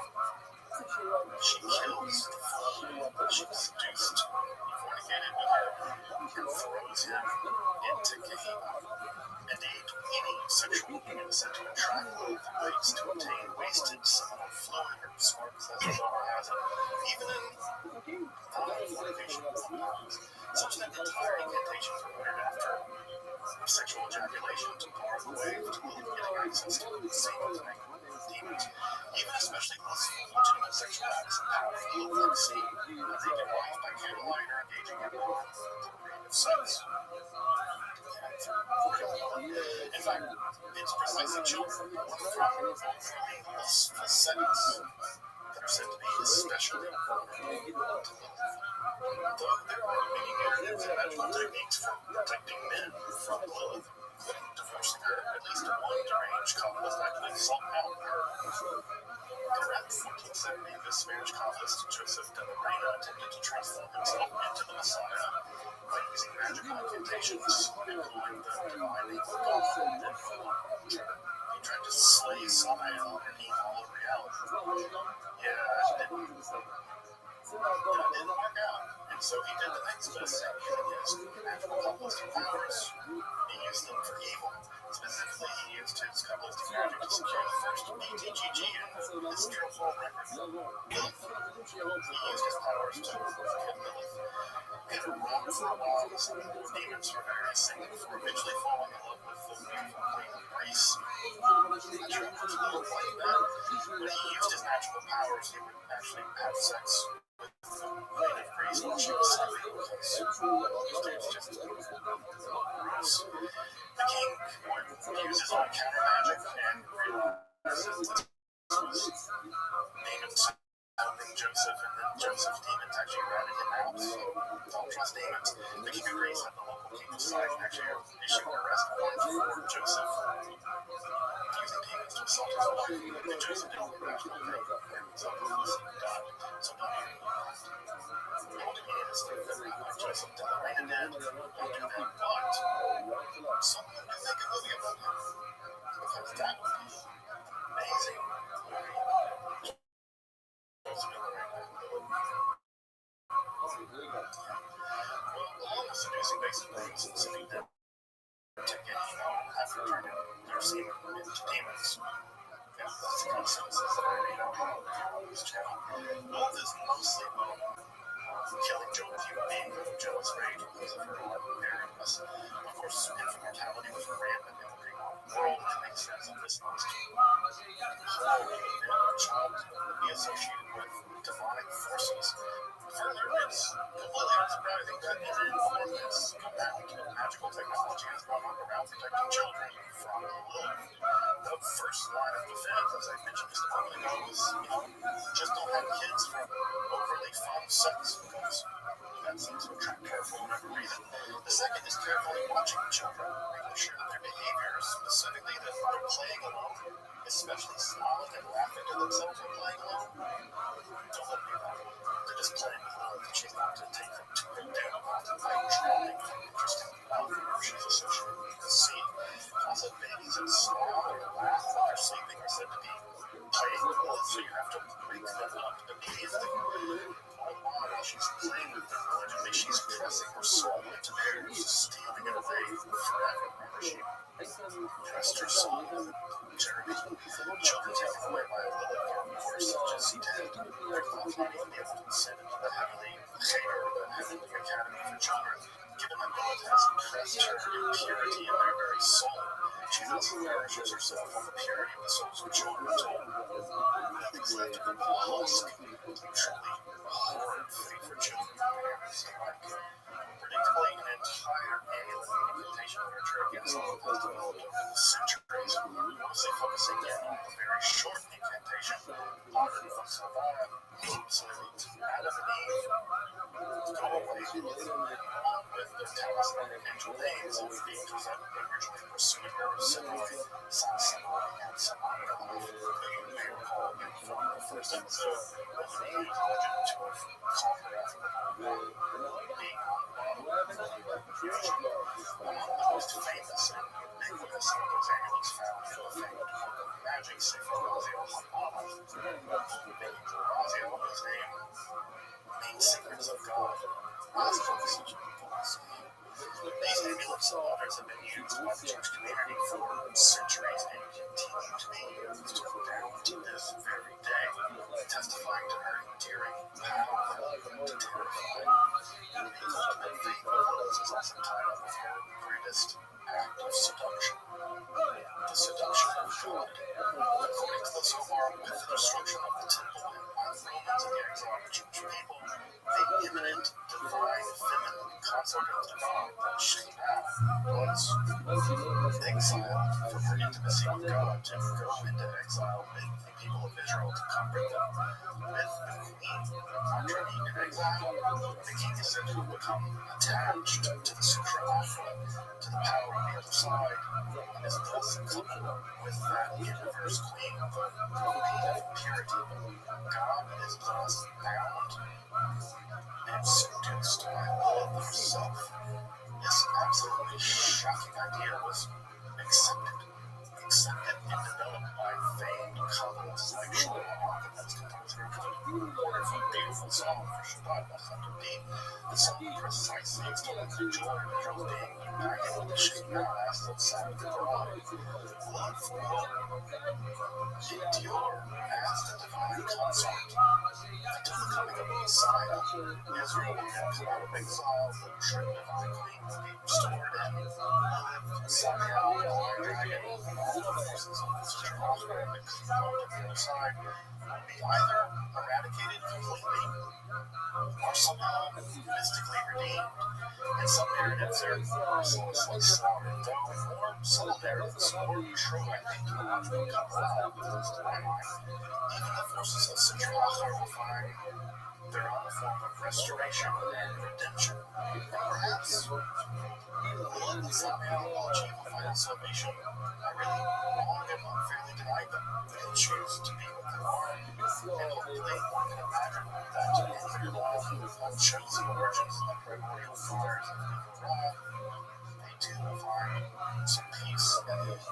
She kills the fool that she seduced, fornicated with her, and throws him into Gehenna. Indeed, any sexual union is said to attract both ways to obtain wasted seminal fluid or sparks as the Zohar has it, even in non-fornication compounds, such that entire incantations are uttered after sexual ejaculation to bar the way to getting access to the same thing. Demons, even especially less legitimate sexual acts and powerful epilepsy, a naked wife by candlelight or engaging in creative sex. In fact, it's precisely children from overly lustful settings that are said to be especially vulnerable to love. Though there are many narratives and magical techniques for protecting men from Lilith, including divorcing her, at least one deranged Kabbalist actually sought out her. Around 1470, this Spanish Kabbalist, Joseph de la Reina, attempted to transform himself into the Messiah by using magical incantations, employing the divine name of God, and he tried to slay Samael underneath all of reality. Yeah, that didn't work out. And so he did the next best thing using his magical Kabbalistic powers. He used them for evil. Specifically, he used his Kabbalistic magic to secure the first BTGG in the history of world record. Lilith. He used his powers to forget Lilith. He had a run for a while with some demons for various things before eventually falling in love with the beautiful queen of Greece. He tried to Lilith like that. When he used his magical powers, he would actually have sex with the queen of Greece while she was sleeping because it's just gross. The king would use his own counter magic and realized that this was demons helping Joseph, and then Joseph's demons actually ratted him out. So don't trust demons. The king of Greece and the local king of Sidon actually issued an arrest warrant for Joseph using demons to assault his wife. And Joseph did all the rational thing and so died. So don't even like Joseph de la Reina did. Don't do that. But someone could make a movie about him because that would be amazing. Along with seducing basic things and sending them to get after turning their semen into demons. Yeah, that's the consequences that I made on this channel. Love is mostly about killing Joe with human being with jealous rage because of her unmarriedness. Of course, infant mortality was rampant in the Greek world, and it makes sense that this most horrible event of a child would be associated with demonic forces. Further, it's completely unsurprising that in enormous amount of magical technology has gone on around protecting children from Lilith. The first line of defense, as I mentioned just a moment ago, is, just don't have kids from overly fond sex because that seems to attract her for whatever reason. The second is carefully watching children, making sure that their behavior, specifically that they're playing alone, especially smiling and laughing to themselves when playing alone. Don't let Rick might not even be able to ascend into the heavenly Cheder, the heavenly academy for children, given that Lilith has impressed her impurity in their very soul. She thus nourishes herself on the purity of the souls of children until nothing's left of the husk. Truly horrid fate for children and parents alike. Predictably, an entire annual incantation literature against Lilith has developed over the centuries, mostly focusing in on the very short incantation, Modern Savannah, Salute, Adam and Eve, go away, Lilith, along with the talisman and angel names of the angels that originally pursued her, Sinai, Sansanoi, and Samandalaf, who you may recall in the form of the first episode, was the intelligent to have called her after the whole being on the bottom of the creation. Among the most famous and ubiquitous of those amulets found in the famed book of magic, Sefer Razio Hamala, the angel Razio was named Main Secrets of God, as such philosophy. These amulets and others have been used by the Jewish community for centuries and continue to be used down to this very day, testifying to her endearing power to terrify. The ultimate fate of Lilith is also tied up with her greatest act of seduction, the seduction of God. According to the Zohar, with the destruction of the temple and by the Romans and the exile of the Jewish people, the imminent divine feminine consort of the God, that Shekhinah, was exiled from her intimacy with God to go into exile with the people of Israel to comfort them. With the queen, after being in exile, the king is said to have become attached to the Sutra Afra, to the power on the other side, and is thus coupled with that universe queen, the queen of purity. God is thus bound and seduced by Lilith herself. This absolutely shocking idea was accepted and developed by famed Kabbalists like Shlomo Malkovich, composer of the wonderful, beautiful song for Shabbat B'Chanudim. The song precisely extolled the joy of Israel's being united with the Shekhinah as the Sabbath God. Love will endure as the divine consort until the coming of the Messiah. Israel will then come out of exile, the true divine queen will be restored, and somehow the Iron Dragon and all the forces of the Sister Afra and the component of the other side will be either eradicated completely or somehow mystically redeemed. In some narratives, they're mercilessly slaughtered, though in more subtle narratives, more true, I think, to the logical Kabbalah, at least to my mind, even the forces of Sister Afra will find their own form of restoration and redemption. And perhaps Lilith and somehow will achieve a final salvation. I really long and unfairly denied them. They'll choose to be what they are, and hopefully one can imagine that in their life of chosen origins and primordial fires of the Ra, they too will find some peace and hope.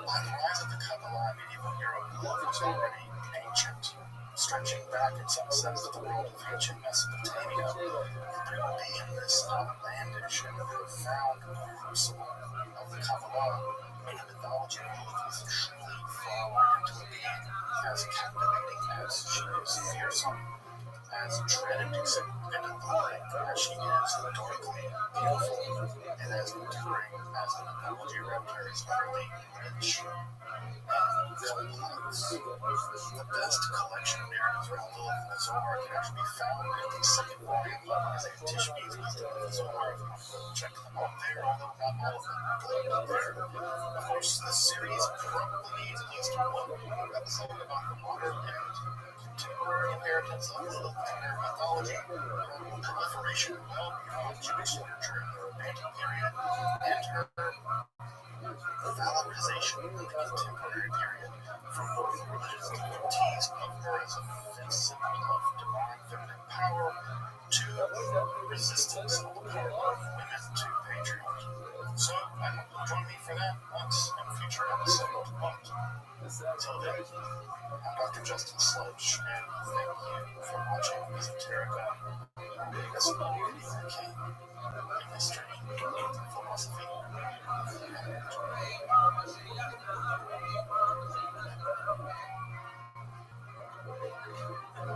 By the rise of the Kabbalah in medieval Europe, Lilith was already ancient, stretching back in some sense to the world of ancient Mesopotamia. There will be in this outlandish and profound crucible of the Kabbalah in a mythology of Lilith was truly fallen into a being as captivating as she is fearsome, as dread-inducing and alluring as she is rhetorically beautiful, and as enduring as the mythology around her is utterly rich and complex. The best collection of narratives around Lilith in the Zohar can actually be found in the second volume of Isaiah Tishbe's Wisdom of the Zohar. If you want to go check them out there, although not all of them are glued up there. Of course, this series probably needs at least one more episode about the modern and contemporary inheritance of Lilith and her mythology, her proliferation well beyond Jewish literature in the Romantic period, and her valorization in the contemporary period, from both religious devotees of her as a symbol of divine feminine power to resistance on the part of women to patriarchy. So I hope you'll join me for that once in a future episode. But until then, I'm Dr. Justin Sledge, and thank you for watching Esoterica, the biggest key in history, philosophy, and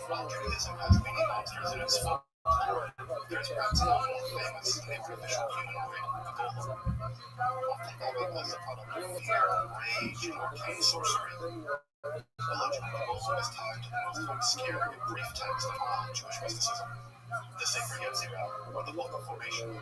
While Judaism has many monsters in its folklore, there's perhaps one more famous and artificial humanoid, the golem. Often modeled as a product of fear, rage, and arcane sorcery. The legend of the golem is tied to the most obscure and brief text of all Jewish mysticism, the Sefer Yetzirah, or the Book of Formation.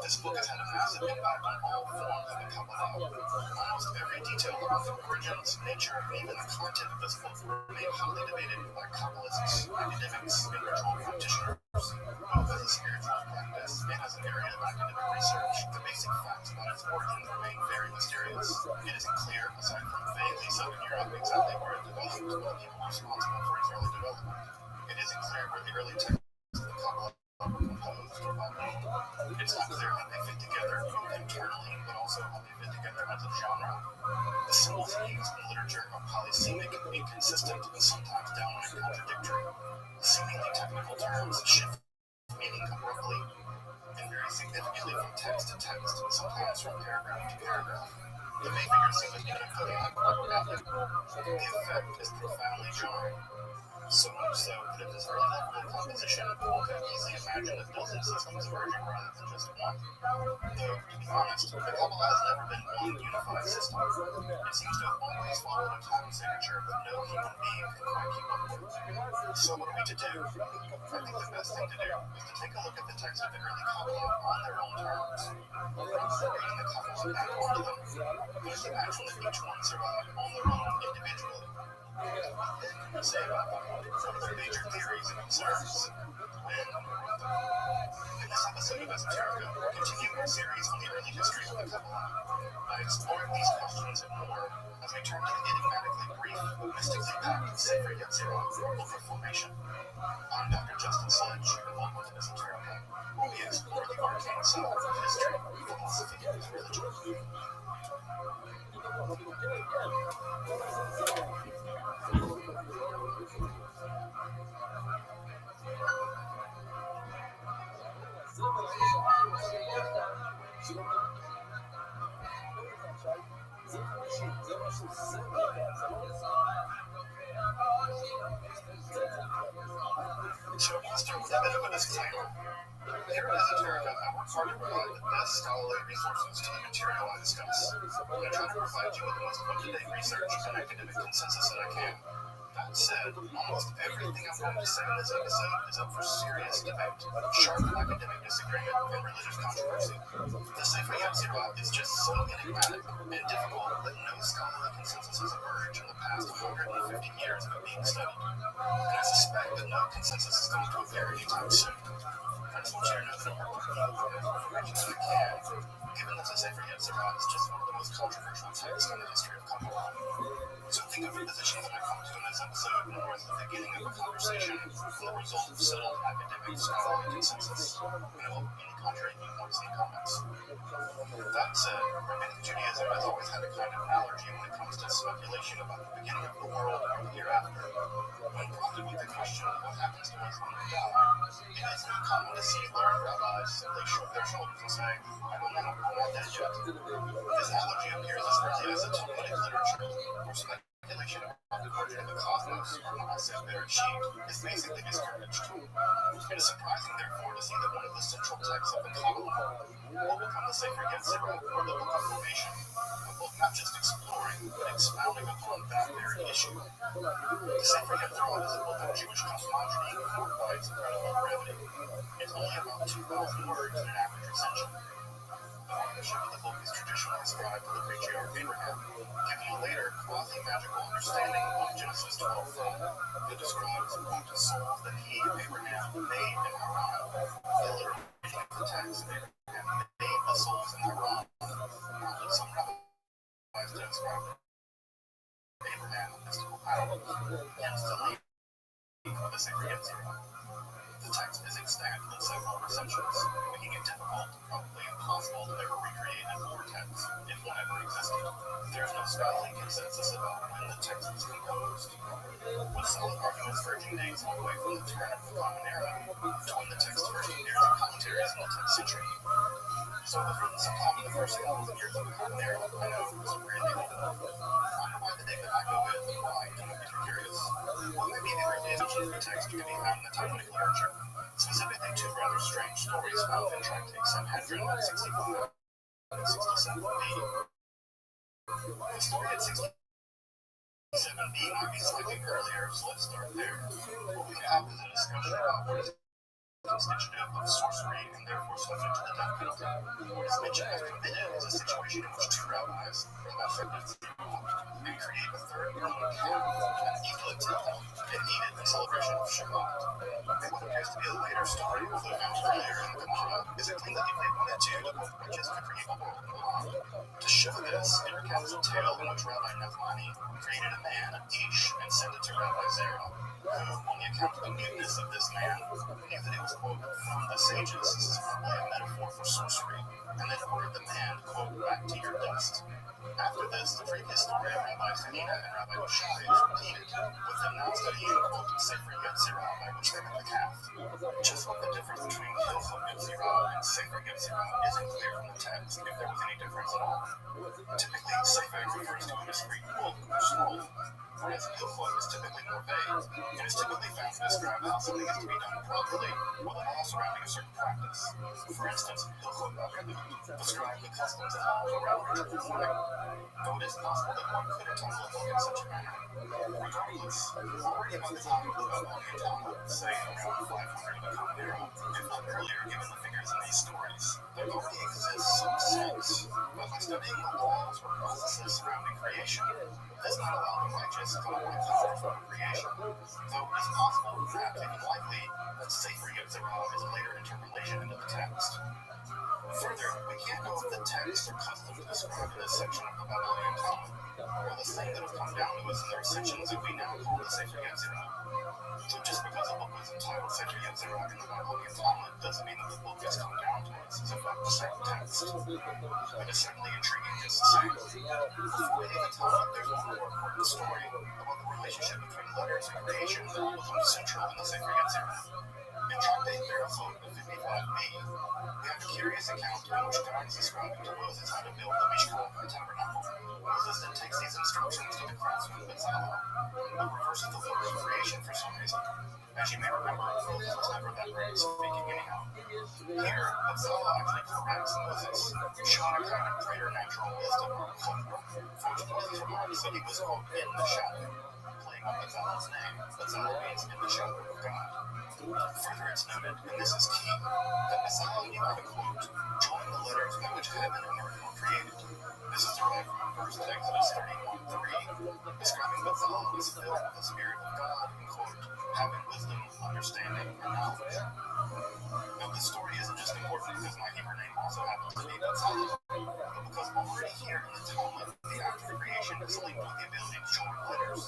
This book has had a massive impact on all forms of the Kabbalah. Almost every detail about the origins, nature, and even the content of this book remain highly debated by Kabbalists, academics, and ritual practitioners. Both as a spiritual practice and as an area of academic research, the basic facts about its origins remain very mysterious. It isn't clear, aside from vaguely Southern Europe, exactly where it developed or the people responsible for its early development. It isn't clear where the early texts of the Kabbalah were composed or by whom. It's not clear how they fit together, both internally, but also how they fit together as a genre. The symbols used in literature are polysemic, inconsistent, and sometimes downright contradictory. Seemingly technical terms shift meaning abruptly and very significantly from text to text, and sometimes from paragraph to paragraph. The main figures seem to be encoding ethic. The effect is profoundly jarring. So much so that at this early level of composition, one could easily imagine a dozen systems emerging rather than just one. Though, to be honest, the Kabbalah has never been one unified system. It seems to have always He's followed a time signature that no human being can quite keep up with. So what are we to do? I think the best thing to do is to take a look at the text of the early Kabbalah on their own terms, rather than reading the Kabbalah back onto them. Use the actual of each one survive on their own individually. Then say about them what are their major theories and concerns, and wrote them. In this episode of Esoterica, we're continuing our series on the early history of the Kabbalah by exploring these questions and more as we turn to the enigmatically brief, mystically packed Sefer Yetzirah, or Book of Formation. I'm Dr. Justin Sledge, and welcome to Esoterica, where we explore the arcane side of history, philosophy, and religion. So let's start with a bit of a disclaimer. Here at Esoterica, I work hard to provide the best scholarly resources to the material I discuss. I try to provide you with the most up-to-date research and academic consensus that I can. That said, almost everything I'm going to say in this episode is up for serious debate, sharp academic disagreement, and religious controversy. The Sefer Yetzirah is just so enigmatic and difficult that no scholarly consensus has emerged in the past 150 years of it being studied. And I suspect that no consensus is going to appear anytime soon. I just want you to know that I'm working on the information that I can, given that the Sefer Yetzirah is just one of the most controversial texts in the history of Kabbalah. So think of the position that I come to in this episode more as the beginning of a conversation and the result of settled academic scholarly consensus, and I welcome any contrary viewpoints and comments. That said, Rabbinic Judaism has always had a kind of allergy when it comes to speculation about the beginning of the world or the hereafter. When prompted with the question of what happens to us when we die, it is uncommon to see learned rabbis simply shrug their shoulders and say, I don't know, I'm not dead yet. This allergy appears as early as the Talmudic literature, where speculation about the origin of the cosmos, or what I said there sheet, is basically discouraged. It is surprising, therefore, to see that one of the central texts of the Kabbalah will become the Sefer Yetzirah, or the Book of Formation, a book not just exploring, but expounding upon that very issue. The Sefer Yetzirah is a book of Jewish cosmogony formed by its incredible brevity. It's only about 2,000 words in an average recension. The authorship of the book is traditionally ascribed to the patriarch Abraham, giving a later quasi-magical understanding of Genesis 12:5 that describes the souls that he, Abraham, made in Haran. The literal meaning of the text, Abraham made the souls in Haran, prompted some rabbis to ascribe Abraham a mystical power, hence the name of the Sefer Yetzirah. The text is extant in several recensions, making it difficult, probably impossible, to ever recreate a fuller text, if one ever existed. There is no scholarly consensus about when the text was composed, with solid arguments verging dates all the way from the turn of the Common Era to when the text first appeared in commentaries in the 10th century. So it was written sometime in the first 1,000 years of the Common Era. I know, it was really old. Find out why the date that I go with and why, if you're curious. What may be the earliest mention of the text can be found in the Talmudic literature, specifically two rather strange stories found in tractate Sanhedrin at 65 and 67 B. The story at 67 B might be slightly earlier, so let's start there. What we have is a discussion about what is constitutive of sorcery and therefore subject to the death penalty. What is mentioned as committed is a situation in which two rabbis, and create a third Roman Catholic and evil attempt and eat it in celebration of Shabbat. And what appears to be a later story, although found earlier in the Gemara, is a claim that if they wanted to, the witches could create a world. To show this, it recounts a tale in which Rabbi Nachmani created a man, Ish, and sent it to Rabbi Zerah, who, on the account of the muteness of this man, knew that it was, quote, from the sages, this is probably a metaphor for sorcery, and then ordered the man, quote, back to your dust. After this, the previous story of Rabbi Hanina and Rabbi Rothschild is repeated, with them now studying, quote, Sefer Yetzirah, by which they met the calf. Just what the difference between Hilchot Yetzirah and Sefer Yetzirah isn't clear from the text, if there was any difference at all. Typically, Sefer refers to a discrete book or scroll, whereas Hilchot is typically more vague, and is typically found to describe how something is to be done properly, or the law surrounding a certain practice. For instance, he'll quote Rabbi, describe the customs and laws around a church building. Though it is possible that one could attempt to look in such a manner. Regardless, already by the time of the Babylonian Talmud, say around 500 of the Common Era, if not earlier given the figures in these stories, there already exists some sense that by studying the laws or processes surrounding creation, does not allow the righteous to avoid power from creation, though it is possible, perhaps even likely, that Sefer Yetzirah is a later interpolation into the text. Further, we can't know if the text or customs described in this section of the Babylonian Talmud are the same that have come down to us in the recensions that we now call the Sefer Yetzirah. So just because a book was entitled Sefer Yetzirah in the Babylonian Talmud doesn't mean that the book has come down to us as in fact the same text. It is certainly intriguing just the same. Before we leave the Talmud, there's one more important story about the relationship between letters and creation that will become central in the Sefer Yetzirah. In Tractate Berachot 55b, we have a curious account in which God is describing to Moses how to build the Mishkan, the tabernacle. Moses then takes these instructions to the craftsman Bezalel, who reverses the order of creation for some reason. As you may remember, Moses was never that great at speaking anyhow. Here, Bezalel actually corrects Moses, showing a kind of greater natural wisdom, for which Moses remarks that he was, quote, in the shadow. Playing on Bezalel's name, Bezalel means in the shadow of God. Further, it's noted, and this is key, that Bezalel knew how to, quote, join the letters by which heaven and earth were created. This is derived from a verse in Exodus 31:3, describing Bezalel as filled with the Spirit of God, and, quote, having wisdom, understanding, and knowledge. Now, this story isn't just important because my Hebrew name also happens to be Bezalel, but because already here in the Talmud, the act of creation is linked with the ability to join letters.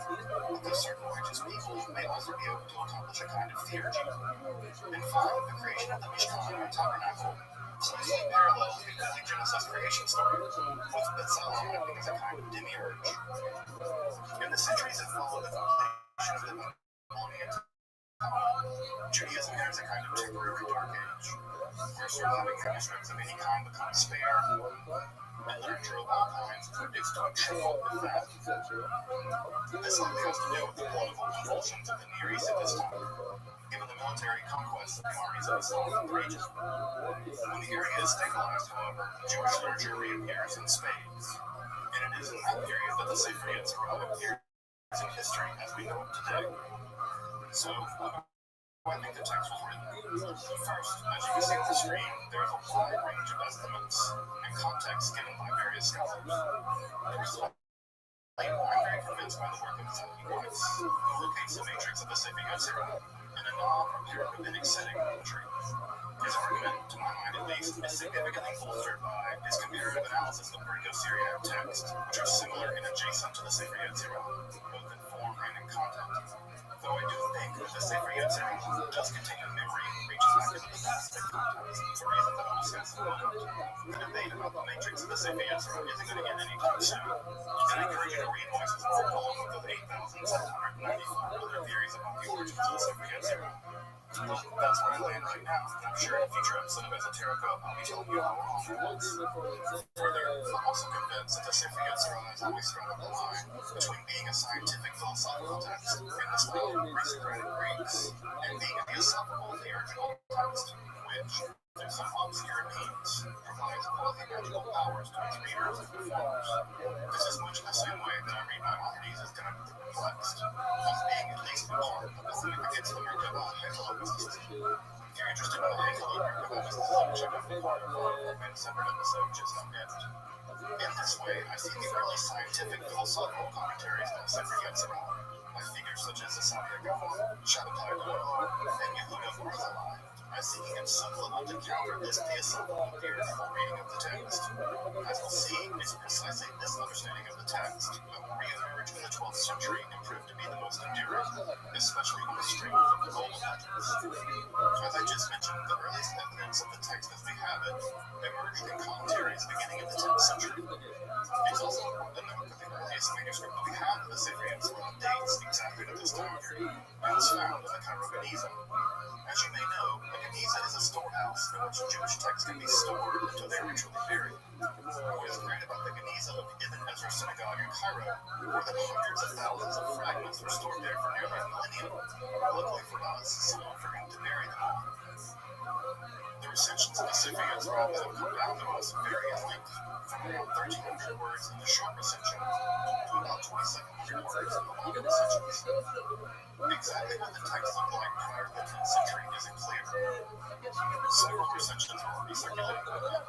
Because certain righteous people may also be able to accomplish a kind of theurgy. In fact, the creation of the Mishkan or tabernacle closely parallels the early Genesis creation story, with Bezalel acting as a kind of demiurge. In the centuries that followed the completion of the Babylonian Talmud, Judaism enters a kind of temporary dark age, where surviving manuscripts of any kind become spare, and literature of all kinds predicts to a triple effect. This likely has to do with the political convulsions of the Near East at this time, given the military conquests of the armies of Islam in the region. When the area is stabilized, however, Jewish literature reappears in spades, and it is in that period that the Sefer Yetzirah appears in history as we know it today. So, I think the text was written. First, as you can see on the screen, there is a wide range of estimates and context given by various scholars. Personally, I'm very convinced by the work of Zaki Weiss, who locates the matrix of the Sefer Yetzirah in a non-rabbinic setting of poetry. His argument, to my mind at least, is significantly bolstered by his comparative analysis of Greco-Syriac texts, which are similar and adjacent to the Sefer Yetzirah, both in form and in content. Though I do think that the Sefer Yetzirah does contain a memory that reaches back into the past and context, for reasons that I'll discuss in a moment. The debate about the matrix of the Sefer Yetzirah isn't going to end anytime soon, and I encourage you to read Weiss's article along with 8,794 other theories about the origins of the Sefer Yetzirah. Well, that's where I land right now, and I'm sure in a future episode of Esoterica, I'll be telling you how wrong I was. Further, I'm also convinced that the Sefer Yetzirah has always straddled the line between being a scientific philosophical text in the style of aristocratic Greeks and being a theosophical theurgical text, which, through some obscure means, provides quasi-magical powers to its readers and performers. This is much the same way that I read Maimonides as kind of perplexed, as being at least in part pathetic against the Merkaba Hegel mysticism. If you're interested in the Hegel Merkaba mysticism, check out the part of our separate episode just on it. In this way, I see the early scientific philosophical commentaries on the Sefer Yetzirah by figures such as Asadia Gaon, Shabbatai Goel, and Yehuda Barzilai as seeking at some level to counter this theosophical theoretical reading of the text. As we'll see, it's precisely this understanding of the text that will re-emerge in the 12th century and prove to be the most enduring, especially on the strength of the golden legends. As I just mentioned, the earliest evidence of the text as we have it emerged in commentaries beginning in the 10th century. It's also important to note that the earliest manuscript that we have of the Sefer Yetzirah dates exactly to this time period, and was found in the Cairo Geniza. As you may know, a Geniza is a storehouse in which Jewish texts can be stored until they are ritually buried. What is great about the Geniza of the Ibn Ezra Synagogue in Cairo were the hundreds of thousands of fragments were stored there for nearly a millennium. Luckily for us, someone forgot to bury them all. The recensions of the Sefer Yetzirah that have come down to us vary in length, from around 1,300 words in the short recension to about 2,700 words in the longer recensions. Exactly what the text looked like prior to the 10th century isn't clear. Several recensions are already circulating by then.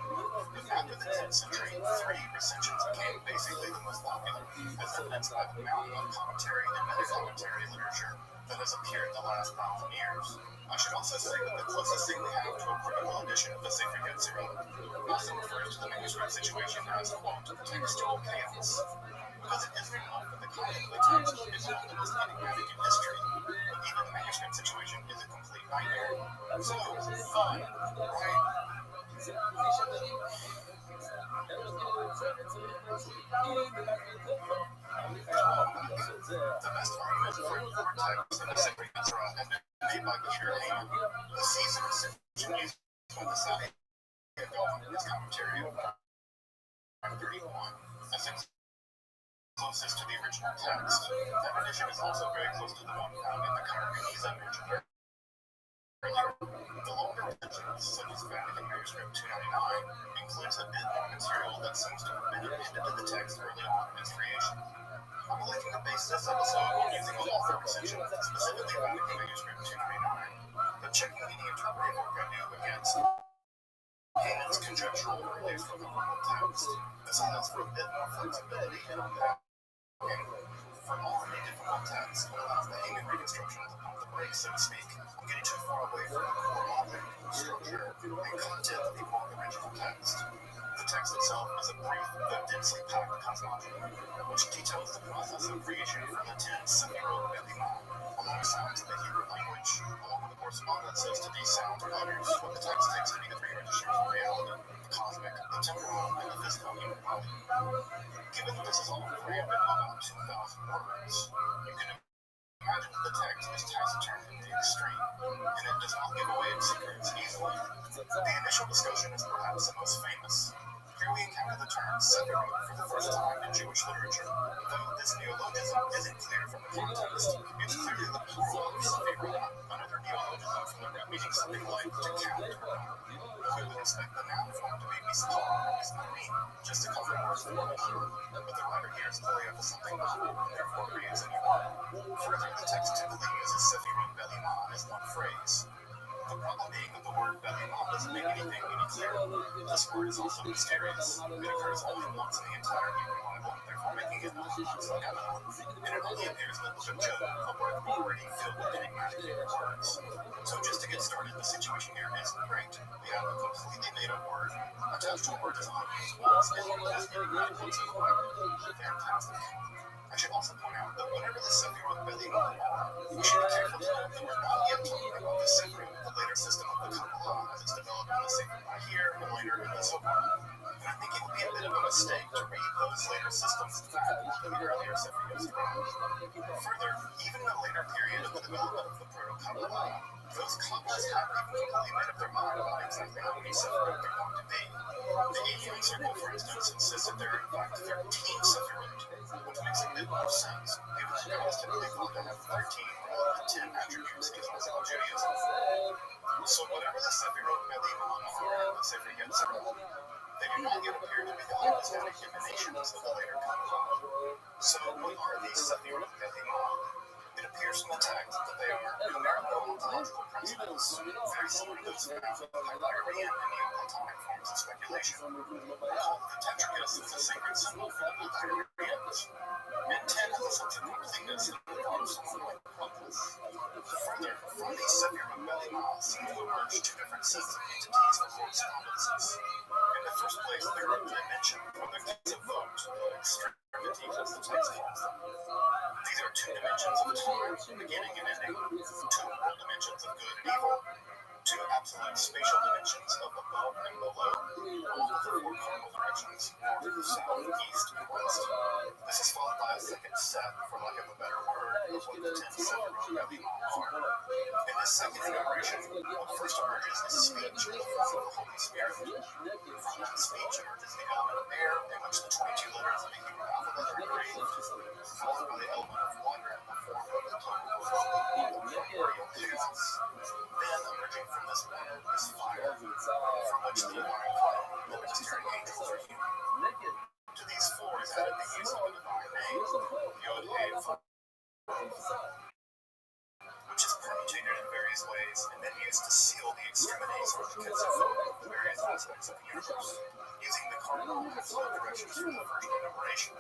But after the 10th century, 3 recensions became basically the most popular, as evidenced by the mountain of commentary and meta-commentary literature that has appeared in the last 1,000 years. I should also say that the closest thing we have to a critical edition of the Sefer Yetzirah also refers to the manuscript situation as, quote, textual chaos, because it isn't enough that the content of the text is not the most enigmatic in history, but even the manuscript situation is a complete nightmare. So, fun, right? The best argument for the text in the Sefer Yetzirah has been made by Bashir Hayman, the seasoned recension used by the Sadi Gaon in his commentary of 31, as it's closest to the original text. That edition is also very close to the one found in the Cairo Geniza mentioned earlier. The longer recensions, such as found in manuscript 299, includes a bit more material that seems to have been appended to the text early on in its creation. I'm electing to base this episode on using a author recension specifically found in manuscript 299, but checking any interpretive work I do against Hayman's conjectural earliest recoverable text. This allows for a bit more flexibility in unpacking. For already difficult texts, it allows the Hayman reconstruction to pump the brakes, so to speak. I'm getting too far away from the core logic, structure, and content of the original text. The text itself is a brief but densely packed cosmology, which details the process of creation from the 10 Sefirot Belimah, alongside the Hebrew language, along with the correspondences to these sounds or letters, what the text takes to be the 3 registers of reality, the cosmic, the temporal, and the physical human body. Given that this is all crammed in about 2,000 words, you can imagine that the text is taciturn in the extreme, and it does not give away its secrets easily. The initial discussion is perhaps the most famous. Here we encounter the term Sefirot for the first time in Jewish literature. Though this neologism isn't clear from the context, it's clearly the plural of Sefirot, another neologism from the root meaning something like to count or not. We would expect the noun form to be mispar or misparim, just a couple words for one another, but the writer here is clearly up to something novel, and therefore creates a new word. Further, the text typically uses Sefirot Belimah as one phrase. The problem being that the word Belimah doesn't make anything any clearer. This word is also mysterious. It occurs only once in the entire Hebrew Bible, therefore making it unsuggestible. And it only appears in the book of Job, a book already filled with enigmatic words. So just to get started, the situation here isn't great. We have a completely made-up word attached to a word that's only used once and has enigmatic once in the Bible. Fantastic. I should also point out that whenever the Sefirot Belimah are, we should be careful to note that we're not yet talking about the Sefirot, the later system of the Kabbalah as it's developed in the Sefer Bahir and later in the Zohar. And I think it would be a bit of a mistake to read those later systems back into the earlier Sefer Yetzirah. Further, even in a later period of the development of the Proto-Kabbalah, those Kabbalists haven't even completely made up their mind about exactly how many Sefirot they're going to be. The Avian Circle, for instance, insists that there are in fact 13 Sefirot, which makes a bit more sense, given that God is typically thought to have 13 rather than 10 attributes in classical Judaism. So whatever the Sefirot Belimah are in the Sefer Yetzirah, they do not yet appear to be the hypostatic emanations of the later Kabbalah. So what are these Sefirot Belimah? It appears from the text that they are numerical ontological principles, very similar to those found in the Hyperion and Neoplatonic forms of speculation. Recall that the Tetragrammaton is a sacred symbol for the Hyperions, and 10 is a subject nothingness and involves something like purpose. Further, from these Sefirot Belimah seem to emerge 2 different sets of entities or correspondences. In the first place, there are dimension, or the kids of vote, extremities as the text calls them. These are 2 dimensions of time, beginning and ending, 2 world dimensions of good and evil, 2 absolute spatial dimensions of above and below, all of the 4 cardinal directions, north, south, east, and west. This is followed by a second set, for lack of a better word, of what the 10 Sefirot Belimah are. In this second enumeration, what first emerges is speech in the form of the Holy Spirit. From Beyond that speech emerges the element of air, in which the 22 letters of the Hebrew alphabet are engraved, followed by the element of water in the form of the primordial chaos. Then, emerging from this water, is fire, from which the divine flame, the ministering angels are hewn. To these four is added the use of the divine name, Yod He Vav, which is permutated in various ways and then used to seal the extremities or the the various aspects of the universe, using the cardinal and flow directions from the first enumeration.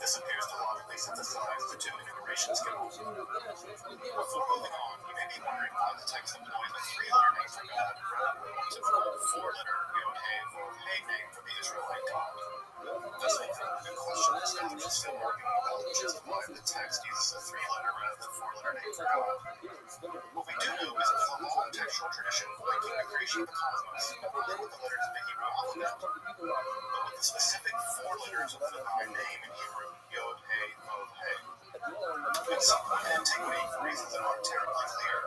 This appears to logically synthesize the two enumeration schedules. Before moving on, you may be wondering why the text employs a three-letter name for God rather than one typical four-letter Yod He Vav He name for the Israelite God. This may be a good question that scholars are still arguing about, which is why the text uses a three-letter rather than four-letter name for God. What we do know is that the long textual tradition linking the creation of the cosmos began with the letters of the Hebrew alphabet, but with the specific four letters of the divine name in Hebrew, Yod He Vav He. At some point in antiquity, for reasons that aren't terribly clear,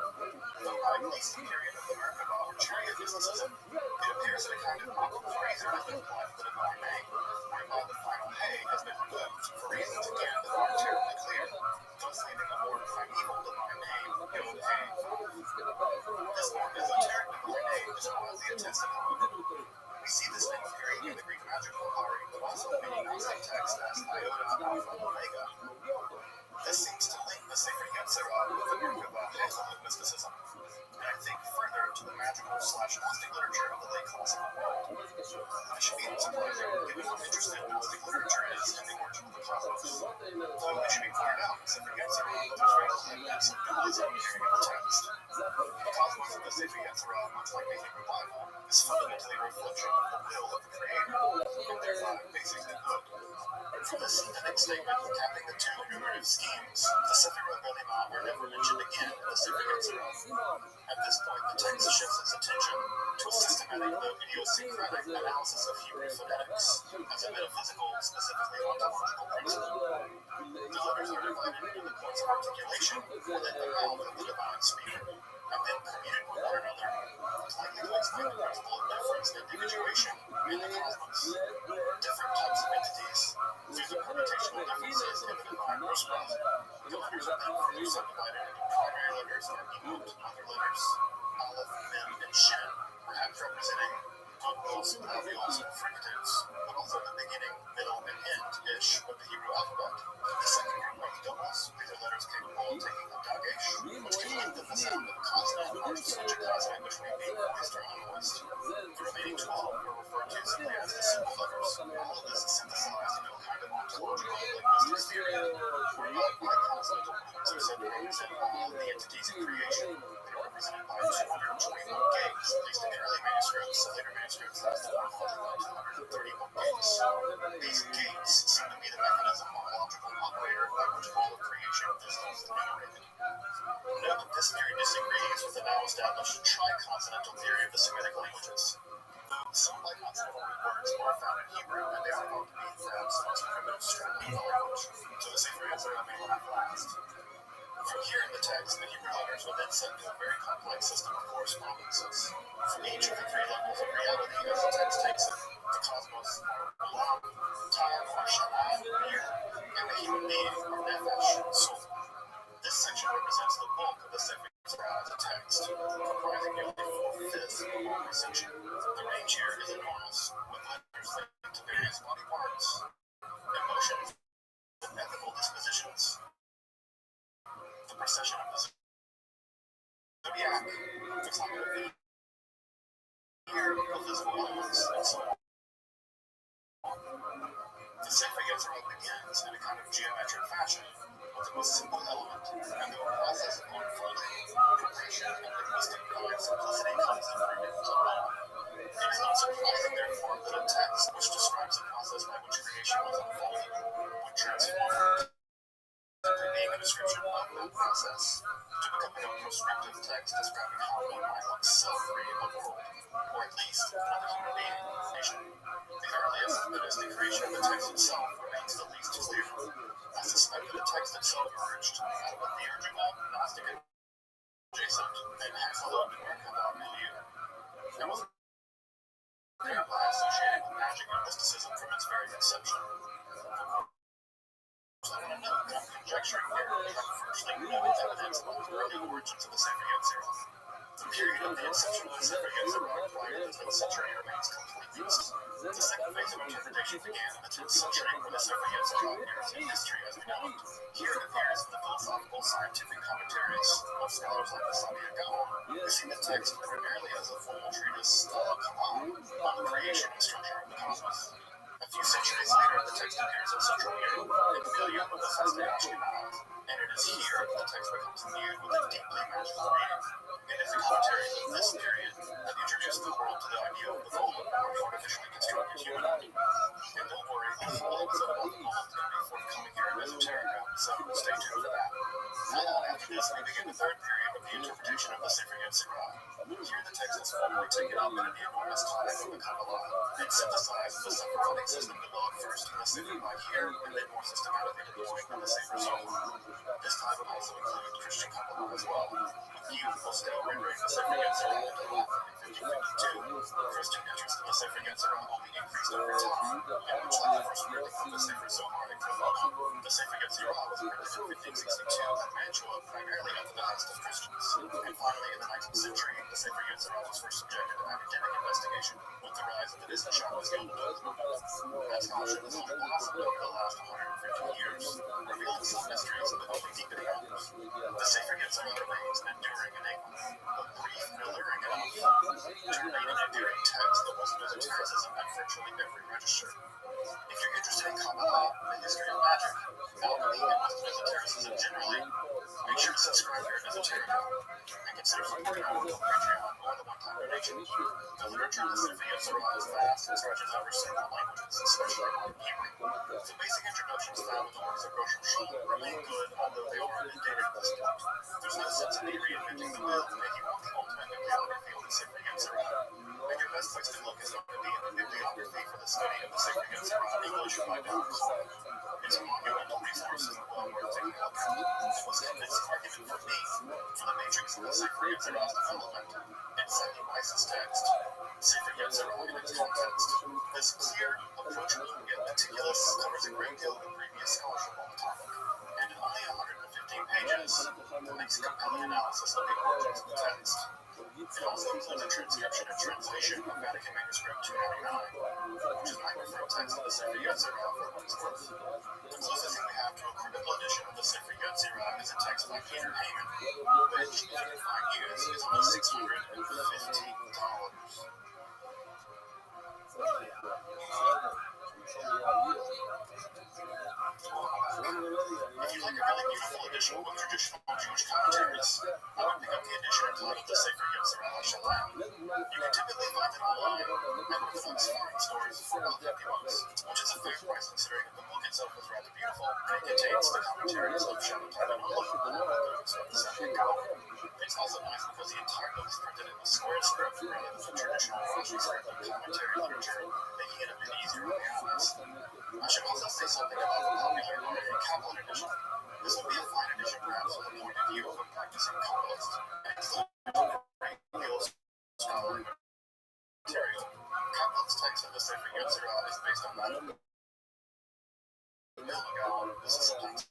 though by at least the period of the Merkabah or chariot mysticism, it appears that a kind of aquaphraser has been applied to the divine name, whereby the final He has been removed for reasons again that aren't terribly clear, thus leaving a more primeval divine name, Yod He Vav. This more esoteric divine name is widely attested, however. We see this name appearing in the Greek magical pottery, but also in many Gnostic texts as Iota, Alpha, Omega. This seems to link the Sefer Yetzirah with the Merkabah Hazelwood mysticism, and I think further to the magical/Gnostic literature of the late classical world. This should be unsurprising, given how interested Gnostic literature is in the origin of the cosmos. Though it should be pointed out in Sefer Yetzirah that there's very evidence of dualism appearing in the text. The cosmos of the Sefer Yetzirah, much like the Hebrew Bible, is fundamentally a reflection of the will of the Creator, and thereby basically good. From this synthetic statement capping the two enumerative schemes, the Sefer Rabbi are never mentioned again in the Sefer Yetzirah. At this point, the text shifts its attention to a systematic though idiosyncratic analysis of Hebrew phonetics as a metaphysical, specifically ontological principle. The letters are divided into the points of articulation within the mouth of the divine speaker, and then commuted with one another, likely to explain the principle of difference and individuation in the cosmos. Different types of entities, through the permutational differences in the divine prosopon, the letters are then further subdivided into primary letters or emot other letters, aleph, mem, and shin, perhaps representing gutturals, alveoles, and fricatives, but also the beginning, middle, and end-ish of the Hebrew alphabet. The second group are the doubles. These are letters capable of taking a dagesh, which can lengthen the sound of a consonant or to switch a consonant between being voiced or unvoiced. The remaining 12 are referred to simply as the simple letters. All of this is synthesized into a kind of ontological linguistic theory, whereby consonantal groups are said to represent all of the entities in creation. They are represented by 221 gates, at least in the early manuscripts. The later manuscripts last multiplied by 231 gates. These gates seem to be the mechanism or logical operator by which all of creation is enumerated. Note that this theory disagrees with the now established triconsonantal theory of the Semitic languages. Though some biconsonantal words are found in Hebrew, and they are thought to be perhaps the most primitive stratum of the language, so the Sefer Yetzirah may laugh last. From here in the text, the Hebrew letters are then set to a very complex system of correspondences. For each of the three levels of reality as the text takes it, the cosmos, or olam, time, or shana, year, and the human being, or nefesh, soul. This section represents the bulk of the Sefer Yetzirah as a text, comprising nearly 4/5 of all the section. The range here is enormous, with letters linked to various body parts, emotions, and ethical dispositions. The precession of the zodiac, the climate of the year, the physical elements, and so on. The Sefer Yetzirah begins in a kind of geometric fashion with the most simple element, and through a process of unfolding, progression, and linguistic divine simplicity comes the fruit of law. It is not surprising, therefore, that a text which describes a process by which creation was unfolded would transform into being a description of that process, to becoming a prescriptive text describing how one might oneself create a world, or at least another human being, nation. The earliest Buddhistic creation of the text itself remains the least clear. I suspect that the text itself emerged out of a theurgical, Gnostic adjacent, and hexalog Merkabah milieu, and was thereby associated conjecturing here have virtually no evidence about the early origins of the Sefer Yetzirah. The period of the inception of the Sefer Yetzirah prior to the 5th century remains completely mystical. The second phase of interpretation began in the 10th century when the Sefer Yetzirah appears in history as we know it. Here it appears in the philosophical scientific commentaries of scholars like the Sadia Gaon, who see the text primarily as a formal treatise, Kabbalah, on the creation and structure of the cosmos. A few centuries later, the text appears in Central Europe, in the milieu of the Sastre Ashkenaz, and it is here that the text becomes imbued with a deeply magical meaning. It is a commentary of this period that introduced the world to the idea of the golem, or the artificially constructed human. And don't worry, a full episode about the golem is going to be forthcoming here in Esoterica, so stay tuned for that. After this, we begin the third period of the interpretation of the Sefer Yetzirah. Here the text is formally taken up into the enormous time of the Kabbalah and synthesized the Sephardic system developed first in the Sefer here and then more systematically deployed in the Sefer Zohar. This time would also include Christian Kabbalah as well, with beautiful style rendering the Sefer Yetzirah into Latin in 1552. Christian interest in the Sefer Yetzirah only increased over time, and much like the first printing of the Sefer Zohar in Kabbalah, the Sefer Yetzirah was printed in 1562 at Mantua, primarily at the behest of Christians. And finally, in the 19th century, the Sefer Yetzirah was first subjected to academic investigation with the rise of the Wissenschaft Guild. That scholarship has only blossomed over the last 150 years, revealing some mysteries and only deepening others. The Sefer Yetzirah remains an enduring enigma, a brief and alluring enough to remain an enduring text that was esotericism at virtually every register. If you're interested in Kabbalah, the history of magic, alchemy, and Western esotericism generally, make sure to subscribe here at Esoterica and consider supporting our work on Patreon or the one-time donation. The literature of the Sefer Yetzirah is vast and stretches over several languages, especially Hebrew. The basic introductions found in the works of Rothschild remain good, although they are dated at this point. There's no sense in me reinventing the wheel to make you want the ultimate bibliography of the Sefer Yetzirah. And your best place to look is going to be in the bibliography for the study of the Sefer Yetzirah English by Rothschild. It's a monumental resource and well worth taking a look at. It was a convincing argument for me for the matrix of the Sefer Yetzirah's development in Sandy Weiss's text, Sefer Yetzirah in its context. This clear, approachable, yet meticulous covers a great deal of the previous scholarship on the topic, and in only 115 pages, makes a compelling analysis of the origins of the text. It also includes a transcription and translation of Vatican Manuscript 299, which is my preferred text of the Sefer Yetzirah for what it's worth. The closest thing we have to a critical edition of the Sefer Yetzirah is a text by Peter Heyman, which, if you can find used, is only $615. If you like a really beautiful edition with traditional Jewish commentaries, I would pick up the edition entitled The Sefer Yetzirah Shalom. You can typically find it online and with unsparing stories for about 50 bucks, which is a fair price considering that the book itself is rather beautiful and it contains the commentaries of Shabbatai and Olam along with those of the Sefer Gaon. It's also nice because the entire book is printed in the square script rather than the traditional Rashi script of commentary literature, making it a bit easier on the eyes. I should also say something about the popular Mary Kaplan edition. This would be a fine edition perhaps from the point of view of a practicing Kabbalist, and includes a great deal of scholarly material. Kaplan's text of the Sefer Yetzirah is based on that of the Vilna Gaon. This is sometimes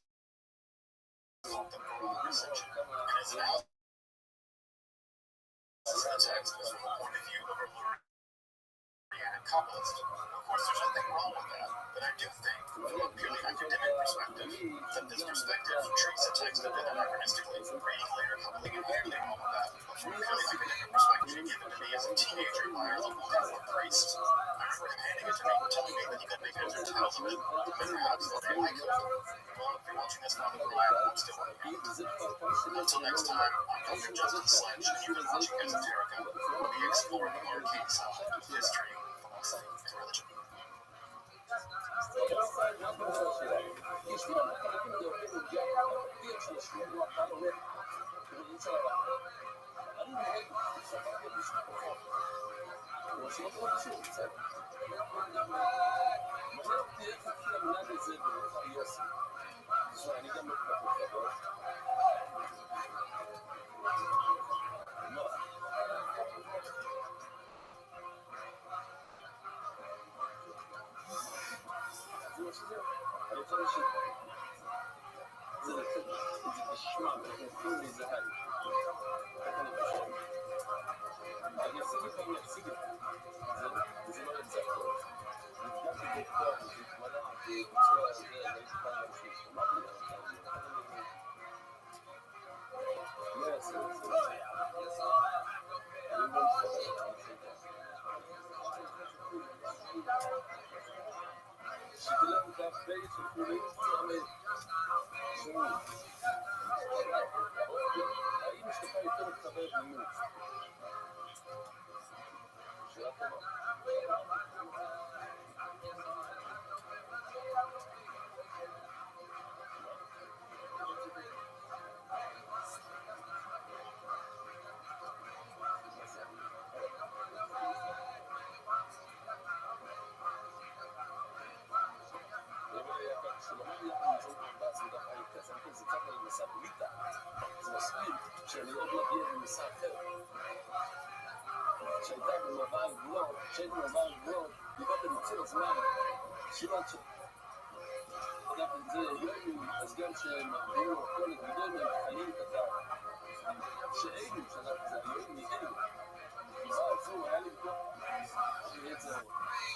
called the Quran recension, and his analysis of the text is from the point of view of a Lurianic Kabbalist. Of course, there's nothing wrong with that, but I do think, from a purely academic perspective, that this perspective treats the text a bit anachronistically, reading later coupling entirely wrong with that, but from a purely academic perspective given to me as a teenager by our local Catholic priest. I remember him handing it to me and telling me that he could make heads or tails of it, and perhaps that I could. Well, if you're watching this now, then I'm still working on it. Until next time, I'm Dr. Justin Sledge, and you've been watching Esoterica, where we explore the arcane side of history, philosophy, and religion. כשהייתם 400 גבוהות, דיברתם מצל הזמן, שירת אגב, זה יוני, אז גם שמרביעו הכל הגדול מהחיים כתב שאלו, שאנחנו זה יוני, אלו כבר זהו, היה לי בטוח שיהיה זהו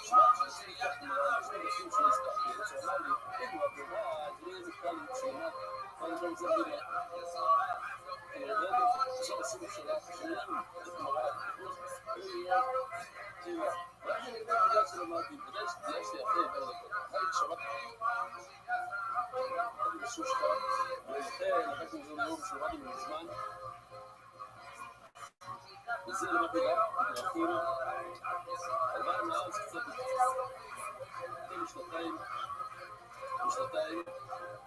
שמע, שעושים איתך שני נושאים שהזכחתי, אז הוא אמר לי, אלו, הגבוה, זה יהיה נקרא לי שלמד ואני לא רוצה להגיד אני יודע, עכשיו עשינו שלנו, את מראה, כאילו, ואז אני יודע בגלל שלמדתי, בגלל שיש לי אחרי עבר לכל הייתי שמעתי בשביל שלך, ולכן לקחתי את זה ליום שלמדנו מזמן וזה למדתי גם בדרכים על מה מאז קצת אתם שנתיים ושנתיים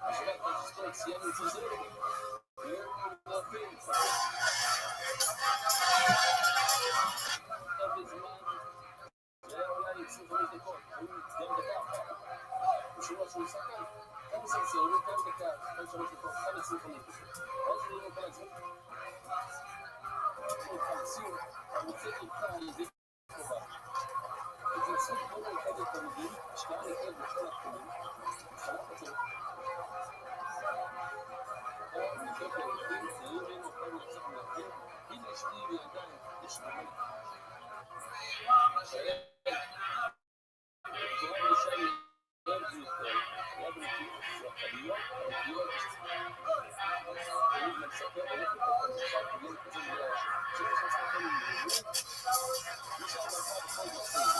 בשבת פרשסטות סיימנו את זה ויום בדרכים עכשיו בזמן זה היה אולי 25 דקות היו גם דקה בשבוע שהוא שחקן כמה סרסר, הוא כאן דקה, כאן 3 דקות, כאן 25 דקות ואז אני לא יכול לעצמי הוא חלציון, הוא רוצה איתך על ידי חובה את נצרות כל מיוחד את תלמידים השקעה נקראת בכל התחומים וחלק אותו אני חושב להרדים, צעירים ממנו כאן לצח להרדים הנה אשתי וילדיי, יש ממני שהיה תורה בראשה לי רב זיכרון, רב נקיות, זכריות, הנקיות אני מספר הולך לתוך המשחק כדי כזה מילה שיש לצרכן עם מריבות מי שעבר פעם בכל מצרים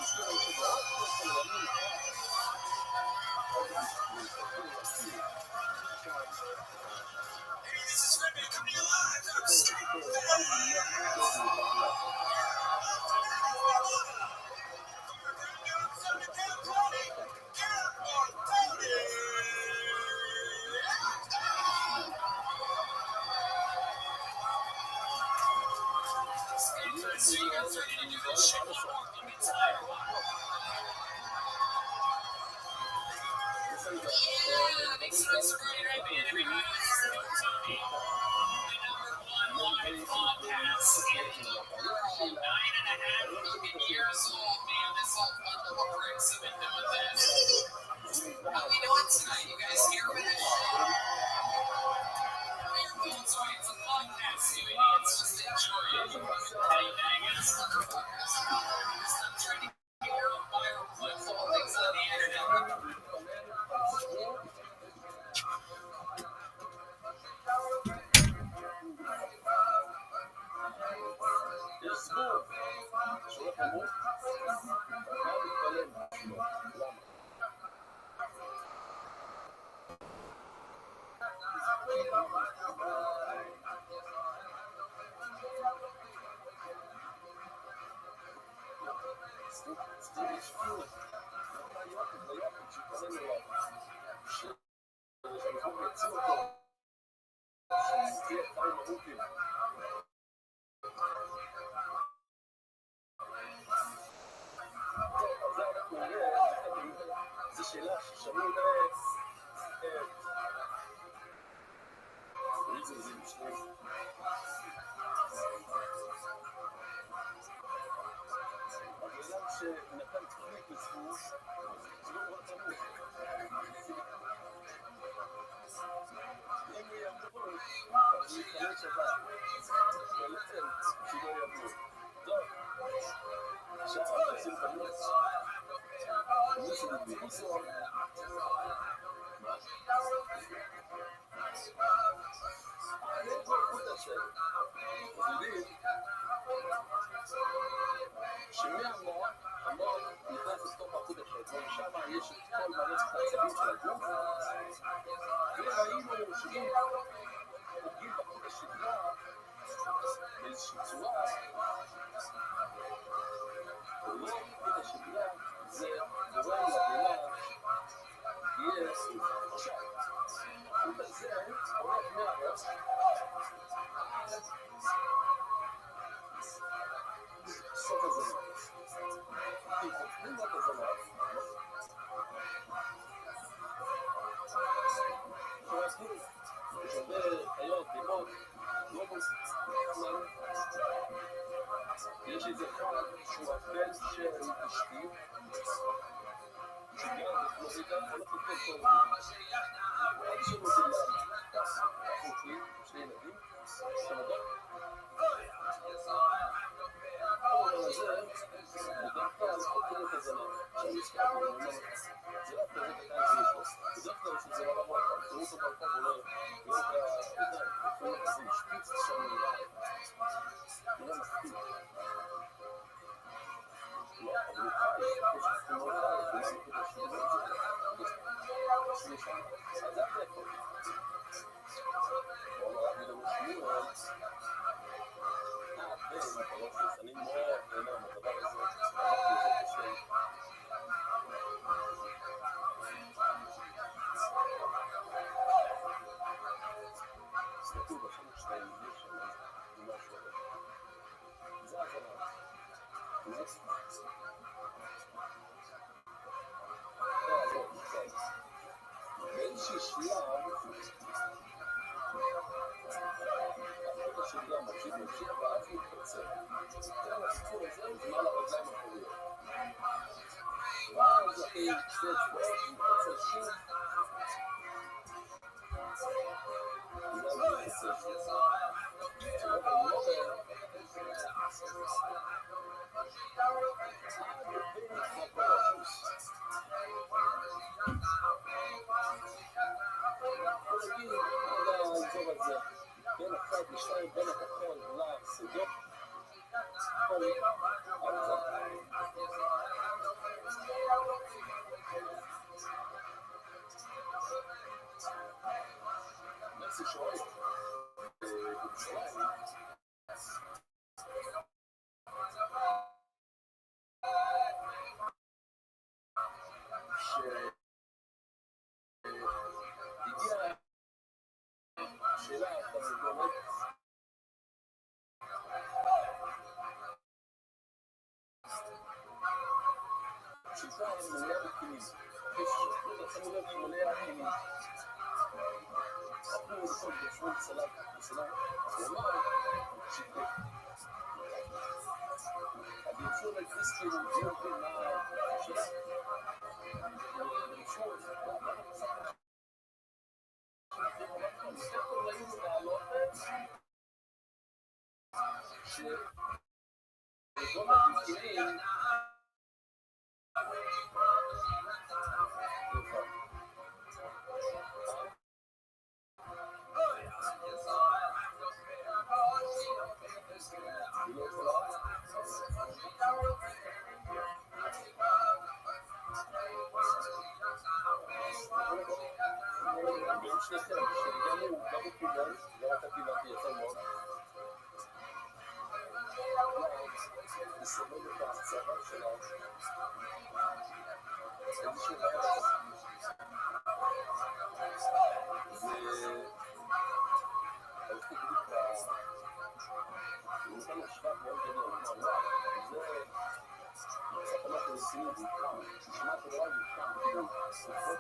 בשביל היושב-ראש כל ימים This is Rabbi coming live from Thanks so much for joining Rabbi and everybody. This is Tony, the #1 live podcast in the world. 9.5 fucking years old, man. This whole bunch of pricks have been doing this. How we doing tonight? You guys here for this shit? Earphones, right? It's a podcast, you idiots. Just enjoy it. Hey, dang ass motherfuckers. Stop trying to get your own viral clips of things on the internet. יש איזה אחד שהוא הבן של אשתי, שגר בפלורידה, הולך לכל טוב. אל תשאלו אותי למה. אחותי, 2 ילדים, סבבה. אבל זה, בדרך כלל, חוקרים את הזמן. שאני אזכר פה, אני אומר לך, זה לא כזה קטן שיש לו. בדרך כלל שזה לא רמות, תראו אותו ברחוב, הוא לא יודע, לפעמים זה משפיץ שם נראה. הוא לא מספיק. לא, אבל הוא חי, יש לו מאוד חי, הוא לא מקודש, הוא לא מקודש. יש שם, אז זה הכל. הוא אמר, אני לא משמור, אני מאוד נהנה מהדבר הזה, תסתכלו בחלק 2 יש שם משהו אחר. זה הגנה. באיזשהו שלב, החלק שלי ממשיך ואז מתקצר. תראה, הסיפור הזה הוא זמן הרגליים האחוריות. ואז אחרי 2 אצבעות מתקצר שוב. ואז מתקצר שוב. בין 1 ל-2, בין הכחול לסגות, כל נפסי שואל בירושלים שהגיעה שאלה באמת שיטה מלאה בקינים. שימו לב היא מלאה בקינים. עברו לכל גשמון סלט, הוא אמר שיטה. אז יצאו להכניס כאילו דיון מה השאלה. ולשאול, מסתכל ליום לעלות שגום התפקידים שניכם, שהגענו גם בכיוון, לא רק הכיוונתי יפה מאוד. לסמד את ההצעה שלה. איזושהי רעיון. זה... הולכתי בדיוק הוא נתן משפט מאוד גדול, זה... ספנות רציני בעיקר, ששמעת הדבר בעיקר, כאילו, ספות,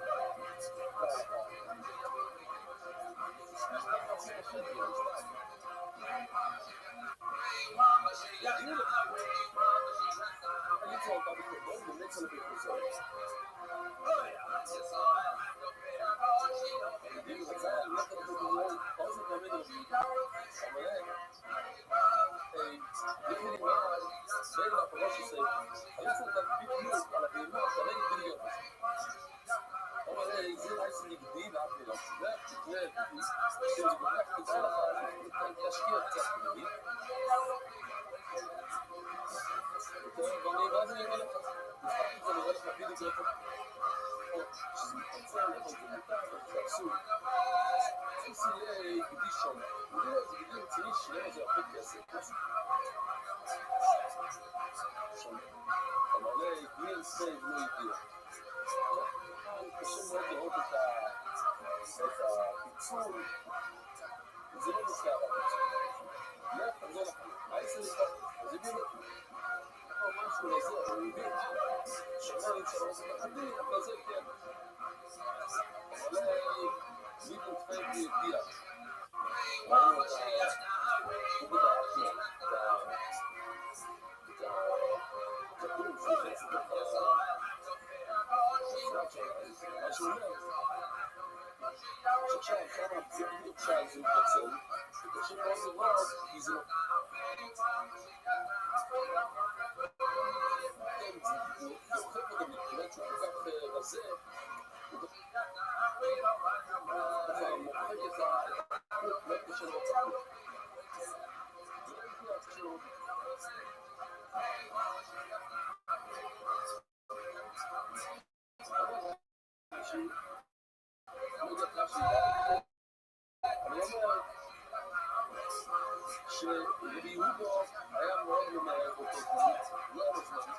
שרבי יהודה היה מאוד ממהר באותו זמן, לא היה לו זמן.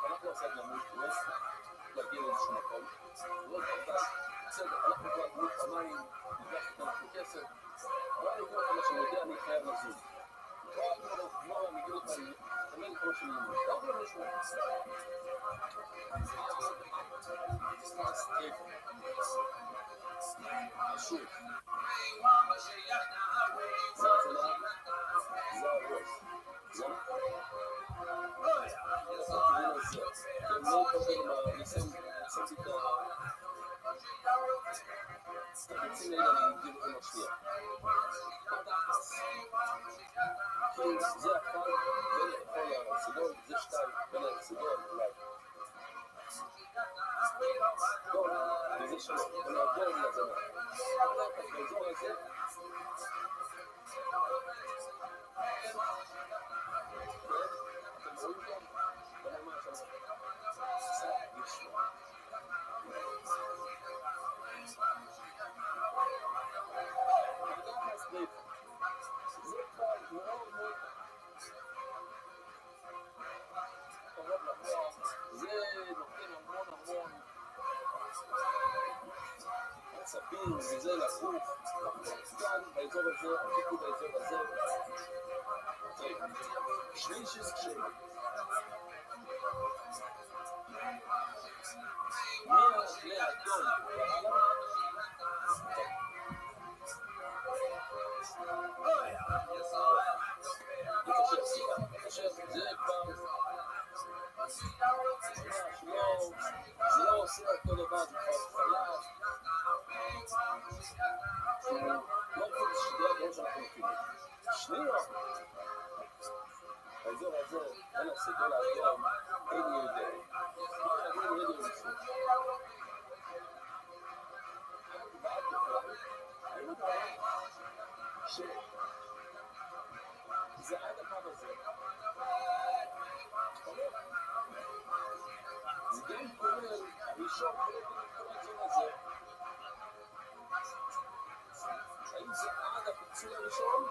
אנחנו עושה למות, לא להגיע לאיזשהו מקום. לא יודע, בסדר, אנחנו כבר עברו פעמיים, נגח איתנו כסף, אבל אני אגיד לך מה שאני יודע, אני חייב לזוז. לא, אני אגיד לך, תמיד כמו שאני אומר, לא יכול לשמוע. נכנס איפה. השוק. זה הזנה, זה הראש. זה הכיוון הזה. הם לא יכולים לסיים את הביצים האלה, אני אגיד לכם השנייה. כאילו זה הקל בין הסיגול, זה שתיים, בין הסיגול אולי. טוב, וזה שלו, ונעבור לזנה. באזור הזה, אתם רואים גם, ממש הזה. קצת לשמוע. זה קל, מאוד מאוד קרוב למוח, זה נותן המון עצבים, וזה לגוף, כאן באזור הזה, הפיקו באזור הזה, שליש קשה. מהאדון והלאה, זה כבר זה לא עושה אותו דבר, זה כבר חלק שהוא לא כל שני הדברים שאנחנו נפילים שנייה האזור הזה, אין הסיגול האדום, אין יודע מה יגיד ידע לנסות ועד בכלל היינו דברים שזה עד הקו הזה זה גם כולל הראשון כולל כל האזור הזה האם זה עד הפיצול הראשון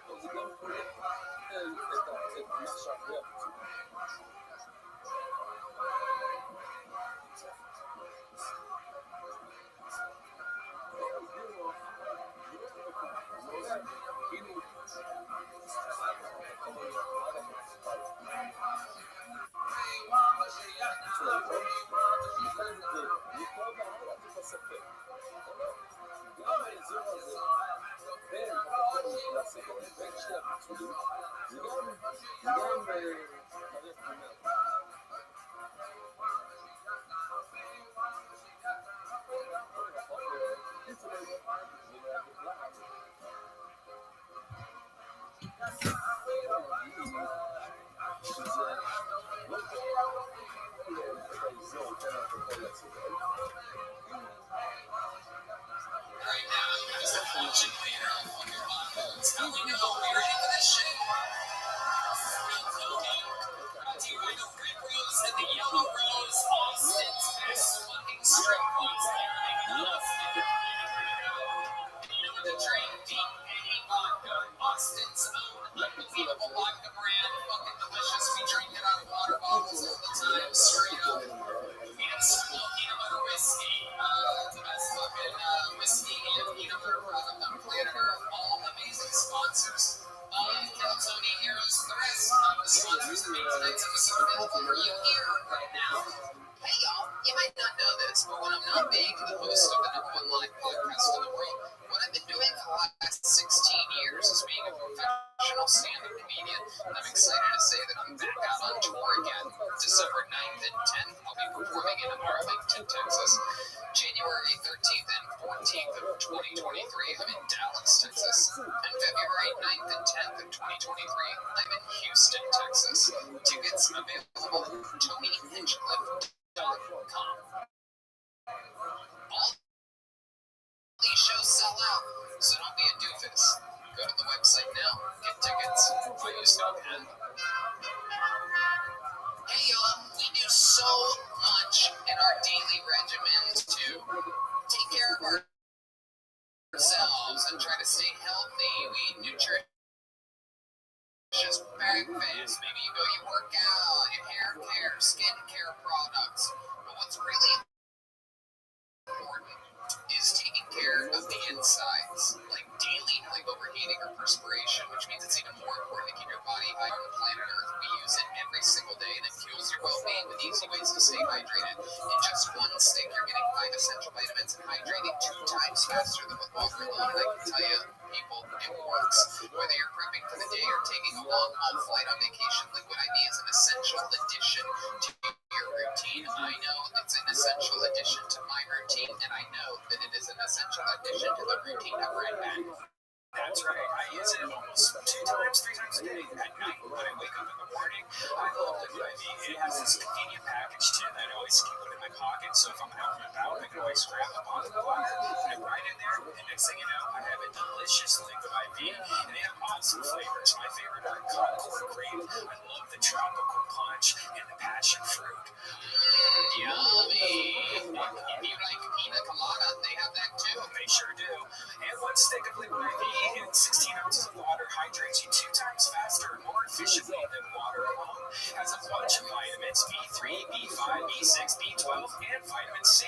או זה גם כולל את מה שאחרי הפיצול 2023, I'm in Dallas, Texas. And February 9th and 10th of 2023, I'm in Houston, Texas. Tickets available at TonyHinchcliffe.com. All these shows sell out, so don't be a doofus. Go to the website now, get tickets, while you still can. Hey y'all, we do so much in our daily regimens to take care of ourselves and try to stay healthy. We nutritious breakfast, maybe you work out, your hair care, skin care products. But what's really important is taking care of the insides, like daily overheating or perspiration, which means it's even more important to keep your body hydrated. On the planet Earth, we use it every single day, and it fuels your well-being with easy ways to stay hydrated. In just one stick, you're getting 5 essential vitamins and hydrating 2 times faster than with water alone. And I can tell you, people, it works. Whether you're prepping for the day or taking a long-haul flight on vacation, Liquid IV is an essential addition to your routine. I know it's an essential addition to my routine, and I know that it is an essential addition to the routine of Red Bag. That's right. I use it almost 2 times, 3 times a day. At night, when I wake up in the morning, I love Liquid IV. It has this convenient package, too, that I always keep it in my pocket, so if I'm out and about, I can always grab a bottle of water, put it right in there, and next thing you know, I have a delicious Liquid IV, and they have awesome flavors. My favorite are Concord cream. I love the tropical punch and the passion fruit. Yummy! If you like pina colada, they have that too. They sure do. And 1 stick of Liquid IV and 16 ounces of water hydrates you 2 times faster and more efficiently than water alone. Has a bunch of vitamins, B3, B5, B6, B12, and vitamin C.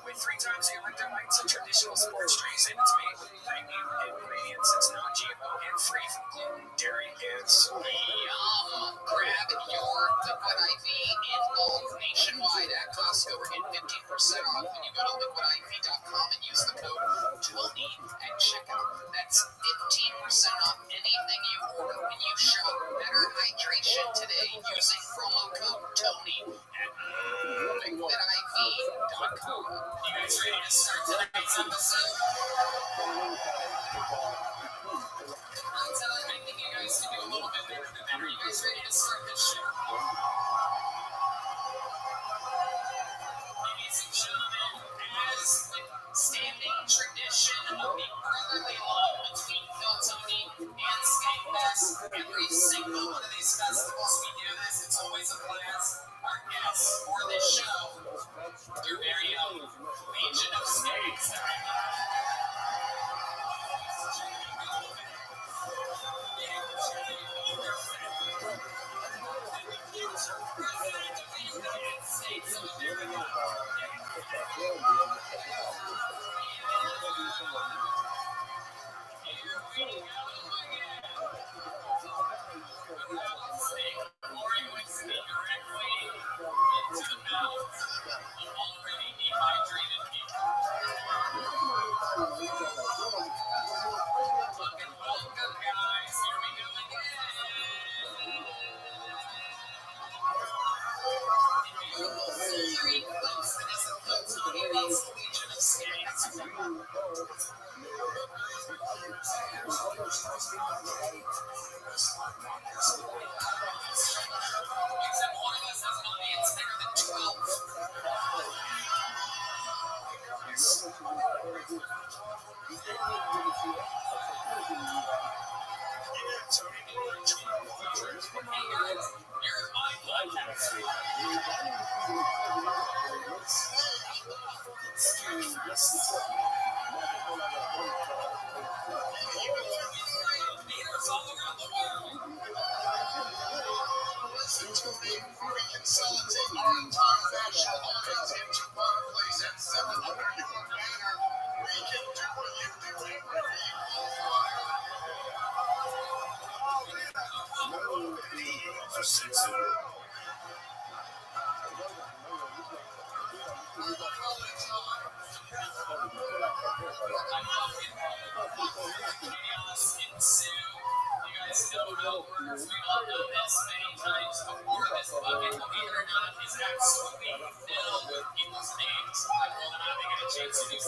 With 3 times the electrolytes of traditional sports drinks, and it's made with premium ingredients. It's not GMO and free from gluten, dairy, and soy. Yum! Grab your Liquid IV in bulk nationwide at Costco. We're getting 15% off when you go to liquidiv.com and use the code TONY at checkout. That's 15% off anything you order when you shop Better Hydration today using promo code TONY at liquidiv.com. You guys ready to start tonight's episode? I'm telling you, I think you guys can do a little bit better than that. Are you guys ready to start this show? Ladies and gentlemen, as with standing tradition of the brotherly love between Phil Tony and Skankfest, every single one of these festivals we do this, it's always a blast. Our guests for this show, your very own Legion of Skanks.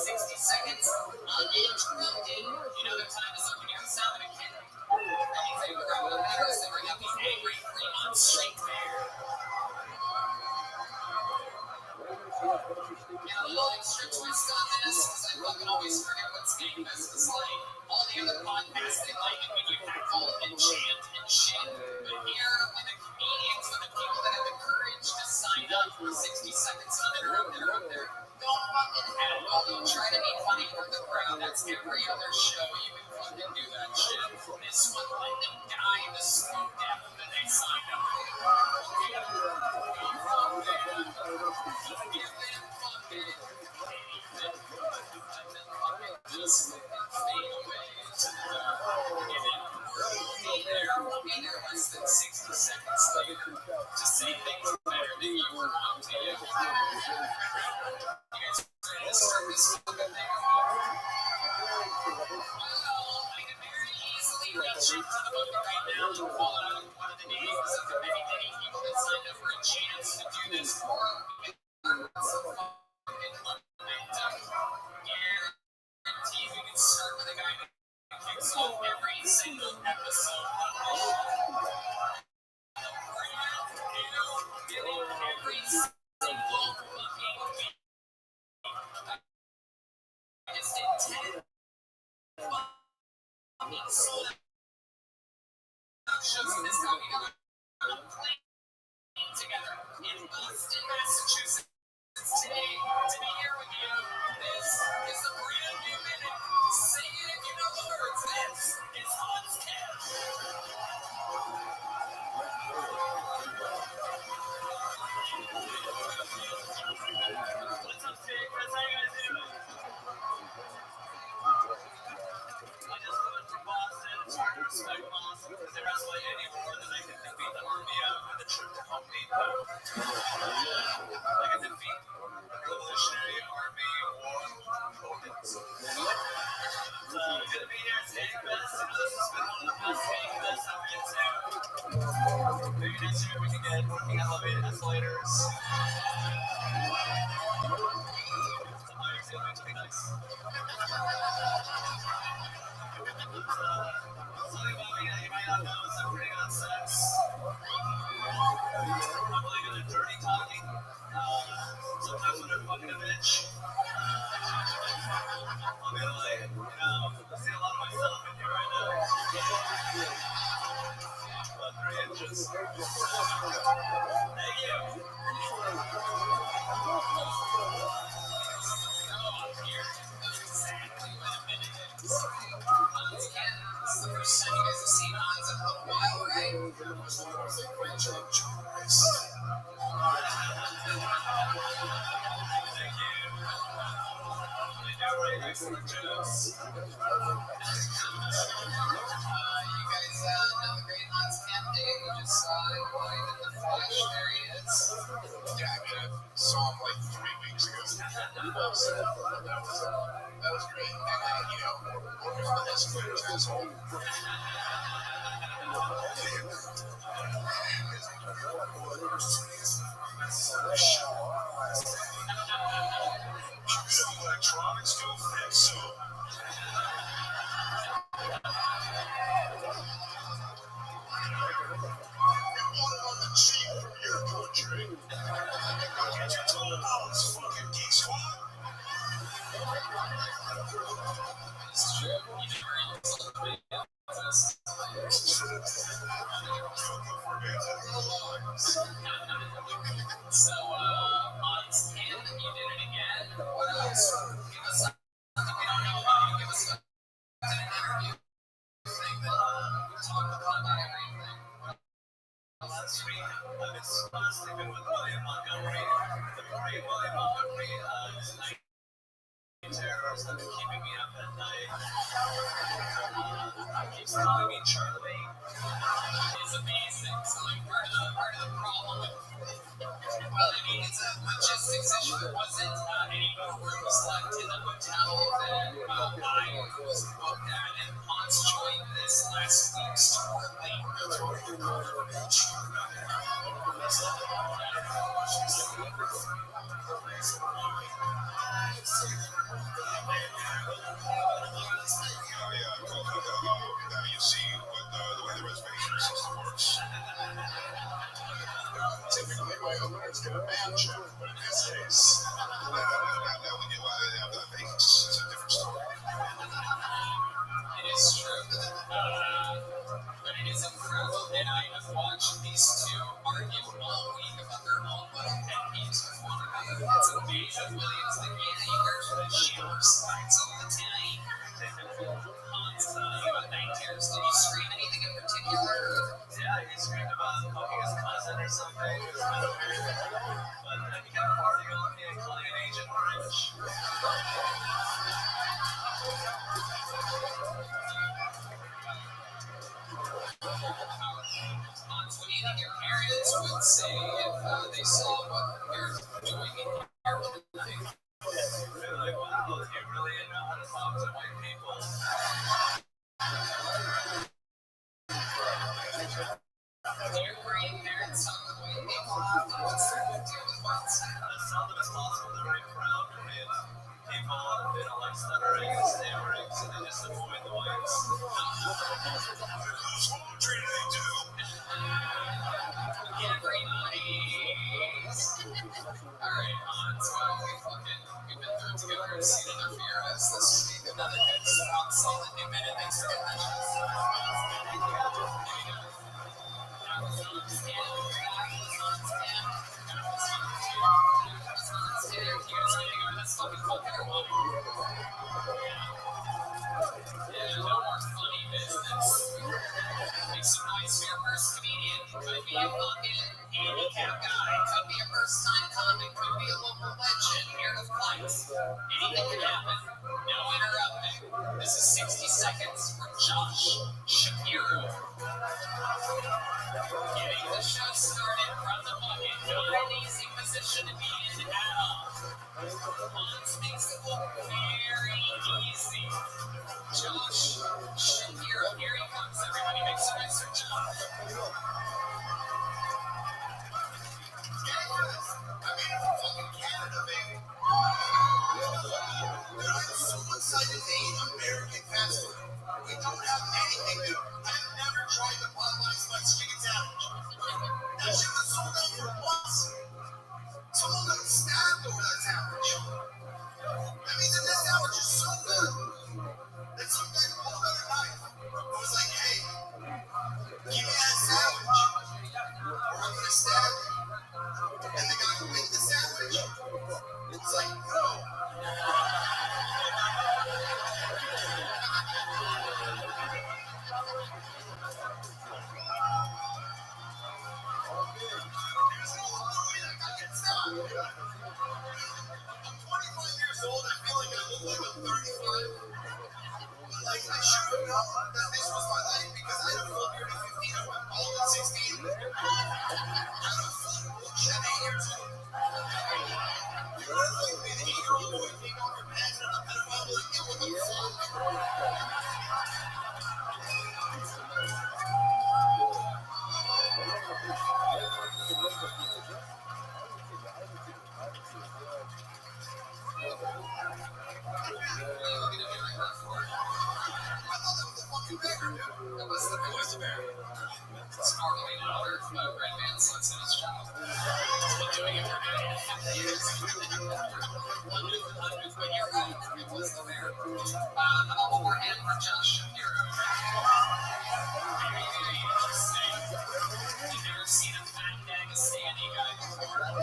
60 seconds uninterrupted. You know their time is up when you have the sound of a kid. That means they grab the matters, they bring out the angry 3-month straight bear. And a little extra twist on this, because I fucking always forget what Skate Fest is like. All the other podcasts, they like it when you heckle and chant and shit. But here, when the comedians, when the people that have the courage to sign up for 60 seconds uninterrupted are up there, don't fucking heckle. Try to be funny for the crowd. That's every other show. You can fucking do that shit. This one, let them die the slow death that they signed up for. Just fade away to we'll be there less than 60 seconds later to say things better than you were wont to. You guys ready to start this fucking thing off? Well, I can very easily reach into the bucket right now and pull out one of the names of the many, many people that signed up for a chance to do this for me. Guarantee we can start with a guy who kicks off every single episode of the show. Every single fucking week. I just did 10 fucking sold out shows in this time. We got on a plane together in Boston, Massachusetts today to be here with you. This is a brand new minute. Say it if you know the words. This is Hans Camp. What's up, Jake? How you guys doing? I just moved from Boston. It's hard to respect Boston because they wrestle any more than I can defeat the army out with a trip to Home Depot. I can defeat the Revolutionary Army or opponents. So good to be here at Skate Fest. I know this has been one of the best Skate Fests I've been to. Maybe next year we can get working elevated escalators. It's gonna be nice. Something about me that you might not know is I'm pretty good at sex. I'm really good at dirty talking. Sometimes when I'm fucking a bitch, I'll be like, I see a lot of myself in here right now. About 3 inches. Thank you. Exactly what a minute is. Hans Camp. This is the first time you guys have seen Hans in a little while, right? It was one of those like great job choice. Thank you. They do write excellent jokes. You guys know the great Hans Camp Day. We just saw it live in the flesh. There he is. Yeah, I mean, I saw him like 3 weeks ago. That was great. And working on the escalators asshole. Electronics go fix so. On the cheap from your country. Get your total balls, fucking geek squad. It's true. You never insult the big office. So, Hans Camp, you did it again. What else? Give us something we don't know about you. Give us an interview. Thing that we talked about everything. Last week, I was sleeping with William Montgomery. The great William Montgomery is night terrors that have been keeping me up at night. He keeps calling me Charlie. It's amazing. So, like, part of the problem with, well, I mean, it's a logistics issue. There wasn't any more rooms left in the hotel that I was booked at, and Hans joined this. this last week's tour late. That's why you're garbage. You're not happy. That's not the now you see what the way the reservation system works. Typically, my owners get a band check, but in this case, now when you have the Vegas, it's a different story. It is true. But it is incredible that I have watched these two argue all week about their own little pet peeves with one another. It's amazing. Williams, the gatekeepers, the shower slides all the time. Hans, about 9 years. Did you scream anything in particular? Yeah, he screamed about poking his cousin or something. It was kind of weird. But then he kept partying on me and calling an Agent Orange. Hans, what do you think your parents would say if they saw what you're doing in here tonight? They're like, wow, you really know how to talk to white people. Do your grandparents talk with white people? What's their big deal with whites? As seldom as possible, they're very proud Korean people. They don't like stuttering and stammering, so they just avoid the whites. Whose laundry do they do? Get a green eyes. Alright, Hans, well, we've been through together and seen enough of your ass this week. Another hit, one solid new minute. Thanks for getting that Yeah, no more funny business. Make some noise for your first comedian. Could be a fucking handicap guy. Could be a first-time comic. Could be a local legend. Here to fight. Anything can happen. No interrupting. This is 60 seconds for Josh Shapiro. Getting the show started from the bucket. Not an easy position to be in at all. Hans makes it look very easy. Josh Shapiro, here he comes. Everybody make some noise for Josh. I made it from fucking Canada, baby. Dude, I'm so excited to eat American fast food. We don't have anything new. I've never tried the Popeyes Spice Chicken Sandwich. That shit was sold out for months. Someone got stabbed over that sandwich. That means that this sandwich is so good that some guy pulled out a knife and was like, hey, give me that sandwich or I'm gonna stab you. And the guy who made the sandwich was like, no. There's no other way that guy gets stopped. I'm 25 years old. I feel like I look like I'm 35. But like I should have known that this was my life because I had a full beard at 15. I went bald at 16. I had a full bush at 8 years old. You would have liked me, the 8-year-old boy take off your pants and I'm a pedophile. Like, yeah, what the fuck? Where's the bear? It's normally an order from a red man sits in his job. He's been doing it for 9.5 years. Hundreds, but you're right. It was the bear. Beforehand for Josh Shapiro. Very, very interesting. You've never seen a fat Dagestani guy before. Or like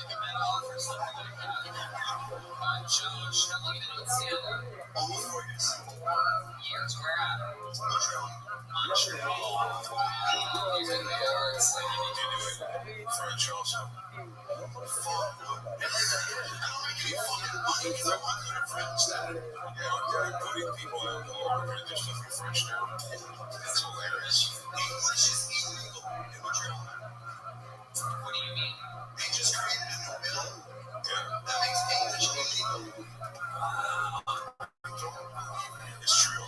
a metal or something like that. Josh, how long have you been on stand-up? Almost 4 years. Years, where at? Montreal. Montreal. Wow, you're in the arts. Like, you need to do it. French also. Fuck. I don't make any fucking money because I want to learn French. Yeah, they're putting people in the order and there's stuff in French now. That's hilarious. English is illegal in Montreal. What do you mean? They just created a new bill that makes English illegal. It's true.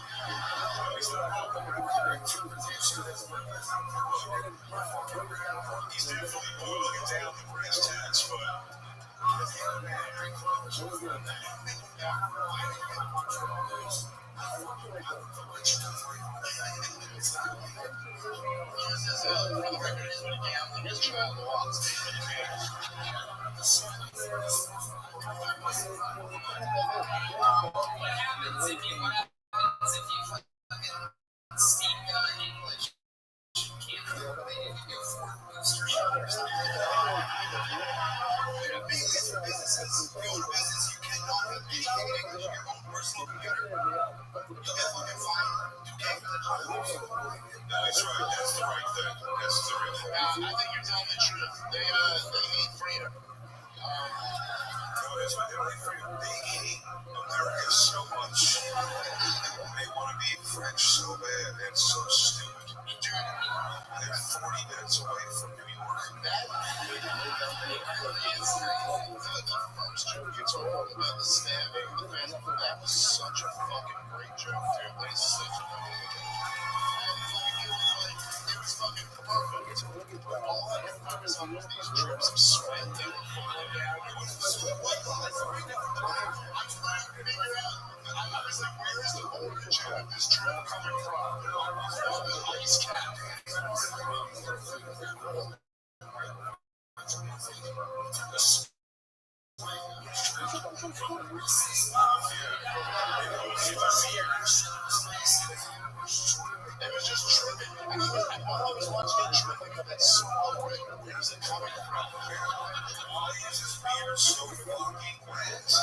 He's definitely boiling it down to brass tacks, but that's right. That's the right thing. That's the real thing. I think you're telling the truth. They hate freedom. No, that's what they hate America so much. They want to be French so bad. That's so stupid. They're 40 minutes away from New York. The first joke you told about the stabbing, that was such a fucking great joke, dude. That is such a fucking good joke. It was fucking perfect. All that was on was these drips of sweat. They were falling down. It was sweat. I'm trying to figure out. I was like, where is the origin of this drip coming from? The ice cap. It was just dripping. I mean, while I was watching it dripping of that small ring, where is it coming from? Why is his beard so fucking wet?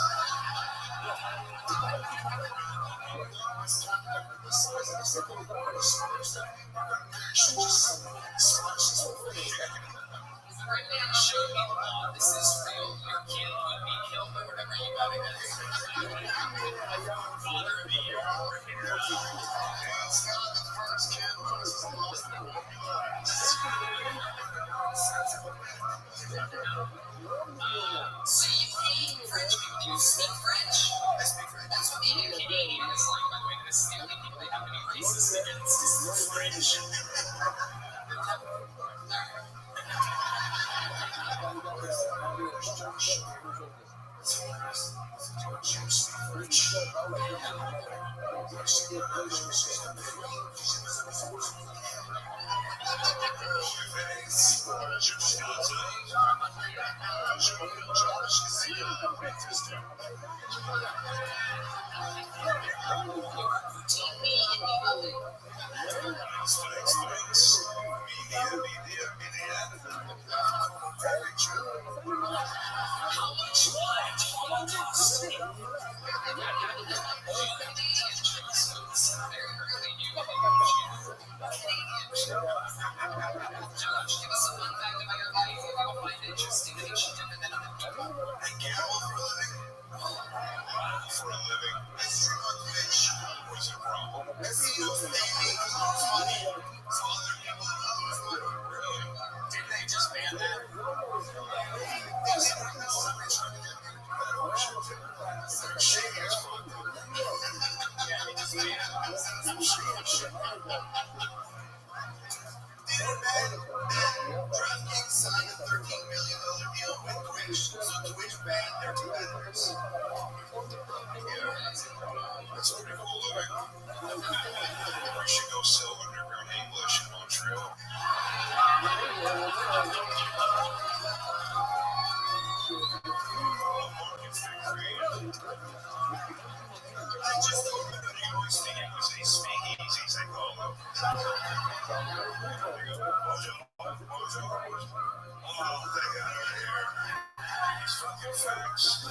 Right now, show me the law. This is real. Your kid would be killed or whatever you got it. Father of the year. It's not the first kid who's lost their So you hate French people? You speak French? I speak French. That's what being a Canadian is like. By the way, this is the only people they have to be racist against. French. That's a pretty cool living. We should go sell underground English in Montreal. Market's been created. I just don't remember the English thing. It was a speakeasies, they call them. Mojo. Oh, they got it here. These fucking facts.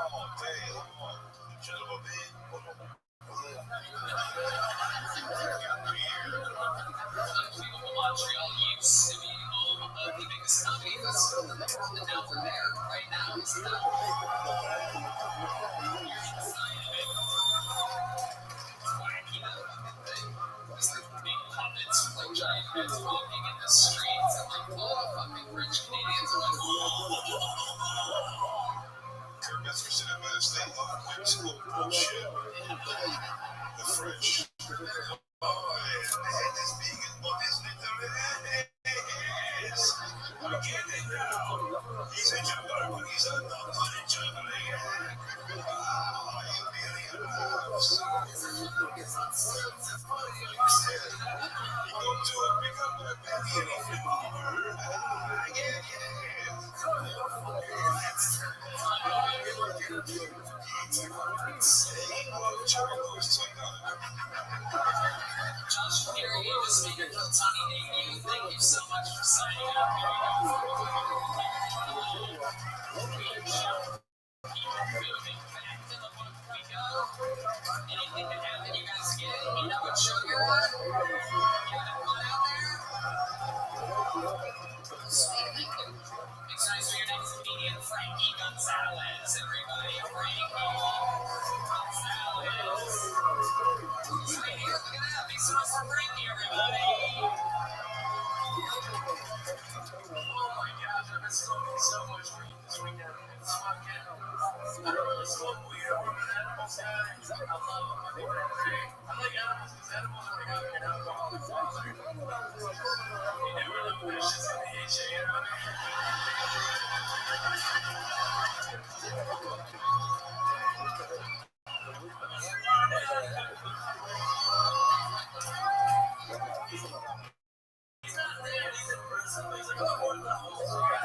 All day long. Gentlemen, Montreal used to be home of the biggest comedy festival in the world, and now we're there. Right now, it's not. It's like big puppets with like giant heads walking in the streets, and like all the fucking French Canadians are like, Kermit's for cinemas, they love whimsical bullshit. The French. Oh, yeah. Insane. Why would you always take that? Josh, here you just made a little tiny debut. Thank you so much for signing up. Here we go. Keep moving. Back to the book we go. Anything can happen, you guys get it. You know what show you're on? You having fun out there? Sweet, thank you. Make some noise for your next comedian, Frankie Gonzalez. Everybody, Frankie Gonzalez. He's right here. Look at that. Make some noise for Frankie, everybody. Oh my gosh, I've been smoking so much weed this weekend. It's fucking. I don't really smoke weed. I'm an animals guy. I love them. I think they're great. I like animals because animals are like an alcohol. You never know when it's just gonna hit you, you know what I He's not there. He's in person. He's like, oh, what the hell?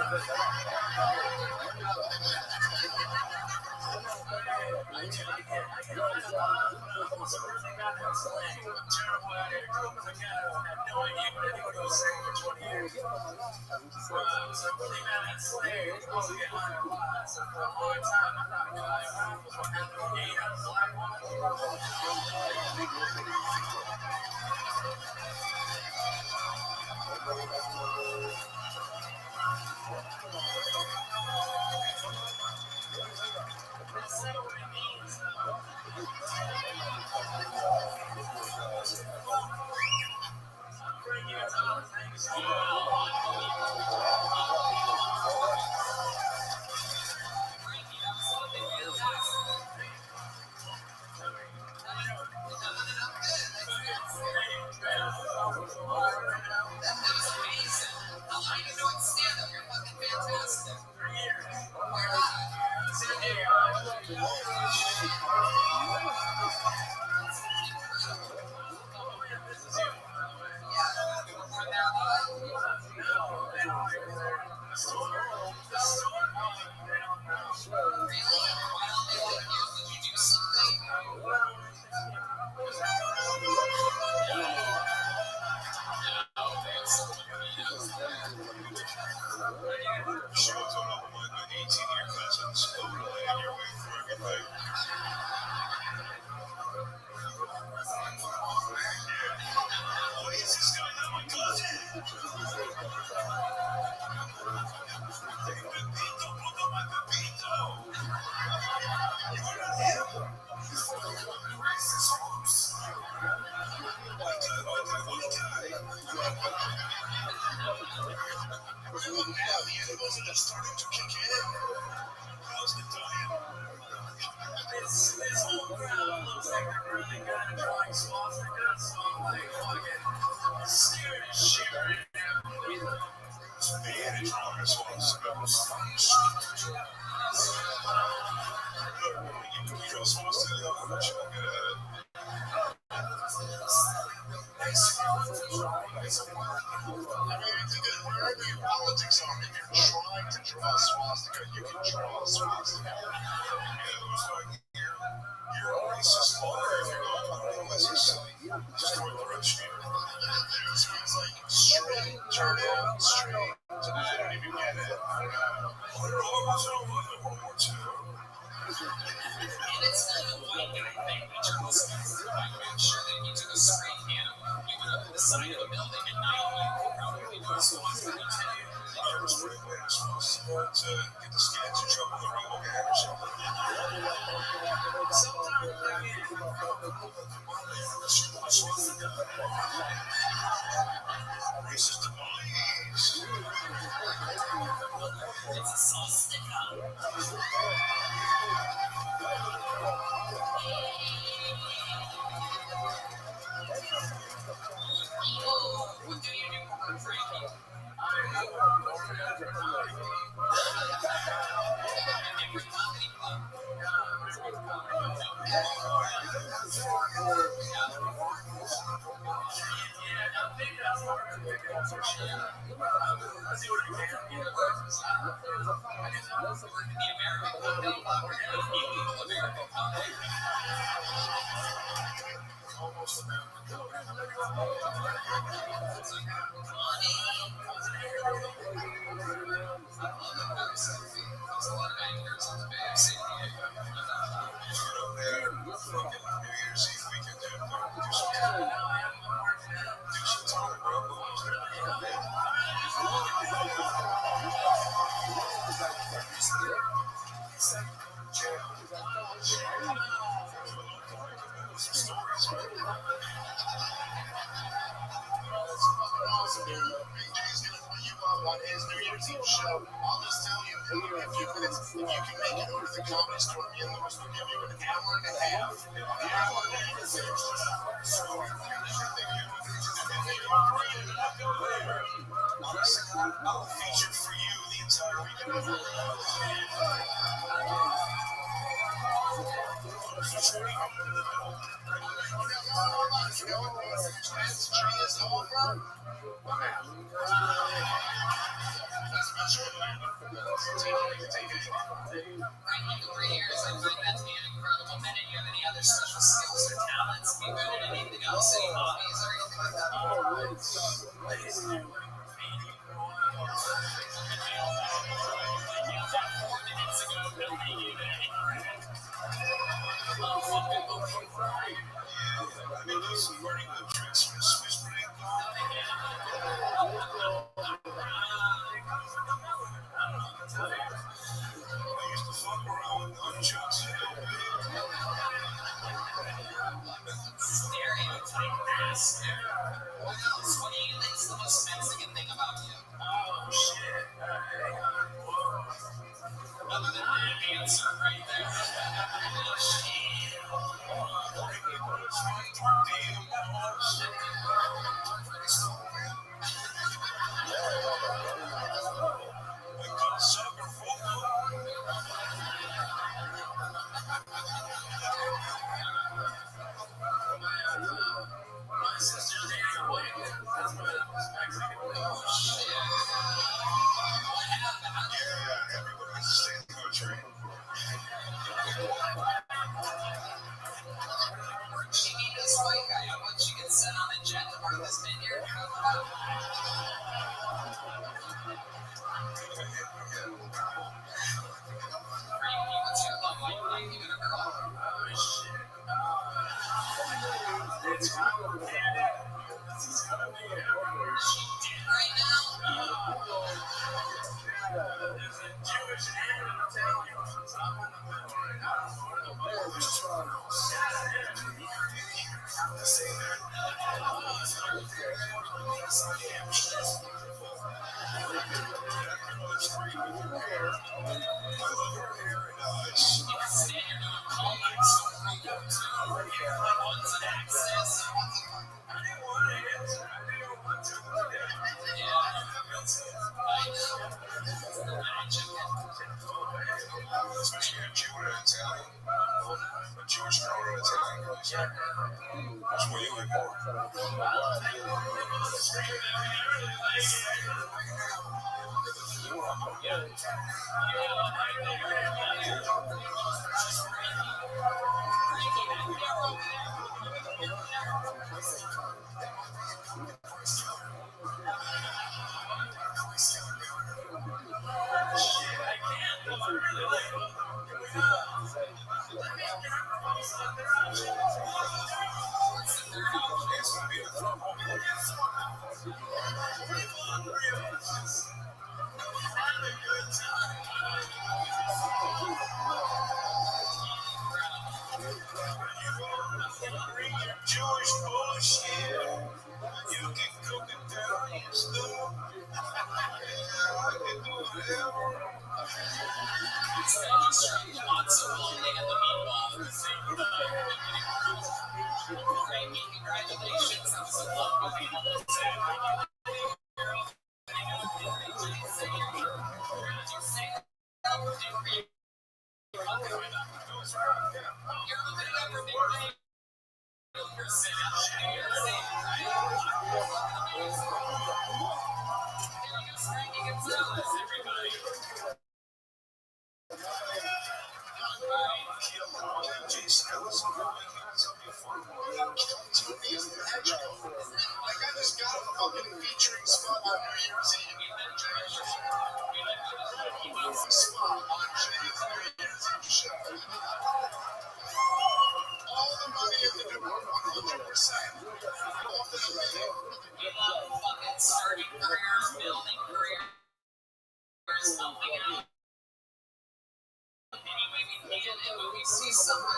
On his New Year's Eve show, I'll just tell you, in a few minutes, if you can make it over to the Comedy Store, me and Louis will give you an hour and a half. An hour and a half of extra. So, I'll feature for you the entire weekend.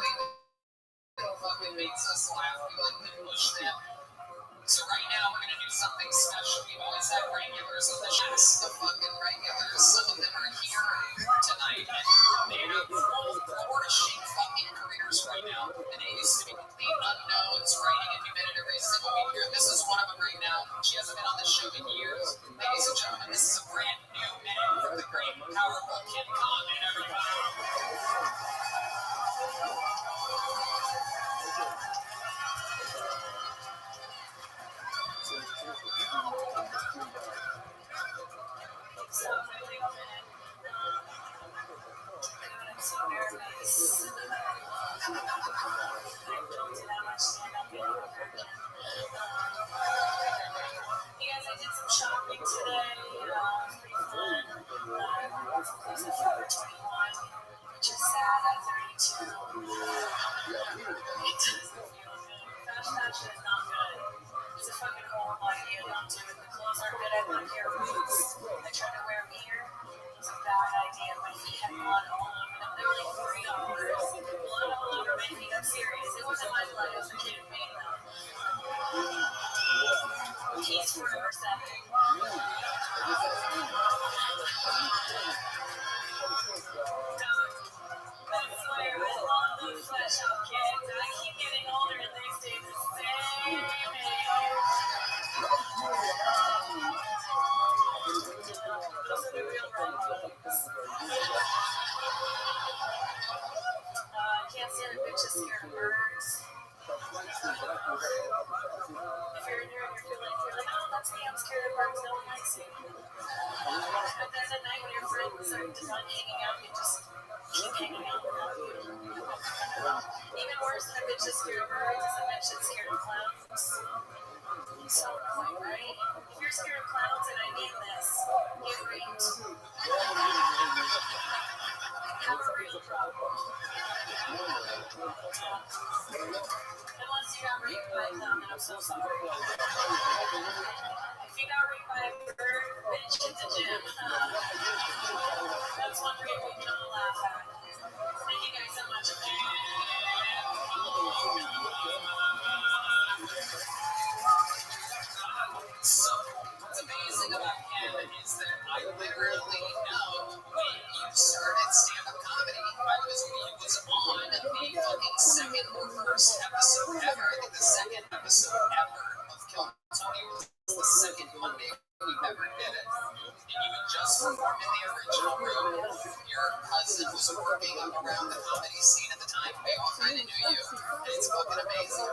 that fucking makes us laugh. We like to push them. So right now we're gonna do something special. We've always had regulars on the show. The fucking regulars. Some of them are here tonight, and they have flourishing fucking careers right now. And they used to be complete unknowns, writing a new minute every single week here. This is one of them right now. She hasn't been on the show in years. Ladies and gentlemen, this is a brand new minute from the great, powerful Kim Condon, everybody. So I'm so nervous. I don't do that much stand-up anymore. You guys, I did some shopping today. Pretty fun. I bought some clothes at Forever 21, which is sad at 32. It doesn't feel good. Fast fashion is not good. It's a fucking horrible idea. Don't do it. The clothes aren't good. I put a pair of boots. I tried to wear them here. It was a bad idea. My feet had blood all over them. They were like $3. Blood all over my feet. I'm serious. It wasn't my blood. It was the kid who made them. He's Forever 7. I swear, I love those sweatshop kids. I keep getting older and they stay the same age. Those are the real Rothschilds. I can't stand a bitch that's scared of birds. If you're in here and you're like, oh, that's me, I'm scared of birds, no one likes you. But then at night when your friends are done hanging out, you just keep hanging out with them. Even worse than a bitch that's scared of birds is a bitch that's scared of clowns. So annoying, right? If you're scared of clowns and I mean this, get raped. Have a real problem. Unless you got raped by them, and I'm so sorry. If you got raped by a bird, bitch, in the gym. That's one rape we can all laugh at. Thank you guys so much. So, what's amazing about him is that I literally know when you started stand-up comedy. He was on the fucking second or first episode ever. I think the second episode ever of Kill Tony was the second Monday we've ever did it. And you had just performed in the original room. Your cousin was working around the comedy scene at the time. We all kind of knew you. And it's fucking amazing.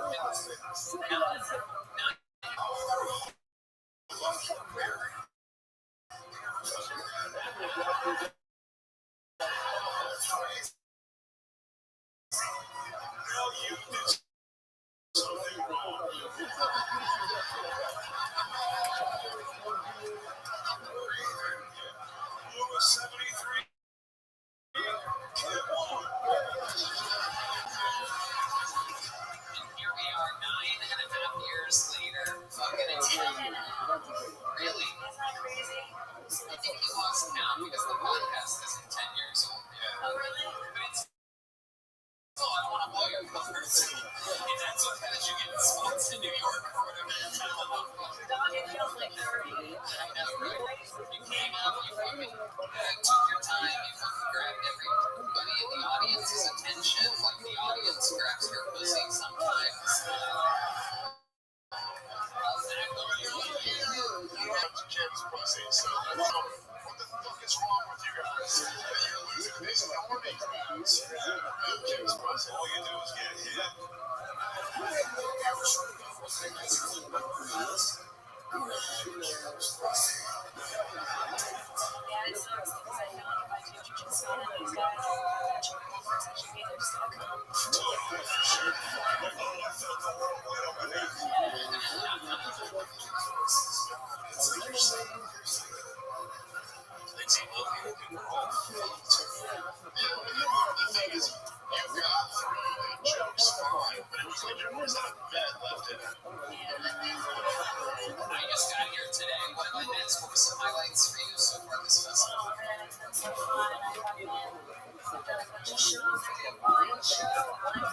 Really? Isn't that crazy? I think he lost count because the podcast isn't 10 years old. Yeah. Oh, really? But it's. Oh, I don't want to blow your cover. And that's okay that you get spots in New York or whatever. Dog, it feels like 30. I know, right? You came out, you fucking took your time, you fucking grabbed everybody in the audience's attention. Like the audience grabs your pussy sometimes. Kim's pussy, so what the fuck is wrong with you guys? You're losing these horny crowds. Kim's pussy, all you do is get hit. Yeah, it sucks because I feel like if I do jujitsu and these guys catch my girlfriends actually me, they're just gonna come. Lindsay Lohan and we're all fucked. The thing is, you got through the jokes fine, but it was like there was not a bed left in it. I just got here today. What have I missed? What were some highlights for you so far this festival? Oh man, it's been so fun. I've done a bunch of shows. I did a wine show, wine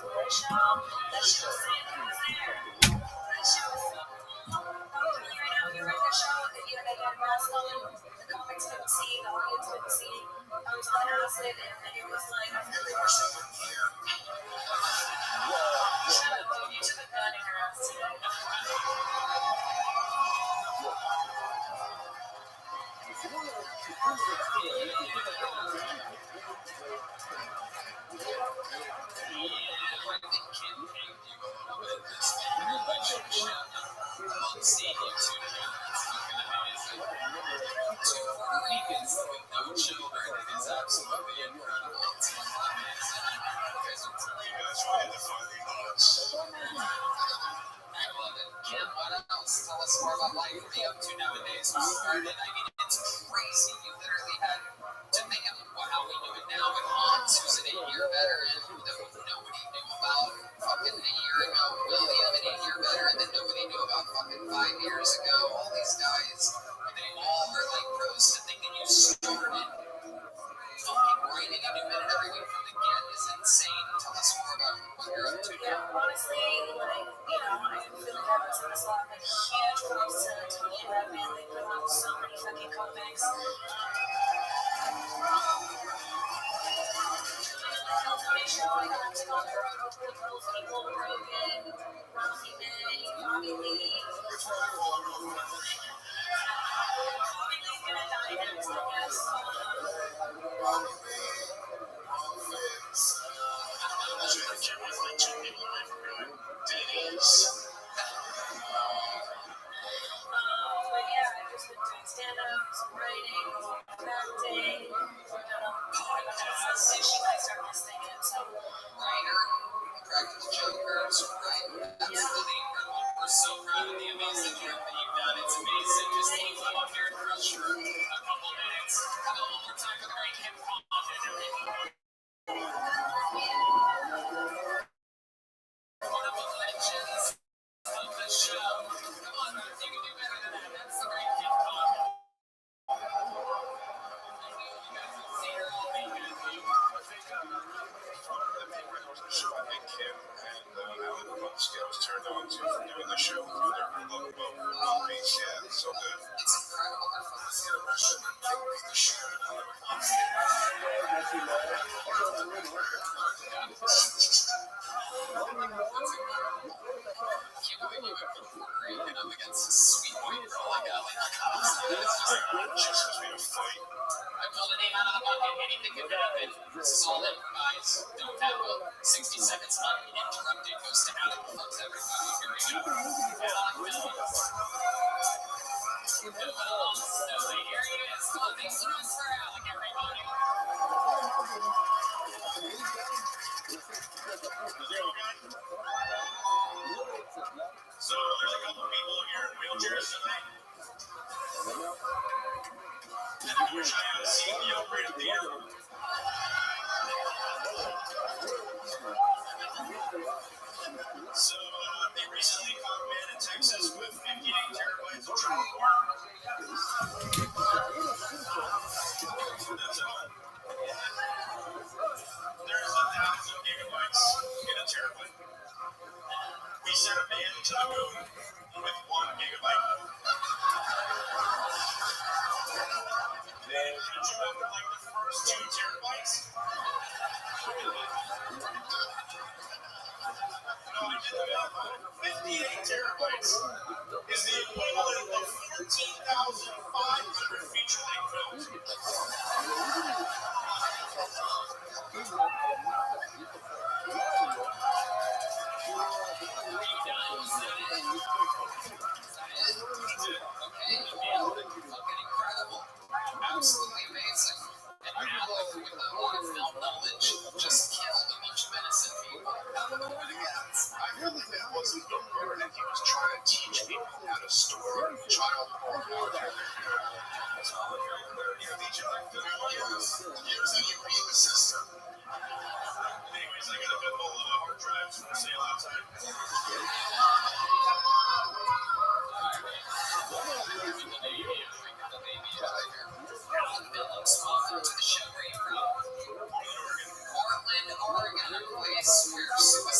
Suicide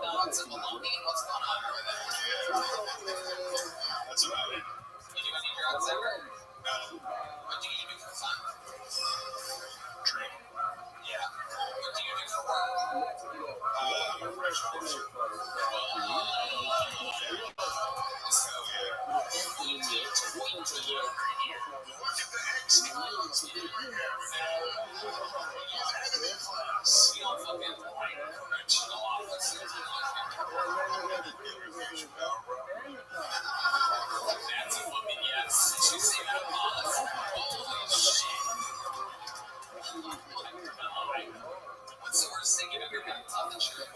dogs and baloney? What's going on over there? That's about it. You do any drugs ever? What do you do for fun? Drink. Yeah. What do you do for work? I'm a fresh officer. So, you need to wait till you're here. Look at the X-Cons. You don't fucking like correctional officers. That's a fucking yes. Did you see that pause? Holy shit. What's the worst thing you've ever done? Tell the truth.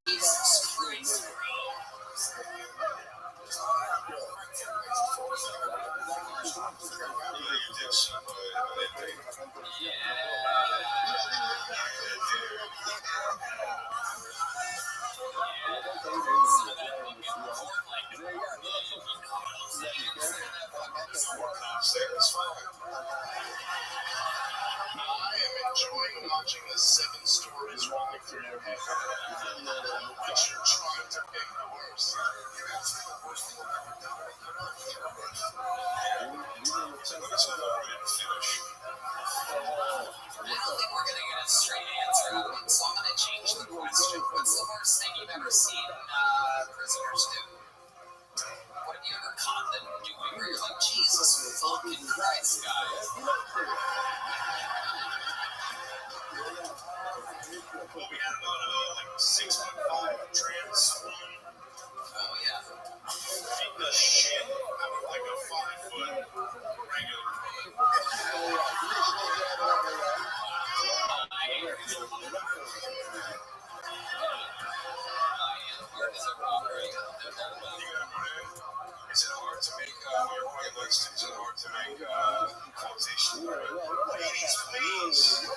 Jesus Christ, bro. I am enjoying watching the 7 stories rolling through your head. But you're trying to make it worse. So that's all I didn't finish. I don't think we're gonna get a straight answer out of him, so I'm gonna change the question. What's the worst thing you've ever seen prisoners do? What have you ever caught them doing where you're like, Jesus fucking Christ, guys? Well, we had about 6'5" trans woman Oh, yeah. beat the shit out of like a 5-foot regular woman. Is it hard to make your white list? Is it hard to make quotation? Ladies, please.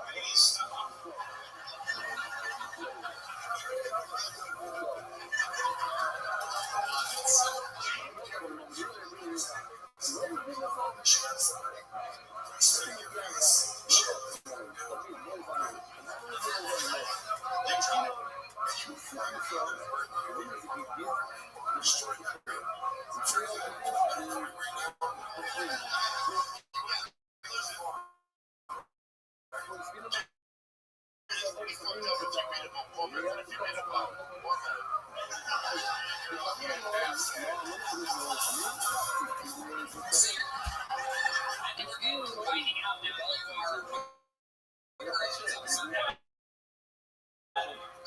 Ladies, stop.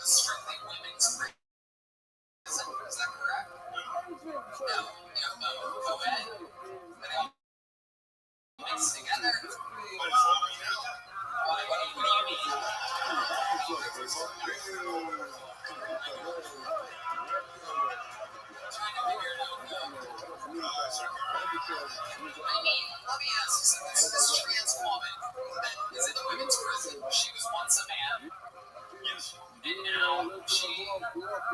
Strictly women's prison, is that correct? No, co-ed? Mixed together? What do you mean? Trying to figure it out. I mean, let me ask you something. So this trans woman that is in the women's prison, she was once a man, Yes. and now she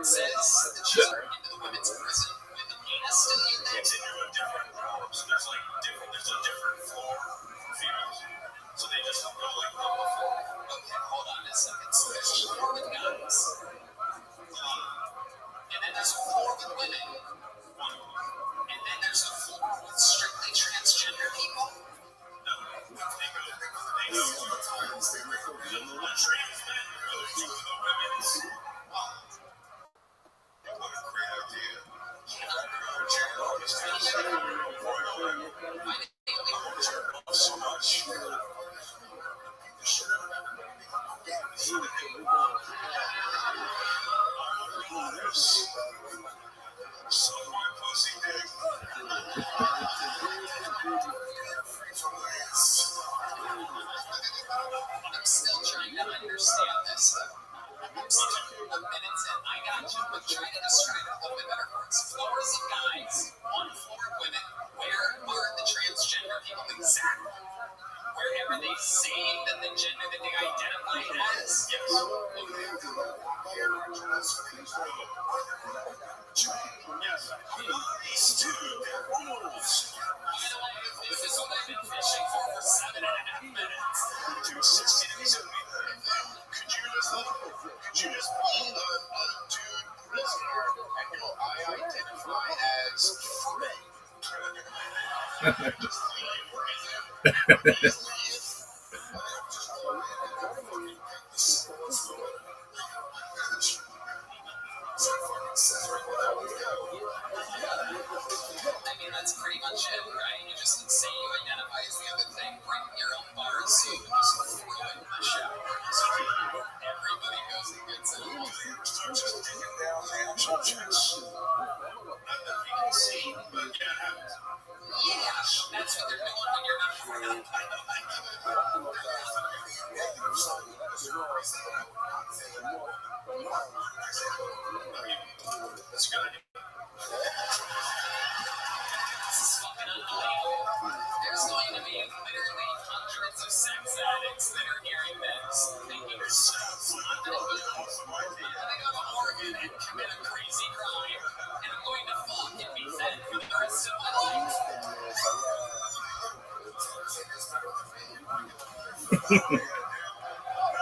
says that she's into the women's prison with a penis still in there. It's into a different realm. So there's a different floor for females. So they just don't go like level 4. Okay, hold on a second. So there's a floor with guys, and then there's a floor with women, and then there's a floor with strictly transgender people. They go all the time. The trans men go to the women's. What a great idea. So much. So my pussy dick. I'm still trying to understand this. I'm still a minute in. I got you, but try to describe it a little bit better for us. Floors of guys, one floor of women. Where are the transgender people exactly? Wherever they say that the gender that they identify as? Yes. Yes. These two, they're wolves. You know what? I mean, that's pretty much it, right? You just say you identify as the other thing, bring your own bar suit, and just throw it in the shower. Everybody goes and gets it. Just taking down the actual checks. Not that you can see, but yeah. Yeah, that's what they're doing when you're not around. That's a good idea. This is fucking unbelievable. There's going to be literally hundreds of sex addicts that are hearing this, thinking, I'm gonna go to Oregon and commit a crazy crime, and I'm going to fuck and be fed for the rest of my life.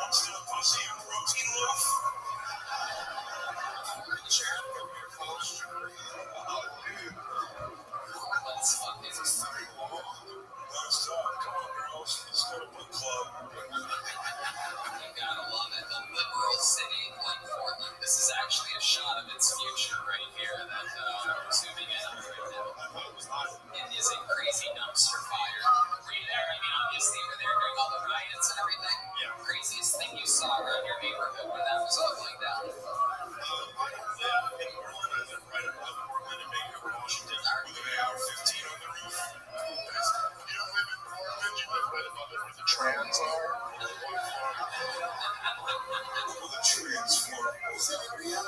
Still pussy and protein loaf. Let's fucking Let's talk. Come on, girls. Let's go to book club. You gotta love it. The liberal city like Portland. This is actually a shot of its future right here that we're zooming in on right now. It is a crazy dumpster fire. Were you there? I mean, obviously you were there during all the riots and everything. Yeah. Craziest thing you saw around your neighborhood when that was all going down. Yeah, in Portland, I live right above Portland in Vancouver, Washington, with an AR-15 on the roof. You don't live in Portland, you live right above it where the trans are. Where the transformers. Yeah.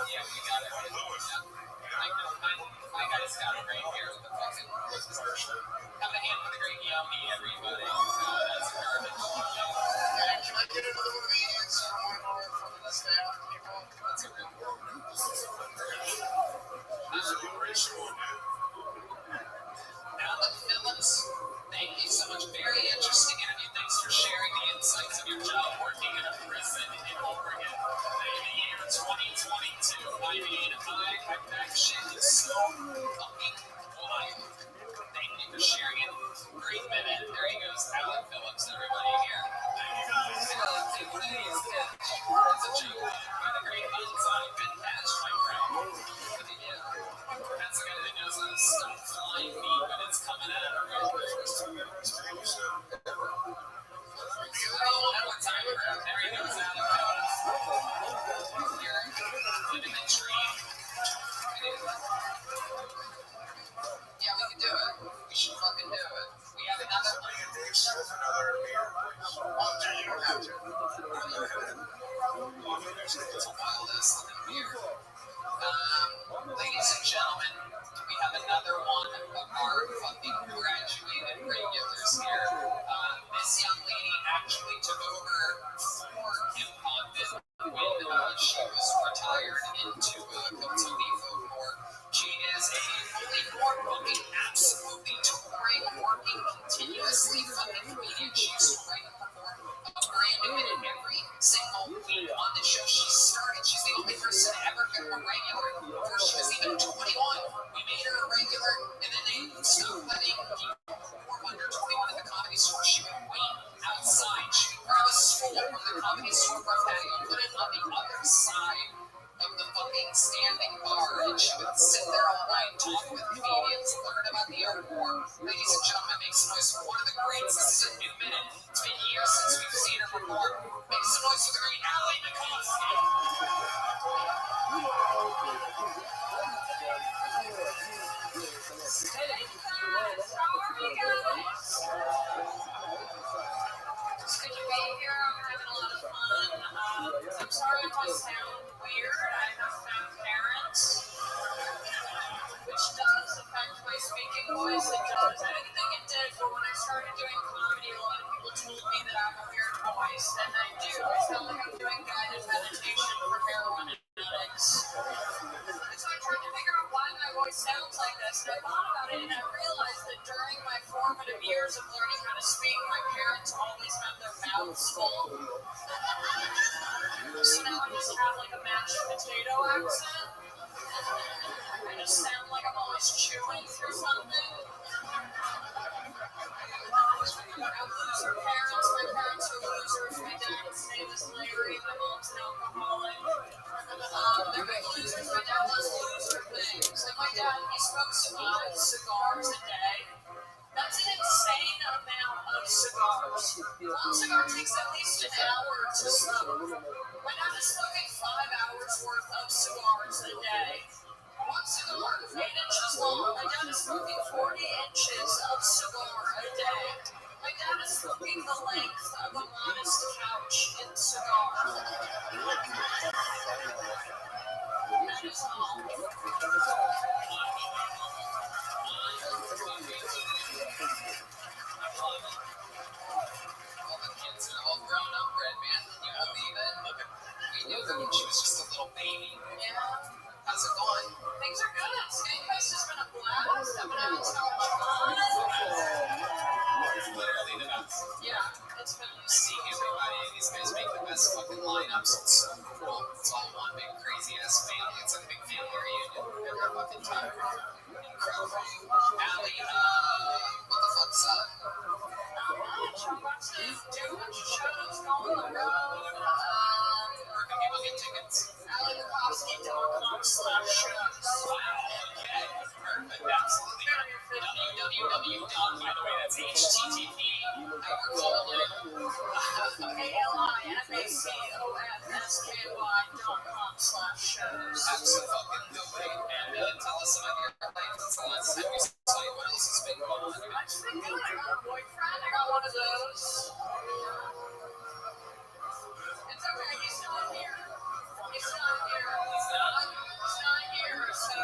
Yeah, we got it. My guy's got it right here with the fucking. Have a hand for the great Yummy, everybody. That's garbage. Can I get another one of these from the staff people? That's a real problem. This is a great school, man. Alan Phillips, thank you so much. Very interesting interview. Thanks for sharing the insights of your job working in a prison in Oregon. In the year 2022, I mean, that shit is so fucking wild. Thank you for sharing it. Great minute. There he goes, Alan Phillips, everybody here. Thank you guys. Take one of these. It's a joke. By the great buttons on a good patch, my friend. That's the guy that knows how to stop flying meat when it's coming out. What time we're at? There he goes, Alan Phillips. You're living the dream. Yeah, we can do it. We should fucking do it. We have another one. Dave Smith, another beer. You don't have to. It's a wild ass looking beer. Ladies and gentlemen, we have another one of our fucking graduated regulars here. This young lady actually took over for Kim Condon when she was retired into Coatonico Court. She is a fully court-booking, absolutely touring, working, continuously fucking comedian. She used to write and perform a brand new minute every single week on the show. She started, she's the only person to ever get a regular before she was even 21. We made her a regular, and then they stopped letting people perform under 21 at the Comedy Store. She would wait outside. She would grab a stool from the Comedy Store patio, put it on the other side of the fucking standing bar, and she would sit there all night, talk with comedians, learn about the art form. Ladies and gentlemen, make some noise for one of the greats. This is a new minute. It's been years since we've seen her perform. Make some noise for the great Allie McCoskey. Hey guys, how are you guys? It's good to be here. I'm having a lot of fun. I'm sorry if I sound weird. I have fat parents, which does affect my speaking voice. It does. I didn't think it did, but when I started doing comedy, a lot of people told me that I have a weird voice, and I do. I feel like I'm doing guided meditation for heroin addicts. It's like Toledo accent. I just sound like I'm always chewing through something. I have loser parents. My parents are losers. My dad's name is Larry. My mom's an alcoholic. They're big losers. My dad does loser things. Like my dad, he smokes 5 cigars a day. That's an insane amount of cigars. One cigar takes at least an hour to smoke. My dad is smoking 5 hours worth of cigars a day. One cigar, 8 inches long. My dad is smoking 40 inches of cigar a day. My dad is smoking the length of a modest couch in cigar. That is all. All the kids are all grown up, Red Man. You believe it? We knew her when she was just a little baby. Yeah. How's it going? Things are good. Skatecoast has been a blast. I've been having so much fun. Literally the best. Yeah, it's been seeing everybody. These guys make the best fucking lineups. It's so cool. It's all one big crazy ass family. It's like a big family reunion every fucking time. Incredible. Allie, what the fuck's up? I'm about to do a bunch of shows, go on the road. Where can people get tickets? AllieMcCoskey.com/shows. Okay, perfect, absolutely. www. By the way, that's HTTP. AllieMcCoskey.com/shows. Absolutely. And tell us about your life. That's the last time we saw you. What else has been going on? I've just been good. I got a boyfriend. I got one of those. It's okay. He's not here. He's not here. He's not here. So.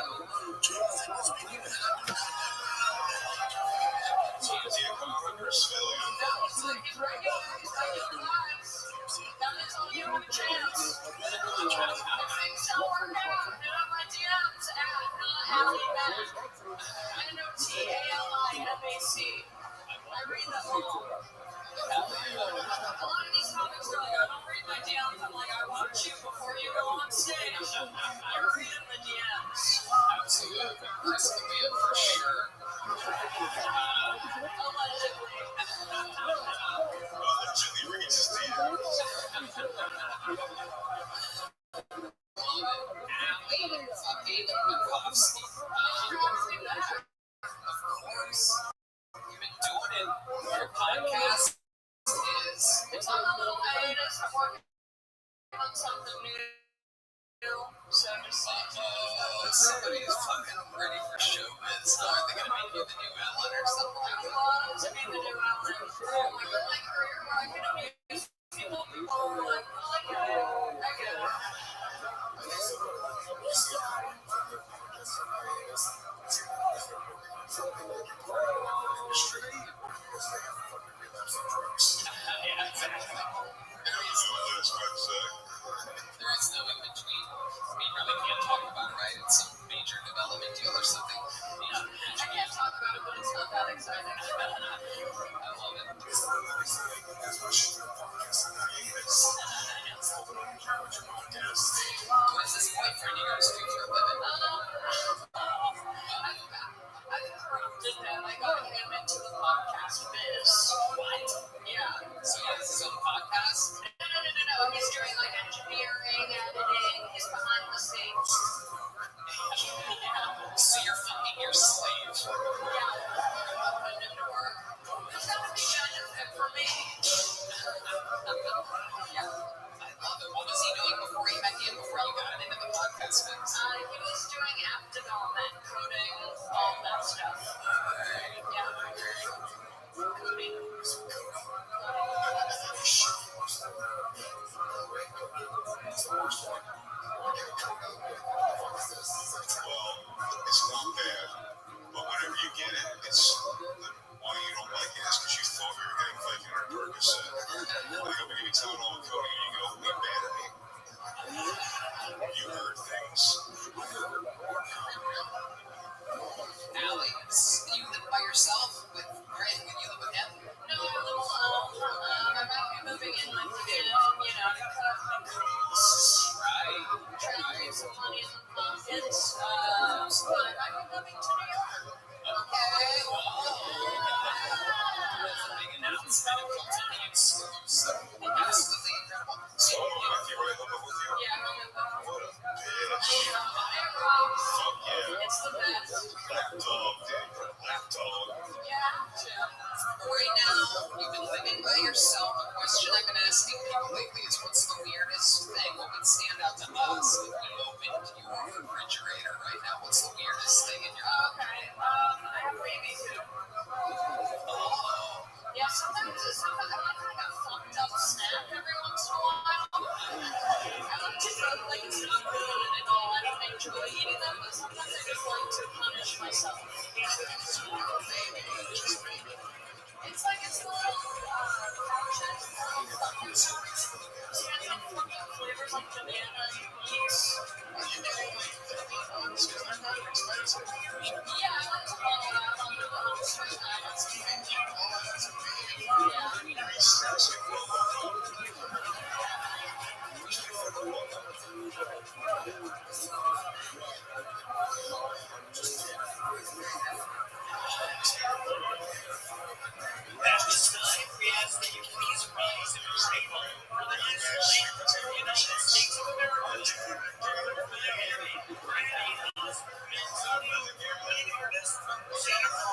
He's regular lives. That is all you have a chance. If things don't work out, hit up my DMs at @AllieMac. NOTALIMAC. I read them all. A lot of these comics are like, I don't read my DMs. I'm like, I watch you before you go on stage. You're reading the DMs. Absolutely. Chris D'Elia for sure. Allegedly. Allegedly reads his DMs. Allie fucking Makovsky. Of course. You've been doing it. Your podcast is. It's on a little hiatus. I'm working on something new. So just. Somebody is fucking ready for showbiz. Are they gonna make you the new Ellen or something like that? I want to be the new Ellen. Like in my career where I can amuse people are like, oh, I get it. Yeah, exactly. There is no in between. We really can't talk about it, right? It's some major development deal or something. Yeah, I can't talk about it, but it's not that exciting. I love it. What is this boyfriend you guys do for a living? I've corrupted him. I got him into the podcast biz. What? Yeah. So he has his own podcast? No. He's doing like engineering, editing. He's behind the scenes. Yeah. So you're fucking your slave. Yeah. Putting him to work. There's not a benefit for me. Yeah. I love it. What was he doing before he met you? Before you got into the podcast mix? He was doing app development, coding, all that stuff. Yeah. Coding. It's not bad, but whenever you get it, it's why you don't like it is because you thought you were getting Viking or Percocet. Like I'm gonna give you Tylenol and coding, and you go, "We mad at me." You heard things. Allie, you live by yourself with Grant when you live with him? No, I live alone. I'm happy moving in with him, to cut my costs. Right. Trying to save some Right now, you've been living by yourself. A question I've been asking people lately is what's the weirdest thing? What would stand out to us if you opened your refrigerator right now? What's the weirdest thing in your I have babies too. Oh. Yeah, sometimes I like a fucked up snack every once in a while. I like to feel like it's not good and all. I don't enjoy eating them, but sometimes I just like to punish myself. It's like it's a little pouches, fucking some fucked up flavors like banana and peach. Yeah, I like to follow that on the street. At this time, we ask that you please rise at your table for the national anthem of the United States of America. Miami, Randy Osborne, Antonio, winning artist, Jennifer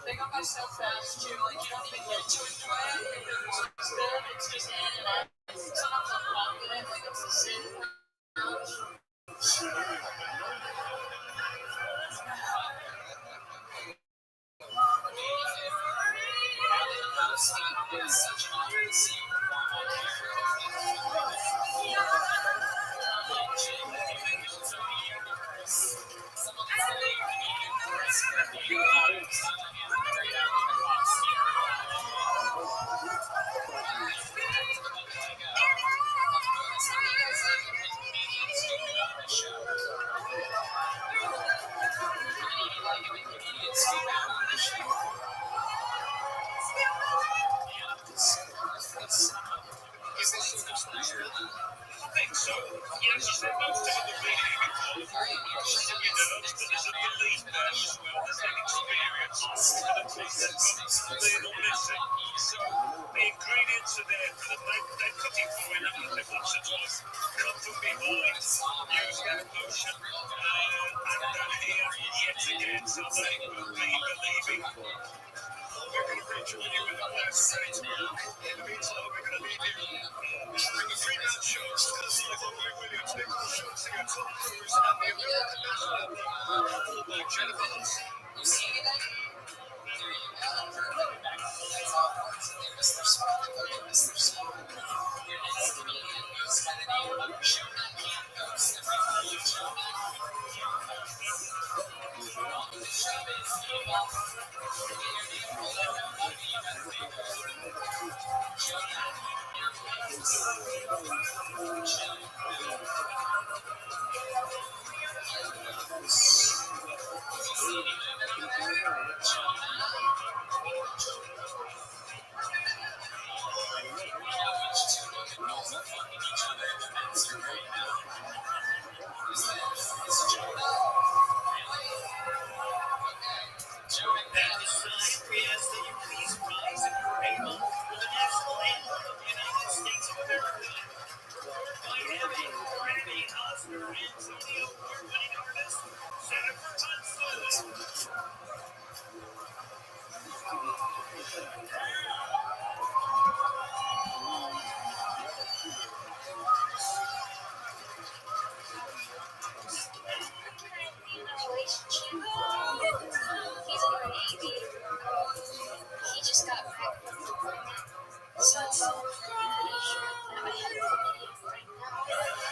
They go by so fast too, like you don't even get to enjoy it because it's good, it's just in and out. Sometimes I'm confident, like it's a sin. Such an honor to see you perform The ingredients are there for the cooking for it. Come from behind. Use that potion. And here, yet again, somebody will be believing. We're going to reach you with the last right now. In the meantime, we're going to leave you. Bring a 3-man show. Like Robbie Williams, Nicholas Schultz, and Tom Cruise, and the American national like Jennifer Hudson. You see anything? At this time, we ask that you please rise at your table for the national anthem of the United States of America. Miami, Randy Osborne, Antonio, winning artist, Jennifer Hudson. He's in our Navy. He just got back from so I'm so pretty sure that I have a video right now.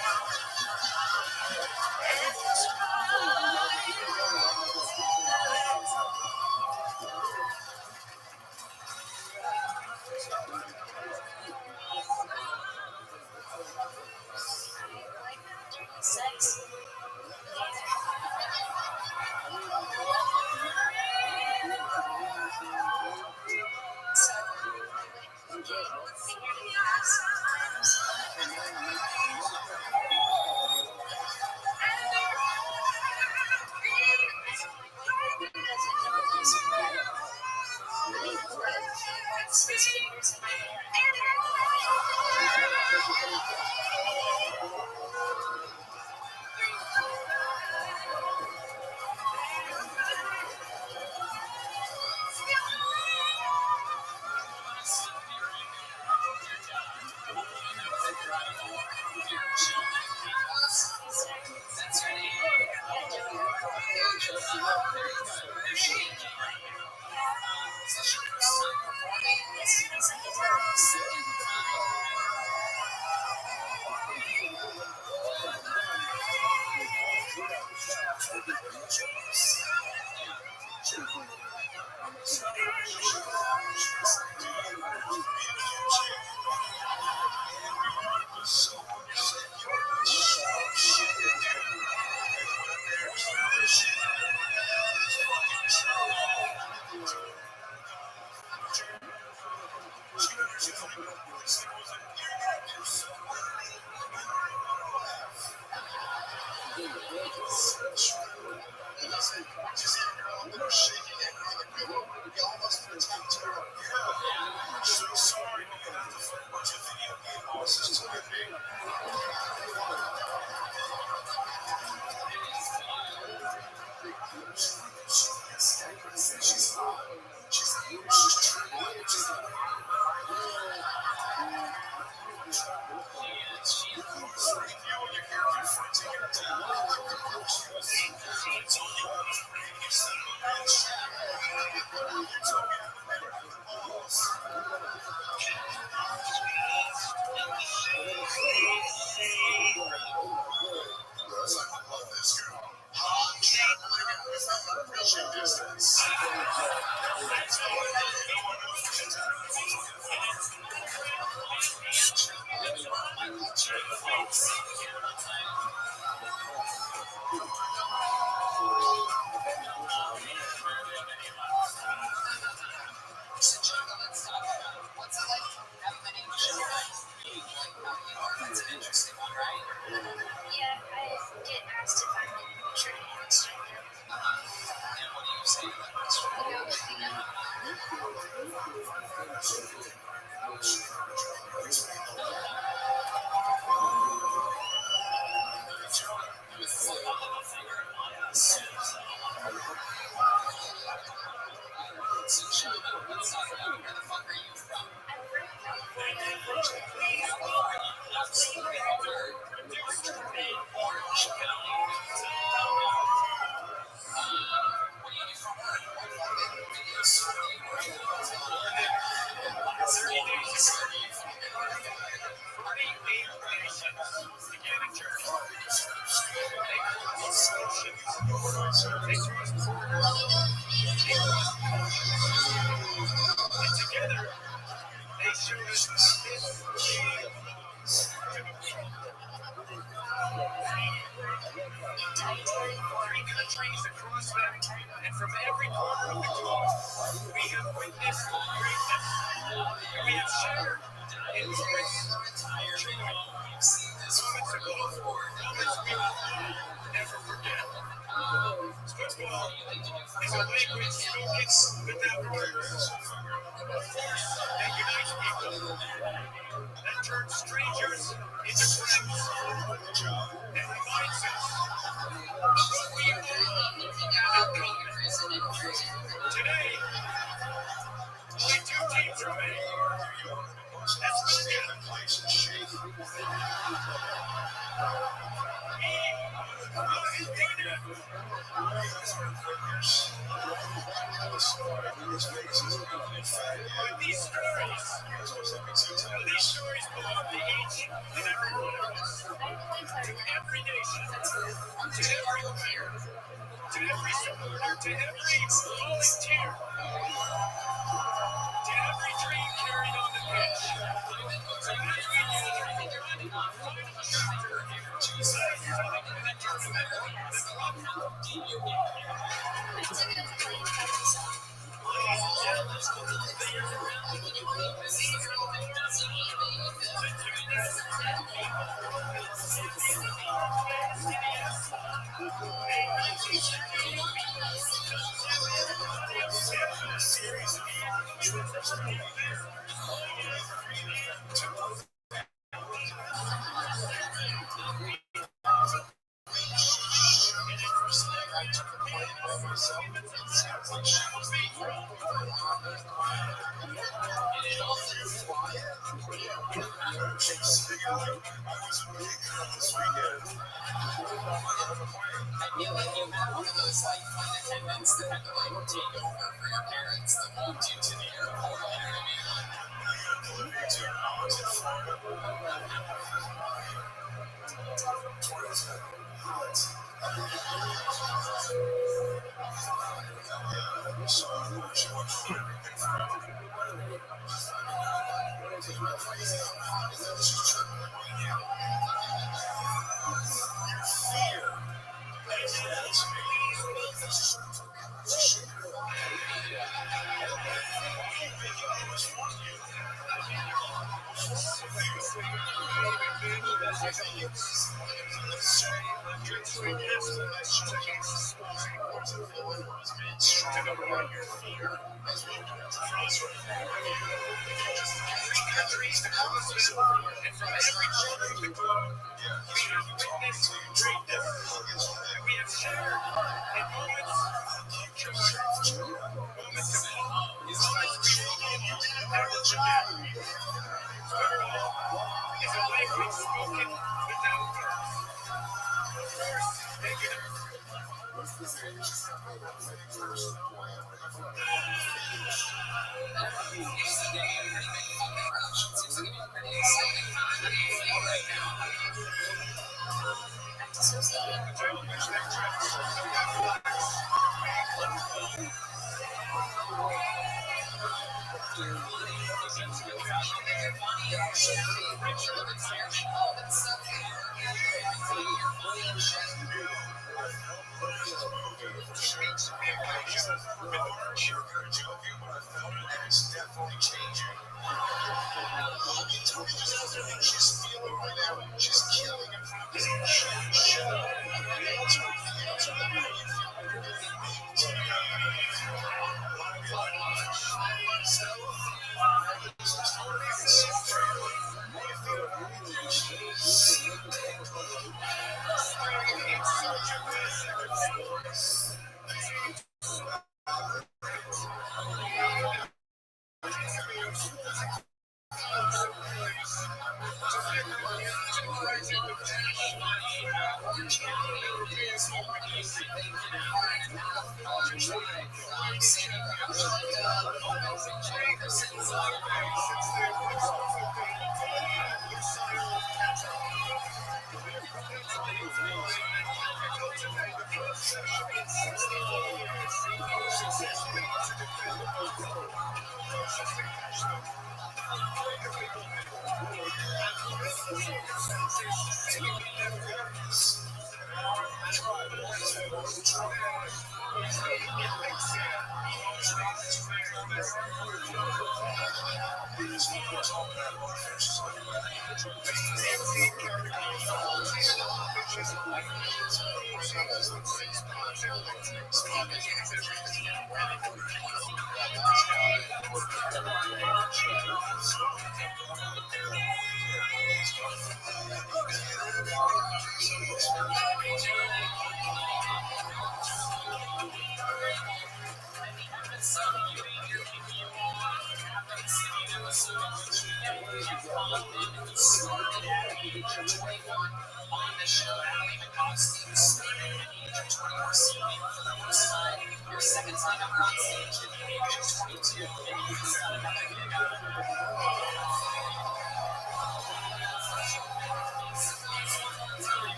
Yeah, I get asked if I'm a training instructor. I'm from California, unfortunately. Countries across that, and from every corner of the globe, we have witnessed greatness. We have shared in grace, joy, moments of hope, moments we will never forget. Football is a language spoken without words. A force that unites people, that turns strangers into friends, and reminds us of what we all have in common. Today, only two teams remain. Let's go get But these stories belong to each and every one of us, to every nation, to every player, to every supporter, to every volunteer, to every dream carried on the pitch. So as we gather in the final chapter of that tournament, the attendants that had to like take over for your parents that moved you to the airport. You know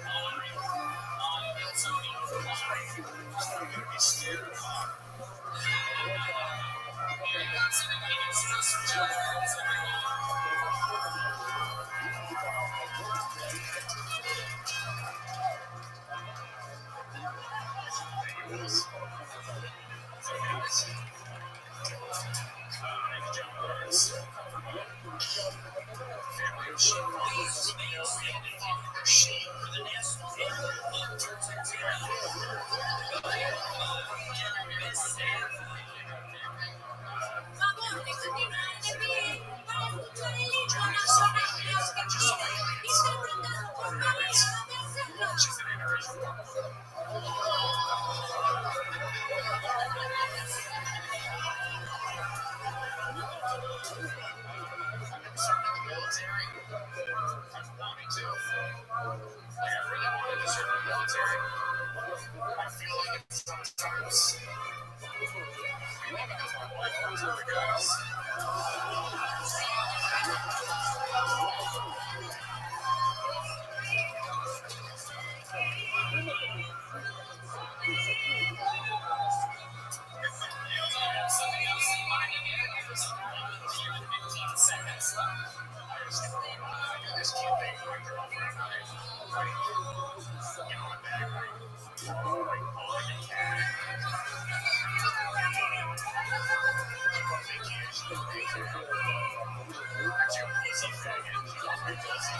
what this cute thing for my girlfriend. Get on my back, on the cat. That's your pussy faggot. Your pussy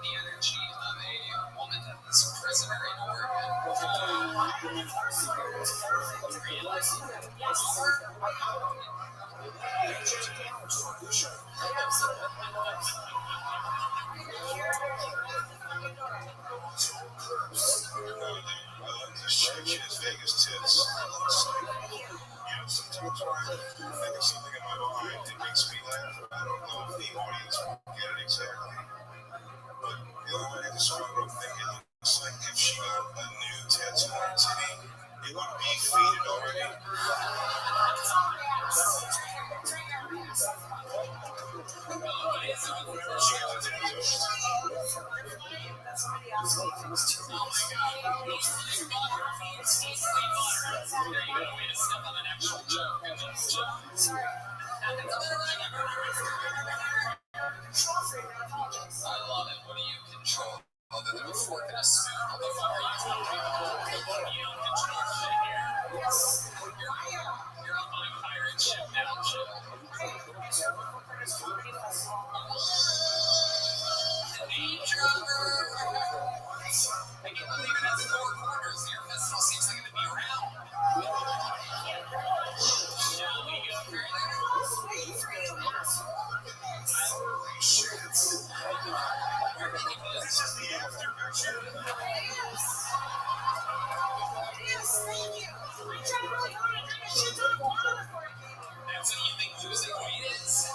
Energy of a woman that was prisoner in Oregon. the audience won't get it exactly. But the only way they describe it, make it looks like if she got a new tattoo on her titty, it would be faded already. I love it. What do you control? Other than a fork and a spoon, how the fuck are you talking about? You don't control shit here. You're on my pirate ship now, chill. Danger! I can't believe it has four corners. Your festival seems like it would be around. Shall we go further? We're making this. This is the after version. That's what you think losing weight is?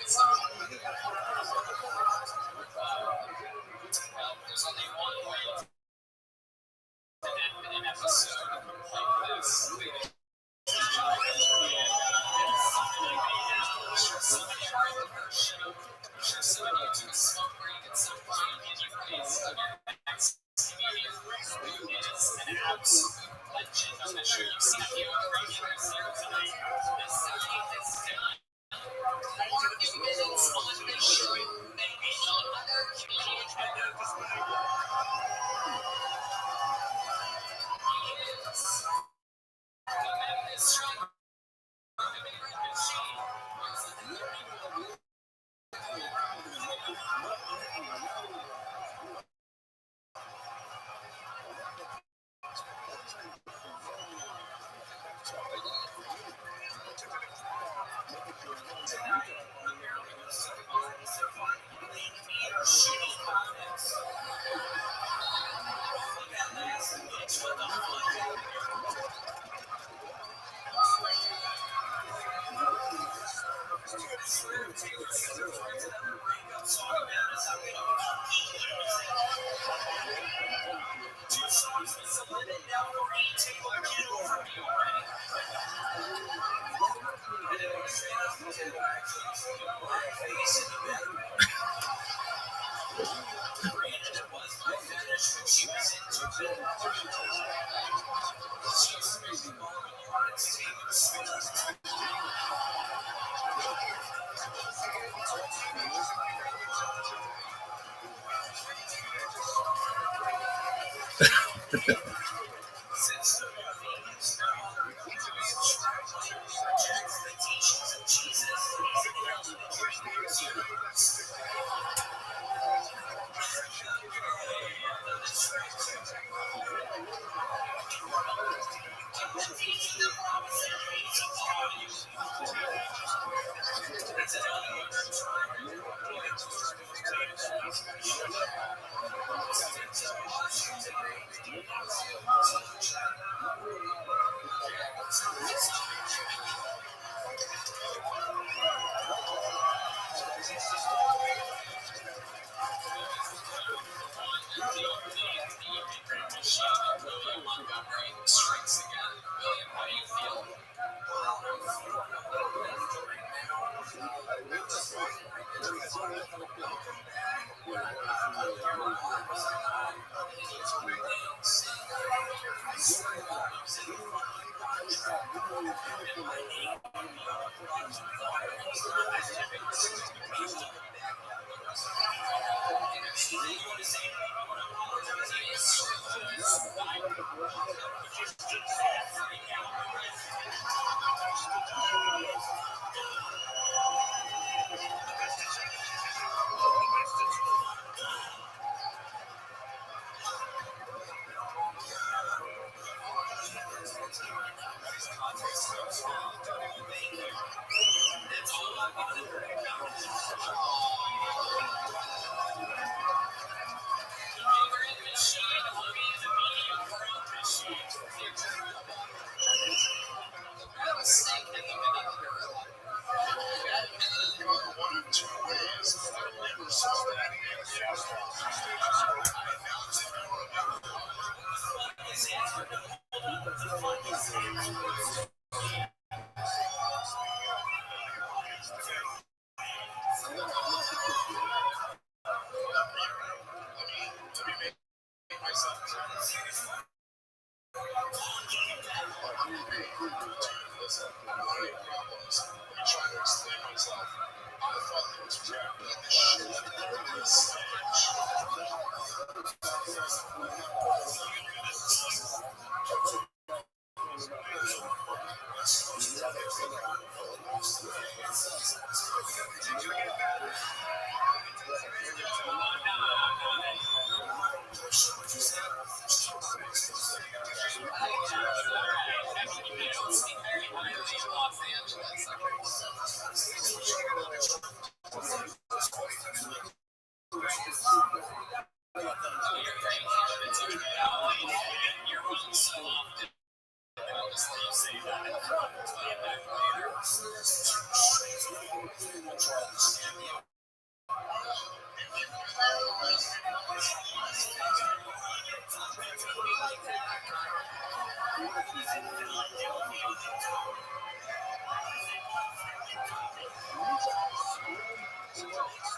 There's only one way to end an episode like this. Somebody around her show. Somebody to a smoke break at some point in your place of your next comedian who is an absolute legend. I'm sure you've seen a few of the regulars here tonight. This night is done. 40 minutes on the show. Maybe no other comedian ever. He is the Memphis Strong. Strikes again. William, how do you feel?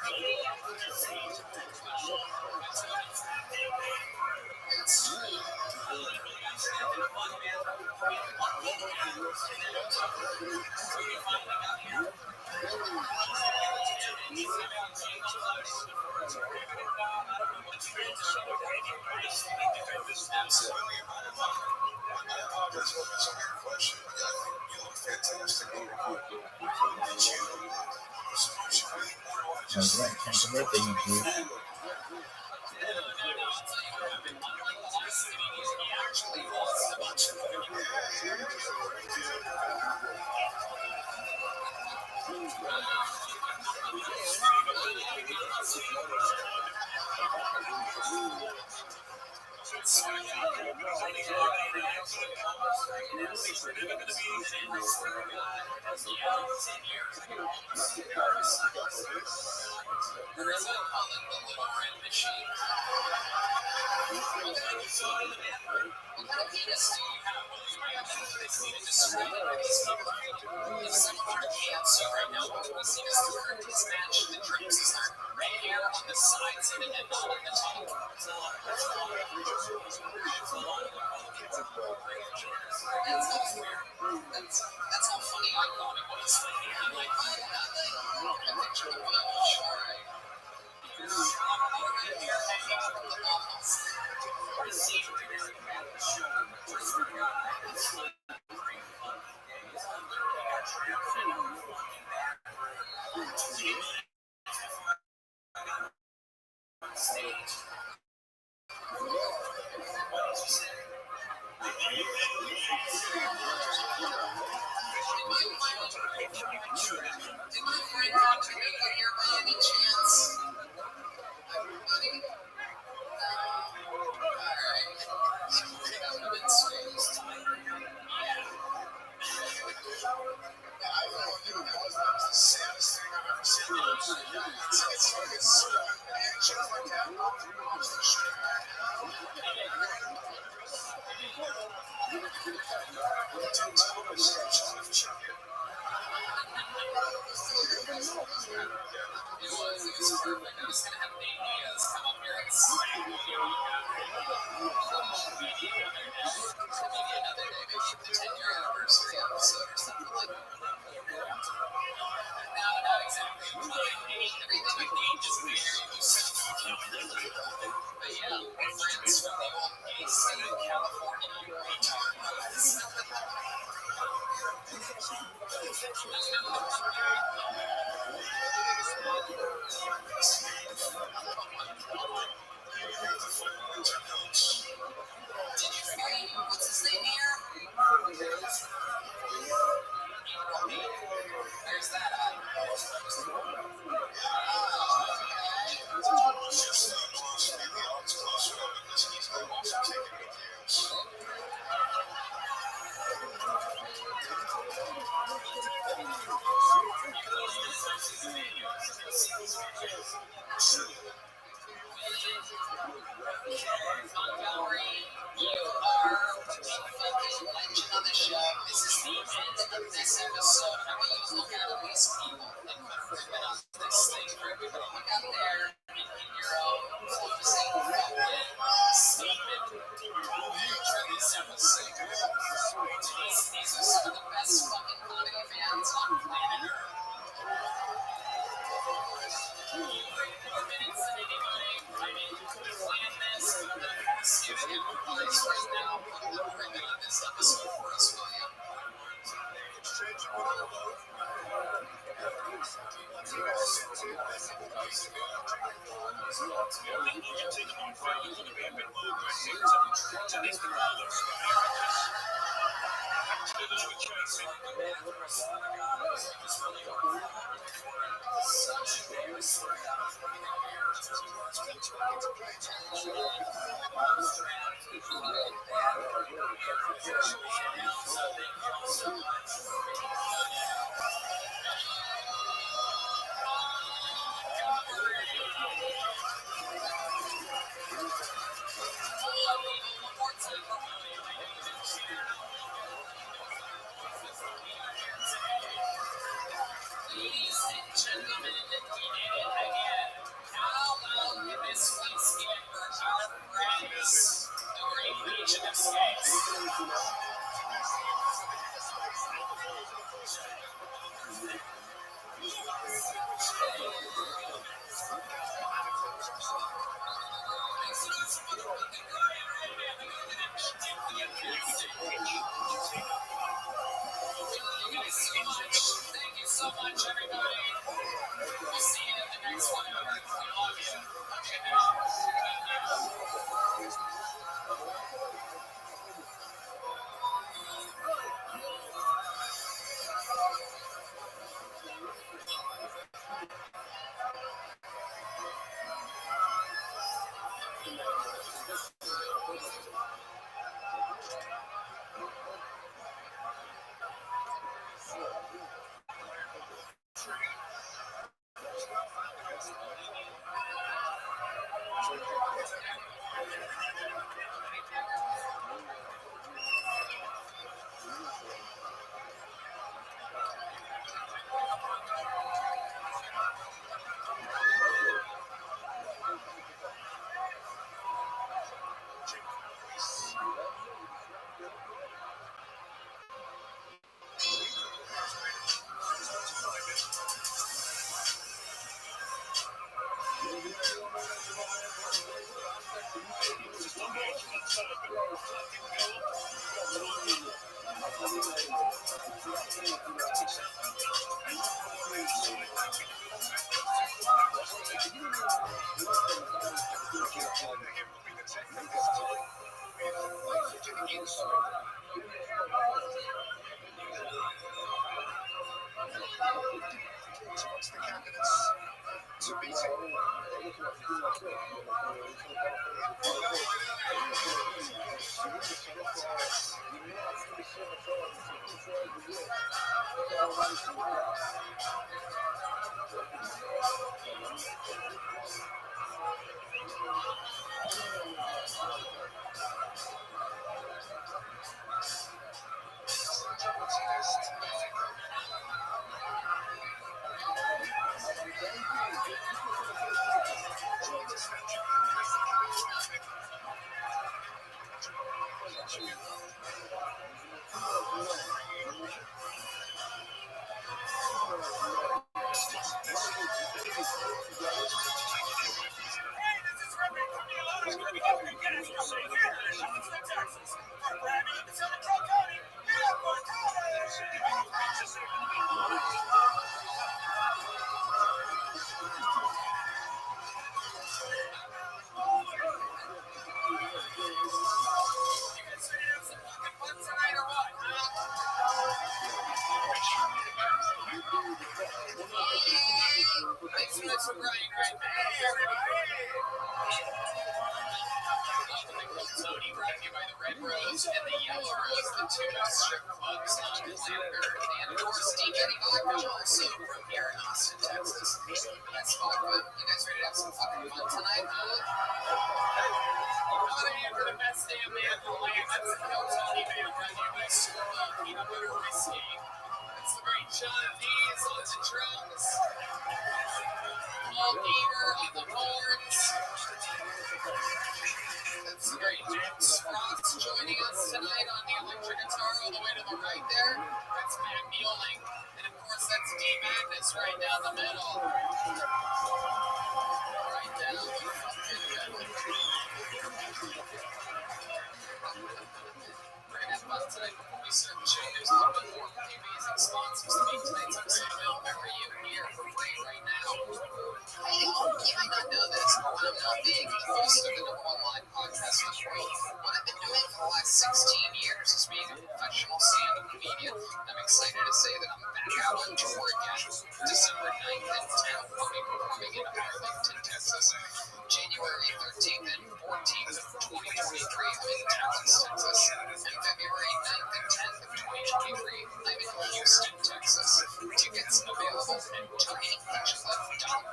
Ladies and gentlemen, we did it again. Thank you so much, everybody. We'll see you in the next one. We love you. Okay, Amongst the candidates to beat him. Hey, this is Rabbi coming along with Rabbi Guest from Houston, Texas. For Rabbi in Central County, get up for You guys ready to have some fucking fun tonight or what? Thanks so much for Brian, right? Hey, everybody! Tony, brought to you by the Red Rose and the Yellow Rose, the two strip clubs on planet Earth. And of course, DJ Vodka, also from here in Austin, Texas. That's Vodka. You guys ready to have some fucking fun tonight, huh? I'm here for the best damn man in the land. That's the No Tony Man, brought to you by Squirrel Peanut Butter Whiskey. That's the great John Dees on the drums. Paul Beaver on the horns. That's the great James Frost joining us tonight on the electric guitar all the way to the right there. That's Matt Mueling. And of course, that's D Magnus right down the middle. Right down the fucking middle. We're gonna have fun tonight before we start the show. There's a little bit more pretty amazing sponsors to make tonight's episode available for you here for free right now. Hey, you might not know this, but I'm not being the host of the number one live podcast in the world. What I've been doing for the last 16 years is being a professional stand-up comedian. I'm excited to say that I'm back out on tour again. December 9th and 10th, I'll be performing in Arlington, Texas. January 13th and 14th of 2023, I'm in Dallas, Texas. And February 9th and 10th of 2023, I'm in Houston, Texas. Tickets available at tinypitchclub.com.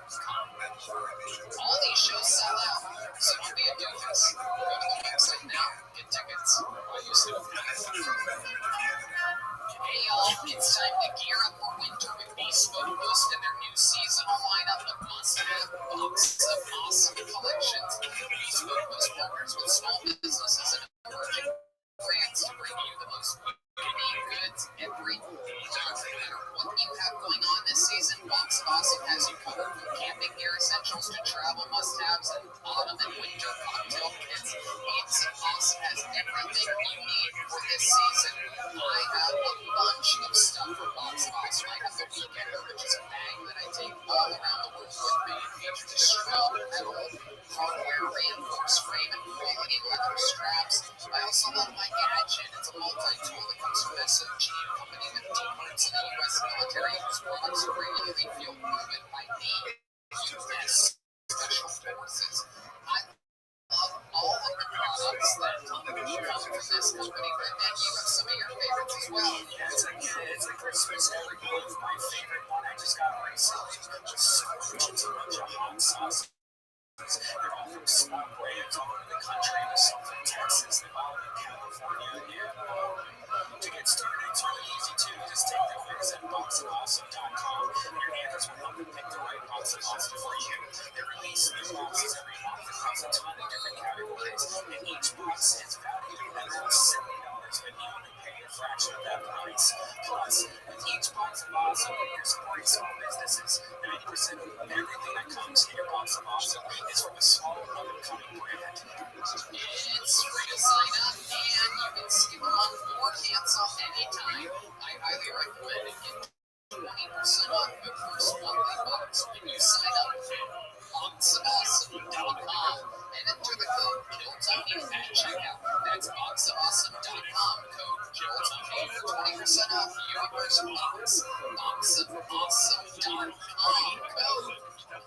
All these shows sell out, so don't be a doofus. Go to the website now, get tickets while you still can. Hey y'all, it's time to gear up for winter with Bespoke boosting their new seasonal lineup of must-have boxes of awesome collections. Bespoke Boost partners with small businesses and emerging brands to bring you the most unique goods every day. No matter what you have going on this season, Box of Awesome has you covered from camping gear beer essentials to travel must-haves and autumn and winter cocktail kits, Awesome Awesome has everything you need for this season. I have a bunch of stuff from Awesome Awesome. I have the Weekender, which is a bag that I take all around the world with me. It features a strong metal hardware reinforced frame and quality leather straps. I also love my gadget. It's a multi-tool that comes from SOG, a company with deep roots in the U.S. military whose products are regularly field proven by the U.S. Special Forces. I love all of the products that come from this company, and then you have some of your favorites as well. It's a Christmas every month. My favorite one I just got myself. Just a bunch of hot sauce. They're all from small brands all over the country. There's some from Texas, Nevada, California, and to get started, it's really easy too. Just take the quiz at boxofawesome.com. Your answers will help you pick the right box of awesome for you. They release new boxes every month across a ton of different categories, and each box is valued at around $70, but you only pay a fraction of that price. Plus, with each box of awesome, you're supporting small businesses. 90% of everything that comes in your box of awesome is from a small up-and-coming brand. It's free to sign up, and you can skip a month or cancel anytime. I highly recommend it. Get 20% off your first monthly box when you sign up at boxofawesome.com and enter the code JOETONY at checkout. That's boxofawesome.com, code JOETONY for 20% off your first box. Boxofawesome.com, code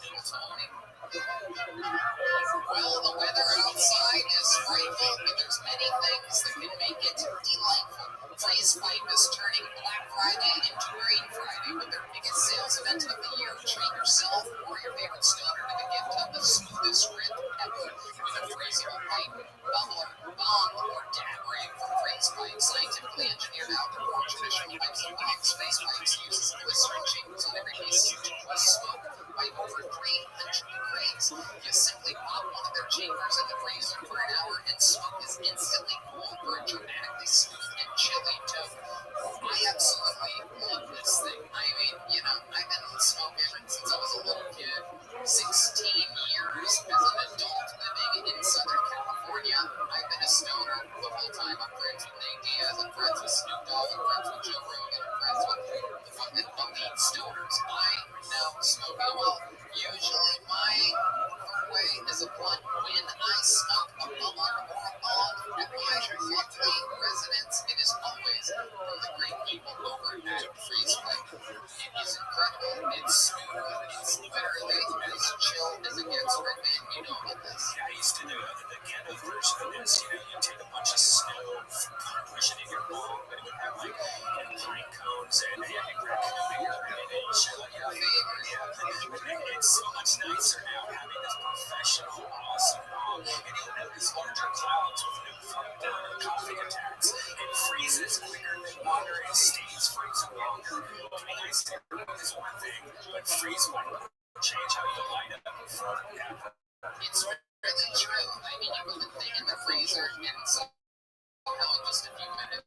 JOETONY. Well, the weather outside is frightful, but there's many things that can make it delightful. Freeze Pipe is turning Black Friday into Green Friday with their biggest sales event of the year. Treat yourself or your favorite stoner to the gift of the smoothest grip ever with a freezable pipe, bubbler, bong, or dab rig from Freeze Pipe. Scientifically engineered out of more traditional pipes and bongs, Freeze Pipes uses glycerin chambers on every piece to push smoke by over 300 degrees. You simply pop one of their chambers in the freezer for an hour and smoke is instantly cooled for a dramatically smooth and chilly tone. I absolutely love this thing. I mean, I've been smoking since I was a little kid. 16 years as an adult living in Southern California. I've been a stoner the whole time. I'm friends with Nate Diaz, I'm friends with Snoop Dogg, I'm friends with Joe Rogan, I'm friends with the fucking elite stoners. I know smoking well. Usually my way is a blunt when I smoke a blunt or a bong at my monthly residence. It is always from the great people over at Freeze Pipe. It is incredible. It's smooth. It's literally as chill as it gets. Redman, you know about this. Yeah, I used to do the ghetto version of this. You take a bunch of snow, push it in your bong, but it would have pine cones and raccoon and shit like that. Yeah, it's so much nicer now having this professional, awesome bong, and you'll notice larger clouds with new coughing attacks. It freezes quicker than water and stays frozen longer. Being ice is one thing, but freeze will change how you line up before it happens. It's really true. I mean, you put the thing in the freezer and somehow in just a few minutes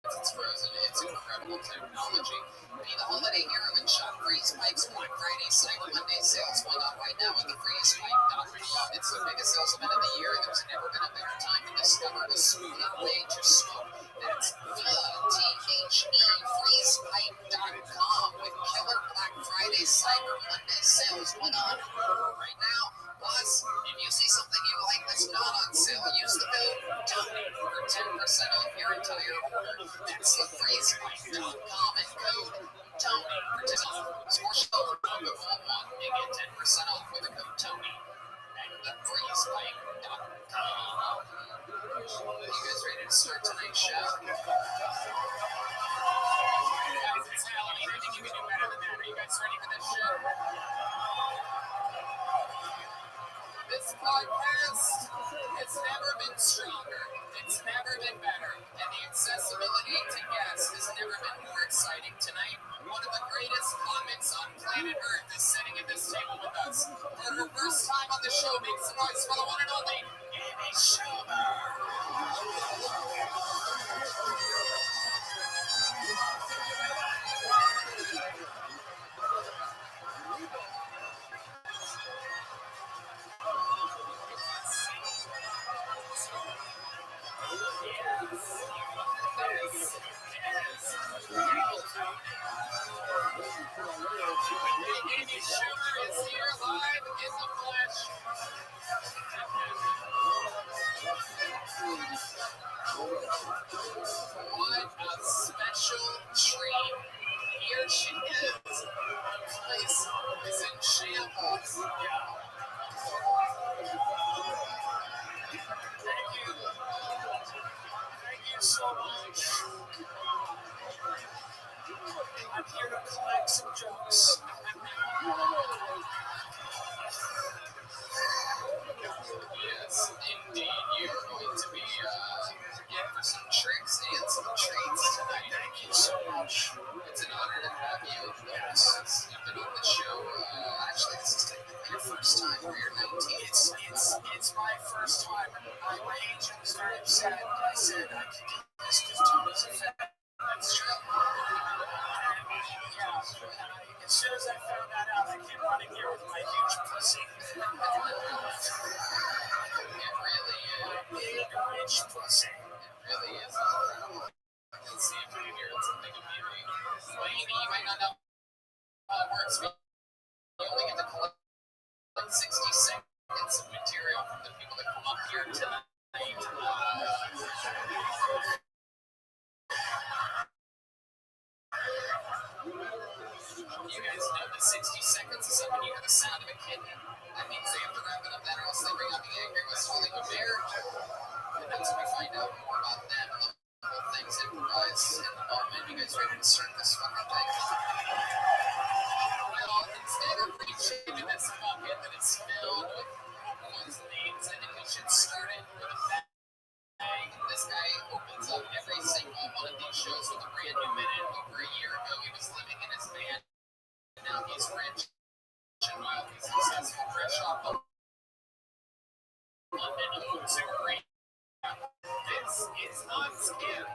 it's frozen. It's incredible technology. Be the holiday hero and shop Freeze Pipe's Black Friday Cyber Monday sales going on right now at the freezepipe.com. It's the biggest sales event of the year. There's never been a better time to discover a smoother way to smoke. That's freezepipe.com with killer Black Friday Cyber Monday sales going on right now. Plus, if you see something you like that's not on sale, use the code TONY for 10% off your entire order. That's the freezepipe.com and code TONY for 10% off. Score show for the full month and get 10% off with the code TONY at the freezepipe.com. You guys ready to start tonight's show? It's Halloween. I think you can do better than that. Are you guys ready for this show? This podcast has never been stronger. It's never been better. And the accessibility to guests has never been more exciting. Tonight, one of the greatest comics on planet Earth is sitting at this table with us. For her first time on the show, make some noise for the one and only Amy Schumer. Thank you. Thank you so much. I'm here to collect some jokes. Yes, indeed. You're going to be in for some tricks and some treats tonight. Thank you so much. It's an honor to have you. Yes. You've been on the show. Actually, this is technically your first time or your 19th. It's my first time. My agent was very upset. I said I could do this because Tony's a fan. That's true. As soon as I found that out, I came running here with my huge pussy. It really is. Big, rich pussy. It really is incredible. Let's see if we can hear something immediately. Well, you might not know how it works, but you only get to collect like 60 seconds of material from the people that come up here tonight. You guys know that 60 seconds is up when you hear the sound of a kitten. That means they have to wrap it up that or else they bring out the angry whistling of a bear. And that's when we find out more about them and the whole things improvise in the moment. You guys ready to start this fucking thing? Well, instead of reaching into this bucket that is filled with one's names, I think we should start it with a bang. This guy opens up every single one of these shows with a brand new minute. Over a year ago, he was living in his van. Now he's rich and wildly successful, fresh off of London Oaks Arena. This is not scary.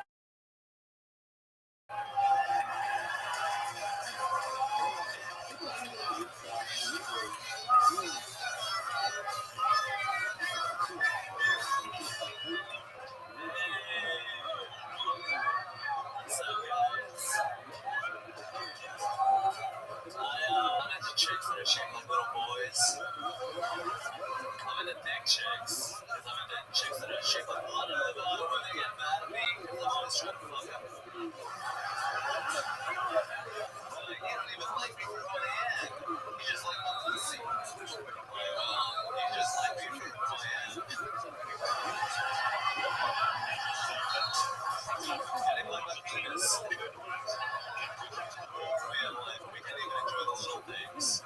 Chicks that are shaped like little boys. I'm into dick chicks. Because I'm into chicks that are shaped like blood. When they get mad at me, because I'm always trying to fuck them. You don't even like me for who I am. You just like my pussy. Well, you just like me for who I am. And you like my penis. We can even enjoy the little things.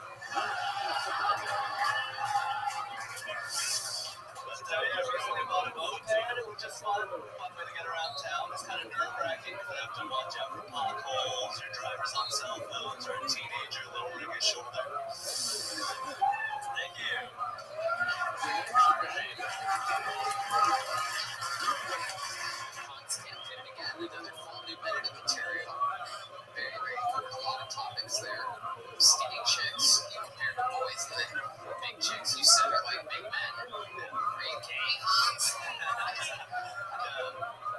Recently bought a moped. It was just fun way to get around town. It's kind of nerve-wracking because I have to watch out for potholes or drivers on cell phones or a teenager lowering his shoulder. Thank you. Constantine again, another full new minute of material. Very, very covered a lot of topics there. Skinny chicks, you compared to boys, like big chicks, you said are like big men. Are you gay?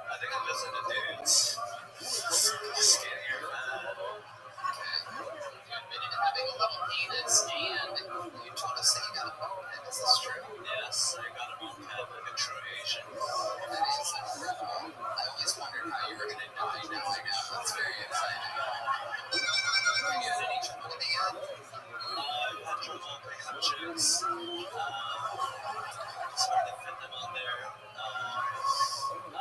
I think I'm just into dudes. Skinnier, Okay. You admitted to having a little penis, and you told us that you got a moped. Is this true? Yes, I got a moped like a true Asian. That is incredible. I always wondered how you were going to die. Now I know. That's very exciting. Have you had any trouble with it yet? I've had trouble picking up chicks. It's hard to fit them on there. I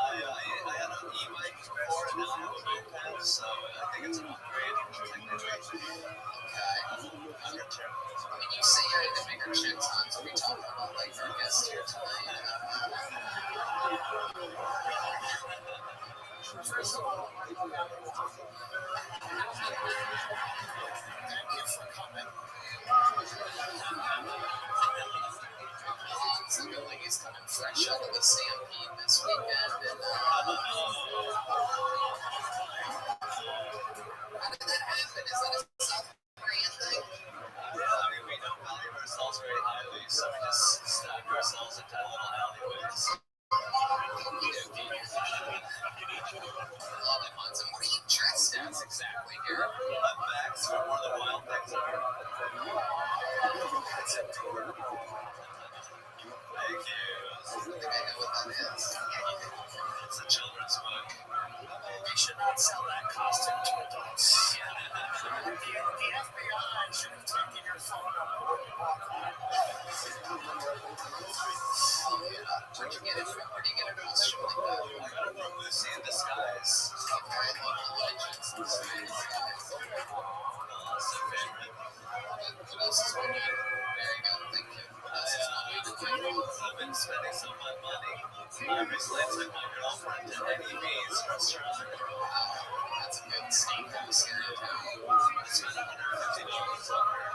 had an e-bike before, and now I have a moped, so I think it's an upgrade. Technically. Okay. Under two. When you say you're into bigger chicks, are we talking about like our guest here tonight? First of all, thank you for coming. It's looking like he's coming fresh out of the Stampede this weekend. And, how did that happen? Is that a South Korean thing? Yeah, I mean, we don't value ourselves very highly, so we just stack ourselves into little alleyways. Love it, Munson. What are you dressed as exactly here? I'm back for one of the wild things ever. It's a tour. Thank you. I think I know what that is. It's a children's book. They should not sell that costume to adults. The FBI should have taken your phone number when you walk by. Where'd you get it from? Where do you get a costume like that? I got it from Lucy in Disguise. Okay, legends. What else is going on? There you go. Thank you. I've been spending some of my money. I recently took my girlfriend to Eddie V's restaurant. That's a good steakhouse here in town. I spent $150 on her.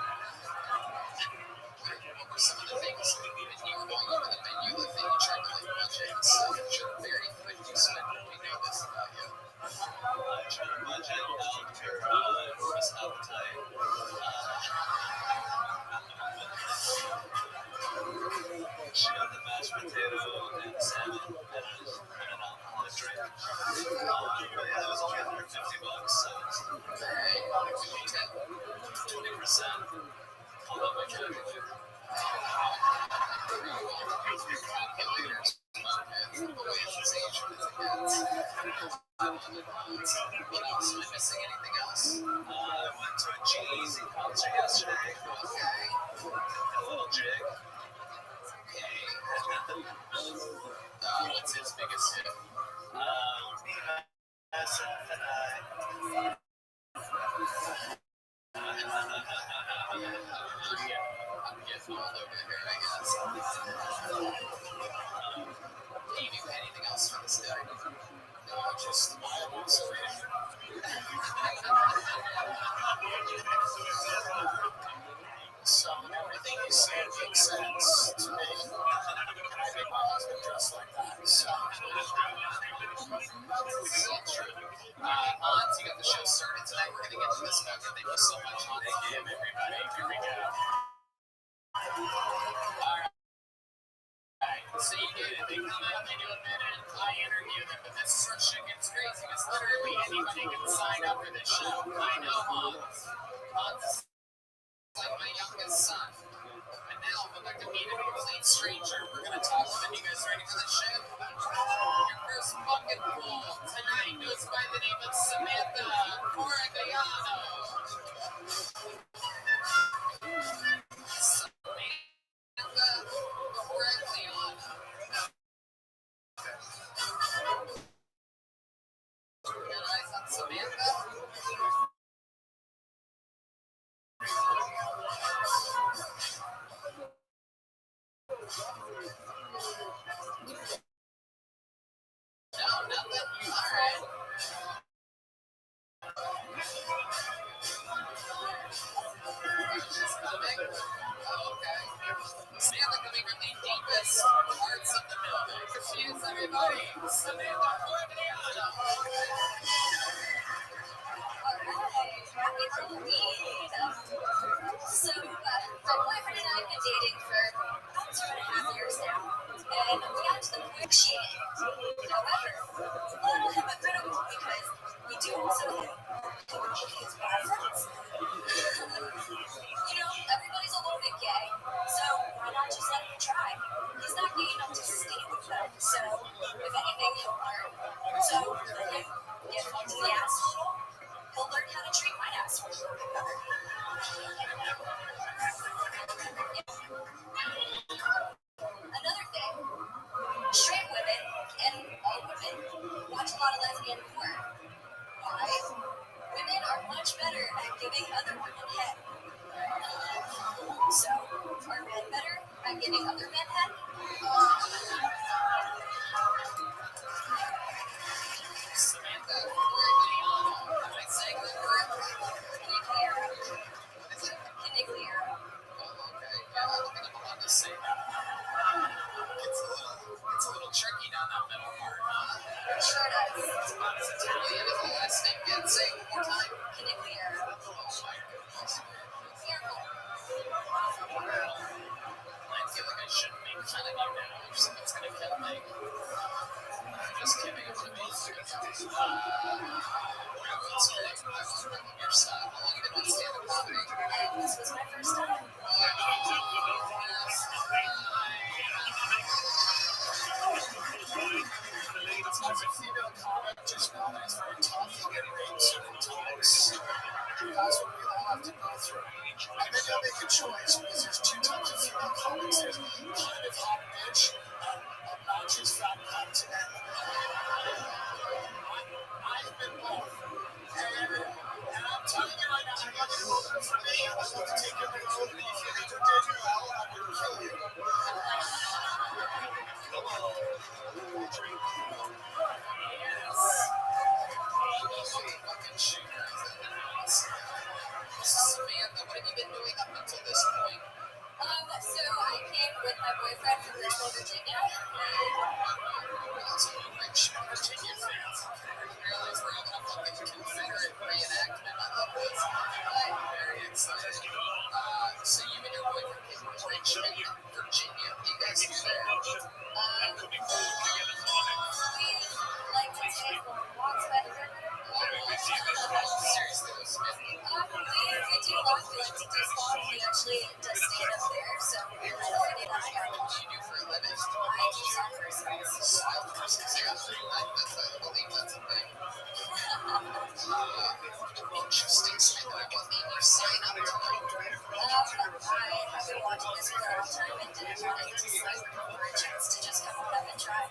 What were some of the things when you were going over the menu that you tried to like budget? So you're very thrifty spender. We know this about you. I try to budget her first appetite. She got the mashed potato and salmon and an alcoholic drink. But yeah, it was only $150, so Alright, what do you tip? 20%. I'll let my kid with it. What else? Am I missing anything else? I went to a G-Eazy concert yesterday. Okay. A little jig. What's his biggest hit? Me, myself, and I. I'm getting all over here, I guess. Do you do anything else for this guy? No, just fireworks over here. So everything you said makes sense to me. I make my husband dress like that. So Hans, you got the show started tonight. We're going to get to this back. Thank you so much, Hans. thank you, everybody. Here we go. So you do it. They come out, they do a minute. I interview them, but this is where shit gets crazy because literally anybody can sign up for this show. I know Hans. Hans is like my youngest son. And now I'm about to meet a complete stranger. We're going to talk with him. You guys ready for this shit? Your first bucket pool tonight goes by the name of Samantha Corigliano. Samantha Corigliano. Got eyes on Samantha? No, nothing? Alright. She's coming? Oh, okay. Samantha coming from the deepest parts of the building. Here she is, everybody. Samantha Corigliano. Alright, happy Halloween! So, my boyfriend and I have been dating for about 2.5 years now, and we got to the point cheating. However, it's a little hypocritical because we do also have his bad friends. You know, everybody's a little bit gay, so why not just let him try? He's not gay enough to stay with them, so if anything, he'll learn. So let him get fucked in the ass a little. He'll learn how to treat my ass a little bit better. Another thing, straight women and all women watch a lot of lesbian porn. Why? Women are much better at giving other women head. So, are men better at giving other men head? Samantha Corigliano. Am I saying that correctly? Canigliero. What is it? Canigliero. Oh, okay. Yeah, I don't think I'm allowed to say that. It's a little tricky down that middle part, huh? Sure does. It's about as Italian as the last name gets. Say it one more time. Canigliero. Oh, my goodness. Careful. I feel like I shouldn't make fun of you now if someone's gonna kill me. I'm just kidding. I'm amazing. It's great. I love your style. How long have you been on stand-up comedy? And this was my first time. As a female comic, just want to kill you. Fucking shooters in the house. Samantha, what have you been doing up until this point? So I came with my boyfriend from Richmond, Virginia, and Lots of Richmond, Virginia fans. I didn't realize we're having a fucking Confederate reenactment. I love this. Very excited. So you and your boyfriend came from Richmond, Virginia. What do you guys do there? we like to take walks by the river. Seriously, those men. We do a lot. We like to do spa. We actually just stayed up there, so we're already on our What do you do for a living? I do soccer skills. I believe that's a thing. Interesting. Samantha, what made you sign up to I have been watching this for a long time and didn't want to just like for a chance to just come up and try.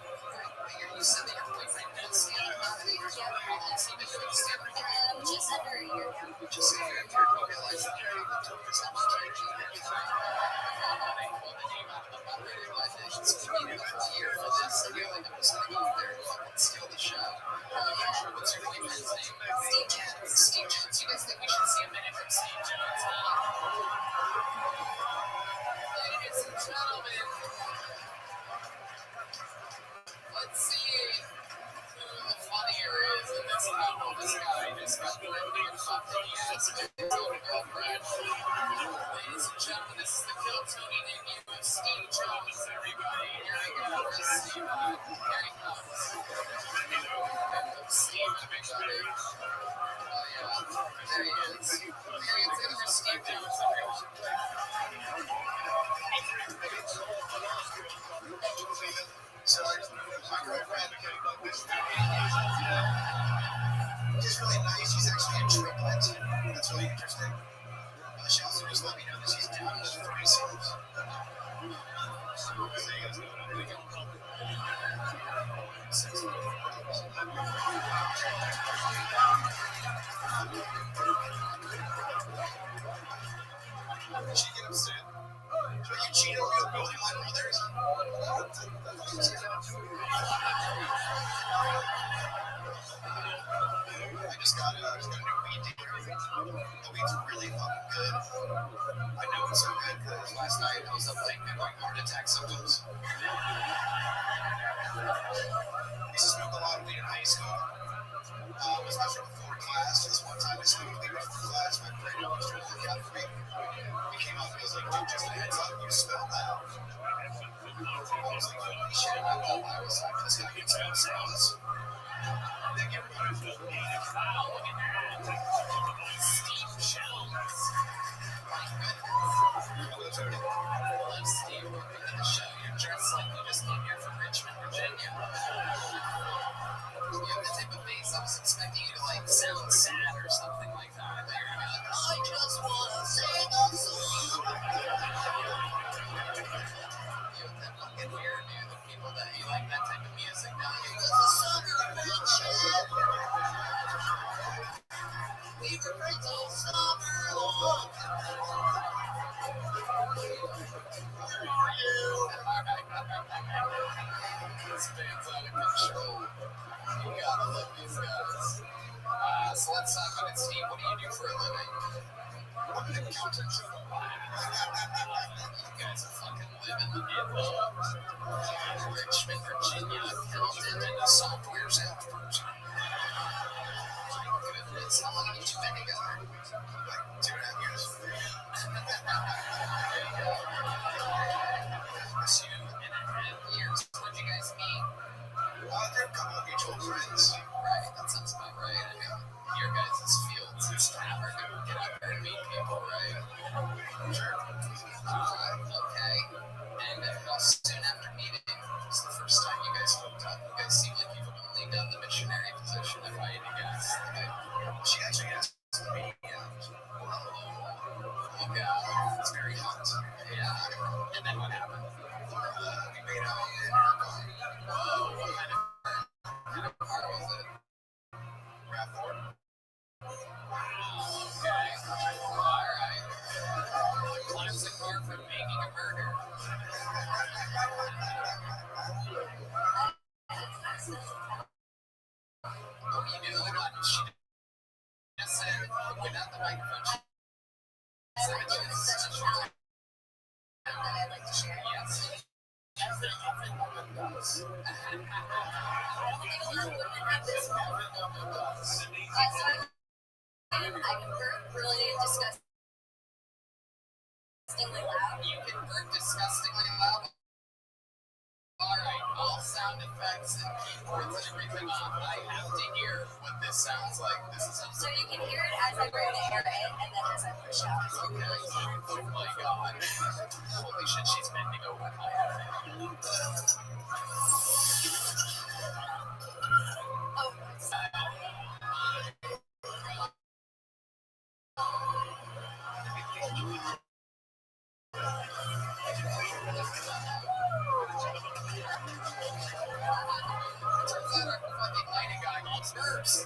You said that your boyfriend did stand-up comedy. Yeah. Has he been doing stand-up comedy? Just under a year now. Just so you realize that you're the toughest opportunity in your time. I pulled the name out of the butt realizations. We need a year for this, and you're like, I'm just gonna go out there and fucking steal the show. What's your boyfriend's name? Steve Jones. Steve Jones. You guys think we should see a minute from Steve Jones? Ladies and gentlemen, let's see who the funnier is in this couple. This guy just got really fucked in the ass with his own girlfriend. Ladies and gentlemen, this is the Kill Tony debut of Steve Jones, everybody. Here we go. Steve, here he comes. Steve, everybody. Oh, yeah. There he is. Here he is. There's Steve Jones. So my girlfriend is really nice. She's actually a triplet. That's really interesting. She also just let me know that she's down with threesomes. Did she get upset? So you cheated on me with both my brothers? I just got a new weed dealer. The weed's really fucking good. I know it's so good because last night I was up late and having heart attack symptoms. I used to smoke a lot of weed in high school. Especially before class. This one time I smoked weed before class. My brain was trying to look out for me. He came up and he was like, dude, just a heads up, you smell that. I was like, holy shit, I thought I was like, this guy can smell smells. Thank you, everybody. Wow, look at that. Steve Jones. My goodness. Hello, Tony. Hello, Steve. Welcome to the show. You're dressed like you just came here from Richmond, Virginia. You have the type of face I was expecting you to like sound sad or something like that. But you're gonna be like, I just wanna sing a song. You have that fucking weird dude, the people that you like that type of music now. You was a sucker of friendship. We were friends all summer long. Where are you? This band's out of control. You gotta love these guys. So let's talk about it, Steve. What do you do for a living? I'm an accountant. You guys are fucking living in Richmond, Virginia, accountant and a software salesperson. My goodness, how long have you two been together? Like 2.5 years. 2.5 years. When'd you guys meet? They're a couple of mutual friends. Right, that sounds about right. I mean, in your guys' fields, it's hard to get out there and meet people, right? Sure. Okay. And how soon Yes. As every woman does. I don't think a lot of women have this. Every woman does. So I can burp really disgustingly loud. You can burp disgustingly loud. Alright, all sound effects and keyboards and everything off. I have to hear what this sounds like. This is So you can hear it as I burp the air in and then as I push out. okay. Oh my god. Holy shit, she's bending over my head. Oh, Burps.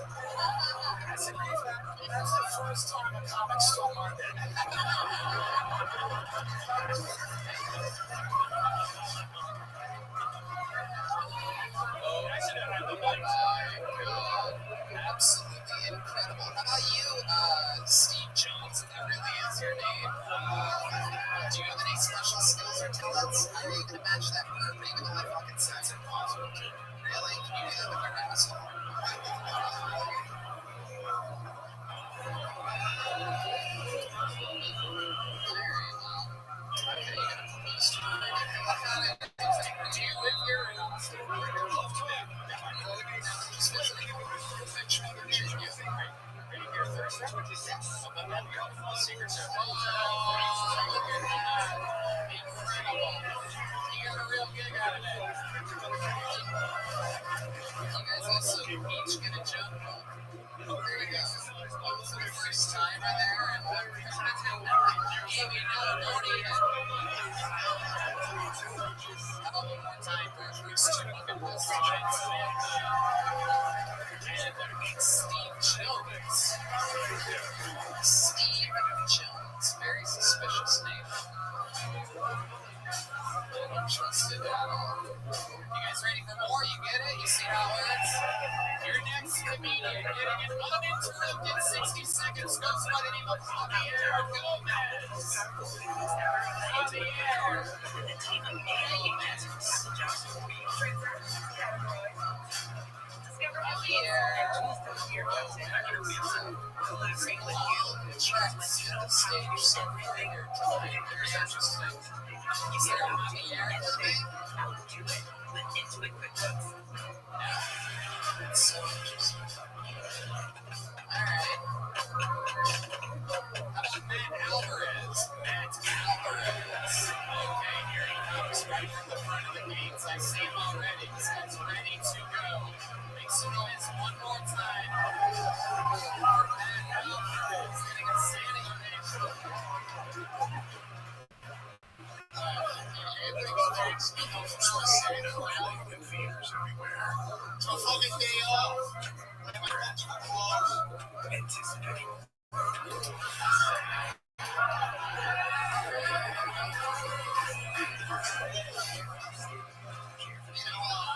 That's the first time a comic stole my absolutely incredible. How about you, Steve Jones? If that really is your name. Do you have any special skills or talents? How are you going to match that burp? Even though my fucking sense impossible. Really? Can you do that with your asshole? Do you live here in Austin? Just visiting. Richmond, Virginia. Are you here Thursday? And then we have the Secret Service. Incredible. You got a real gig out of it. You guys also each get a jump rope. There we go. One for the first time right there, and one for maybe no morning. How about one more time for our first two fucking messages? And Steve Jones. Steve Jones. Very suspicious name. I don't trust it at all. You guys ready for more? You get it? You see how it works? Your next comedian getting an uninterrupted 60 seconds goes by the name of Javier Gomez. Javier tracks to the stage so figured tonight. Very interesting. Is there a Javier coming? That's so interesting. Alright. How about Matt Alvarez? Matt Alvarez. Okay, here he comes right from the front of the gates. I see him already. This guy's ready to go. Make some noise one more time. Matt Alvarez getting a standing ovation. It's my fucking day off. Anticipating.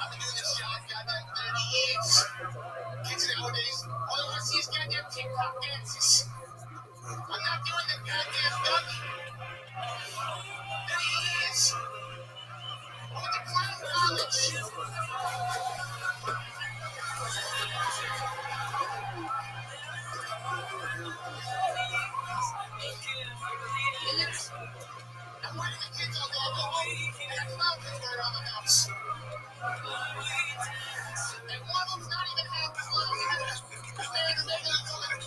I've been doing this job goddamn 30 years. Kids nowadays, all I want to see is goddamn TikTok dances. I'm not doing the goddamn duck. 30 years. I went to clown college. I'm watching the kids all day long, and a clown kids right around the house. And one of them's not even half clown. They're staring at their woman.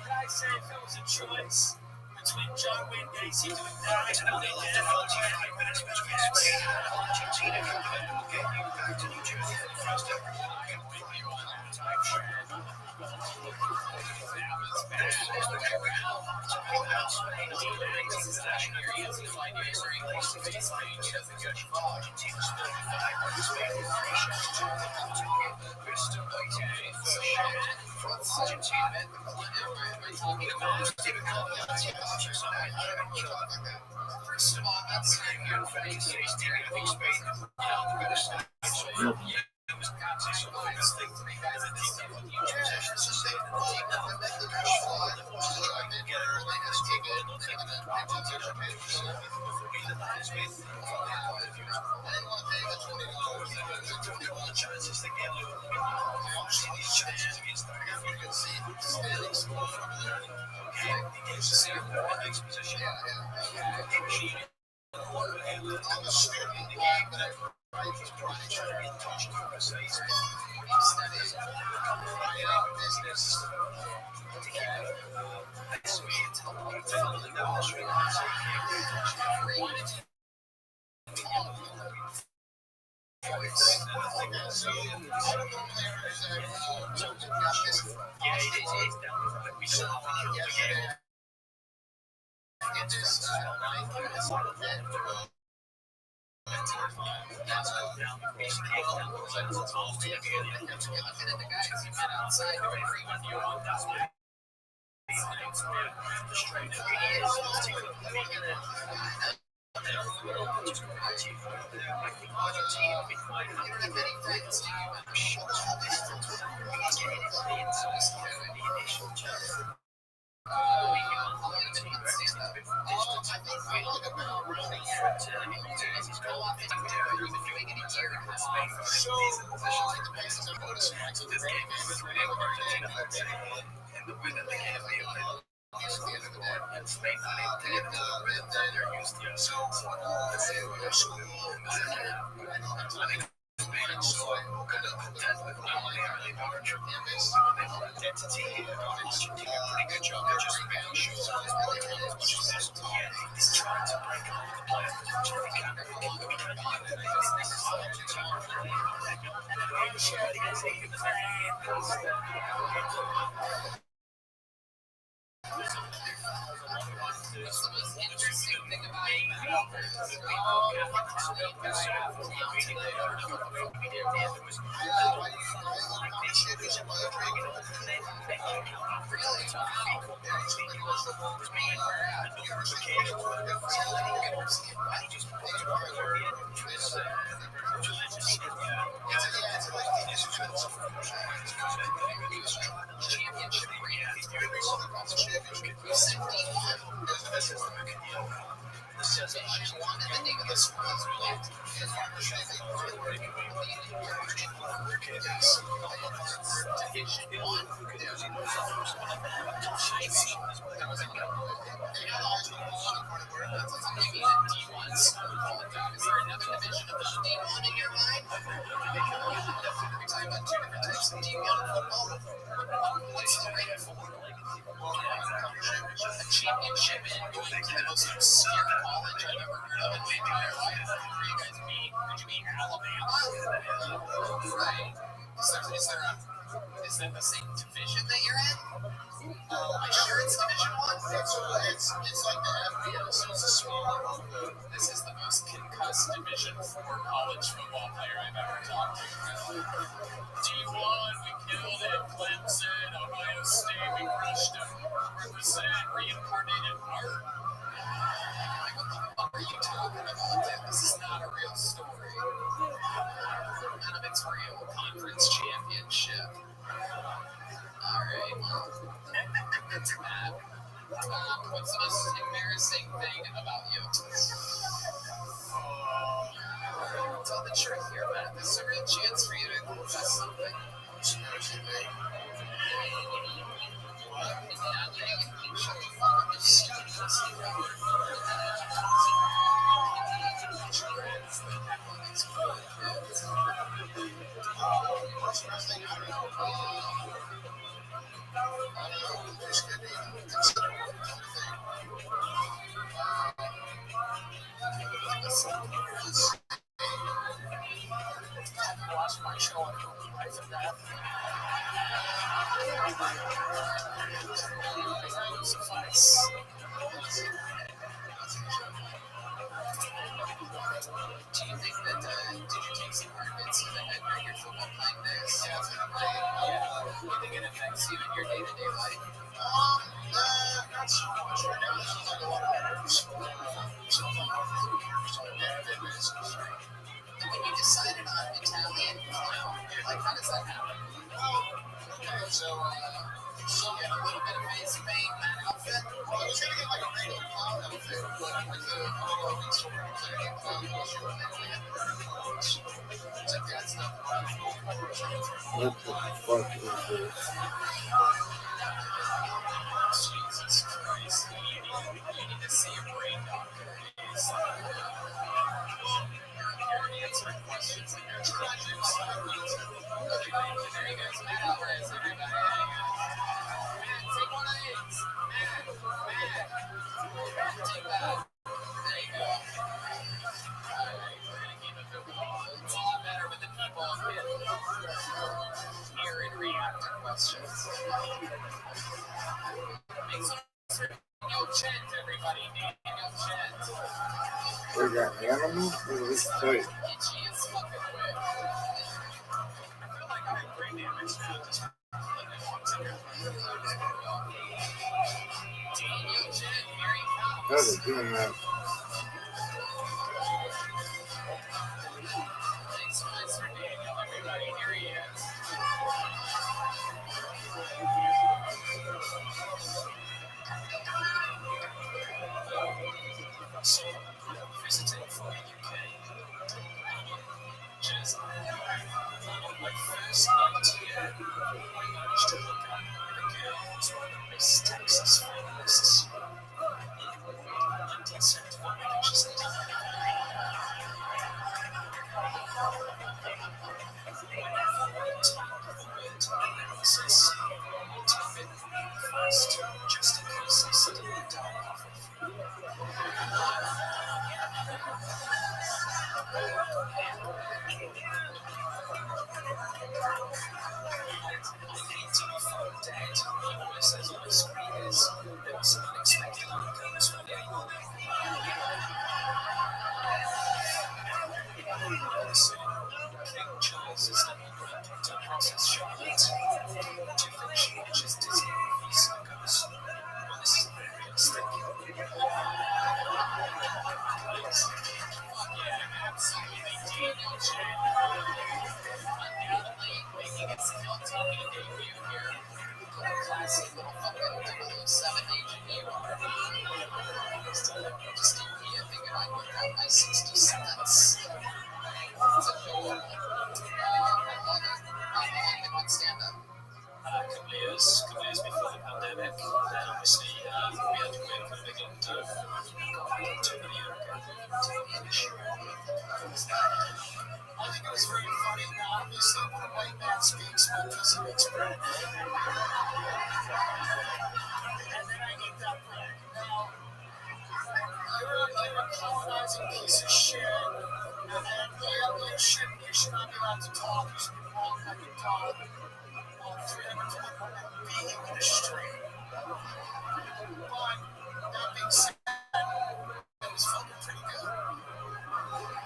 Can I say if it was a choice between John Wayne Gacy doing that and Johnny Depp? Argentina will get you back to New Jersey for the first ever. I am with you on that time, Chad. That was bad. This is not here. He has no idea where he wants to face page. He doesn't go to Argentina's 35 participating nations. Okay, so what's Argentina? Am I talking about Stephen Colbert? First of all, that's not your fight. I think Spain is the better side. So, it was competition. I think three guys in the team with each possession. So, say the team that went back to the squad, I did get her early as team in, and then I did get her page for me the last week. I didn't want to pay the $20. The 21 chances to get you. I'm seeing these chances against the half. You can see standing squad over there. He gets to see him in the next position. Yeah. I'm a student in the game, but he's trying to be touched for us. He's studying business. Is that the same division that you're in? I'm sure it's Division 1. It's like the FBS, so it's a small. This is the most concussed Division 4 college football player I've ever talked to. D1, we killed it. Clemson, Ohio State, we crushed them. Represent, reincarnated art. Like, what the fuck are you talking about, dude? This is not a real story. None of it's real. Conference championship. Alright, well, that's that. What's the most embarrassing thing about you? Tell the truth here, man. This is a real chance for you to confess something. Shut the fuck up, you stupid pussy. Watch my show on Life and Death. Italian? Like, how does that happen? Okay, so get a little bit of face paint in that outfit. Well, I was gonna get like a regular clown outfit, but with the Halloween store, I was gonna get clown costume and then we had the clothes. So that's not What the fuck is this? Jesus Christ. You need to see a brain doctor. You're answering questions and you're trying to there you go. Matt Alvarez, everybody. Matt, take one of these. Matt. Take that. There you go. Alright, we're gonna keep it moving. It's a lot better with the people hear and react to questions. Make some Daniel Chent, everybody. Daniel Chent. We got animals? What is this fight? Itchy as fucking quick. I feel like I have brain damage now. Just Daniel Chent, here he comes. How are they doing that? Thanks so much for Daniel, everybody. Here he is. So, visiting from the UK, just on my first night here, I managed to hook up with a girl who's one of the Miss Texas finalists. And he said, what I think she's into. Analysis. Type it first, just in case I suddenly die halfway through. I need to be found dead. He always says on his screen is there was some unexpected outcomes for me. Also, King Charles is not going to Princess Charlotte. Do you think she watches Disney movies like us? Well, this is realistic. Yeah, absolutely. Daniel Chent. Undoubtedly making his Hilltonian debut here. What a classy little fucking 007 agent you are. Just in here, figured I'd work out my 60 cents. It's adorable. I love it. How long did one stand up? A couple of years before the pandemic. Then obviously we had to wait for the big lockdown. Got back 2 years ago. I think it was very funny. Now, obviously, when a white man speaks, my pussy makes bread. And then I get that bread. Now, you're a colonizing piece of shit. And you should not be allowed to talk. You should be wrong fucking talk. On 321 being in the street. But, that being said, it was fucking pretty good.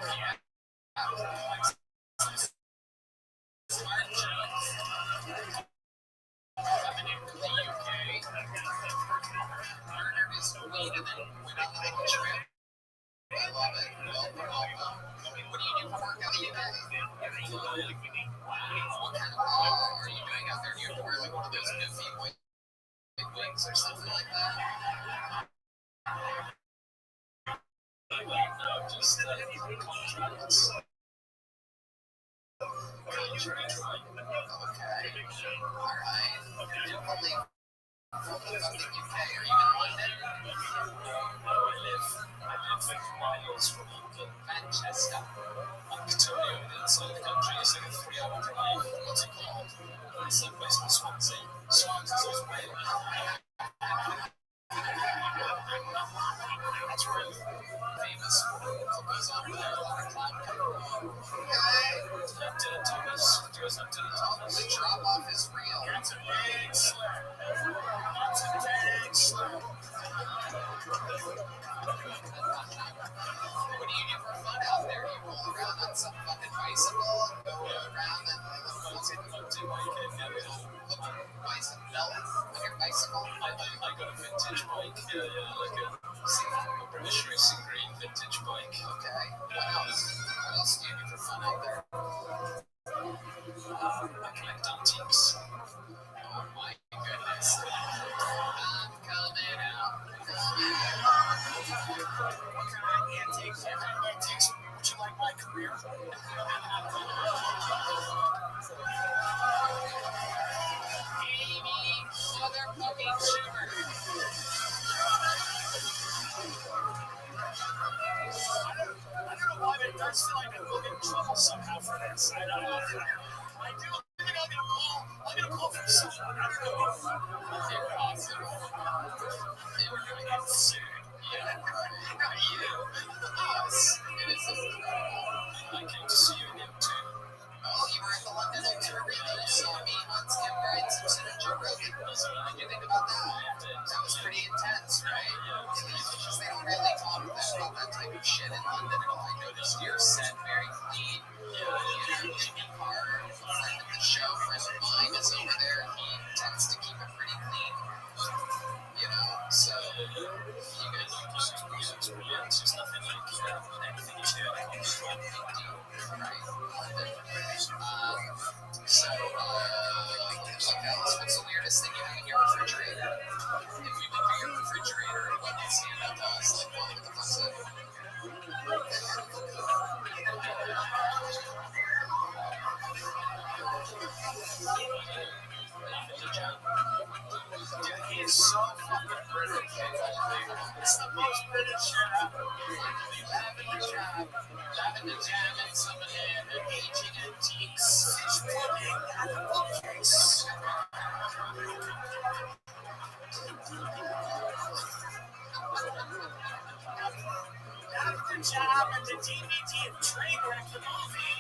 Yeah. Coming in from the UK. Murdered his weed and then went on the big trip. I love it. Welcome. What do you do for work out in the UK? Wow. What kind of law are you doing out there? Do you have to wear like one of those goofy white wings or something like that? No, just contracts. Okay. Alright. Definitely from the UK. Are you in London? No, I live miles from London. Manchester. I'm totally over the inside of the country. It's like a 3-hour drive. What's it called? It's like West Swansea. Swansea is way that's really famous for what goes on there. A lot of clown cover. Dylan Thomas. Do you guys know Dylan Thomas? The drop off is real. That's a big slur. That's a big slur. What do you do for fun out there? You roll around on some fucking bicycle and go around and what's it called? Bicycle? Like a bicycle? I got a vintage bike. Yeah, like a British racing green vintage bike. Okay. What else? What else do you do for fun out there? Amy, motherfucking sugar. I don't know why, but it does feel like I'm looking in trouble somehow for this. I don't know. I do. I think I'm gonna call from someone. I don't know. They're awesome. They were gonna get sued. Yeah. Not you. Us. It is incredible. I came to see you again too. Oh, you were at the London Ultra Relay. You saw me on Skip Bright, some Joe Rogan. What do you think about that? That was pretty intense, right? Because they don't really talk about that type of shit in London at all. I noticed your set very clean. Jimmy Carr, a friend of the show, friend of mine, is over there. He tends to keep it pretty clean. So You guys like this experience, yeah, it's just nothing like anything you do. right? What else? What's the weirdest thing you have in your refrigerator? If we went through your refrigerator and when they stand up to us, like, what the fuck's that? Dude, he is so fucking British. It's the most British shit ever. Lavender jam and some of the aging antiques. Fish pudding and bookcase. Lavender jam and the DVD of Trainwreck the movie.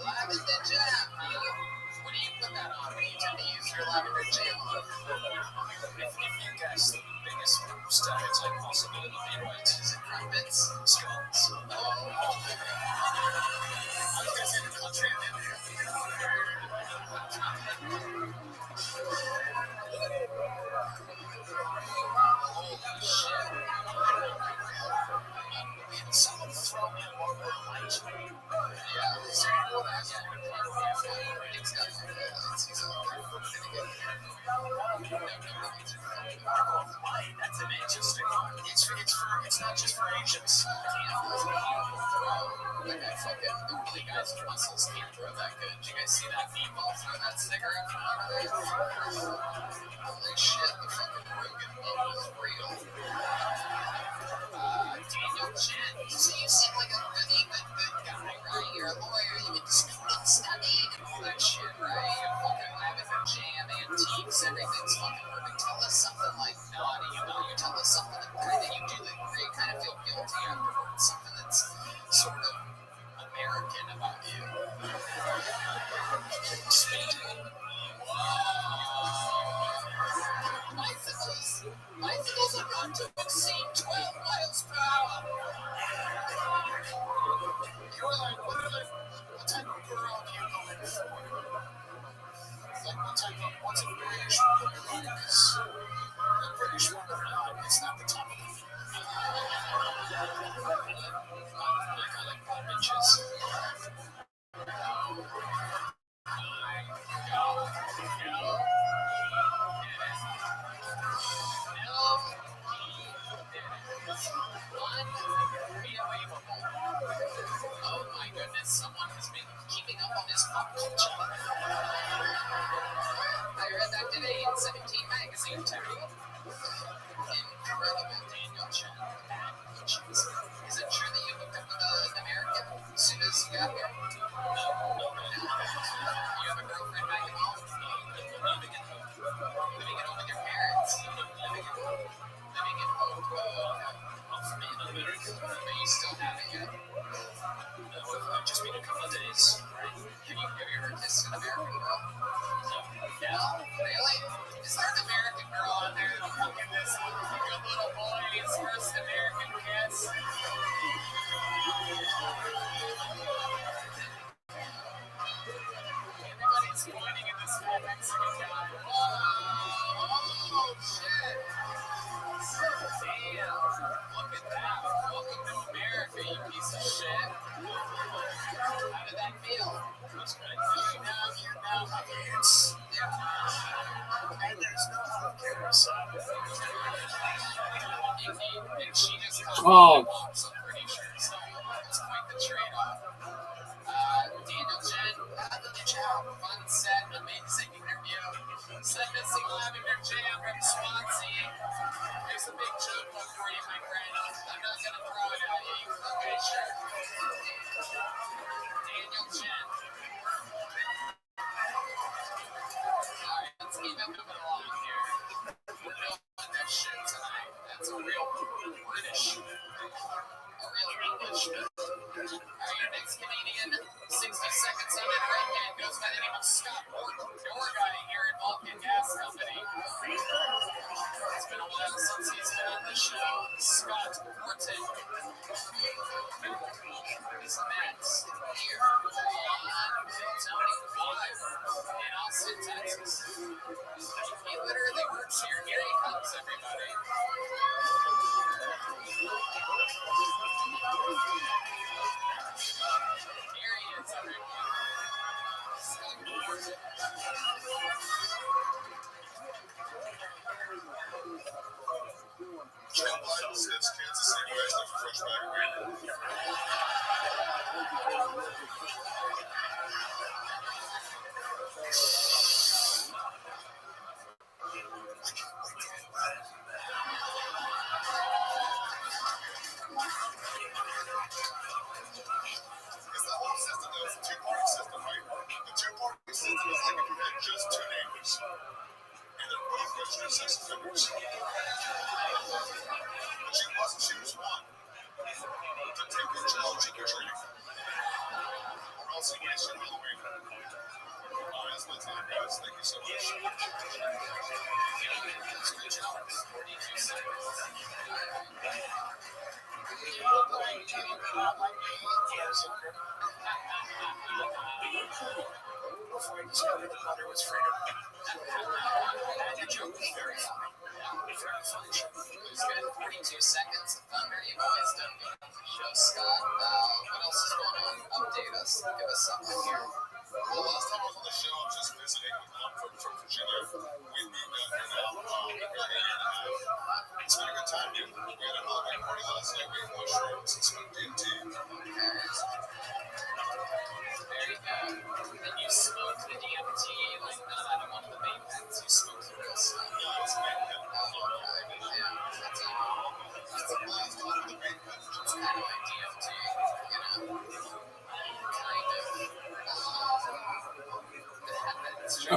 Lavender jam. What do you put that on? What do you tend to use your lavender jam on? If you guess the biggest stereotype possible, it'll be right. Is it crumpets? Scones. Oh, I was gonna say the country of it. Holy shit. Can someone throw me a more light? Yeah, it's got Why? That's an interesting one. It's not just for Asians. Like that fucking oily guy's muscles can't throw that good. Did you guys see that meatball throw that cigarette from out of there? Holy shit, the fucking Rogan bubble is real. Daniel Chen. So you seem like a really good guy, right? You're a lawyer, you've been studying and all that shit, right? You're fucking lavender jam, antiques, everything's fucking perfect. Tell us something like naughty, you tell us something that you do that you kind of feel guilty afterwards, something that's sort of American about you. Speed. Bicycles are not to exceed 12 miles per hour. You're like, what type of girl do you go in for? Like, what's a British woman like? Because a British woman or not, it's not the top of the I like bad bitches. Oh my goodness, someone has been keeping up on his pop culture. I read that today in 17 magazine, Terry. Incredible Daniel Chen. Is it true that you hooked up with an American as soon as you got here? No. You have a girlfriend back at home? Living at home with your parents? Living at home. Oh, okay. Not for me in America. But you still haven't yet? No, I've just been a couple of days. Have you ever kissed an American girl? No. Really? Is there an American girl on there that'll fucking this good little boy's first American kiss? Everybody's pointing at this fat Mexican guy. Oh, shit. Damn. Look at that. Welcome to America, you piece of shit. How did that feel? That's great. You know, It's Oh, So I'm pretty sure. So it's quite the trade-off. Daniel Jen, good job. Fun set, amazing interview. Said missing live in your jam from Swansea. Here's a big joke one for you, my friend. I'm not going to throw it at you. Okay, sure. Daniel Jen. Alright, let's keep it moving along here. We're building that shit tonight. That's a real British, a real Englishman. Alright, your next Canadian, 60 seconds on it. Red man goes by the name of Scott Morton, door guy here at Vulcan Gas Company. It's been a while since he's been on the show. Scott Morton is next here on Tony 5 in Austin, Texas. He literally works here. Here he comes, everybody. Here he is, everyone. Scott Morton. Joe Biden says Kansas City West is a fresh back win. It's the whole system, though. It's a two-party system, right? The two-party system is like if you had just two neighbors, and they're both registered sex offenders. But you must choose one to take your child trick-or-treating, or else you waste your Halloween. That's my time, guys. Thank you so much. Before I discovered the mother was freedom. And your joke was very funny. Very funny. It was good. 42 seconds of thunder. You've always done good on the show, Scott. What else is going on? Update us. Give us something here. Well, last time I was on the show, I was just visiting with mom from Virginia. We moved out here now, about a year and a half. It's been a good time, dude. We had a Halloween party last night. We ate mushrooms and smoked DMT. Very good. And you smoked the DMT, like not out of one of the vape pens. You smoked the real stuff. Yeah, it was amazing. Yeah, that's a blast. A lot of the vape pens. It's kind of like DMT, you know? Kind of. That's true.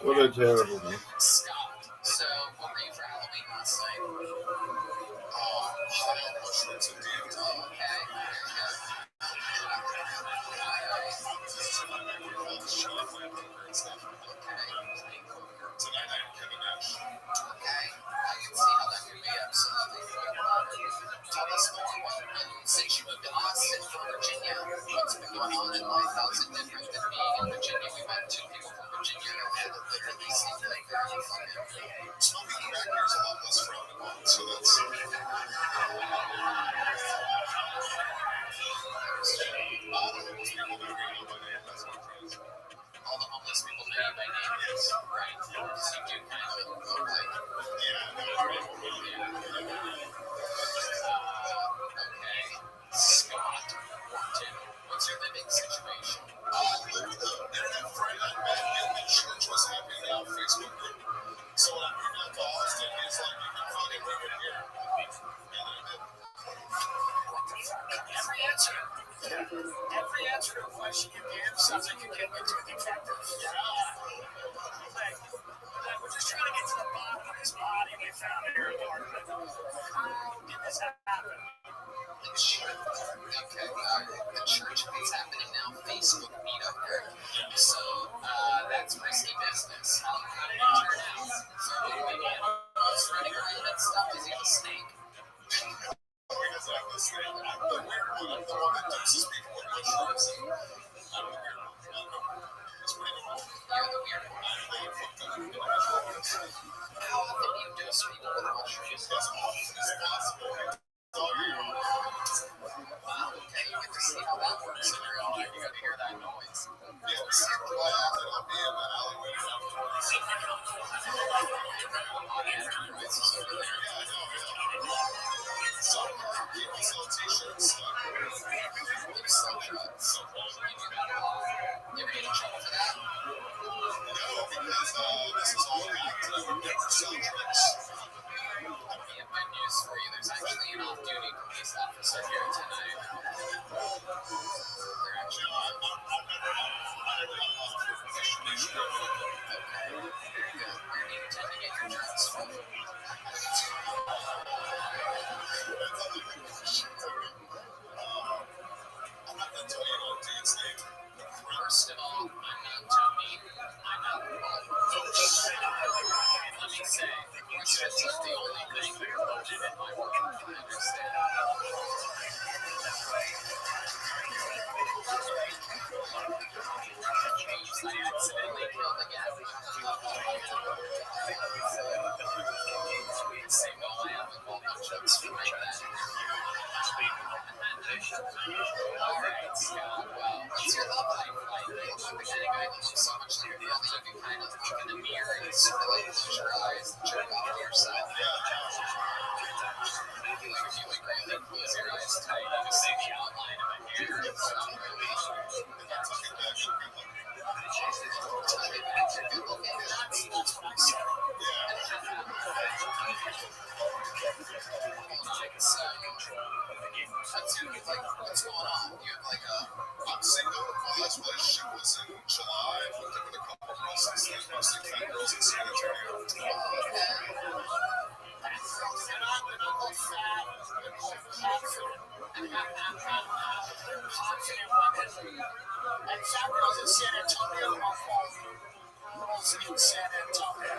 what a terrible name. Scott. So, what were you for Halloween last night? Mushrooms and DMT. Okay. Tonight I am Kevin Nash. Okay, I can see how that could be absolutely. Tell us more. Since you moved to Austin from Virginia, what's been going on in life? How's it different than being in Virginia? We met two people from Virginia that literally seemed like they're fucking. Smoking crack here is a lot less frowned upon, so that's. A lot of those people that we know by name, that's my friends. All the homeless people know you by name. Yes. Right. So you do kind of look like. Okay. Scott Morton. What's your living situation? The internet friend I met in the church was happening now, Facebook group. So when I moved out to Austin, he's like, you can fucking move in here. And then I did. Every answer to a question you give sounds like you're getting into a detective. Like, we're just trying to get to the bottom of this body we found in your apartment. How did this happen? Okay, the church is happening now. Facebook meetup group. So that's risky business. How did it turn out? So maybe animals running around and stuff. Is he a snake? Because I'm the snake. I'm the weird one. I'm the one that doses people with mushrooms. I'm the weird one. It's pretty normal. You're the weird one. I'm the fucked up individual. How often do you dose people with There's actually an off-duty police officer here tonight. They're actually First of all, I'm not Tony. I'm not Paul. Let me say, Rothschild is the only thing promoted in my world. I understand. I accidentally killed again. Say no, I have a whole bunch of stuff like that. Alright, Scott, well, what's your love life like? The kind of guy that looks so much like your girl that you can kind of look in the mirror and really close your eyes and jerk off to yourself. If you really close your eyes tight, you can see the outline of a hair and stuff. What's going on? You have like I'm single. My last relationship was in July. I've lived with a couple of girls since then, mostly fat girls in San Antonio. And fat girls in San Antonio are called girls in San Antonio.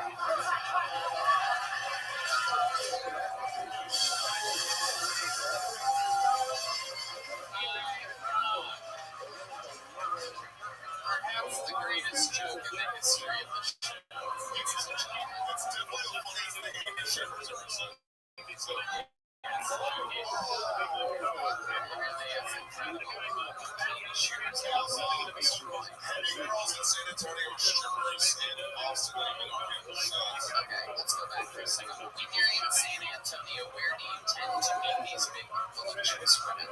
Perhaps the greatest joke in the history of the show. It's definitely the funniest thing Amy Schumer's ever said. It's really is incredible. Amy Schumer's also having girls in San Antonio strippers in Austin. Okay, let's go back for a second. If you're in San Antonio, where do you tend to meet these big voluptuous women?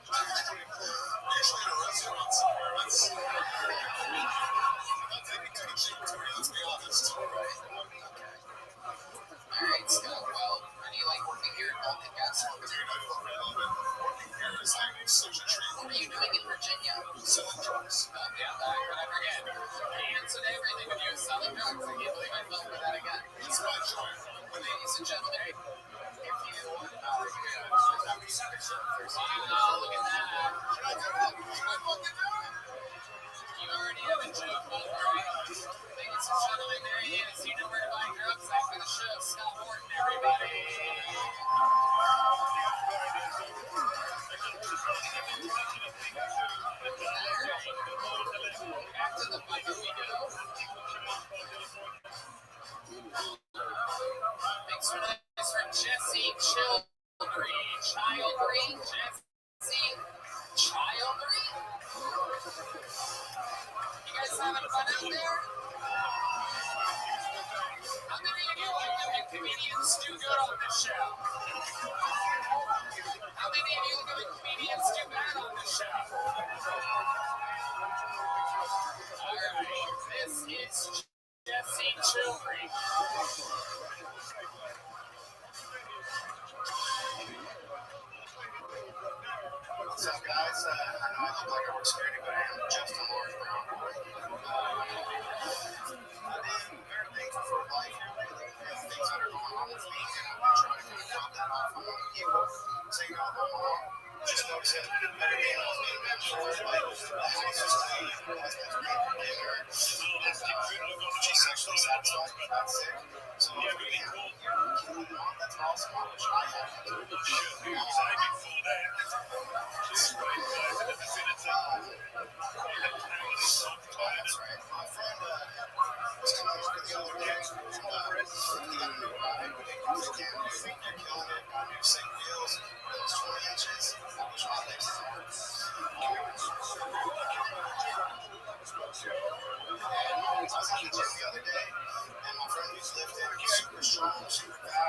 Usually in a restaurant somewhere. That's not taking too much inventory, let's be honest. Alright, Scott, well, how do you like working here at Baltic Gas? Dude, I fucking love it. Working here is like such a treat. What are you doing in Virginia? Selling drugs. Oh, yeah, I forget. I answered everything when you were selling drugs. I can't believe I fell for that again. It's my joy. Ladies and gentlemen, if you look at that. You already have a joke, but ladies and gentlemen, there he is. You know where to buy drugs after the show. Scott Morton, everybody. Back to the fight we go. Thanks for that. It's from Jesse Childry. Jesse Childry? You guys having fun out there? How many of you like to make comedians do good on this show? How many of you like to make comedians do bad on this show? Alright, this is Jesse Childry. What's up, guys? I know I look like I work security, but I am just a large brown boy. I've been very thankful for life and things that are going on with me, and I've been trying to kind of drop that off on other people. So, you know, just notice that every day I was being mentioned, like, the house is clean, my husband's making dinner, and she's sexually satisfied when I'm sick. So, that's awesome. I wish I had that. That's right. My friend was coming over the other day. He got a new ride. They're killing it. New sick wheels. Those 20 inches. I wish my legs didn't work. So I was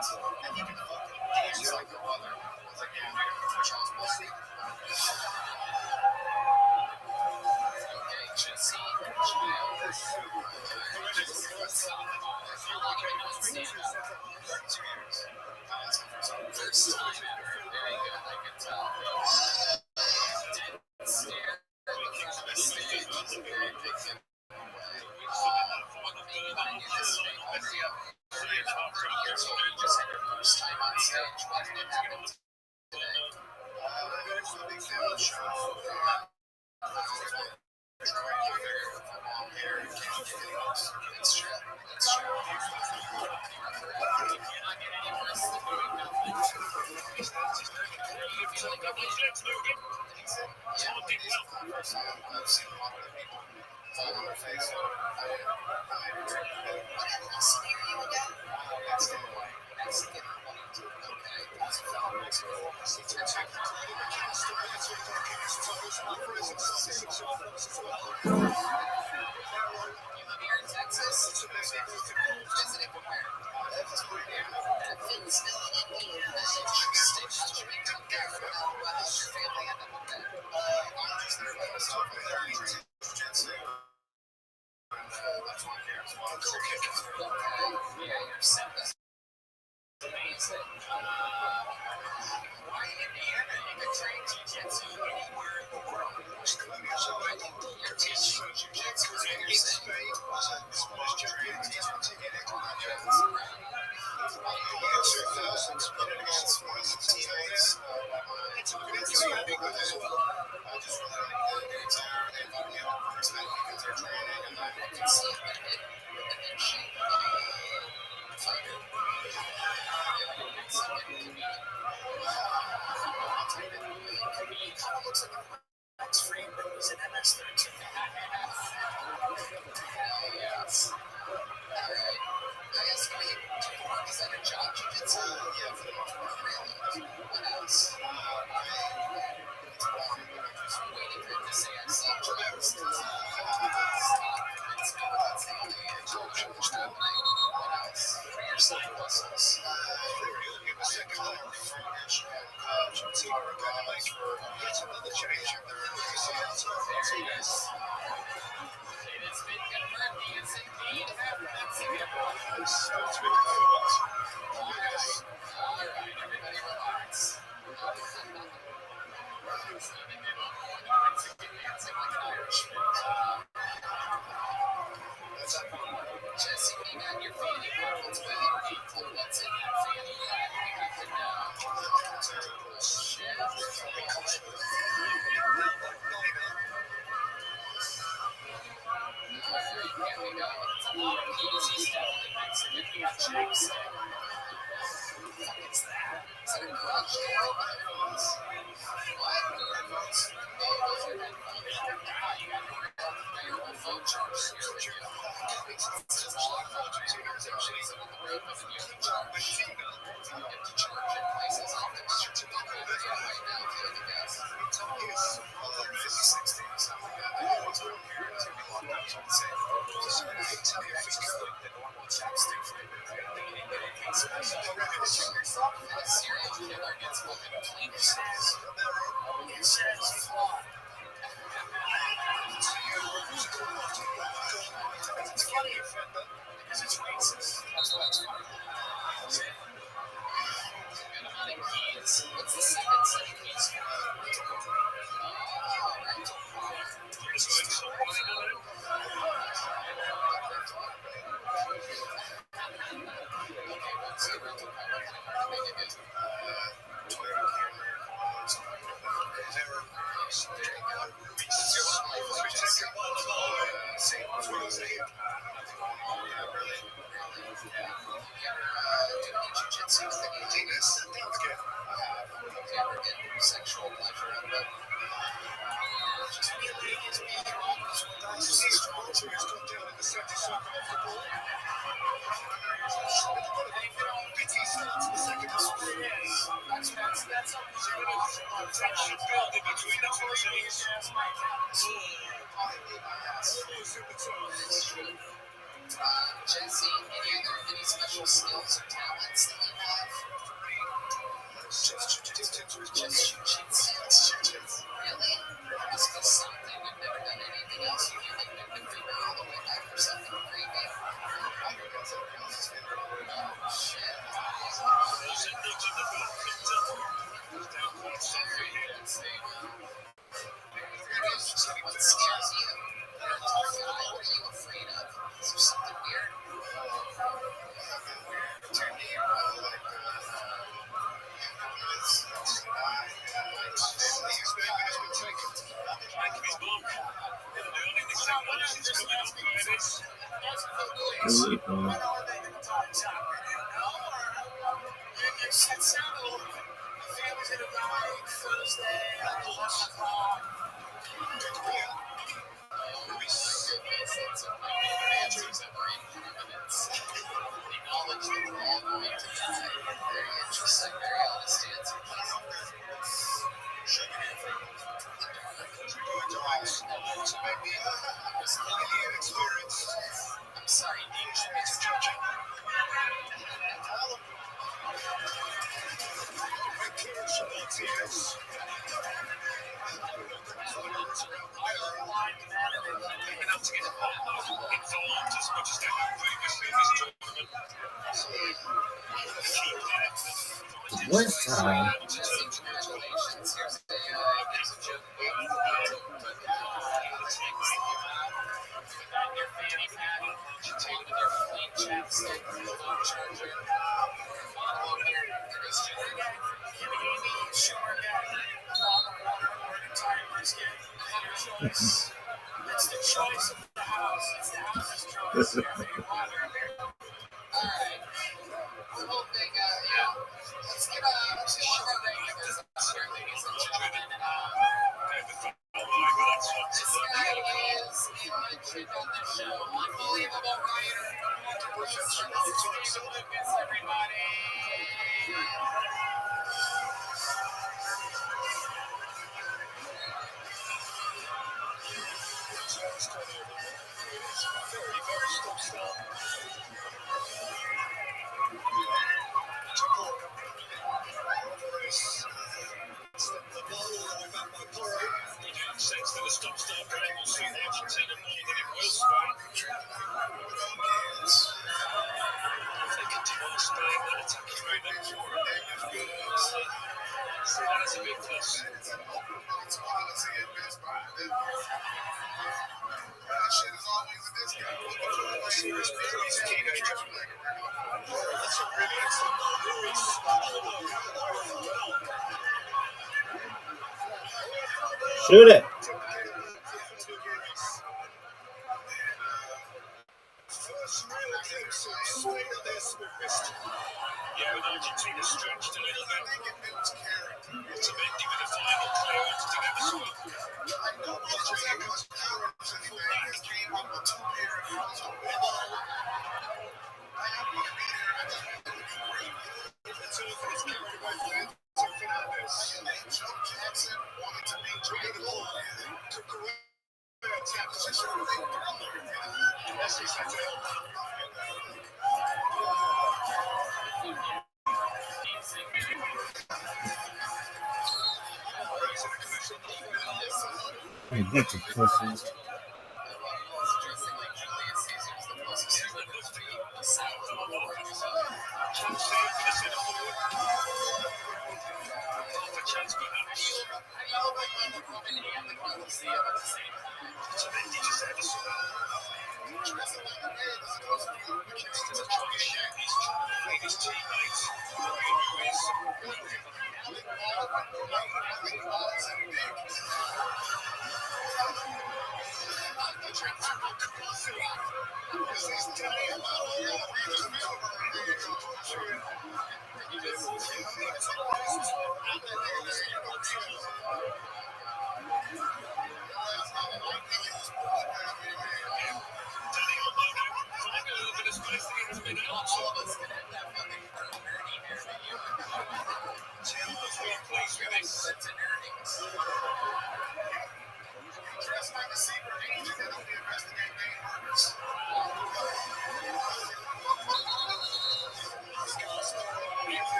And you can fucking dance like no other. It's like, yeah, Charles Wesley. Okay, Jesse, Giles. How long have you been doing stand-up? 32 years. First time ever. Very good, I can tell. Didn't stare at the front of the stage. It's a very big giveaway. What made you this big? 30 years old, you just had your first time on stage. Why did it happen today? It's a big family show. Long hair, you can't get it off. That's true. That's true. You're correct. You cannot get any worse than doing nothing. You feel like nobody did. Yeah, I've seen a lot of people fall on their face. Scenario again? That's the point. That's the point. Okay. That's a fellow Mexico. You live here in Texas? Visiting from where? Evansville, Indiana. Interesting. How'd you end up there? How'd your family end up there? I was there by myself. I learned jiu-jitsu. That's why I'm here. Okay. Yeah, you're simple. Amazing. Why Indiana? You can train jiu-jitsu anywhere in the world. So you're teaching jiu-jitsu in your state. It's a big deal as well. I just really like the dudes there. They love me all personally because they're training and I can see it with the shape fighter. It's like a comedian. I'll tell you that he kind of looks like a Max Free, but he's an MS-13. Hell yes. Alright. I guess for work, is that a job? Jiu-jitsu? Yeah, for the most part. Really? What else? It's boring, but I'm just waiting for him to say I saw drugs. Stop. It's no, that's the only exception that's happening. What else? For your side hustles? Give a second look for jiu-jitsu or guys for the change of their sales. Very nice. It has been confirmed he is indeed Mexican. Alright, everybody relax. Dancing like an Irishman. Jesse, what do you got in your fanny? What's in that fanny? We have to know. Shit. Alright, here we go. It's a lot of keys. He's definitely Mexican. He got chicks. What the fuck is that? Is that a garage door? What? Headphones? Oh, those are headphones. Wow, you got your old phone charger. It says all apologies. Actually, so on the road with you can charge. You have to charge in places. I'll fix your tobacco right now. Feel the gas. It's 50, 60 or something. I always go here to be locked up. So I say, just tell me if it's like the normal chapstick flavor. Yourself and a serial killer gets fucking clean says. It says flawed. It's funny because it's racist. That's why it's funny. Good amount of keys. What's the second set of keys for? Oh, rental car. Okay, what's the rental car? What kind of car do they give you? Toyota Camry or Corolla, something like that. There you go. Your love life like this. Same as well as yeah, really. Yeah. You ever do any jiu-jitsu thing? That's good. Do you ever get sexual pleasure out of it? Just be a lady, just be strong. Stay strong. Cheers, go down in the second circle of the ball. That's a tension building between the two ladies. Jesse, any special skills or talents that you have? Just jujitsu. Really? There must be something. You've never done anything else. You feel like you've been dreaming all the way back for something creepy. Oh, shit. What scares you? What are you afraid of? Is there something weird? I'm sorry, What time? Congratulations. Here's a joke your fanny pack, your clean chapstick, phone charger, bottle opener, Christian, Shower guy, bottle of water, or an entire brisket. Your choice. It's the choice of the house. It's the house's choice. Alright. The whole thing, let's get to one of our regulars up here, ladies and gentlemen. This guy is a legend on the show. Unbelievable writer. Lucas, everybody. Shoot it. Yeah, with Argentina stretched a little bit. Cementing with a final clearance to get the swap. You bunch of pussies.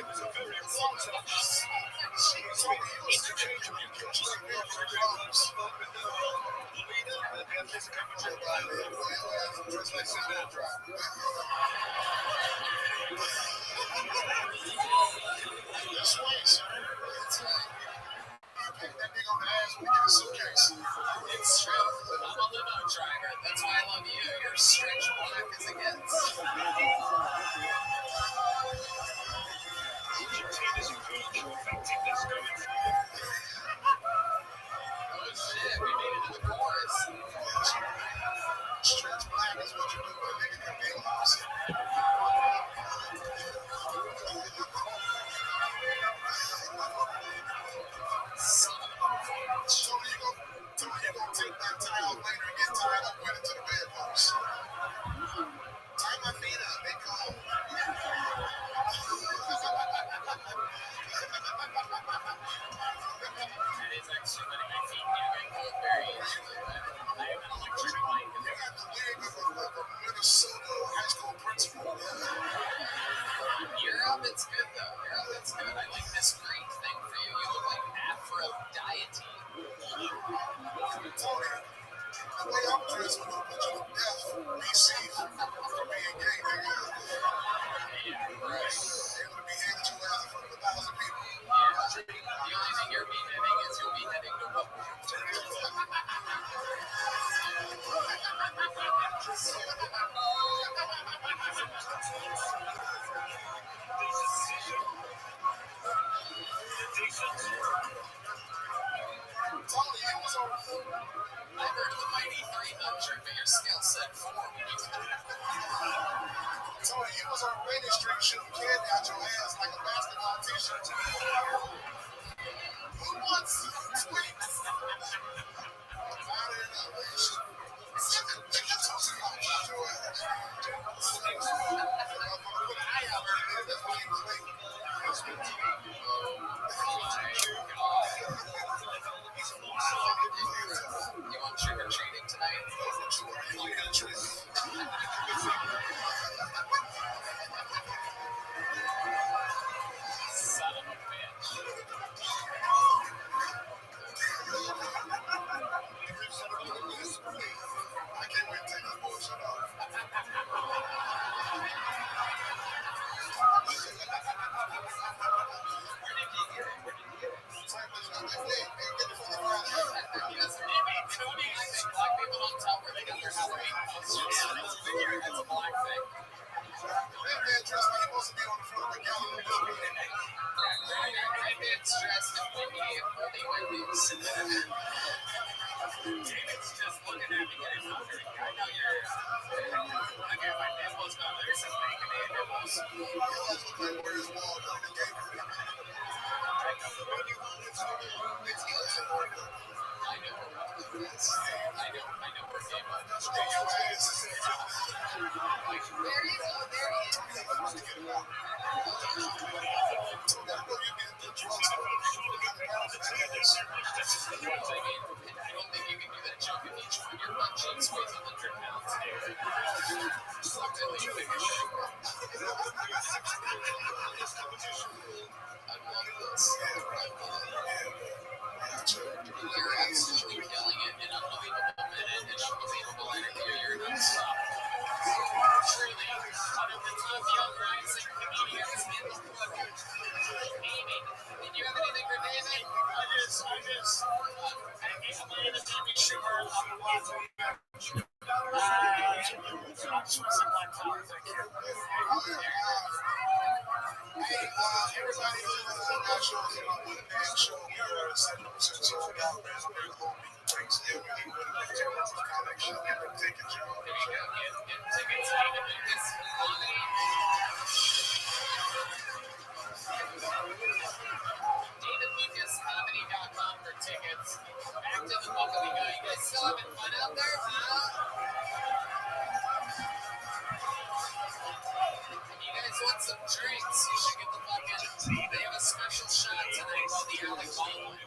was a very long time. So he interchangeably catches the ball for Collins. That's right, sir. That's right. That nigga on the ass when he get a suitcase. It's true. I'm a limo driver. That's why I love you. You're stretch black as it gets. Oh shit, we made it to the chorus. Stretch black is what you do when a nigga can be lost. So you gonna take that tie off later and get tied up with it to the bedpost. Tie my feet up, they cold. That is actually letting my feet get cold very easily. I have an electric bike. You got the leg of a Minnesota high school principal. Europe, it's good though. Europe, it's good. I like this Greek thing for you. You look like Aphrodite. Tony, the way I'm dressed will put you to death, BC, for being gay, nigga. Yeah, right. They would be handed you out in front of 1,000 people. Yeah. The only thing you're beheading is you're beheading the woman. Tony, it was on. I heard the mighty 300, but your skill set 4. Tony, you was on Rainy Street shooting candy out your ass like a basketball t-shirt. Who wants some tweets? About it enough, man. Think you're talking about your ass. Put an eye out there, that's why he was late. You want trick or treating tonight? Son of a bitch. I can't wait to take this bullshit off. Where did you hear it? Yes, maybe Tony. I think black people don't tell where they got their Halloween costumes. That's a figure. That's a black thing. That man dressed like he wants to be on the front of a gallery building. Red man's dressed in windy and holy Wendy's. David's just looking at me getting hungry. I know you're. Okay, my nipples, no, there's some bacon in nipples. He always look like where his wall down the game. I know where game is. There he is. I don't think you can do that jump if you join your butt cheeks weighs 100 pounds. I love this. You're absolutely killing it. An unbelievable minute, an unbelievable interview. You're unstoppable. Truly, one of the top young rising comedians in the world. Amy, did you have anything for David? I just, I'm going to be sure on the one way back. I'm just want to say one time, thank you. Hey, everybody who's not sure what a damn show here is 70% sold out. There's a big whole big breaks there. We need to get the connection and the tickets, y'all. There you go. Get tickets. This comedy. DavidLucasComedy.com for tickets. Back to the book we got. You guys still having fun out there? If you guys want some drinks, you should get the fucking. They have a special shot tonight called the Alec Baldwin.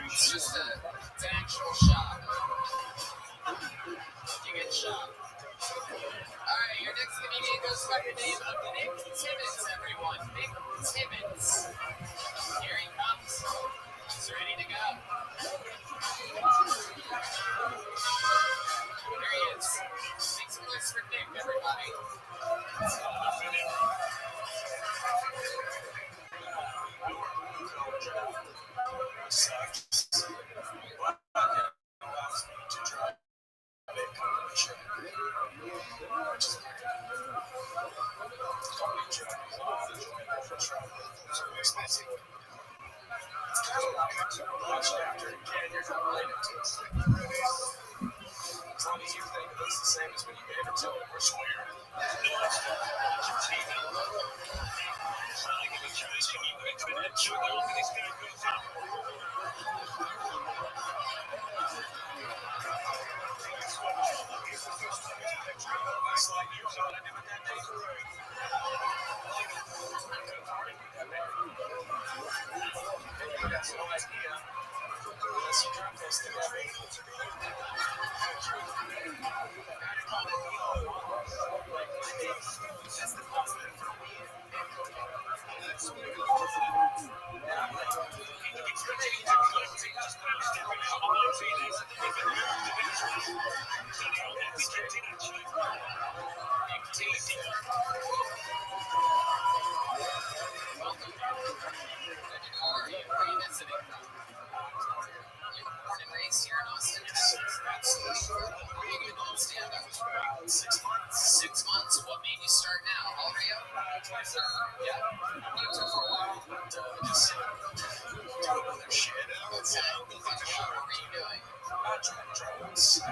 It's just it's an actual shot. You get shot. Alright, your next comedian goes to record name of Nick Tibbetts, everyone. Nick Tibbetts. Here he comes. He's ready to go. There he is. Make some noise for Nick, everybody. As long as you think it's the same as when you gave it to him, we're square. How are you? Where are you visiting from? You were born and raised here in Austin, Texas. Absolutely. Were you doing all stand up? 6 months. 6 months. What made you start now? How old are you? 27. Yeah. You took for a while. Just doing other shit. Okay. What were you doing? Drugs. Drugs.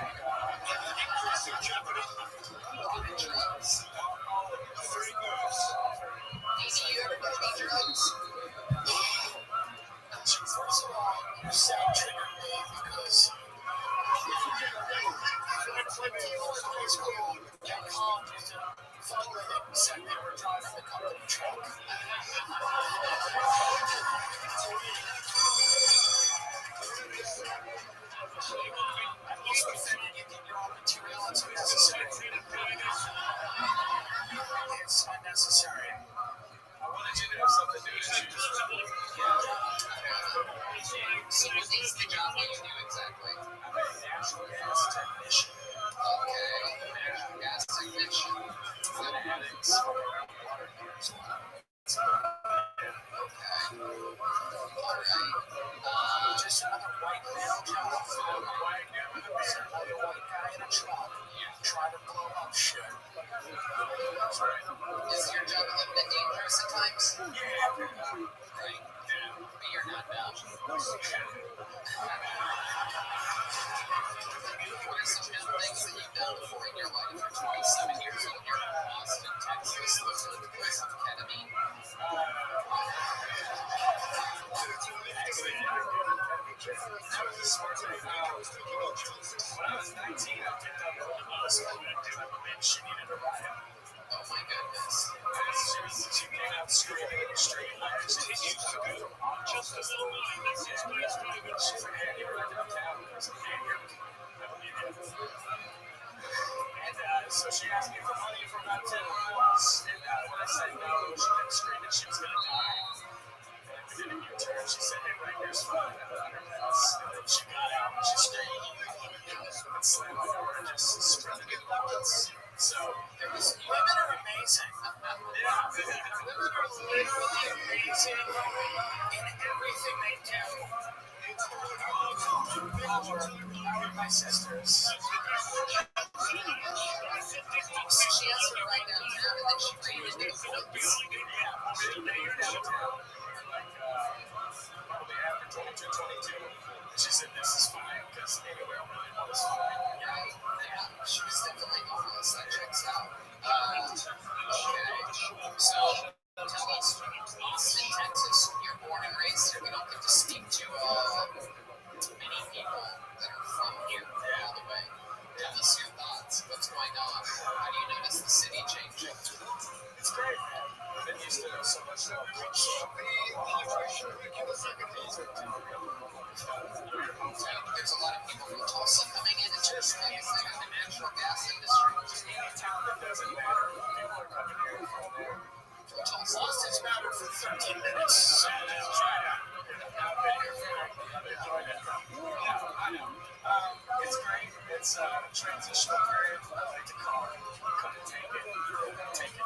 Do you ever do any drugs? First of all, your sound triggered me because got called into fundraising, said they were driving the company truck. I also said you get your own material, it's unnecessary. It's unnecessary. I wanted you to have something to do. So what is the job that you do exactly? I'm a natural gas technician. Okay. Natural gas technician. Good addicts. Water heaters. Okay. All right. Just another white male job. Another white guy in a truck. Try to blow up shit. That's right. Is your job a little bit dangerous at times? Yeah. Right. But you're not now. What are some good things that you've done before in your life? You're 27 years old. You're in Austin, Texas. Living with the place of ketamine. I was a smart guy. I was thinking about drugs. When I was 19, I picked up a bus and went to a bitch. She needed a ride. Oh my goodness. She came out screaming in the street. I just hit you to go. Just a little line. She's like, hey, you were downtown. I was like, hey, you're I believe it. And so she asked me for money for about 10 miles. And when I said no, she kept screaming she was going to die. And we did a U-turn. She said, hey, right here's fine. I have 100 minutes. And then she got out and she screamed. And slammed my door and just sprinted in the woods. So women are amazing. Yeah, women are literally amazing in everything they do. How are my sisters? So she asked her to write downtown and then she ran into the woods. Yeah, you're downtown. Like, probably after 22. She said, this is fine, because anywhere on my is fine. Right. Yeah. She was definitely homeless. That checks out. Okay. So tell us, Austin, Texas, you're born and raised here. We don't get to speak to many people that are from here all the way. Tell us your thoughts. What's going on? How do you notice the city changing? It's great, man. I've been used to so much so hydration make you look like a diesel. There's a lot of people from Tulsa coming in and just like it's like the natural gas industry. Just any town that doesn't matter. People are coming here from there. From Tulsa. Austin's mattered for 13 minutes, so let's try it out. I've been here for I've enjoyed it. Yeah, I know. It's great. It's a transitional period. I like to call it. Couldn't take it. Take it.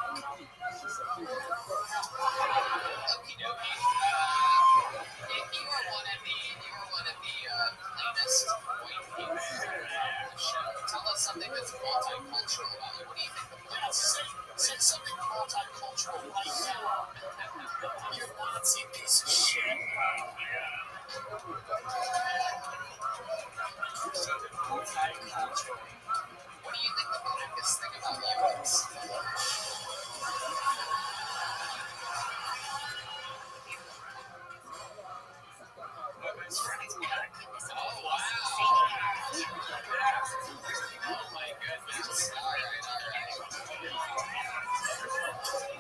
Okie dokie. You are one of the cleanest white people on the show. Tell us something that's multicultural about you. What do you think the place is? Say something multicultural right now. You Nazi piece of shit. Something multicultural. What do you think the blackest thing about you is? My best friend is black. Oh, wow. Oh, my goodness. All right.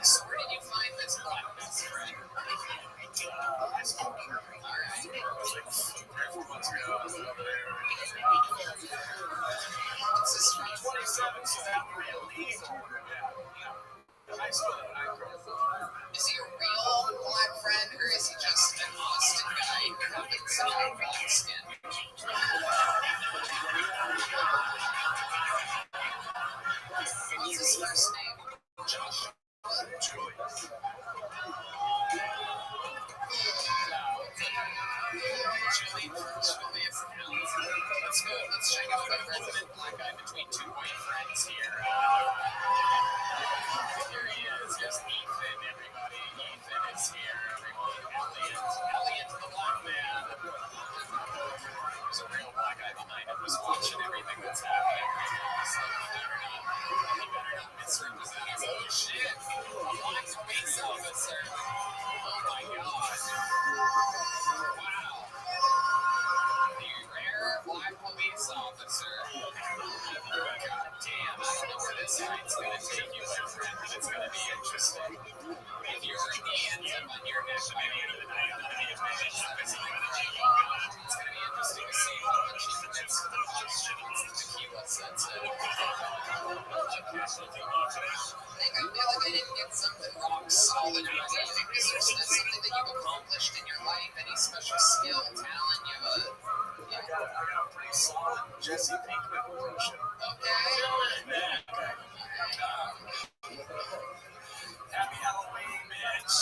So where did you find this black best friend? All right. What's this from? 27, so that real legal. High school that I grew up. Is he a real black friend, or is he just an Austin guy who happens to have black skin? What's his first name? Josh. Let's check out the resident black guy between two white friends here. Here he is. Here's Ethan, everybody. Ethan is here, everyone. Elliot, the black man. There's a real black guy behind him who's watching everything that's happening. So he better not misrepresent us. Oh, shit. A black police officer. Oh, my God. Wow. The rare black police officer. God damn, I don't know where this night's gonna take you, my friend, but it's gonna be interesting. If you're in the anthem on your neck by the end of the night, it's gonna be interesting to see how much he commits to the posture once the tequila sets in. I feel like I didn't get something rock solid right. Is there something that you've accomplished in your life? Any special skill, talent? You have I got a pretty solid Jesse Pinkman impression. Happy Halloween, bitch.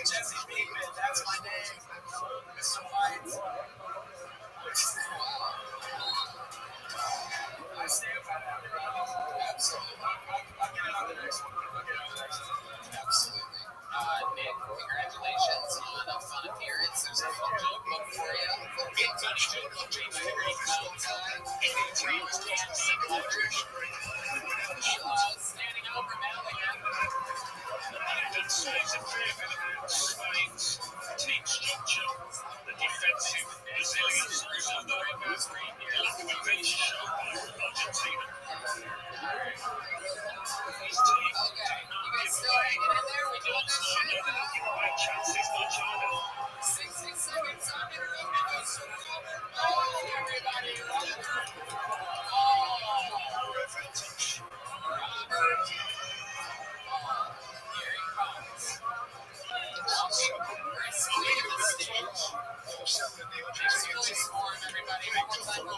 Jesse Pinkman, that's my name. Mr. White. I stand by that. Absolutely. I'll get it on the next one. Absolutely. Nick, congratulations on a fun appearance. There's a fun joke book for you. Big funny joke book, James Henry. Standing over Maligan. The defensive resilience of the Ringo's reindeer. Okay, you guys still hanging in there? We doing this shit? 60 seconds on interviews. Oh, everybody. Robert. Here he comes. Receiving the stage. Police form, everybody. One more time, go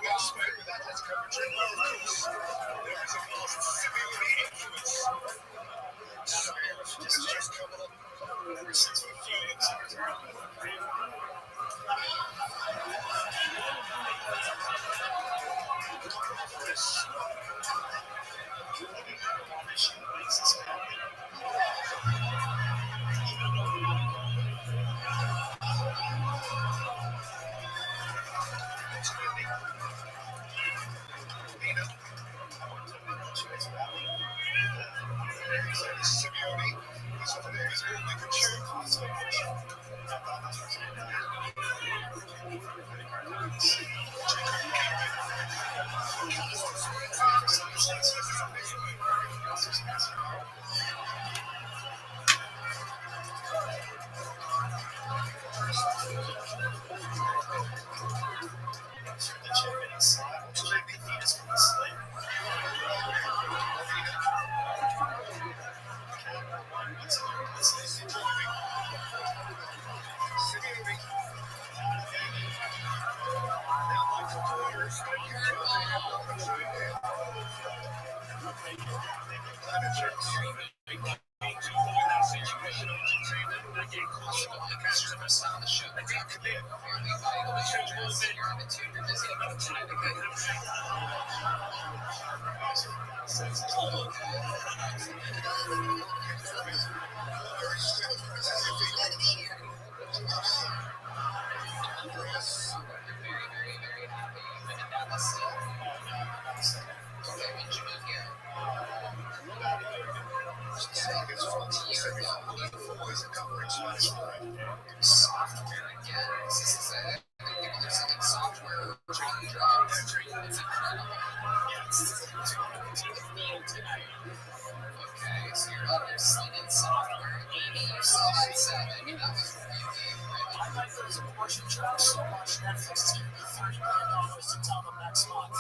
Software again. This is they're selling software or drug drugs. It's incredible. Okay, so you're obviously in software. Amy, you saw that set. I mean, that was really. I like those abortion drugs so much. Netflix is giving me $30 million to tell them next month.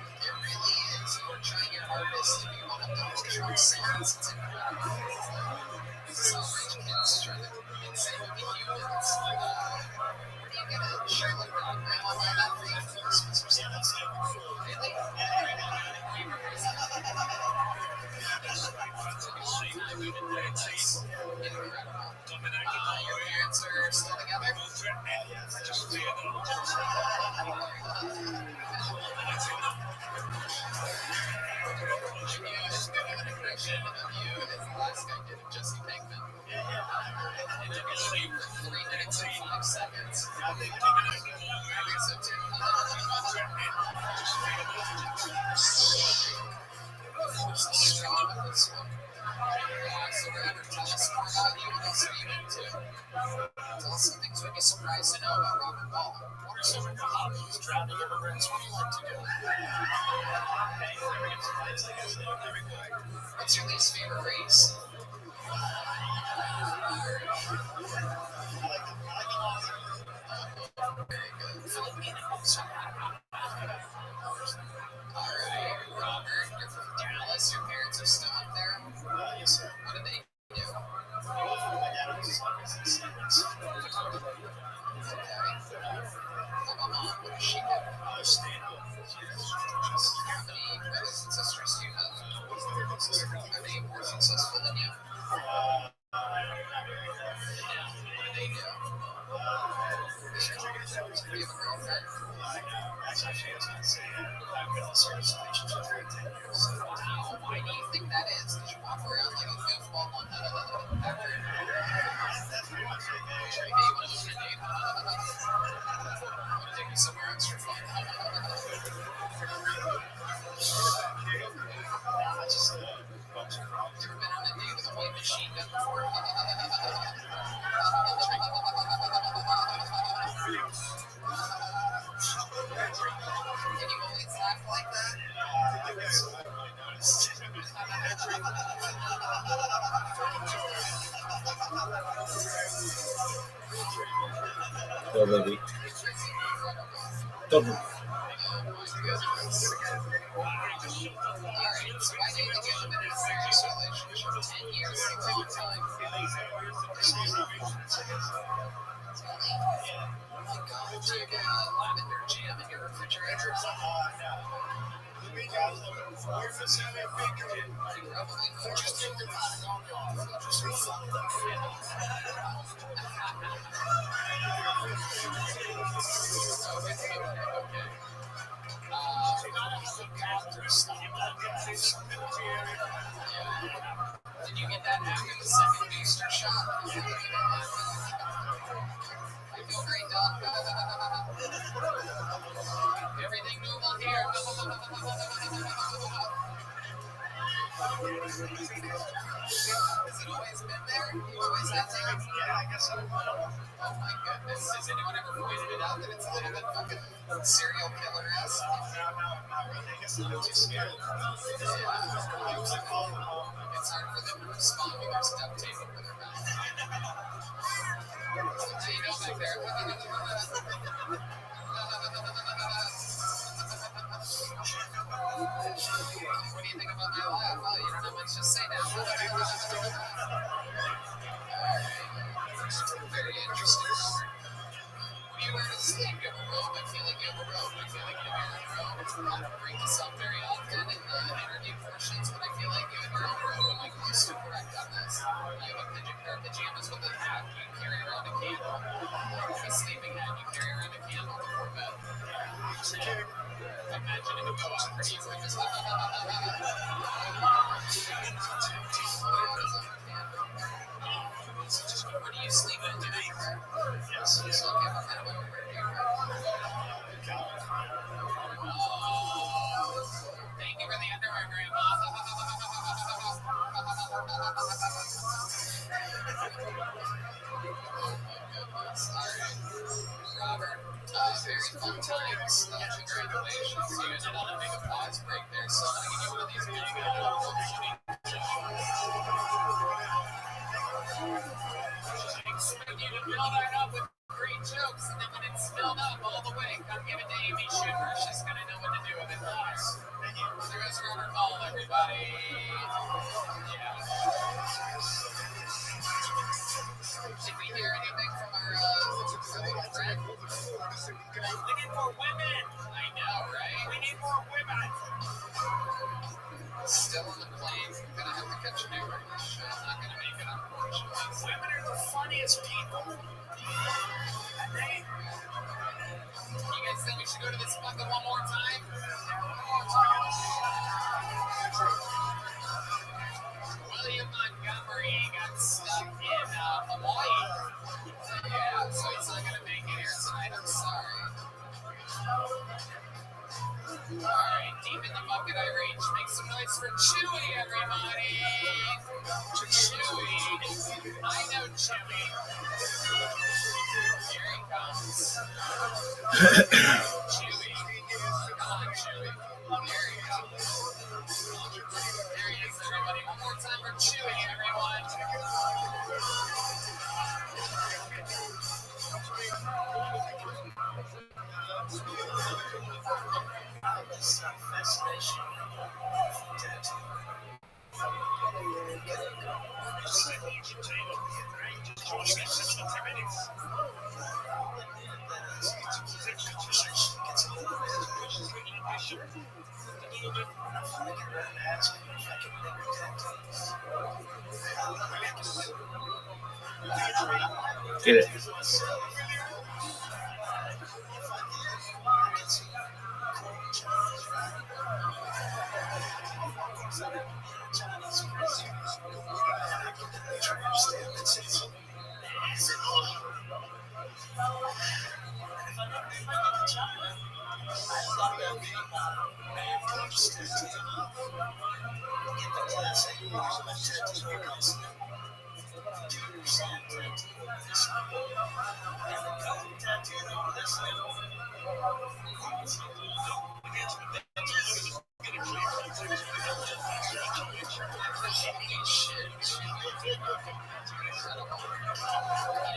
It really is. You're trying your hardest to be one of those drug sons. It's incredible. So rich kids trying to insane with the humans. Where do you get a shirt like that? Grandma buy that for you for Christmas or something? Really? Your parents are still together? Last guy did of Jesse Pinkman. And it was for 3 minutes and 5 seconds. I think so too. What's going on with this one? So Robert, tell us more about you. What else are you into? Tell us some things we'd be surprised to know about Robert Ball. What are some of the hobbies? Drowning immigrants. What do you like to do? What's your least favorite race? Alright, Robert, you're from Dallas. Your parents are still up there? Yes, sir. What do they do? My dad owns secrets. Okay. How about mom? What does she do? Stand up. How many brothers and sisters do you have? Are they more successful than you? What do they do? Do you have a girlfriend? Why do you think that is? Did you walk around like a goofball one after? Hey, you want to lose your date? Want to take me somewhere extra fun? You ever been on a date with a white machine gun before? Can you always laugh like that? Go, baby. Go. Alright, so why do you think you haven't been in a serious relationship? 10 years is a long time. Oh my god, do you get lavender jam in your refrigerator? You probably forced it. Did you get that after the second booster shot? I feel great, Doc. Everything normal here. Has it always been there? You always had to? Yeah, I guess so. Oh my goodness. Has anyone ever pointed it out that it's a little bit fucking serial killer-esque? Not really. I guess I'm too scared. It's hard for them to respond when there's duct tape over their mouth. How you doing back there? What do you think about my laugh? Oh, you don't have much to say now? Very interesting. When you wear to sleep, you have a robe. I feel like you have a robe. I feel like you have your own robe. I don't bring this up very often in the interview portions, but I feel like you have your own robe. Am I close to correct on this? You have a pair of pajamas with a hat. You carry around a candle. A sleeping hat. You carry around a candle before bed. Imagine if it goes pretty quick. Just where do you sleep at tonight? Yes. So okay, what kind of a thank you for the underwear, Grandma. Robert, very fun times. Congratulations. You guys want to make a pause break there, so I'm going to give you one of these I expect you to fill that up with great jokes, and then when it's filled up all the way, come give it to Amy Schumer. She's going to know what to do with it. Nice. There goes Robert Ball, everybody. Yeah. Did we hear anything from our little friend? We need more women. I know, right? We need more women. Still on the plane. Gonna have to catch an Uber. Not gonna make it, unfortunately. Women are the funniest people. And they. You guys think we should go to this bucket one more time? William Montgomery got stuck in Hawaii. Yeah, so he's not gonna make it here tonight. I'm sorry. Alright, deep in the bucket I reach. Make some noise for Chewy, everybody! Chewy. I know Chewy. Here he comes. Chewy. Come on, Chewy. Here he comes. There he is, everybody. One more time for Chewy, everyone. Fascination. Get it.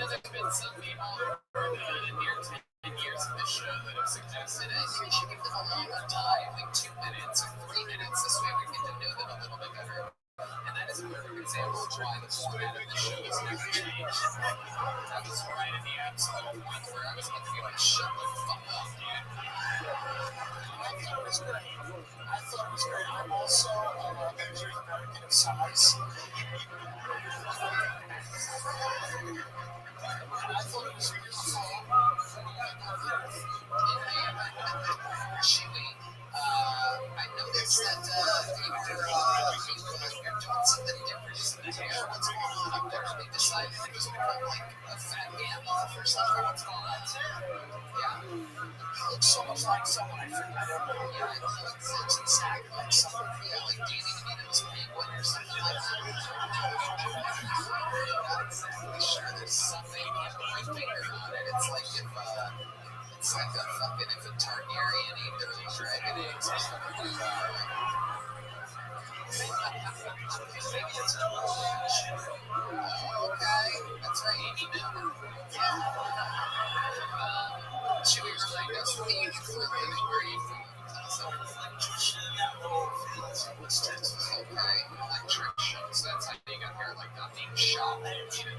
There's been some people in near 10 years of this show that have suggested, I think we should give them a longer time, like 2 minutes or 3 minutes. This way we get to know them a little bit better. And that is a perfect example of why the format of the show has never changed. That was right at the absolute point where I was about to be like, shut the fuck up, dude. I thought it was great. I'm also a very American of size. And I thought it was really cool. Chewy, I noticed that you're doing something different in the hair. What's going on up there? They decided it was going to become like a fat Gandalf or something. What's going on? Yeah. It looks so much like someone I forgot. Yeah, it looks exactly like someone. Yeah, like Danny DeVito's Penguin or something like that. I'm not exactly sure. There's something in my finger on it. It's like if it's like a fucking if a Targaryen ate those dragon eggs or something. Maybe shop repeatedly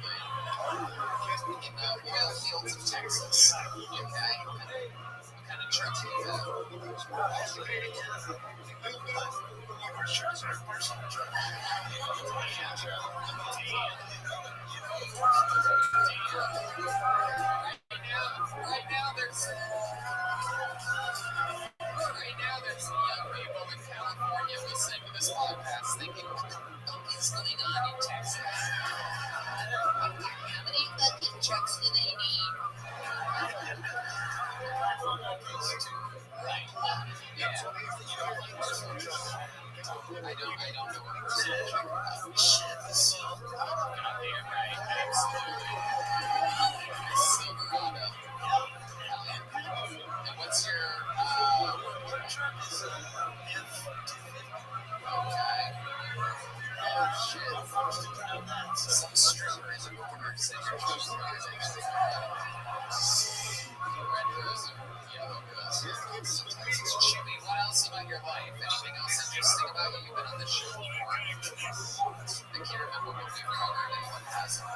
in the oil fields of Texas. Okay, what kind of truck do you have? Right now there's young people in California listening to this podcast thinking, what is going on in Texas? How many fucking trucks do they need? Right. Yeah. I don't know what you're saying. Shit, goddamn right. Absolutely. Silverado. And what's your truck? Okay. Oh shit. Some stripper is a corner center. Red rose and yellow rose. Sometimes it's chewy. What else about your life? Anything else interesting about you? You've been on the show before. I can't remember what we've covered and what hasn't.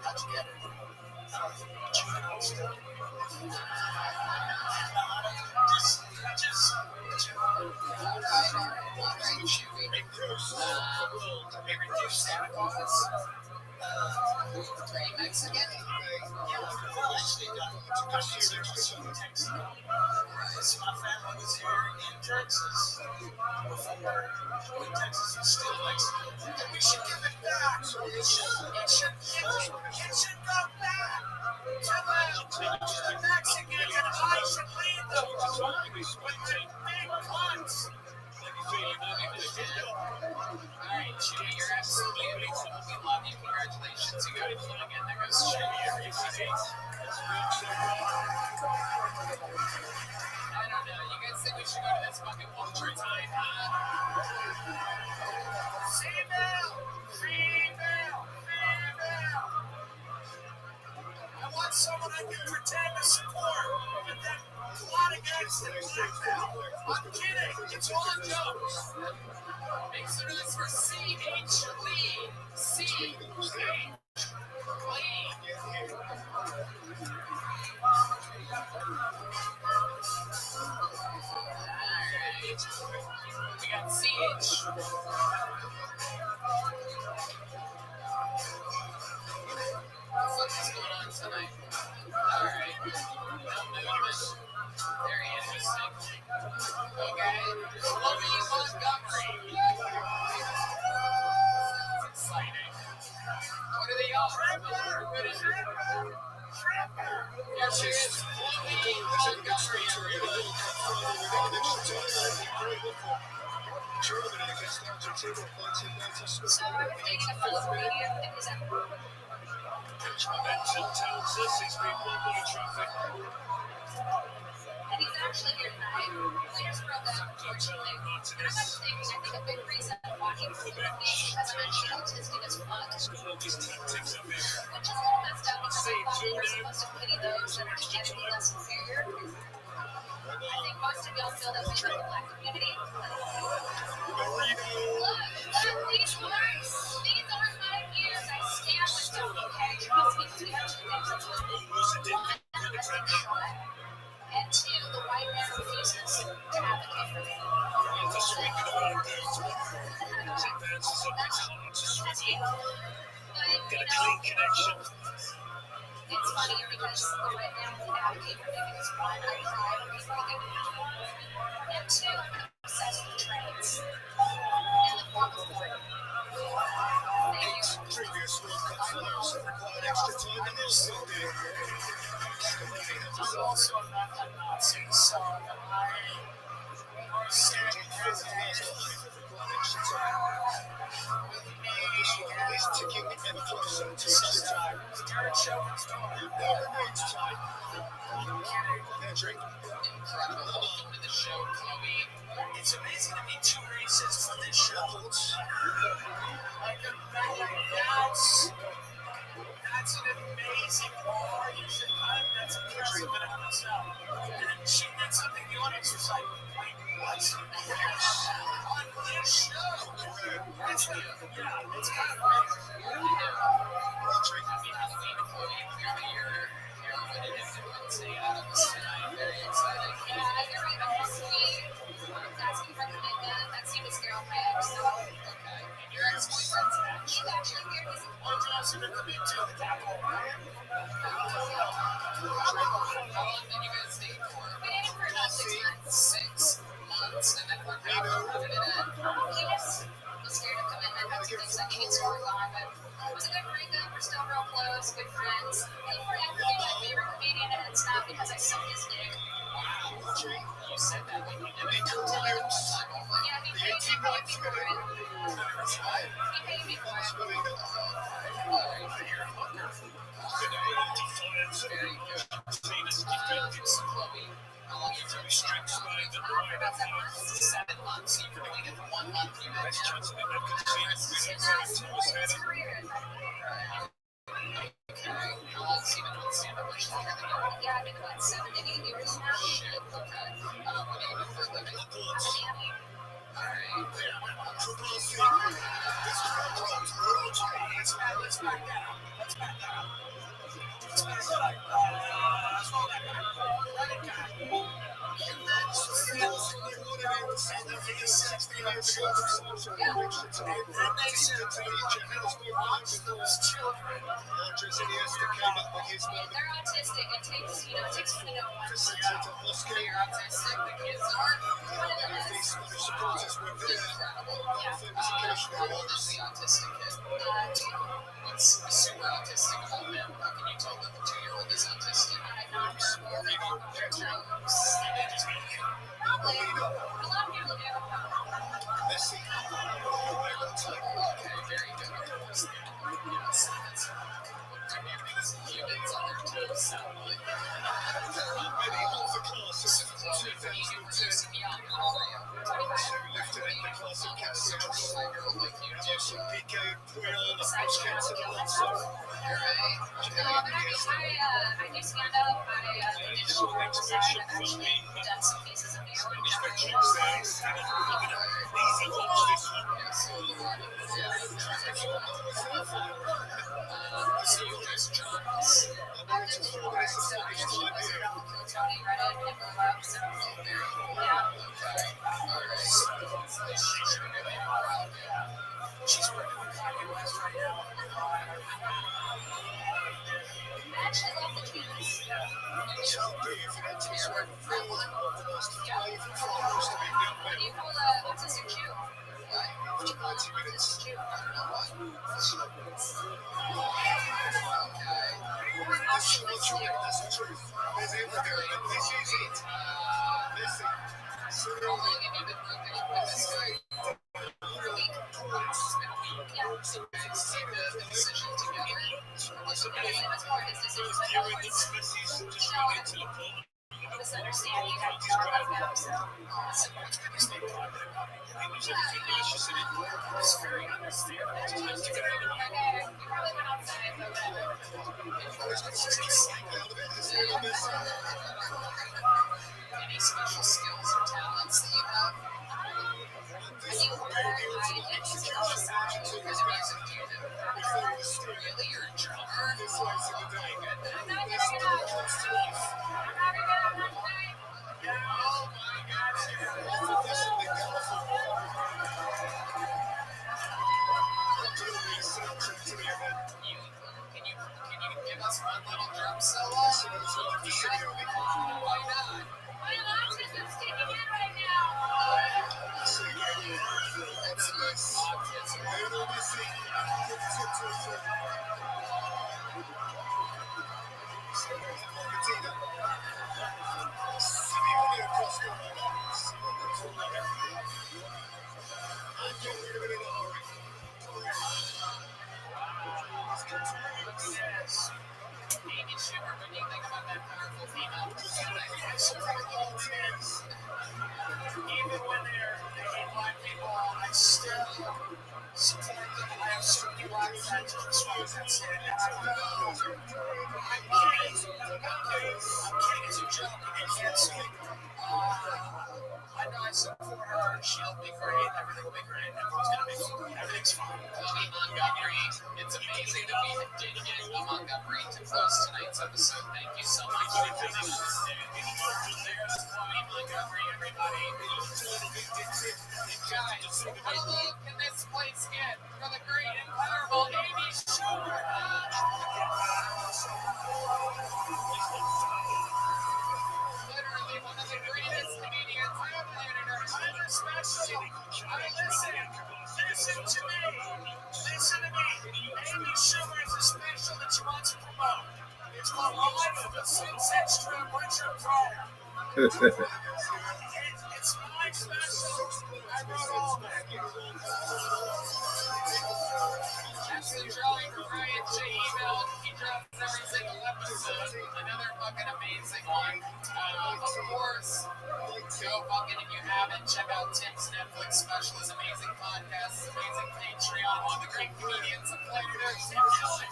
How'd you get it? Alright, Chewy. Santa Claus? Are you Mexican? My family was here in Texas before when Texas was still Mexico. And we should give it back. It should go back to the Mexicans, and I should lead them with the big guns. Alright, Chewy, you're absolutely amazing. We love you. Congratulations. You got it flowing in. There goes Chewy every day. I don't know. You guys think we should go to this fucking one more time, huh? Female! I want someone I can pretend to support and then plot against and blackmail. I'm kidding. It's all jokes. Make some noise for C.H. Lee. C.H. Lee. Alright. We got C.H. What is going on tonight? Alright. Very interesting. Okay. Chloe Montgomery. Sounds exciting. What are they all? What is it? Here she is. Chloe Montgomery. So I was dating a fellow comedian and his and he's actually here tonight. We just broke up, unfortunately. And I got thinking, I think a big reason I'm walking through the beach is I'm actually autistic as fuck. Which is a little messed up because I thought we were supposed to pity those that are genetically less inferior. I think most of y'all feel that way about the black community. Look, these aren't my ears. I stand with them, okay? Trust me, we have two things in common. One, I'm short. And two, the white man refuses to advocate for me. It's funny because the white man will advocate for me because one, I cry when people look at me. And two, I'm obsessed with trades. And the form of porn. Thank you. Previous World Cup players have required extra time in their Sunday. I'm also not a Nazi, so I stand as a Incredible. Welcome to the show, Chloe. It's amazing to meet two racists on this show. That's an amazing bar. You should that's impressive in itself. And she did something the audience was like, wait, what? Asking for commitment. That's his girlfriend. So, your ex-boyfriend's he's actually here. He's What draws you to commit to the capital, right? How long did you guys date for? we dated for about 6 months. 6 months, and then how did it end? He just was scared of commitment. Had some things that needed to work on, but it was a good breakup. We're still real close, good friends. He'll forever be my favorite comedian, and it's not because I suck his dick. Wow. You said that when you did it. Yeah, he paid me for it. He paid me for it. Very good. So Chloe, how long you been strict by the For about 7 months. 7 months. You've been doing it for 1 month. You had His career. okay. How long's he been on stand-up? Much longer than you? Yeah, I've been about 7 to 8 years now. Shit. Okay. What do you do for a living? Alright. Let's back that up. They're autistic. It takes for the no one. You're autistic. The kids are. One of them is How old is the autistic kid? 2. What's super autistic about him? How can you tell that the 2-year-old is autistic? Nonverbal. They don't know their terms. Probably. A lot of people do. Okay, very good. Yes, that's humans on their toes sound like. I do stand up. I do show design. I've actually done some pieces of She's working on Kanye West right now. I actually love the tunes. What do you call an autistic Jew? What do you call an autistic Jew? How long have you been working with this guy? Yeah. So you guys take the decision together? It was more his decision, but no one's misunderstanding. I don't like them, so. It's very understandable. Okay, you probably went outside, but whatever. Any special skills or talents that you have? I do horror, I did music all the time. What kind of music do you do? Really? You're a drummer? Oh my goodness. I'm not very good at Oh my gosh. Can you give us one little drum solo? Why not? my autism's kicking in right now. That's autism. Amy Schumer, what do you think about that powerful female? Even when they hate black people, I still support them. I have so many black friends as far as that's it. I'm kidding. It's a joke. You can't see it. I know I said before, Rothschild will be great, everything will be great, everything's fine. Cody Montgomery, it's amazing that we did get a Montgomery to close tonight's episode. Thank you so much for joining us. There's Cody Montgomery, everybody. Guys, how low can this place get for the great and powerful Amy Schumer? Literally one of the greatest comedians on the universe. I'm a special. Listen to me. Amy Schumer has a special that she wants to promote. It's called Life of a Sunset Strip Richard Pryor. It's my special. I wrote all of it. After drawing Ryan J. email, he drops every single episode. Another fucking amazing one. Of course, go fucking if you haven't, check out Tim's Netflix special, his amazing podcast, his amazing Patreon, one of the great comedians of planet Earth, Tim Allen.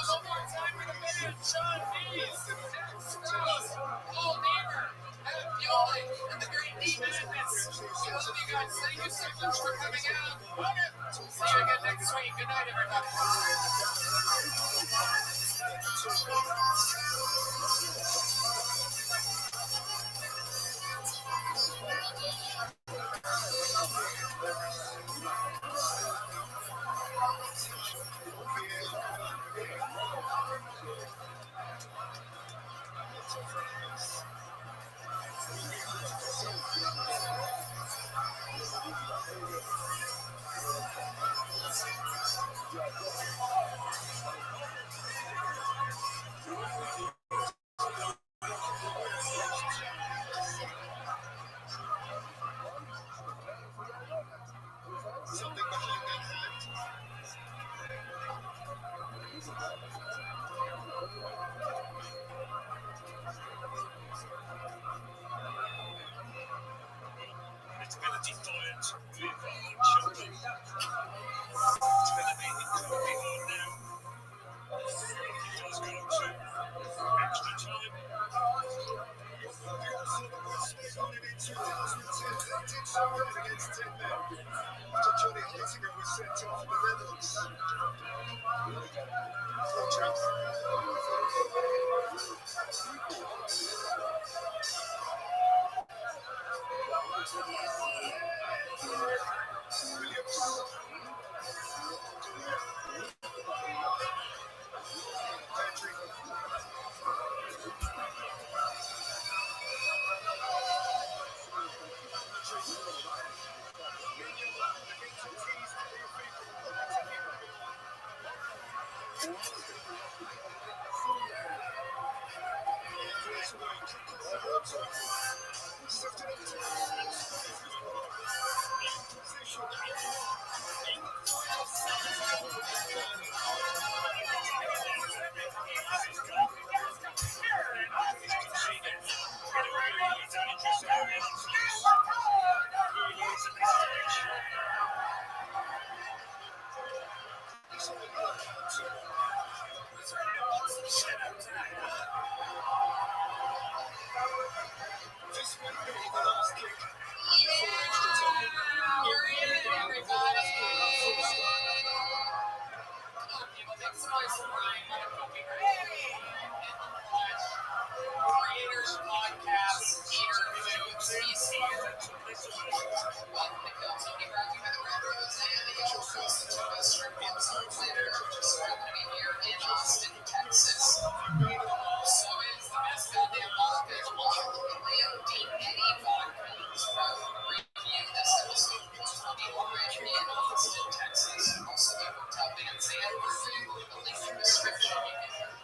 One more time for the band, Sean Dees, Zach Strauss, Paul Niemer, Evan Bueller, and the great D Madness. We love you guys. Thank you so much for coming out. See you again next week. Good night, everybody. It's been a defiant with children. It's going to be inconvenient now. It does go to extra time. After Johnny Hunsinger was sent off for the Netherlands.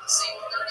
Same 30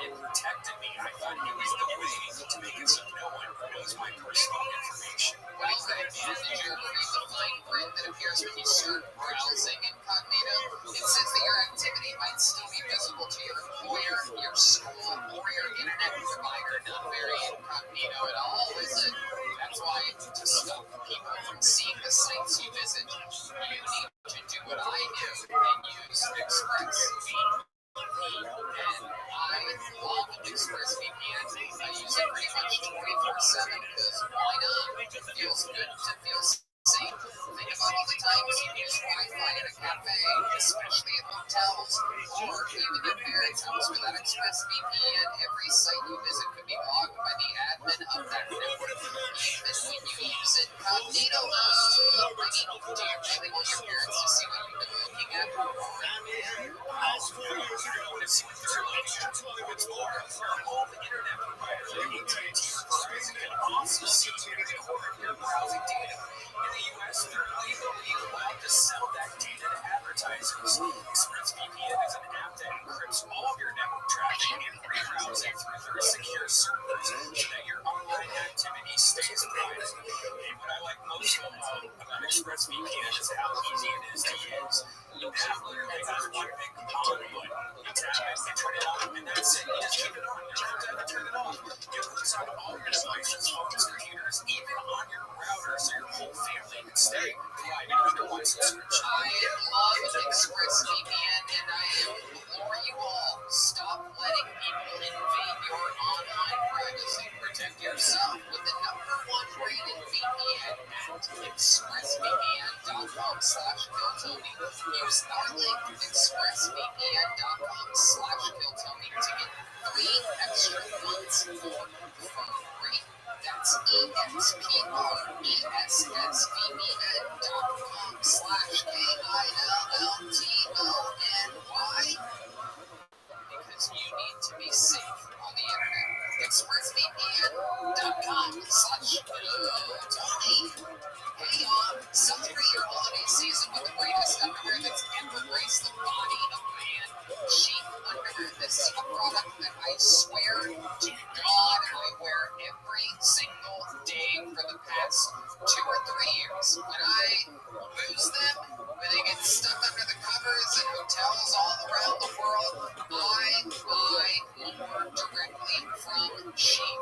it protected me. I thought it was the way to make it so no one knows my personal information. Well, then, did you ever read the fine print that appears when you start browsing incognito? It says that your activity might still be visible to your employer, your school, or your internet provider. Not very incognito at all, is it? That's why, to stop people from seeing the sites you visit, you need to do what I do and use ExpressVPN. And I love ExpressVPN. I use it pretty much 24/7 because why not? It feels good to feel safe. Think about all the times you use Wi-Fi at a cafe, especially at hotels, or even your parents' house without ExpressVPN. Every site you visit could be logged by the admin of that network. Even when you use incognito mode. I mean, do you really want your parents to see what you've been looking at? Home internet provider AT&T can also see and record your browsing data. In the U.S., they're legally allowed to sell that data to advertisers. ExpressVPN is an app that encrypts all of your network traffic and reroutes it through their secure servers so that your online activity stays private. And what I like most about ExpressVPN is how easy it is to use. The app literally has one big on button. You tap it, you turn it on, and that's it. You just keep it on. You don't have to turn it off. It works on all your devices, phones, computers, even on your router, so your whole family can stay private under one subscription. I love ExpressVPN, and I implore you all, stop letting people invade your online privacy. Protect yourself with the #1 rated VPN at expressvpn.com/Kiltony. Use our link, expressvpn.com/Kiltony, to get 3 extra months for free. That's expressvpn.com/KILLTONY. Because you need to be safe on the internet. expressvpn.com/Tony. Hey, celebrate your holiday season with the greatest underwear that's ever graced the body of man. Sheep underwear. This is a product that I swear to God I wear every single day for the past 2 or 3 years. When I lose them, when they get stuck under the covers in hotels all around the world, I buy more directly from Sheep.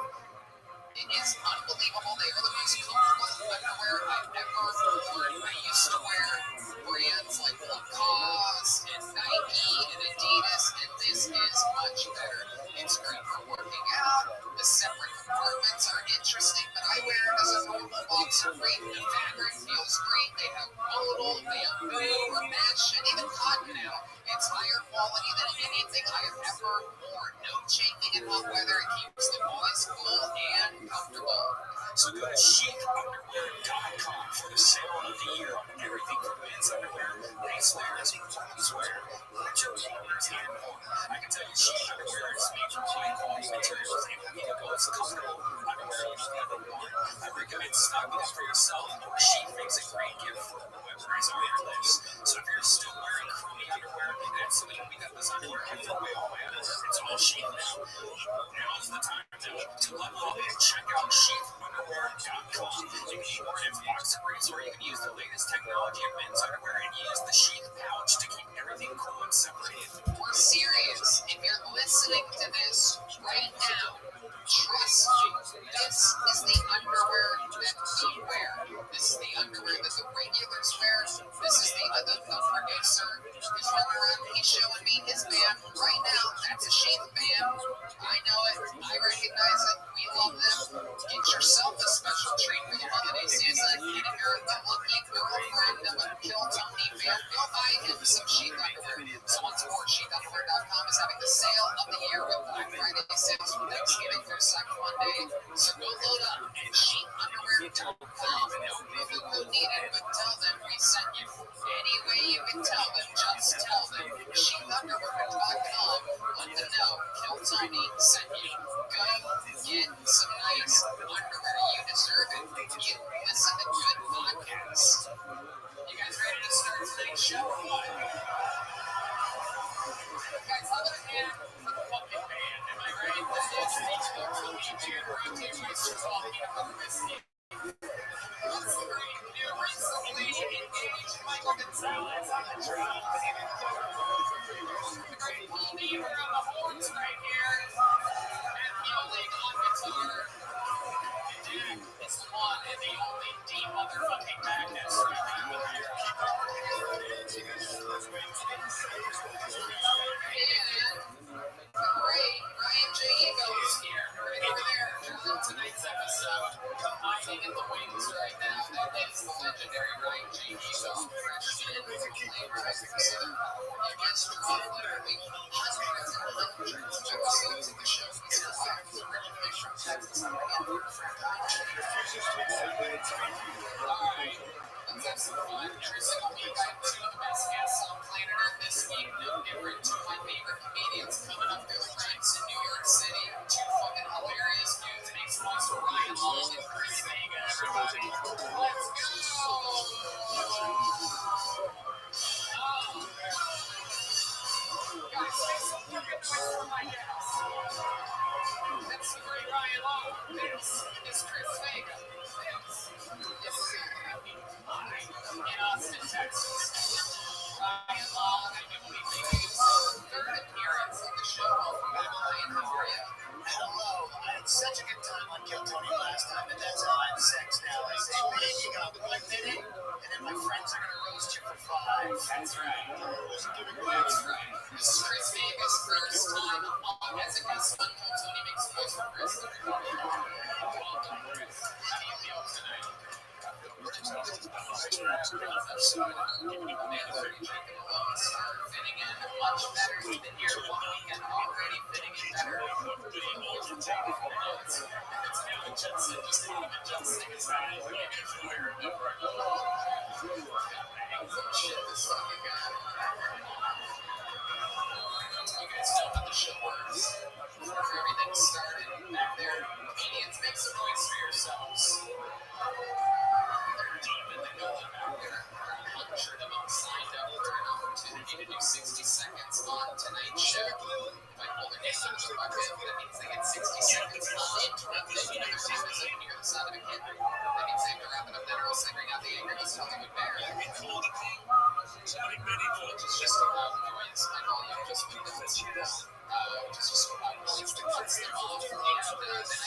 It is unbelievable. They are the most comfortable underwear I've ever worn. I used to wear brands like Lacoste and Nike and Adidas, and this is much better. It's great for working out. The separate compartments are interesting, but I wear it as a normal boxer brief. The fabric feels great. They have modal, bamboo, or mesh, and even cotton now. It's higher quality than anything I have ever worn. No chafing in hot weather. It keeps the boys cool and comfortable. So go to chic.underwear.com for the sale of the year on everything from men's underwear, base layers, women's wear, winter warmers, and more. I can tell you Chic underwear is made from high quality materials and will be the most comfortable underwear you've ever worn. I recommend stocking up for yourself, or Chic makes a great gift for whoever is on your list. So if you're still wearing crummy underwear, that's the week we got this underwear. I throw away all my underwear. It's all Chic now. Now's the time to level up and check out chic.underwear.com. You can order it in boxer briefs, or you can use the latest technology of men's underwear and use the Chic pouch to keep everything cool and separated. We're serious. If you're listening to this right now, trust me, this is the underwear that we wear. This is the underwear that the regulars wear. This is the producer is running around. He's showing me his band right now. That's a Sheep band. I know it. I recognize it. We love them. Get yourself a special treat for the holiday season. And if you're a lucky girlfriend of a Kill Tony fan, go buy him some Sheep underwear. So once more, chic.underwear.com is having the sale of the year with Black Friday sales from Thanksgiving through Cyber Monday. So go load up at chic.underwear.com. No promo code needed, but tell them we sent you. Any way you can tell them, just tell them. chic.underwear.com. Let them know Kill Tony sent you. Go get some nice underwear. You deserve it. You listen to good podcasts. You guys ready to start tonight's show or what? Guys, how about a hand for the fucking band? Am I starts talking about this. What's the great new recently engaged Michael Gonzalez on the drums? The great Paul Beaver on the horns right here. And Fueling on guitar. Dude, it's the one and the only deep motherfucking Magnus right now. Great Ryan J. Eagles here, right over there, on tonight's episode. Combining in the wings right now, that is the legendary Ryan J. Eagles, fresh in with a flavor episode. You guys are all literally hundreds and hundreds of episodes of the show. It's a fact that we're going to make sure to have this on the end. Alright, let's have some fun. Every single week I have two of the best guests on planet Earth this week. No different. Two of my favorite comedians coming up through the ranks in New York City. Two fucking hilarious dudes. Makes noise for Ryan Long and Chris Vega, everybody. Let's go! Guys, make some fucking noise for my guests. That's the great Ryan Long. This is Chris Vega. This is live in Austin, Texas. Ryan Long, I do believe his third appearance on the show. Welcome back, Ryan. How are you? Hello. I had such a good time on Kill Tony last time, and that's how I have sex now. I say, man, you got 1 minute, and then my friends are going to roast you for 5. That's right. That's right. This is Chris Vega's first time on as a guest on Kill Tony Makes Noise for Chris. Welcome, Chris. How do you feel tonight? Fitting in much better. You've been here 1 week and already fitting in better. It's now adjusted, just adjusting his body. Shit, this fucking guy. You guys know how the show works. Before everything started, back there, comedians, make some noise for yourselves. They're deep in the going back there. 100 of them signed up for an opportunity to do 60 seconds on tonight's show. If I pull their name out of the bucket, that means they get 60 seconds uninterrupted. You know, there's always like when you hear the sound of a kid. That means they have to wrap it up then or else they bring out the angerless Hollywood bear. It's just a loud noise. My volume just moved it. Which is just a loud noise that cuts them off. And then I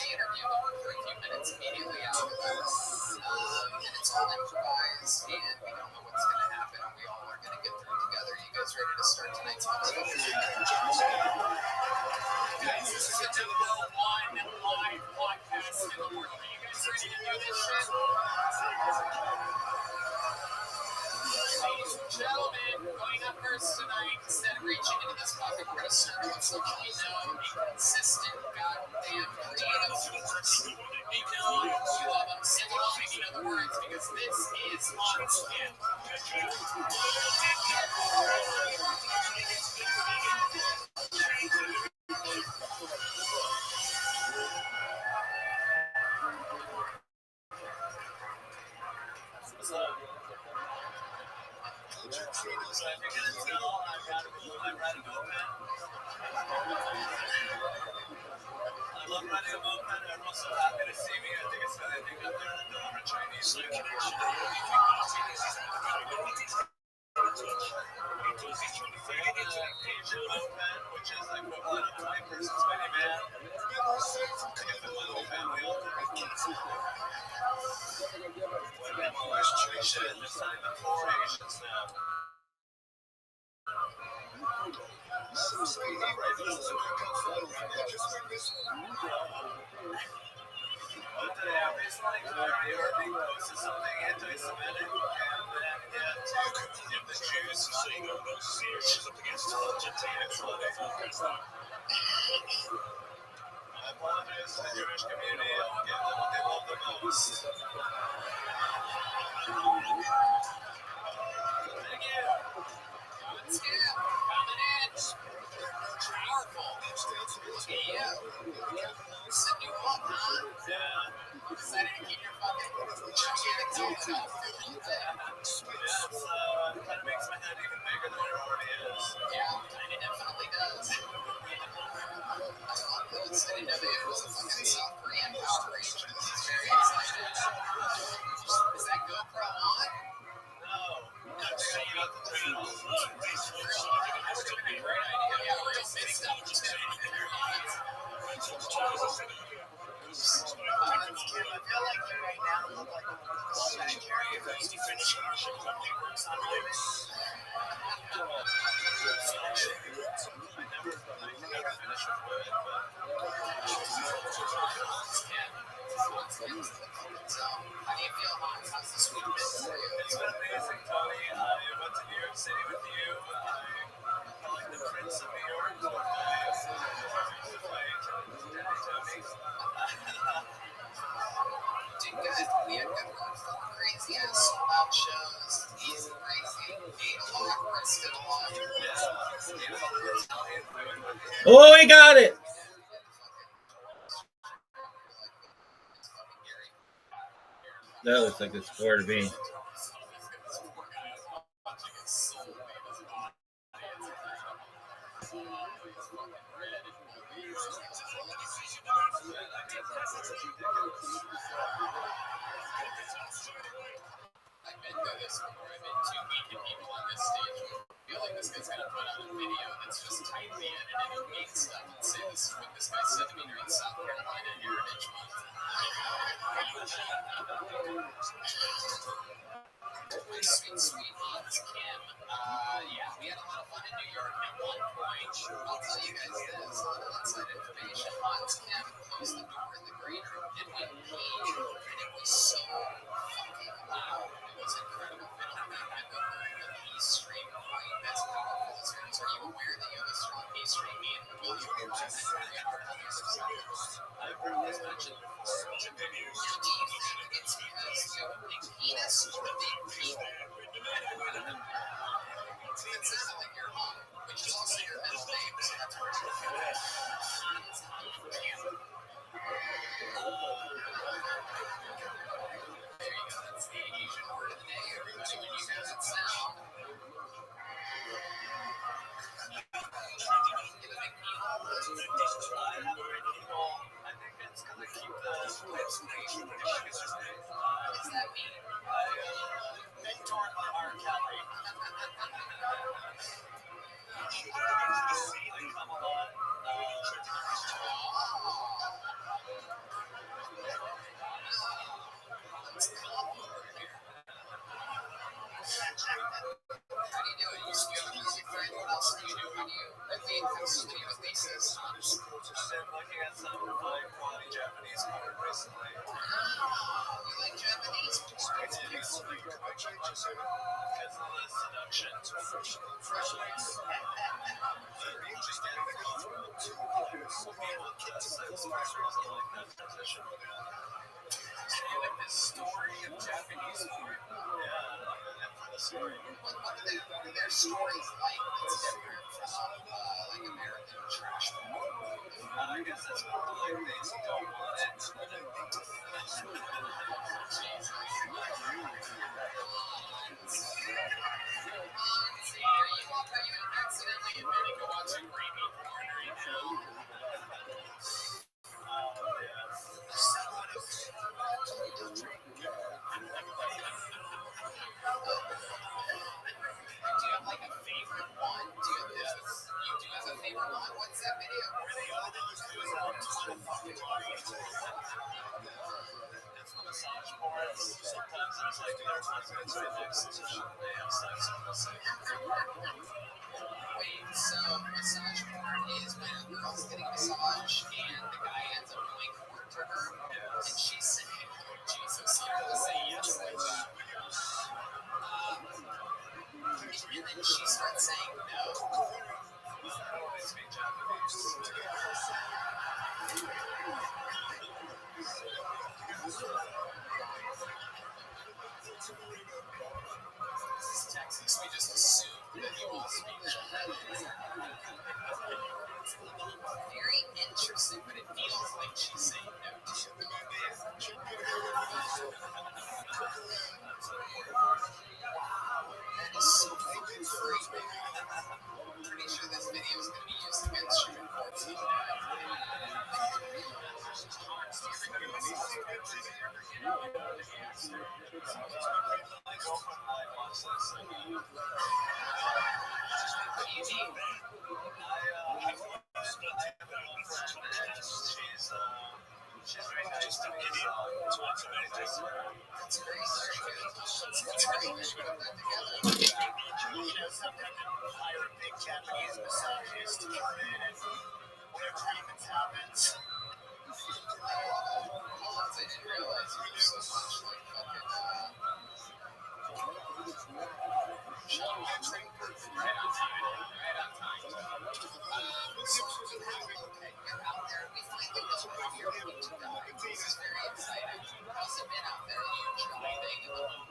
interview them for a few minutes immediately afterwards. And it's all improvised, and we don't know what's going to happen. We all are going to get through together. You guys ready to start tonight's episode? Guys, this is the #1 live podcast in the world. Are you guys ready to do this shit? Ladies and gentlemen, going up first tonight, instead of reaching into this pocket, we're going to start with someone we know, a consistent, goddamn creative force. We know you love them, sing along if you know the words, because this is on Skip. What's up? So if you're gonna tell, I'm riding a moped. I love riding a moped. Everyone's so happy to see me. I think it's really big up there. I have a Chinese connection. Asian moped, which is the equivalent of a white person's minivan. I get with my whole family all the time. Shit, there's not even 4 Asians now. So speedy right now. But I recently posted something anti-Semitic, and then if the Jews say no, those serious up against Gentiles. I apologize to the Jewish community. I'll give them what they love the most. Thank you. Good skip. Coming in. Powerful. Look at you. Sitting you up, huh? Yeah. Decided to keep your fucking gigantic toe up for a little bit. Yeah, it kind of makes my head even bigger than it already is. Yeah, it definitely does. I love I didn't know that it was a fucking South Korean power ranger. This is very exciting. Is that GoPro on? No. Check out the channel. That would have been a great idea. Yeah, real missed opportunity there. Kim, I feel like you right now look like a bad carrier who's finishing our show when we work on it. How do you feel, Hans? How's the sweet bit for you? It's been amazing, Tony. I went to New York City with you. I like the Prince of New York. Do good. We had good work. Crazy ass sold out shows. Easy, crazy. Ate a lot, rested a lot. Oh, he got it. That looks like a score to me. I've been through this before. I've been too weak at people on this stage. I feel like this guy's gonna put out a video that's just tightly edited and mean stuff and say this is what this guy said to me during South Carolina Heritage Month. Sweet Hans Kim. Yeah, we had a lot of fun in New York at one point. I'll tell you guys this, a little inside information. Hans Kim closed the door in the green room and went pee, and it was so fucking loud. It was incredible. I don't think I've ever heard a pee stream quite as powerful as yours. Are you aware that you have a strong pee stream? Me and Will you and Jess are on the other side? I've heard this mentioned before. Do you think it's because you have a big penis or a big pee? It sounded like your mom, which is also your middle name, so that's where it's from. There you go, that's the Asian word of the day, everybody, when you hear that sound. I think it's going to keep the lips clean. What does that mean? Mentor R. Kelly. I come a lot. How do you do it? You have a music friend? What else do you do? How do you have so many releases? I've been looking at some high quality Japanese porn recently. You like Japanese porn? Because of the seduction. You like the story of Japanese porn? Yeah, the story. What are their stories like that's different from like American trash porn? I guess it's more like they don't want it. Are you accidentally admitting to watching creepy porn right now? Do you have like a favorite one? Do you have a favorite one? What's that video? It's the massage porn. Sometimes it's like their husbands right next to them. They have sex on the same. Wait, so massage porn is when a girl's getting a massage and the guy ends up doing porn to her, and she's saying, oh, Jesus, you have to say yes like that. And then she starts saying no. I always speak Japanese. This is Texas. We just assumed that you all speak Japanese. Very interesting. That's great. That's great. We should put that together. Sometimes you hire a big Japanese misogynist to come in and whatever happens, happens. I didn't realize you were so much like fucking right on time. Okay, you're out there. We finally know if you're going to die. This is very exciting. How's it been out there? Are you driving in the loop?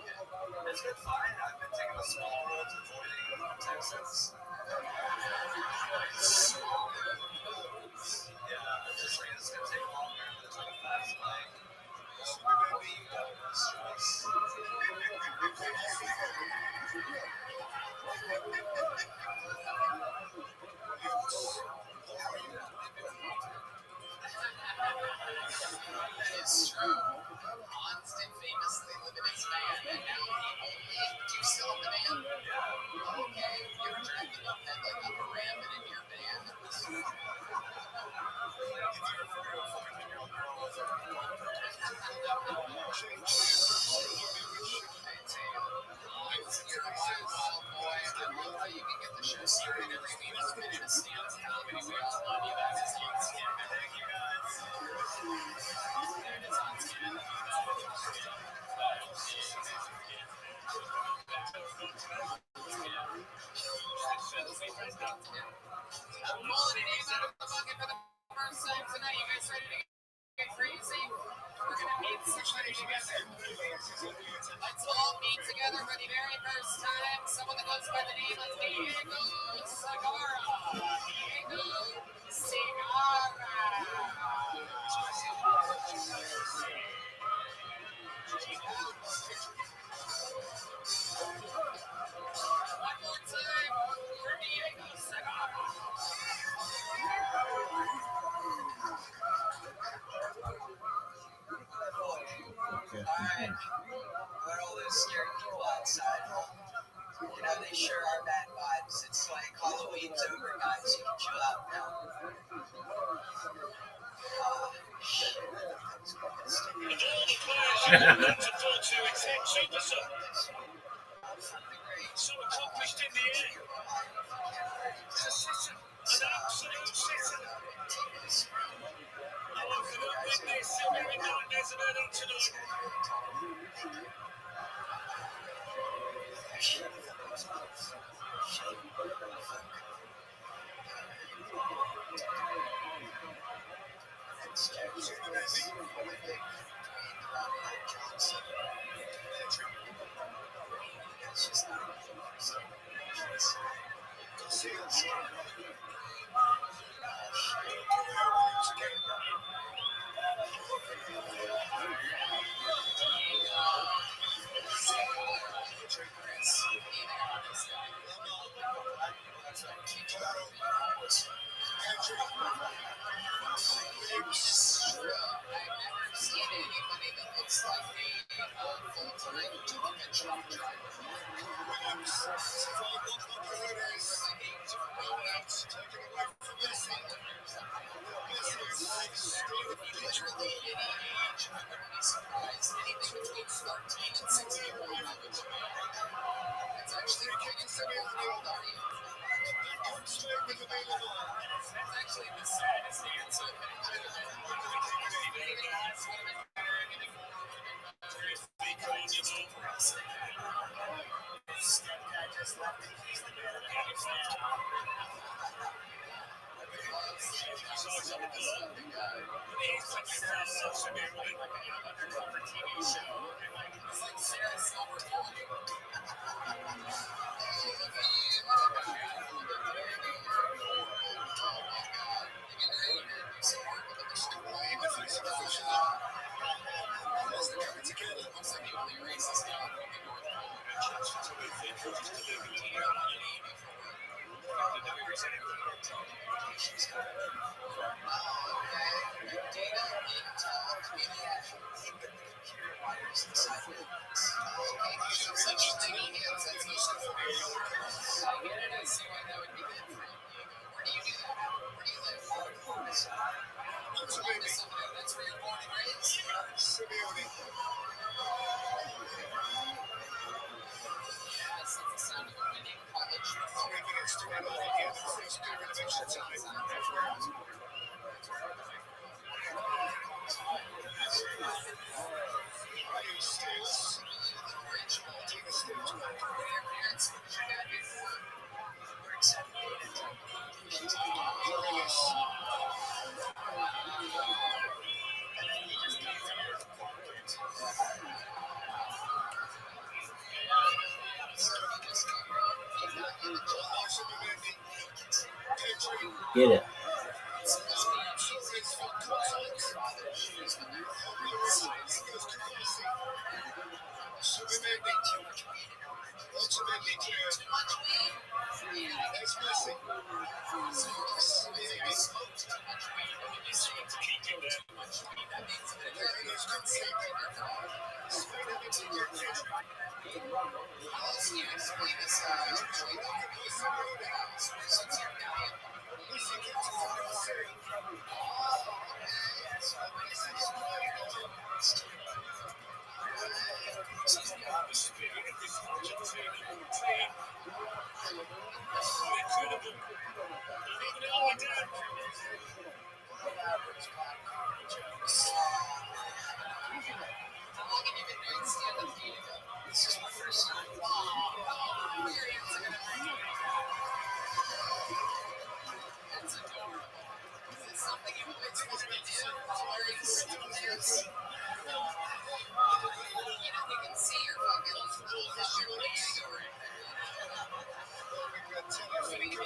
It's been fine. I've been taking a small road to avoiding Texas. Yeah, just like it's gonna take longer than it's like a fast bike. Maybe you got more stress. That is true. Hans did famously live in his van, and now he only. Do you still have the van? Okay. You ever drive the moped like up a ramp and in your van? You're a wild boy. I love how you can get the show started every week with a minute of stand-up comedy. We all love you. That is on skin. Thank you guys. That is on skin. Quality days out of the bucket for the first time tonight. You guys ready to get crazy? We're gonna meet somebody together. Let's all meet together for the very first time. Someone that goes by the name of Diego Segarra. Diego Segarra. One more time for Diego Segarra. Alright, what all those scary people outside? You know, they sure are bad vibes. It's like Halloween's over, guys. You can chill out now. Shit. That was fucking stupid. So accomplished in the end. An absolute sitter. I love the look like this. Every now and there's an adult tonight. Get it. It's lesbian cheesecakes from Rothschild father's shoes when they're size. Maybe too much weed in her. Too much weed? Yeah. So you smoked too much weed. When you say taking too much weed, that means that you're unsafe in your car. How else do you explain this joint on the house versus your diet? How long have you been doing stand-up comedy? This is my first time. Oh, your hands are gonna hurt. That's adorable. Is it something you always wanted to do? Wearing original hairs? You can see your fucking your leg over it.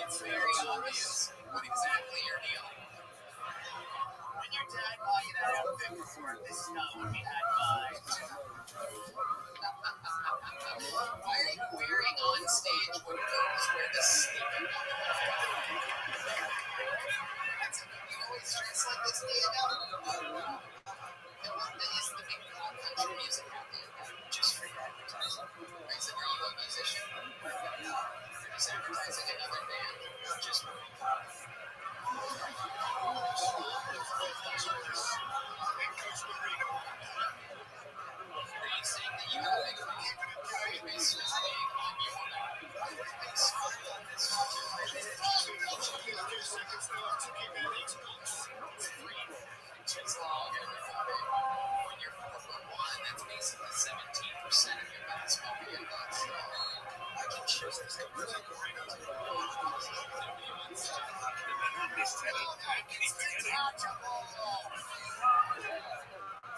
It's very obvious what exactly you're doing. When your dad bought you that outfit before, this is not what we had mine. Why are you wearing on stage what girls wear to sleep? You always dress like this, do you know? And what is the big country music happening? Just free advertising. Is it, are you a musician? You're just advertising another band? Just me. Are you saying that you have a big fan? Or are you basically saying on your It's long, everybody. When you're 4'1", that's basically 17% of your basketball index. I can choose this. Nobody wants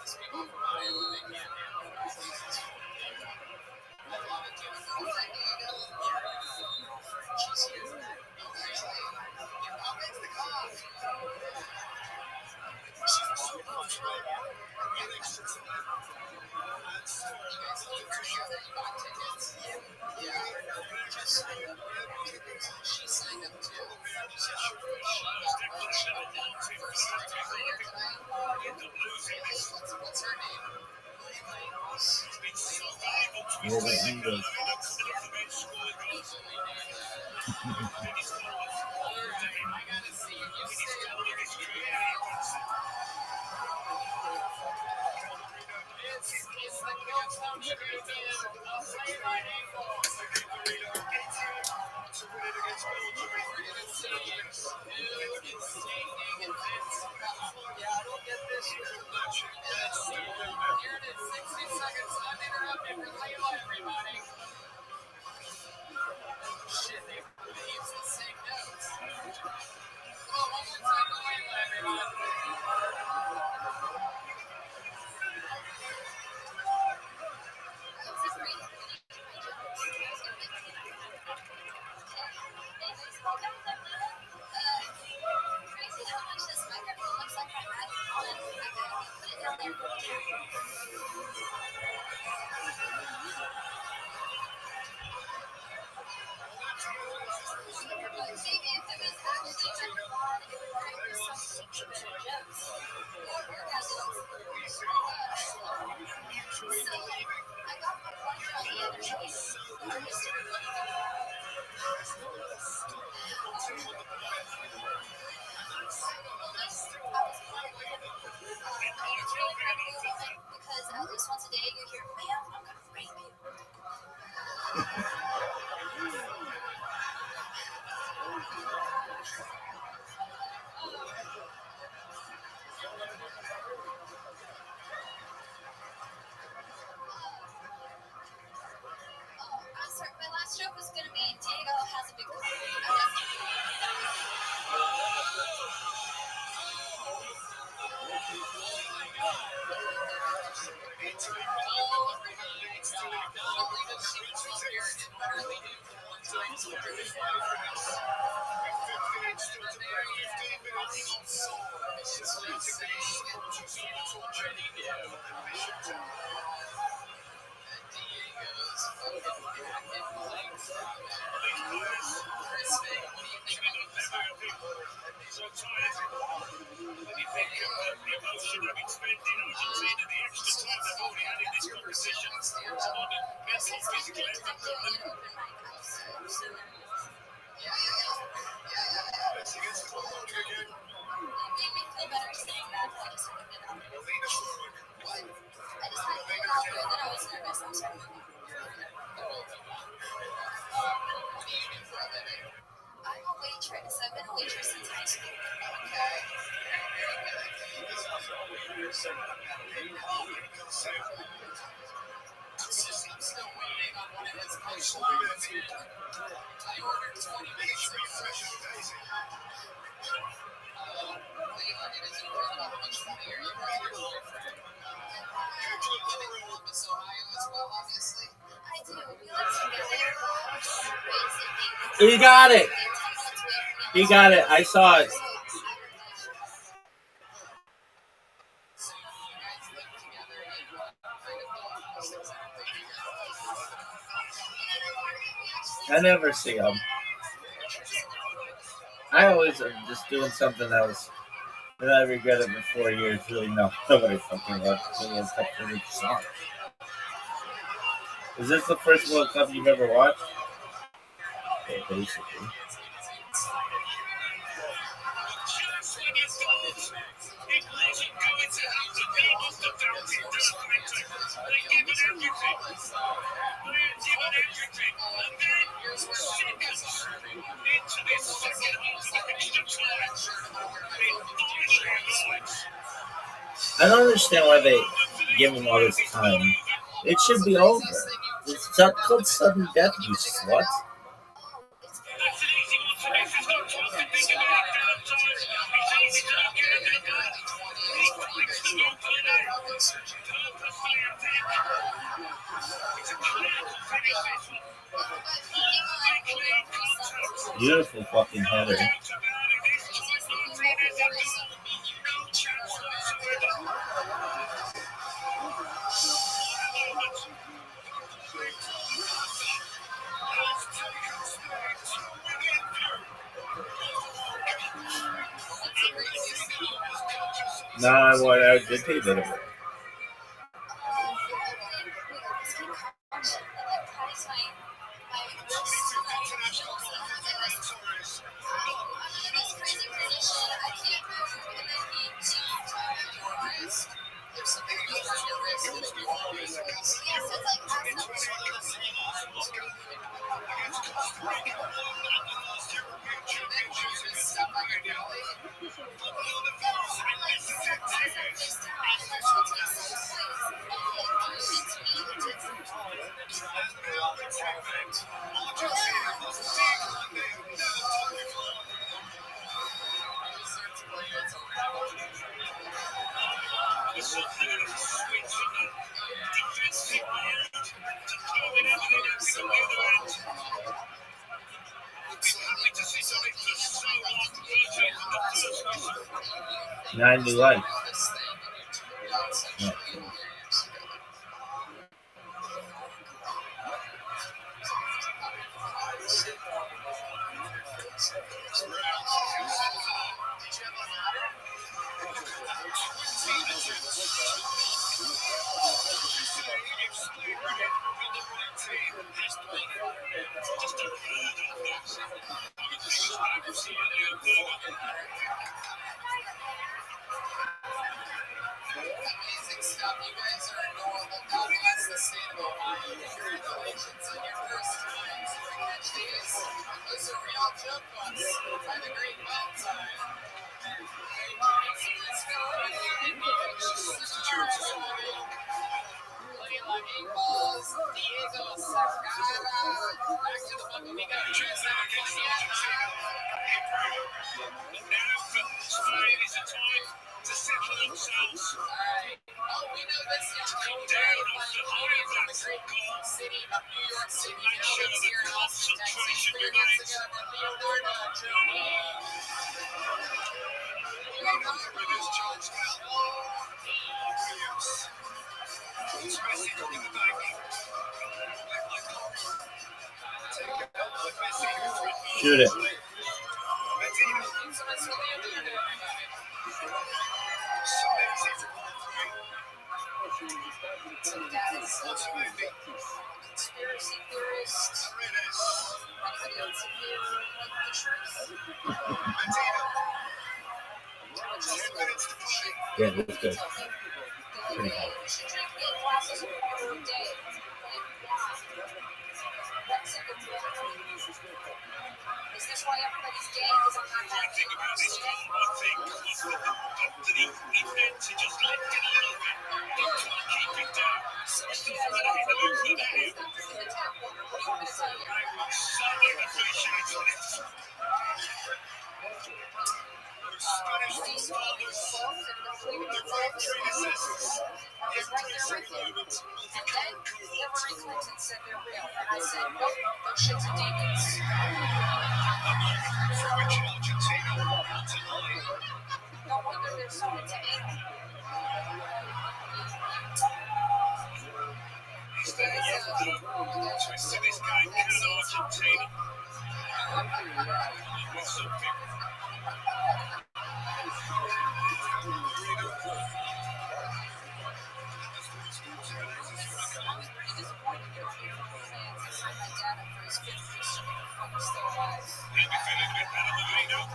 These people from Iowa, they can't handle it. I love it. Do you have a girlfriend, Diego? Yeah, I have a girlfriend. She's here. Oh, really? How big's the cock? She's a sweet punch right now. You guys look together. You bought tickets? Yeah. Just signed up. She signed up too. First time ever here tonight? What's her name? Where's the English? I gotta see if you stay up here. It's the Milltown Museum of Play by Angles. We're gonna see who is taking events. Yeah, I don't get this here. Here it is, 60 seconds uninterrupted for Layla, everybody. Shit, they use the same notes. Come on, one more time to Layla, everybody. Crazy how much this microphone looks like my iPhone. I gotta put it down there. Maybe if it was actually microphone, it would practice some better jokes or orgasms. So I got my point out the other day. I just started looking at it. Because at least once a day you hear, man, I'm gonna rape you. I'm sorry, my last joke was gonna be Diego has a big So tired. When you think of the emotion they've been spending in Argentina, the extra time they've already had in this competition, on the mental, physical effort from them. Let's against the ball again. It made me feel better saying that. I just had to get out. Lean us forward. I just had to get out there that I was nervous. I'm sorry. I'm a waitress. I've been a waitress since high school. I'm still waiting on one of his punchlines. I ordered 20 minutes ago. Leila, it is incredible how much funnier you are than your boyfriend. You live in Columbus, Ohio as well, obviously. I do. We live together. He got it. He got it. I saw it. So you guys live together in what kind of house exactly? I never see him. I always am just doing something else. And I regret it for 4 years. Really, no. Nobody fucking watched the World Cup for each song. Is this the first World Cup you've ever watched? Yeah, basically. Just when you thought it wasn't going to happen, they must have felt it, doesn't it? They've given everything. They had given everything. And then, seconds into this second half of the extra time, it finally arrives. I don't understand why they give him all this time. It should be over. It's called sudden death, you slut. That's an easy one to miss. There's no time to think about it. Downtime. It's easy to not get a big goal. He finds the goal there. Purposely attack. It's a critical finish, this one. Lovely clean contact. Beautiful fucking header. It's about it. This time Martinez in goal. No chance whatsoever. Nah, what I did he did it. Nine new life. Yeah. Amazing stuff. You guys are adorable. Nothing that's the state of Ohio. Congratulations on your first time to catch these. Those are real jump ones by the great Valentine. Let's go ahead and Leila equals Diego Sacara. Back to the book. We got Tristan Now for Spain is a time to settle themselves. Alright. Oh, we know this young Come lady down very off the much. high of that City of New York City. Now lives here in Austin, Texas. 3 months ago, that Leonardo Journey. Brothers Charles Williams. It's Messi in the back. Shoot it. Conspiracy theorist. Anybody else in here like the truth? Yeah, that's good. You should drink 8 glasses of water a day. What's in the water? Is this why everybody's gay? Because I'm not that big about this. I think after the event, he just left it a little bit. Didn't try to keep it down. If you guys don't believe me, it's not drinking the tap water. What do you want me to tell you? Certainly appreciates it. Spanish footballers, the great predecessors. I was right there with you. And then Hillary Clinton said they're real. And I said, nope, those shits are demons. For which Argentina tonight. No wonder they're so into anal. Twist to this game, can Argentina? With something. I was pretty disappointed there were no fans. I signed my dad up for his 5th booster. I'm still alive. Maybe feeling a bit better than I know.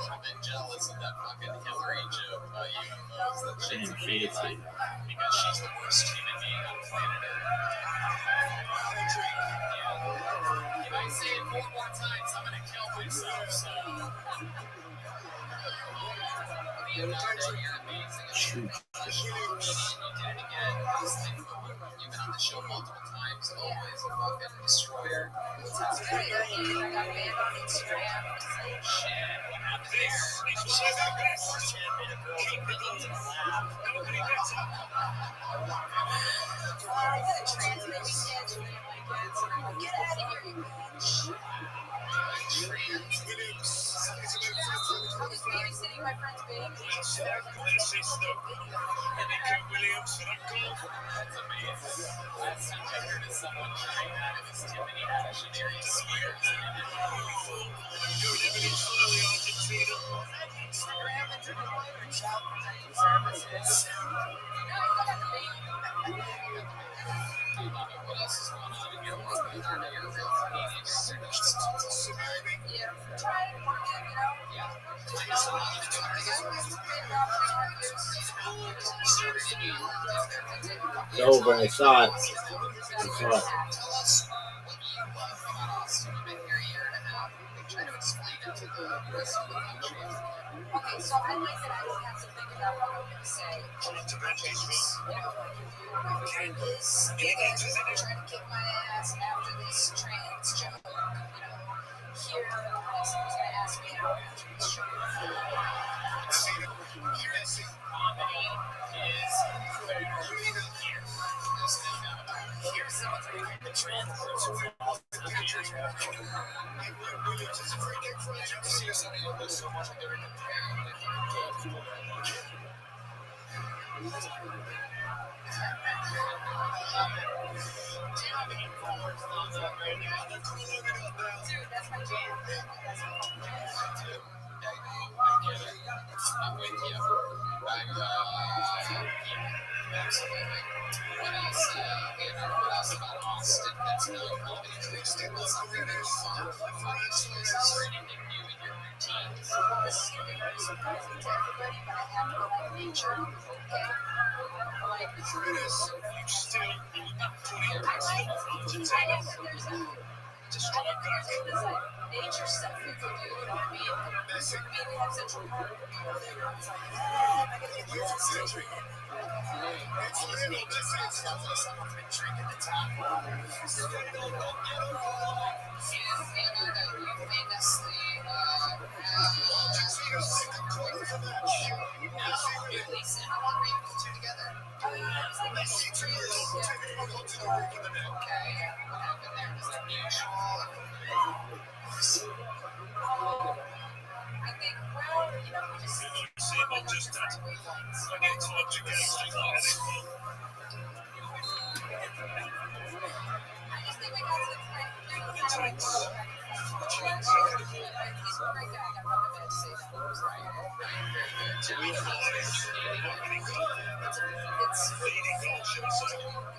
I've been jealous of that fucking Hillary joke about UFOs that she's Damn, because she's the worst human being on planet Earth. If I say it 4 more times, I'm gonna kill myself. So, Leonardo, you're amazing. You did it again. You've been on the show multiple times. Always a fucking destroyer. Sounds great. I got banned on Instagram. Shit, what happened there? She's the best. Made a girl to laugh. Nobody better. I got a trans baby statue in my kids, and I'm like, get out of here, you bitch. Trans Williams. I was babysitting my friend's baby. Nico Williams for that goal. That's amazing. Last time I heard of someone trying that, it was Tiffany Hatchery Spears. Good evidence for the Argentina. Instagram and drinking water and child protective services. No, I got the baby. What else is going on in your world? You're a real genius. Yeah, try it, work it, you know? Yeah. It's over. I saw it. Okay, so I like that I don't have to think about what I'm going to say. Trying to kick my ass after this trans joke. Here, someone's going to ask me out after this show. Comedy is here. Here's someone's going to read the trans person. So much of their Dude, that's my jam. I get it. I'm with you. Absolutely. What else? What else about Austin? That's not comedy. What's something new fun? Fun choices or anything new in your routine? This is going to be very surprising to everybody, but I have to go by nature. Okay? Like, I like, there's a, just nature stuff we could do, you know what I mean? Messy. I mean, we have Central Park. It's like, I gotta get It's this. little, messy, and stuff. Someone's been drinking the top. Stay on, don't get over the line. You famously Argentina's second quarter of the match. Lisa, how long were you two together? Messi 2 years, taking one onto the roof of the net. Okay, what happened there? Was that mutual? I think, well, you know, we just wavelengths. I get time to get I just think we got to the point, you know, kind of like, he's a great guy, I got nothing bad to say about him. He's right. Very good.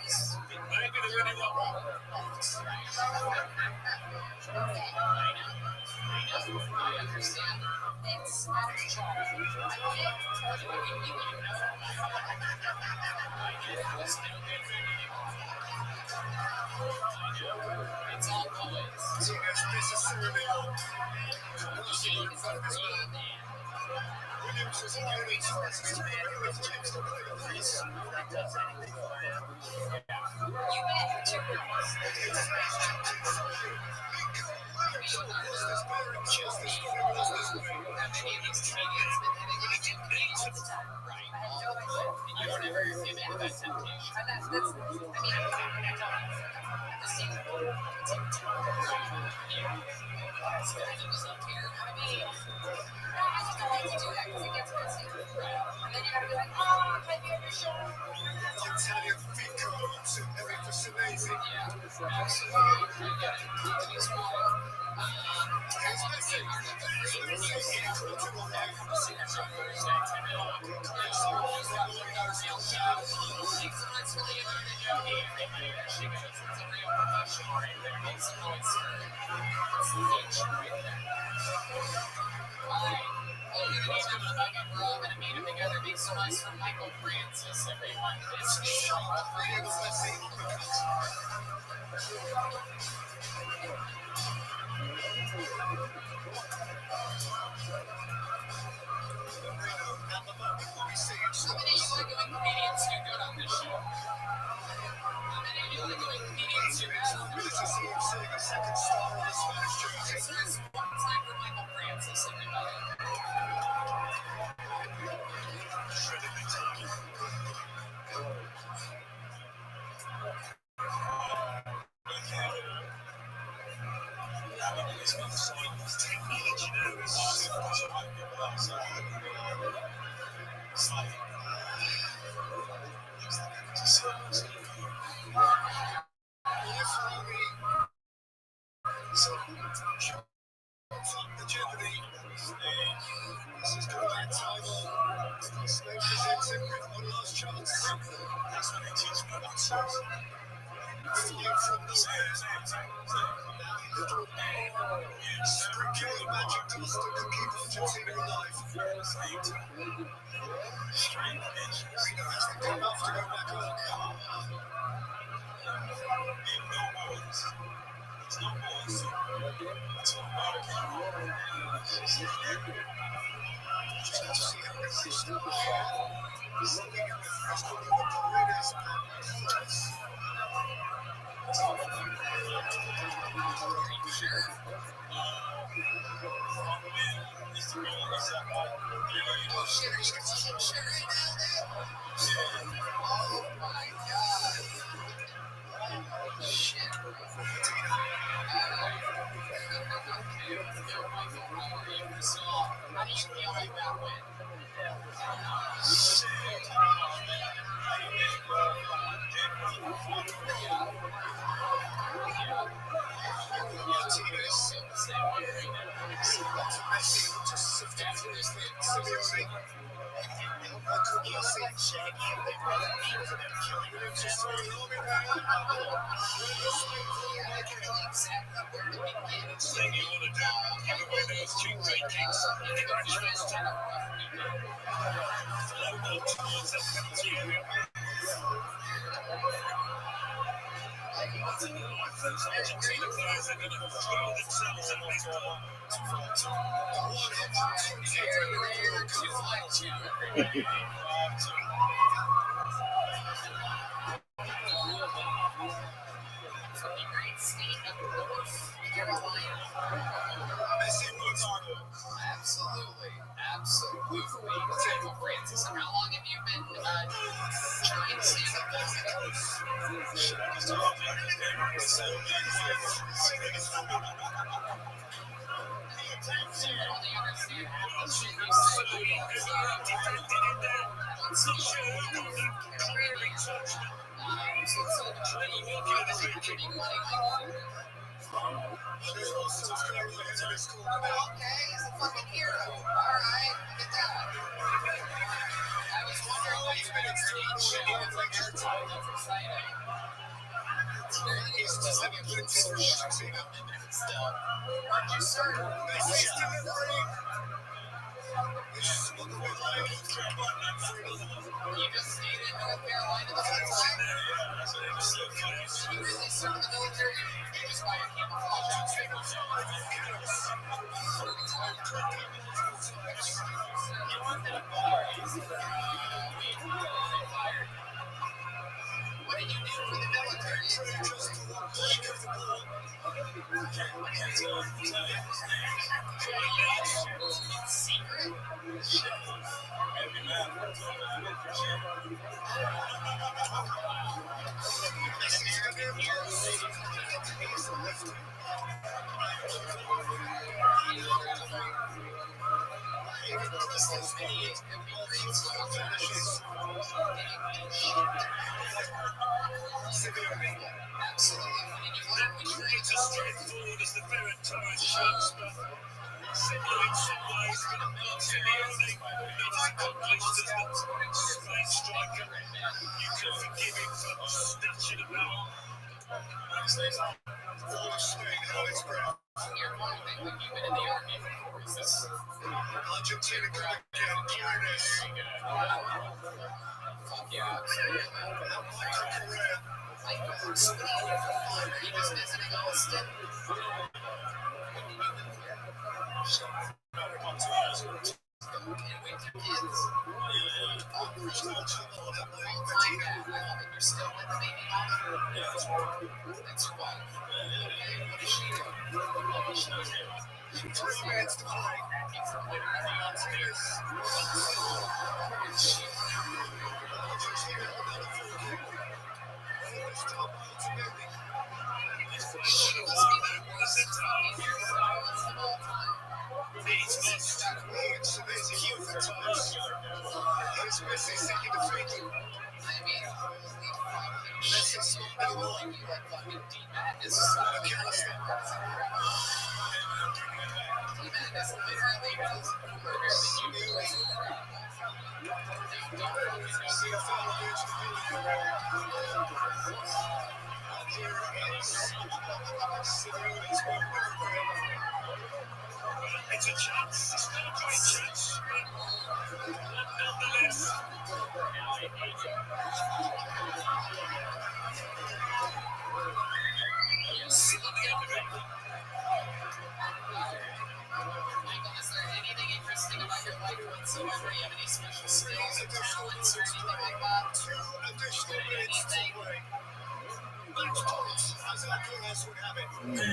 It's maybe the winning one. I understand. It's out of control. I it's all boys. Tina's necessarily commercial in front of his man. Williams was the only choice of his man who has changed the play of Greece. You met two girls. Italian fico to every facility. Here's Messi. Big so nice from Michael Francis, everyone. How many of you are doing comedians who good on this show? How many of you are doing comedians who good on this show? This is one time for Michael Francis, everybody. players are going to throw themselves at this ball. Absolutely. Francis, and how long have you been trying stand-up Okay, he's a fucking hero. Alright, get that. I was wondering why you've been exchanged shit with like airtime. That's exciting. It's just like a good story. Still. Where'd you start? You just stayed in North Carolina the whole time? You really served the military? You just buy a camouflage outfit? What did you do for the military? Secret? You're still with the baby mom? That's your wife. What does she do? It's a chance. It's not a great chance. Nonetheless. Michael, is there anything interesting about your life whatsoever? Do you have any special skills or talents or anything like that? Anything?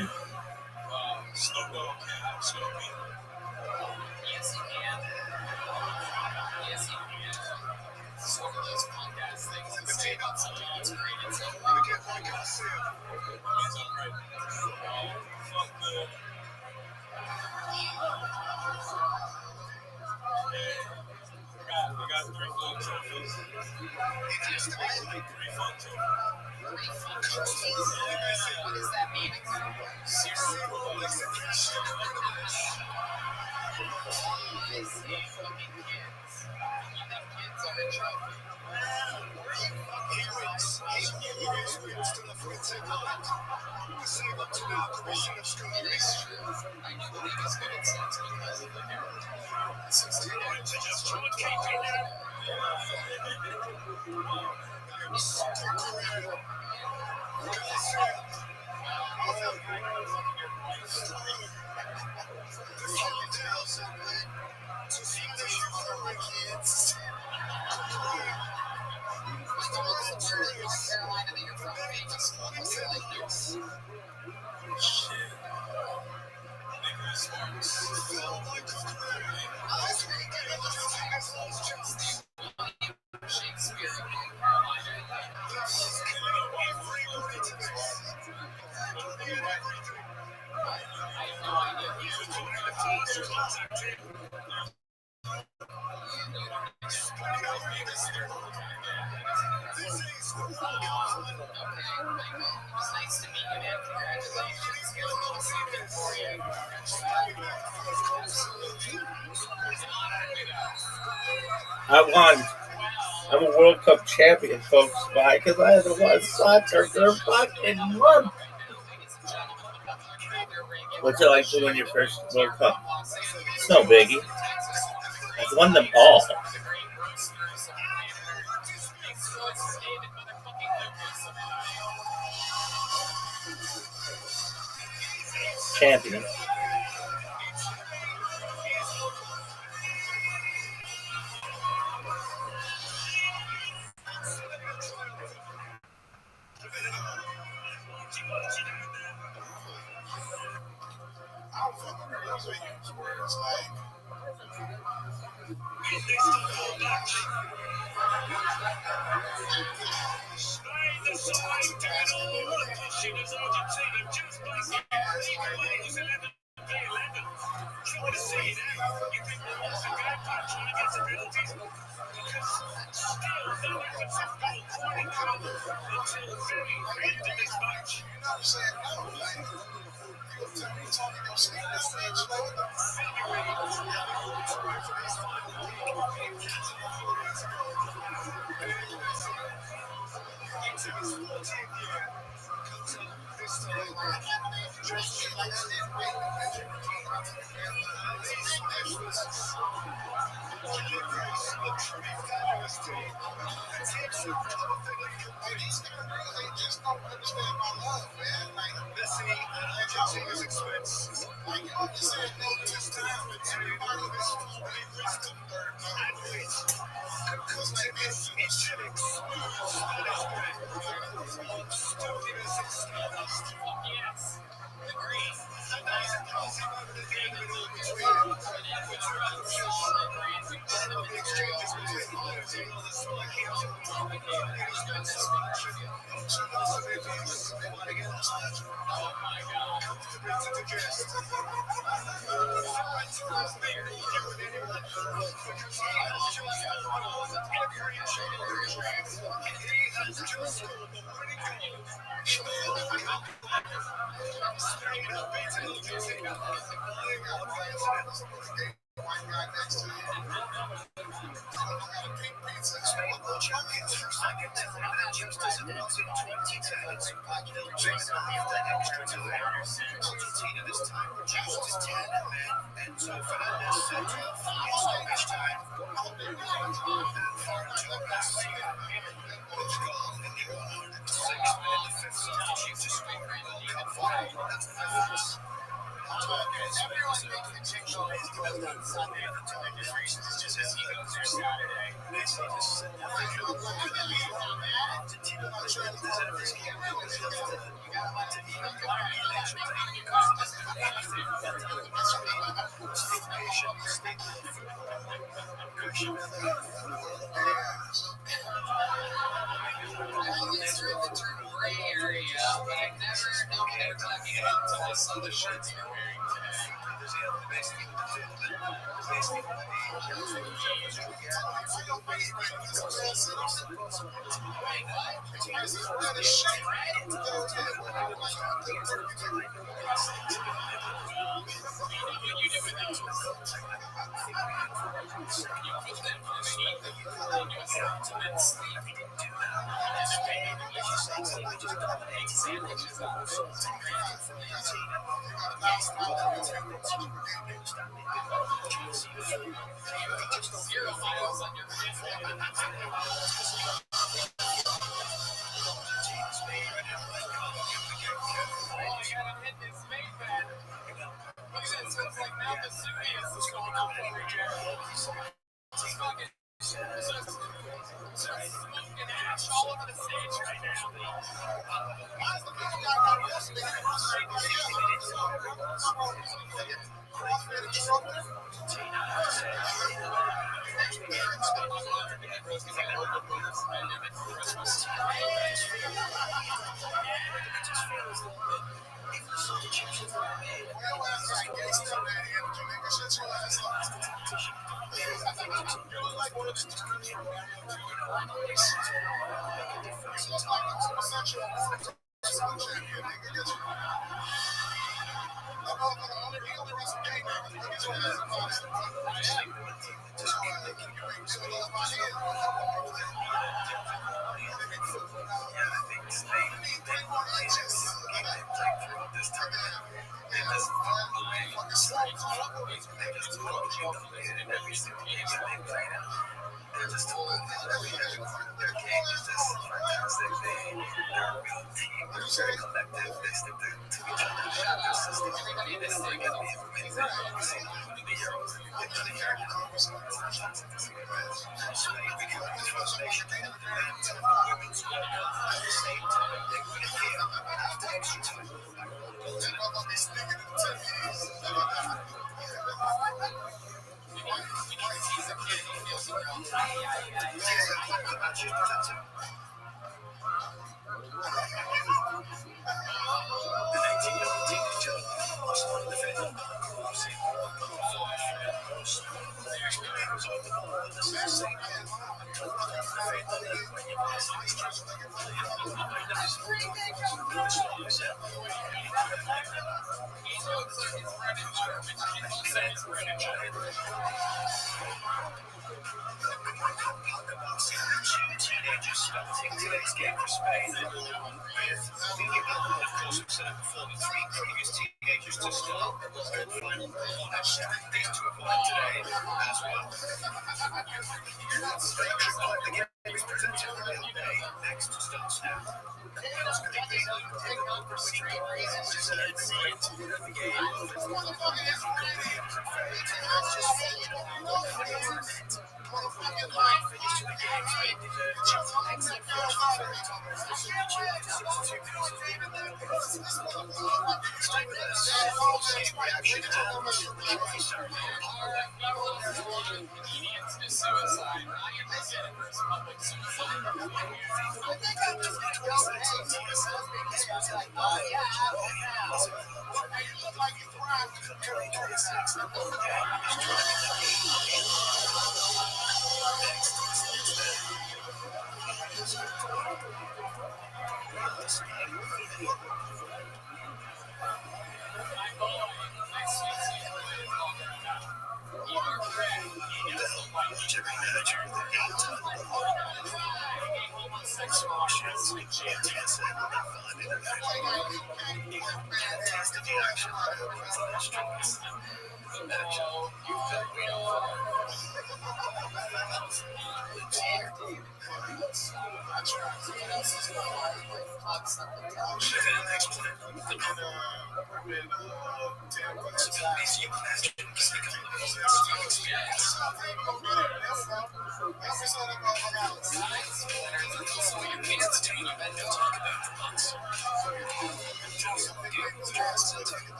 Yes, you can. Yes, you can. It's one of those punk ass things that say about something that's great. It's so We got 3 fun trophies. Three fun trophies. What does that mean exactly? Nice to meet you, man. Congratulations. Here's a little something for you. I won. I'm a World Cup champion, folks. Why? Because I haven't won soccer for a fucking month. What's it like to win your first World Cup? It's no biggie. I've won them all. Champion.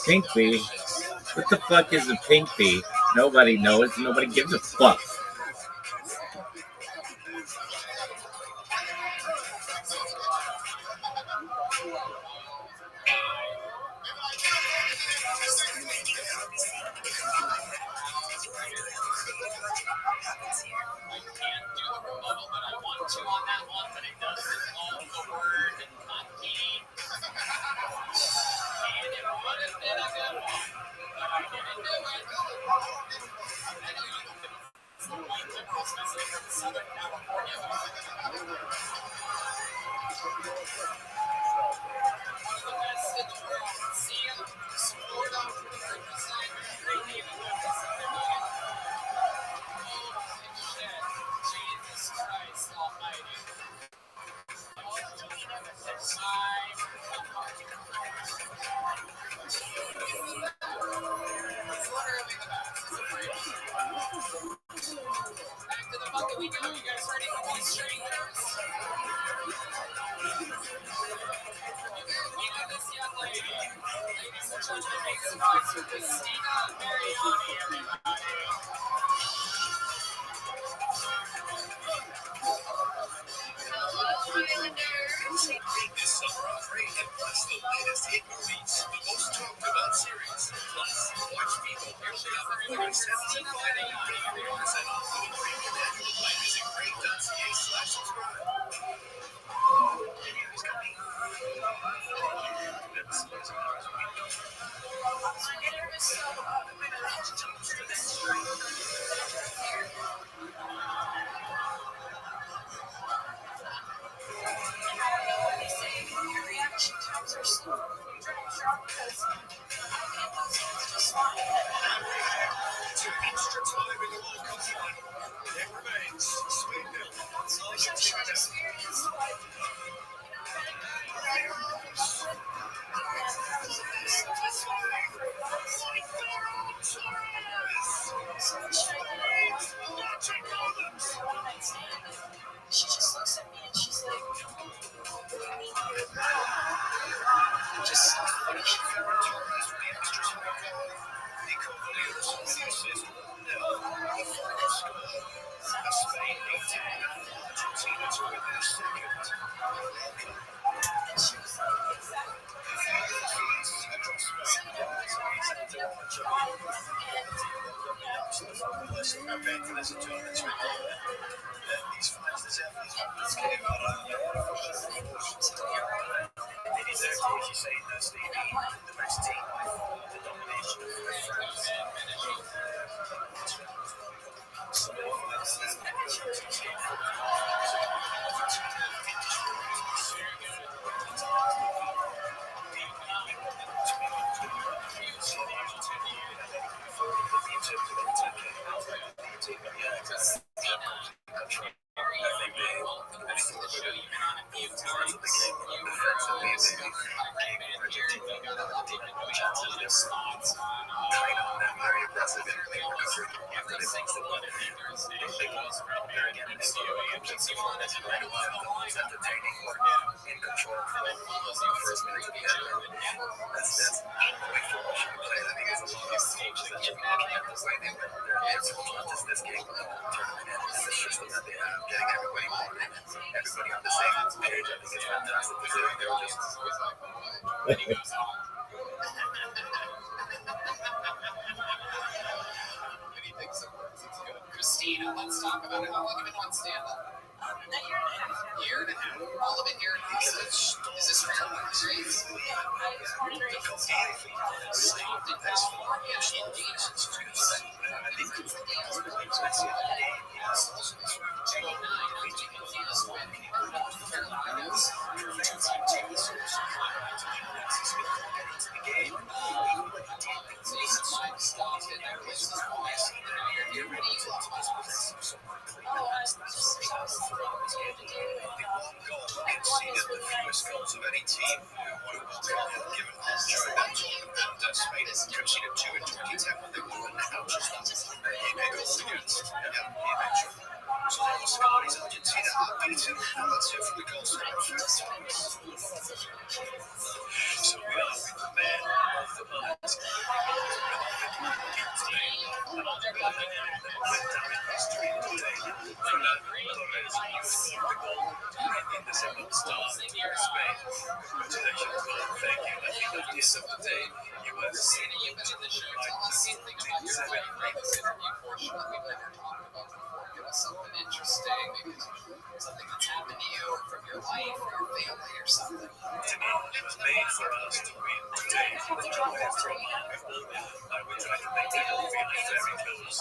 Pink bee? What the fuck is a pink bee? Nobody knows. Nobody gives a fuck. especially from Southern California. One of the best in the world. See him, Florida, represent great people represented. Holy shit. Jesus Christ Almighty. He's literally the best. He's a freak. Back to the bucket we go. You guys ready for these strangers? You know this young lady. Ladies and gentlemen, make some noise for Christina Mariani, everybody. Hello, Islanders. This summer upgrade and plus the latest hit movies, the most talked about series. Plus, watch people early on for $17.99 percent off with a premium annual by visiting great.ca/subscribe. Your reaction times are slow. Because I get those things just fine. To extra time in the World Cup final. It remains Sweden. Perception experience, like, she just looks at me and she's like, just Christina, let's talk about it. How long have you been on stand-up? a year and a half. Year and a half. All of it here in Austin. Is this for your born and raised? I was born and raised in California. Stopped in California, Indiana. It's the dance Of any team would have given during that tournament and Spain has conceded 2 in 2010 when they won the out. He made goals against he made sure. So all the Scotties Argentina are beaten, and that's it for the goal scorers. So we are with the man of the night. Something interesting, maybe something that's happened to you from your life or your family or something. It was made for us to win today. I would try to make people feel very close.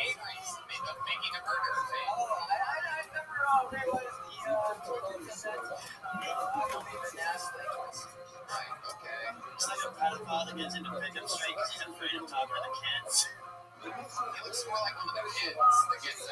vagaries of making a burger. I never realized the tortillas had Right, okay. It's like a pedophile that gets into pickup straight because he's afraid of talking to the kids. He looks more like one of the kids that gets,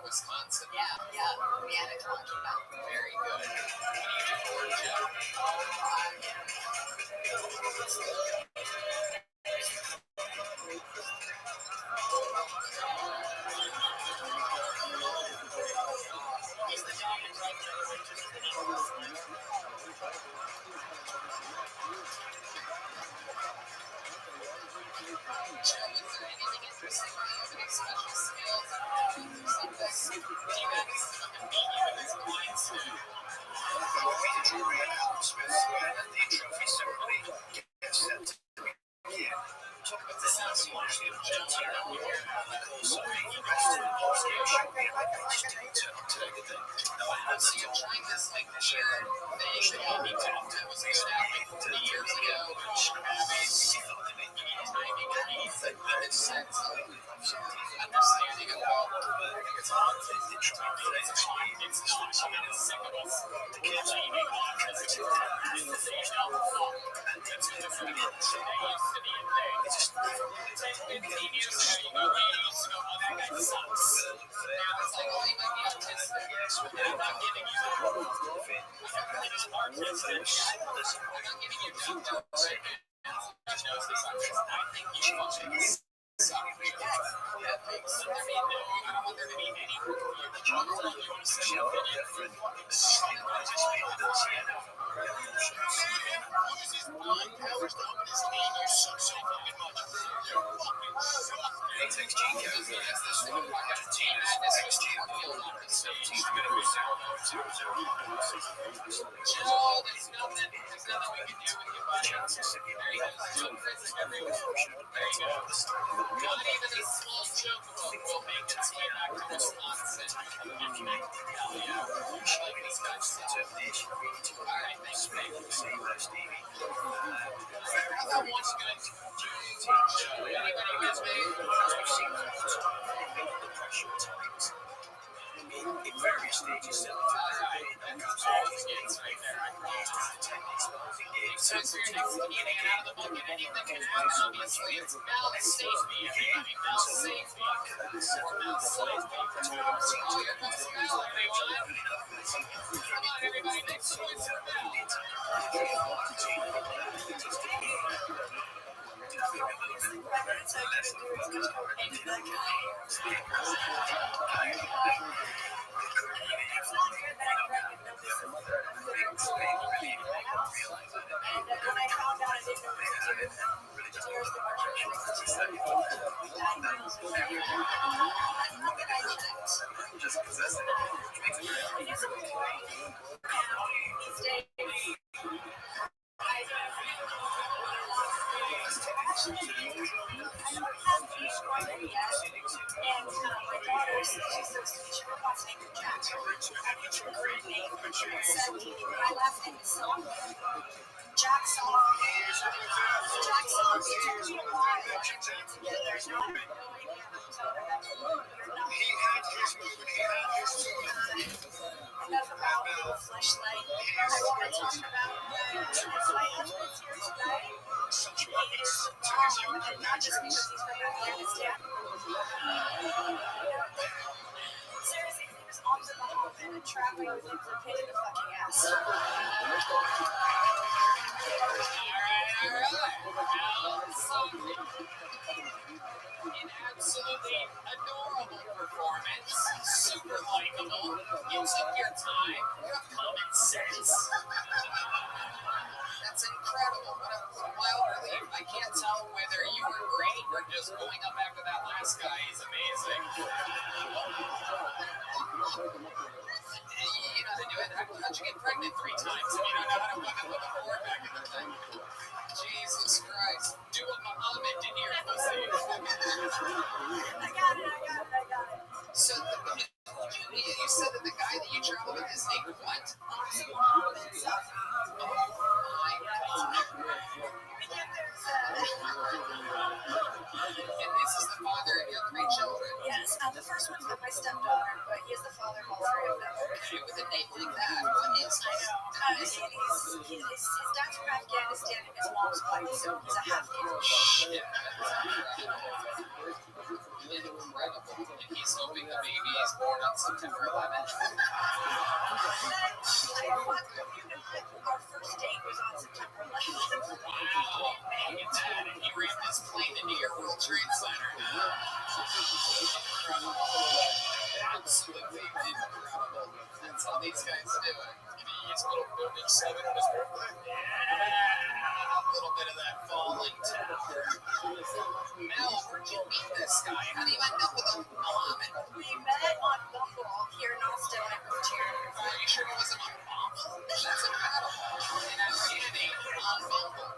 Wisconsin. Very good. Jack. It's a great name. Except my last name is Song. Jack Song. Jack Song is why we're together. Not knowing He had his moment. He had his moment. enough about the fleshlight. I want to talk about my husband's here tonight. Such He is the bomb, and not just because he's from Afghanistan. Seriously, he was on the bomb and traveling with him to pay in the fucking ass. An absolutely adorable performance. Super likable. You took your time. You have common sense. That's incredible. What a wild relief. I can't tell whether you were great or just going up after that last guy. He's amazing. You know how to do it. How'd you get pregnant 3 times if you don't know how to fucking whip a board back in the day? Jesus Christ. Do what Muhammad did to your pussy. I got it. So, you said that the guy that you traveled with is named what? Oh my god. And this is the father of your 3 children. Yes, the first one's with my stepdaughter, but he is the father of all 3 of them. Okay, with a name like that, what is I know. His dad's from Afghanistan and his mom's white, so he's a Afghan. Shit. Incredible. And he's hoping the baby is born on September 11th. Our first date was on September 11th. Wow. Look at that. And he ran this plane into your World Trade Center. Incredible. Absolutely incredible. That's how these guys do it. He's a little building 7 on his birthday. Yeah. A little bit of that falling tower. Mel, where'd you meet this guy? How do you end up with a Muhammad? We met on Bumble here in Austin when I moved here. Are you sure he wasn't on Bumble? That's incredible. And I'm standing on Bumble.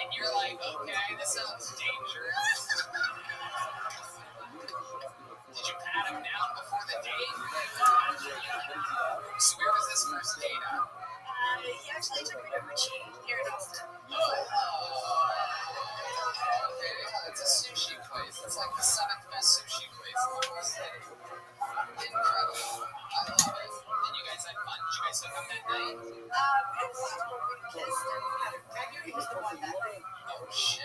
And you're like, okay, this sounds dangerous. Did you pat him down before the date? So where was this first date at? He actually took me to Richie here in Austin. Okay, it's a sushi place. It's like the 7th best sushi place in the whole city. Incredible. I love it. And you guys had fun? Did you guys hook up that night? We kissed and I knew he was the one that night. Oh, shit.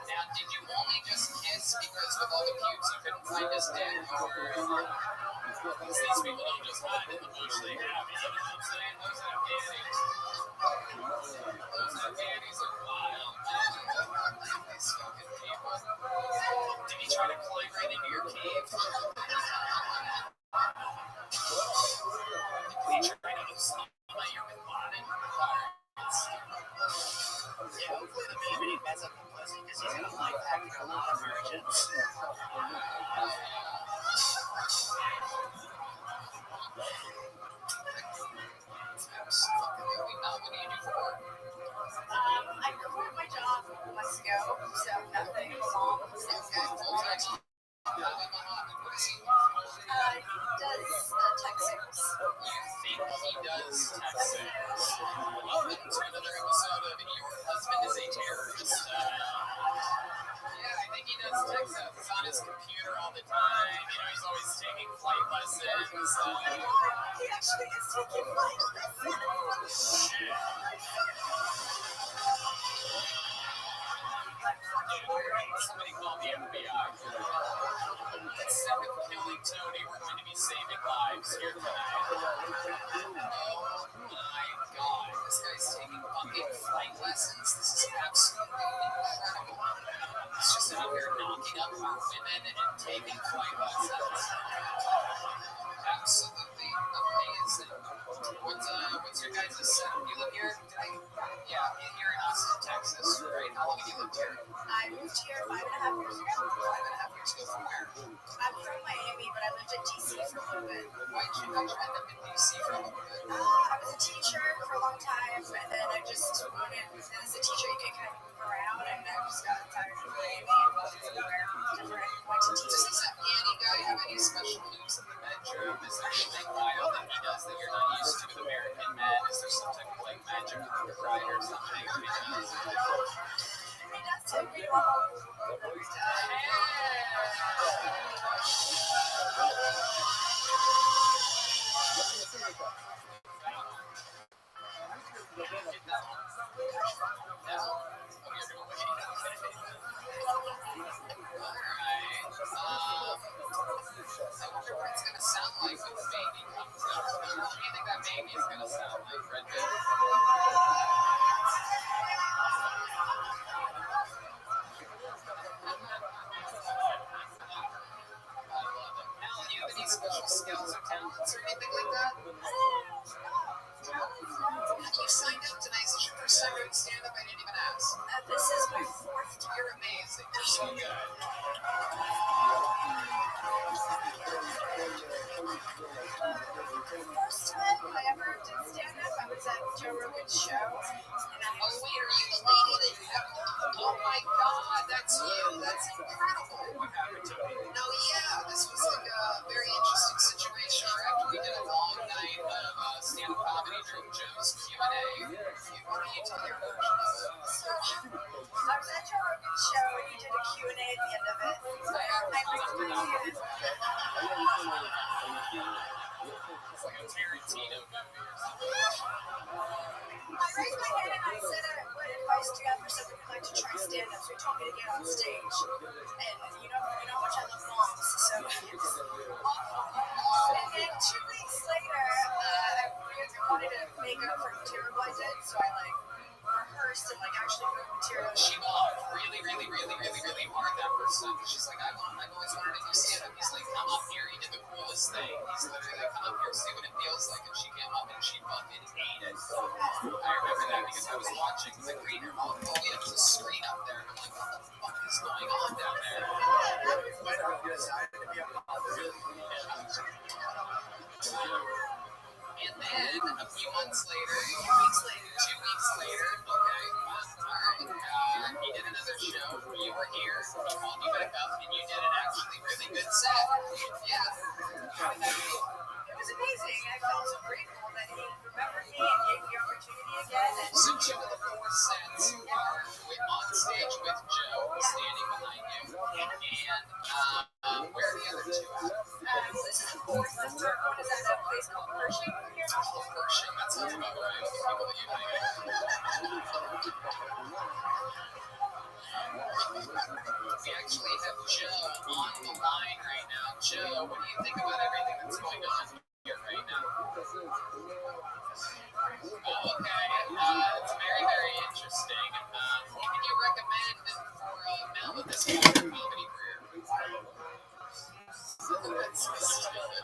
Now, did you only just kiss because with all the pubes you couldn't find his dick? Or because these people don't just hide in the bush, they have. You know what I'm saying? Those Afghanis. Those Afghanis are wild, man. These fucking people. Did he try to climb right into your cave? Did he try to upset you with Laden? Yeah, hopefully the minute he mess up the pussy, because he's gonna like that for a lot of virgins. Absolutely not. What do you do for work? I quit my job months ago, so nothing long. Okay, full-time. What does he do? He does tech sales. You think he does tech sales? Welcome to another episode of Your Husband is a Terrorist. Yeah, I think he does tech sales. He's on his computer all the time. You know, he's always taking flight lessons. He actually is taking flight lessons. Somebody call the FBI. Instead of killing Tony, we're going to be saving lives here tonight. Oh my god, this guy's taking fucking flight lessons. This is absolutely incredible. He's just out here knocking up our women and taking flight lessons. Absolutely amazing. What's your guys' setup? You live here? Yeah, here in Austin, Texas, right? How long have you lived here? I moved here 5.5 years ago. 5.5 years ago. From where? I'm from Miami, but I lived in DC for a little bit. How'd you end up in DC for a little bit? I was a teacher for a long time, and then I just wanted, as a teacher, you can kind of move around, and I just got tired of Miami and wanted somewhere different. Went to Does DC. this Afghani guy have any special moves in the bench? true. Is there anything wild that he does that you're not used to with American men? Is there some type of like magic carpet ride or something that he does? He does take me home. I wonder what it's gonna sound like when the baby comes out. What do you think that baby is gonna sound like, Red Bit? I love it. Mel, do you have any special skills or talents or anything like that? You signed up tonight. Is this your first time doing stand-up? I didn't even ask. This is my fourth time. You're amazing. You're so good. First time I ever did stand-up, I was at Joe Rogan's show. And I Oh, wait, are you the lady that you have? Oh, my God, that's you. That's incredible. What happened to me? No, yeah, this was like a very interesting situation where after we did a long night of stand-up comedy during Joe's Q&A, why don't you tell your version of it? So, I was at Joe Rogan's show and he did a Q&A at the end of it. So I raised my hand. It's like a Tarantino movie or something. I raised my hand and I said, what advice do you have for someone who'd like to try stand-up? So he told me to get on stage. And you know how much I love moms, so it's awful. And then 2 weeks later, I wanted to make up for how terrible I did, so I rehearsed and actually wrote material. She loved really hard that first time. She's like, I've always wanted to do stand-up. He's like, come up here. He did the coolest thing. He's literally like, come up here, see what it feels like. And she came up and she fucking hated it. I remember that because I was watching the green room. Oh, yeah, there's a screen up there. And I'm like, what the fuck is going on down there? And then a few months later, 2 weeks later, okay, all right, he did another show. You were here. He called you back up, and you did an actually really good set. Yeah. How did that feel? It was amazing. I felt so grateful that he remembered me and gave me the opportunity again. And So 2 of the 4 sets are on stage with Joe standing behind you. And where are the other 2 at? this is the fourth. The third one is at a place called Pershing. Oh, Pershing. That sounds about right with the people that you hang out with. We actually have Joe on the line right now. Joe, what do you think about everything that's going on here right now? Oh, okay. It's very interesting. What can you recommend for Mel with this comedy career? That's so stupid.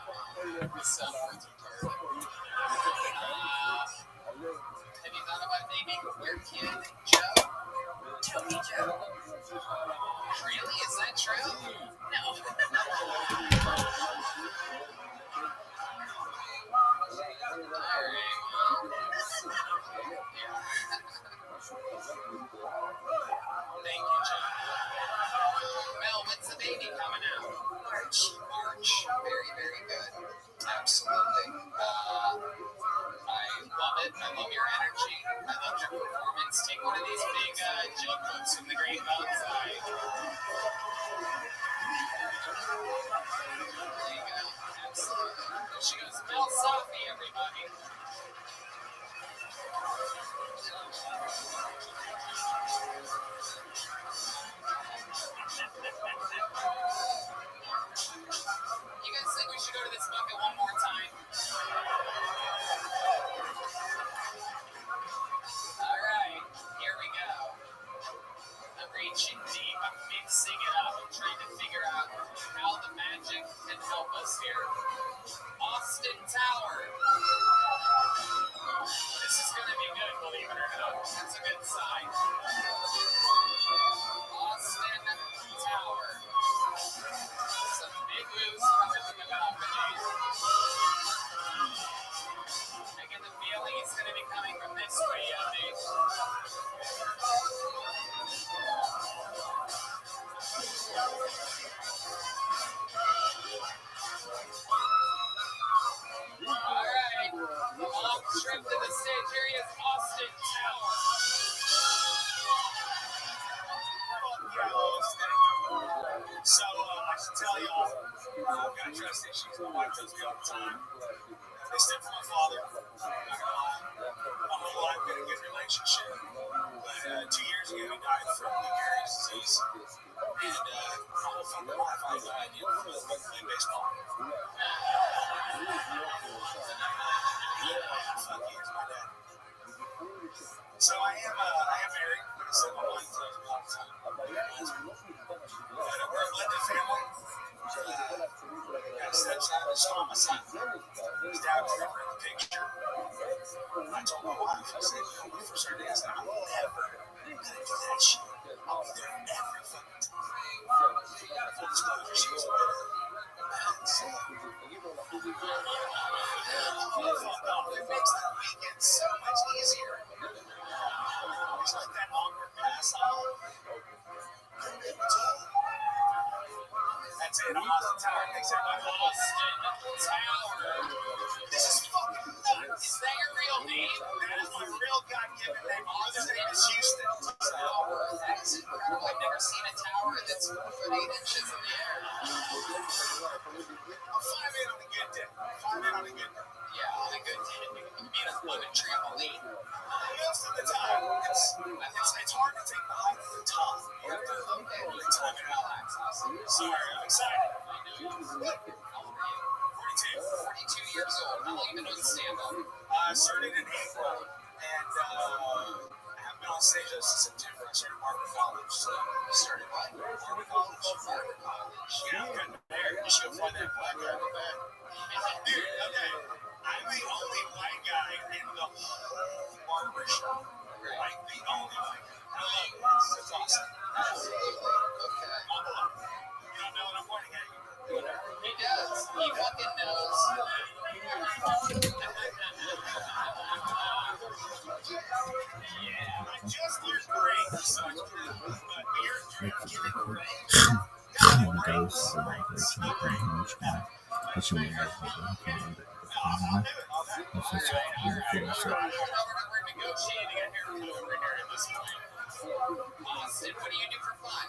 This sounds retarded. Have you thought about naming your kid Joe? Tony Joe. Really? Is that true? No. Alright, thank you, John. Mel, when's the baby coming out? March. Very good. Absolutely. I love it. I love your energy. I love your performance. Take one of these big jump ropes from the Great Mountain Side. There you go. Absolutely. There she goes. Mel Safi, everybody. You guys think we should go to this bucket one more time? All right, here we go. I'm reaching deep. I'm mixing it up. I'm trying to figure out how the magic can help us here. Austin Tower. This is going to be good, believe it or not. That's a good sign. Austin Tower. Some big moves coming from the balcony. I get the feeling it's going to be coming from this way, Yoni. relationship. But 2 years ago, he died from Lou Gehrig's disease. And my whole fucking life, I had no idea before I played baseball. Fuck you, it's my dad. So I am married. Like I said, my wife tells me all the time. But we're a blended family. Got a stepson and still on my son. His dad was never in the picture. I told my wife, I said, when we first started dancing, I'm never gonna do that shit. I'll be there every fucking time. Full disclosure, she was a bit of it makes the weekend so much easier. It's like that awkward pass off. That's it. Austin Tower makes everybody Austin Tower. This is fucking nuts. Is that your real name? That is my real God-given name. My other name is Houston. Tower. That is incredible. I've never seen a tower that's 4 foot 8 inches in the air. I'm 5'8" on a good day. 5'8" on a good day. Yeah, on a good day. You can be on a trampoline. Most of the time, it's hard to take the height to the top. You have to really time it out. Sorry, I'm excited. 42 years old. How long have you been doing stand-up? I started in April, and I haven't been on stage since September. I started Margaret College. So you started what? Margaret College. Margaret College. Yeah, I'm getting married. You should go find that black guy in the back. Dude, okay. I'm the only white guy in the whole barbershop. Like, the only white guy. I love it. It's awesome. Okay. You don't know what I'm pointing at. He does. He fucking knows. I just learned great. So but you're giving great. Austin, what do you do for fun?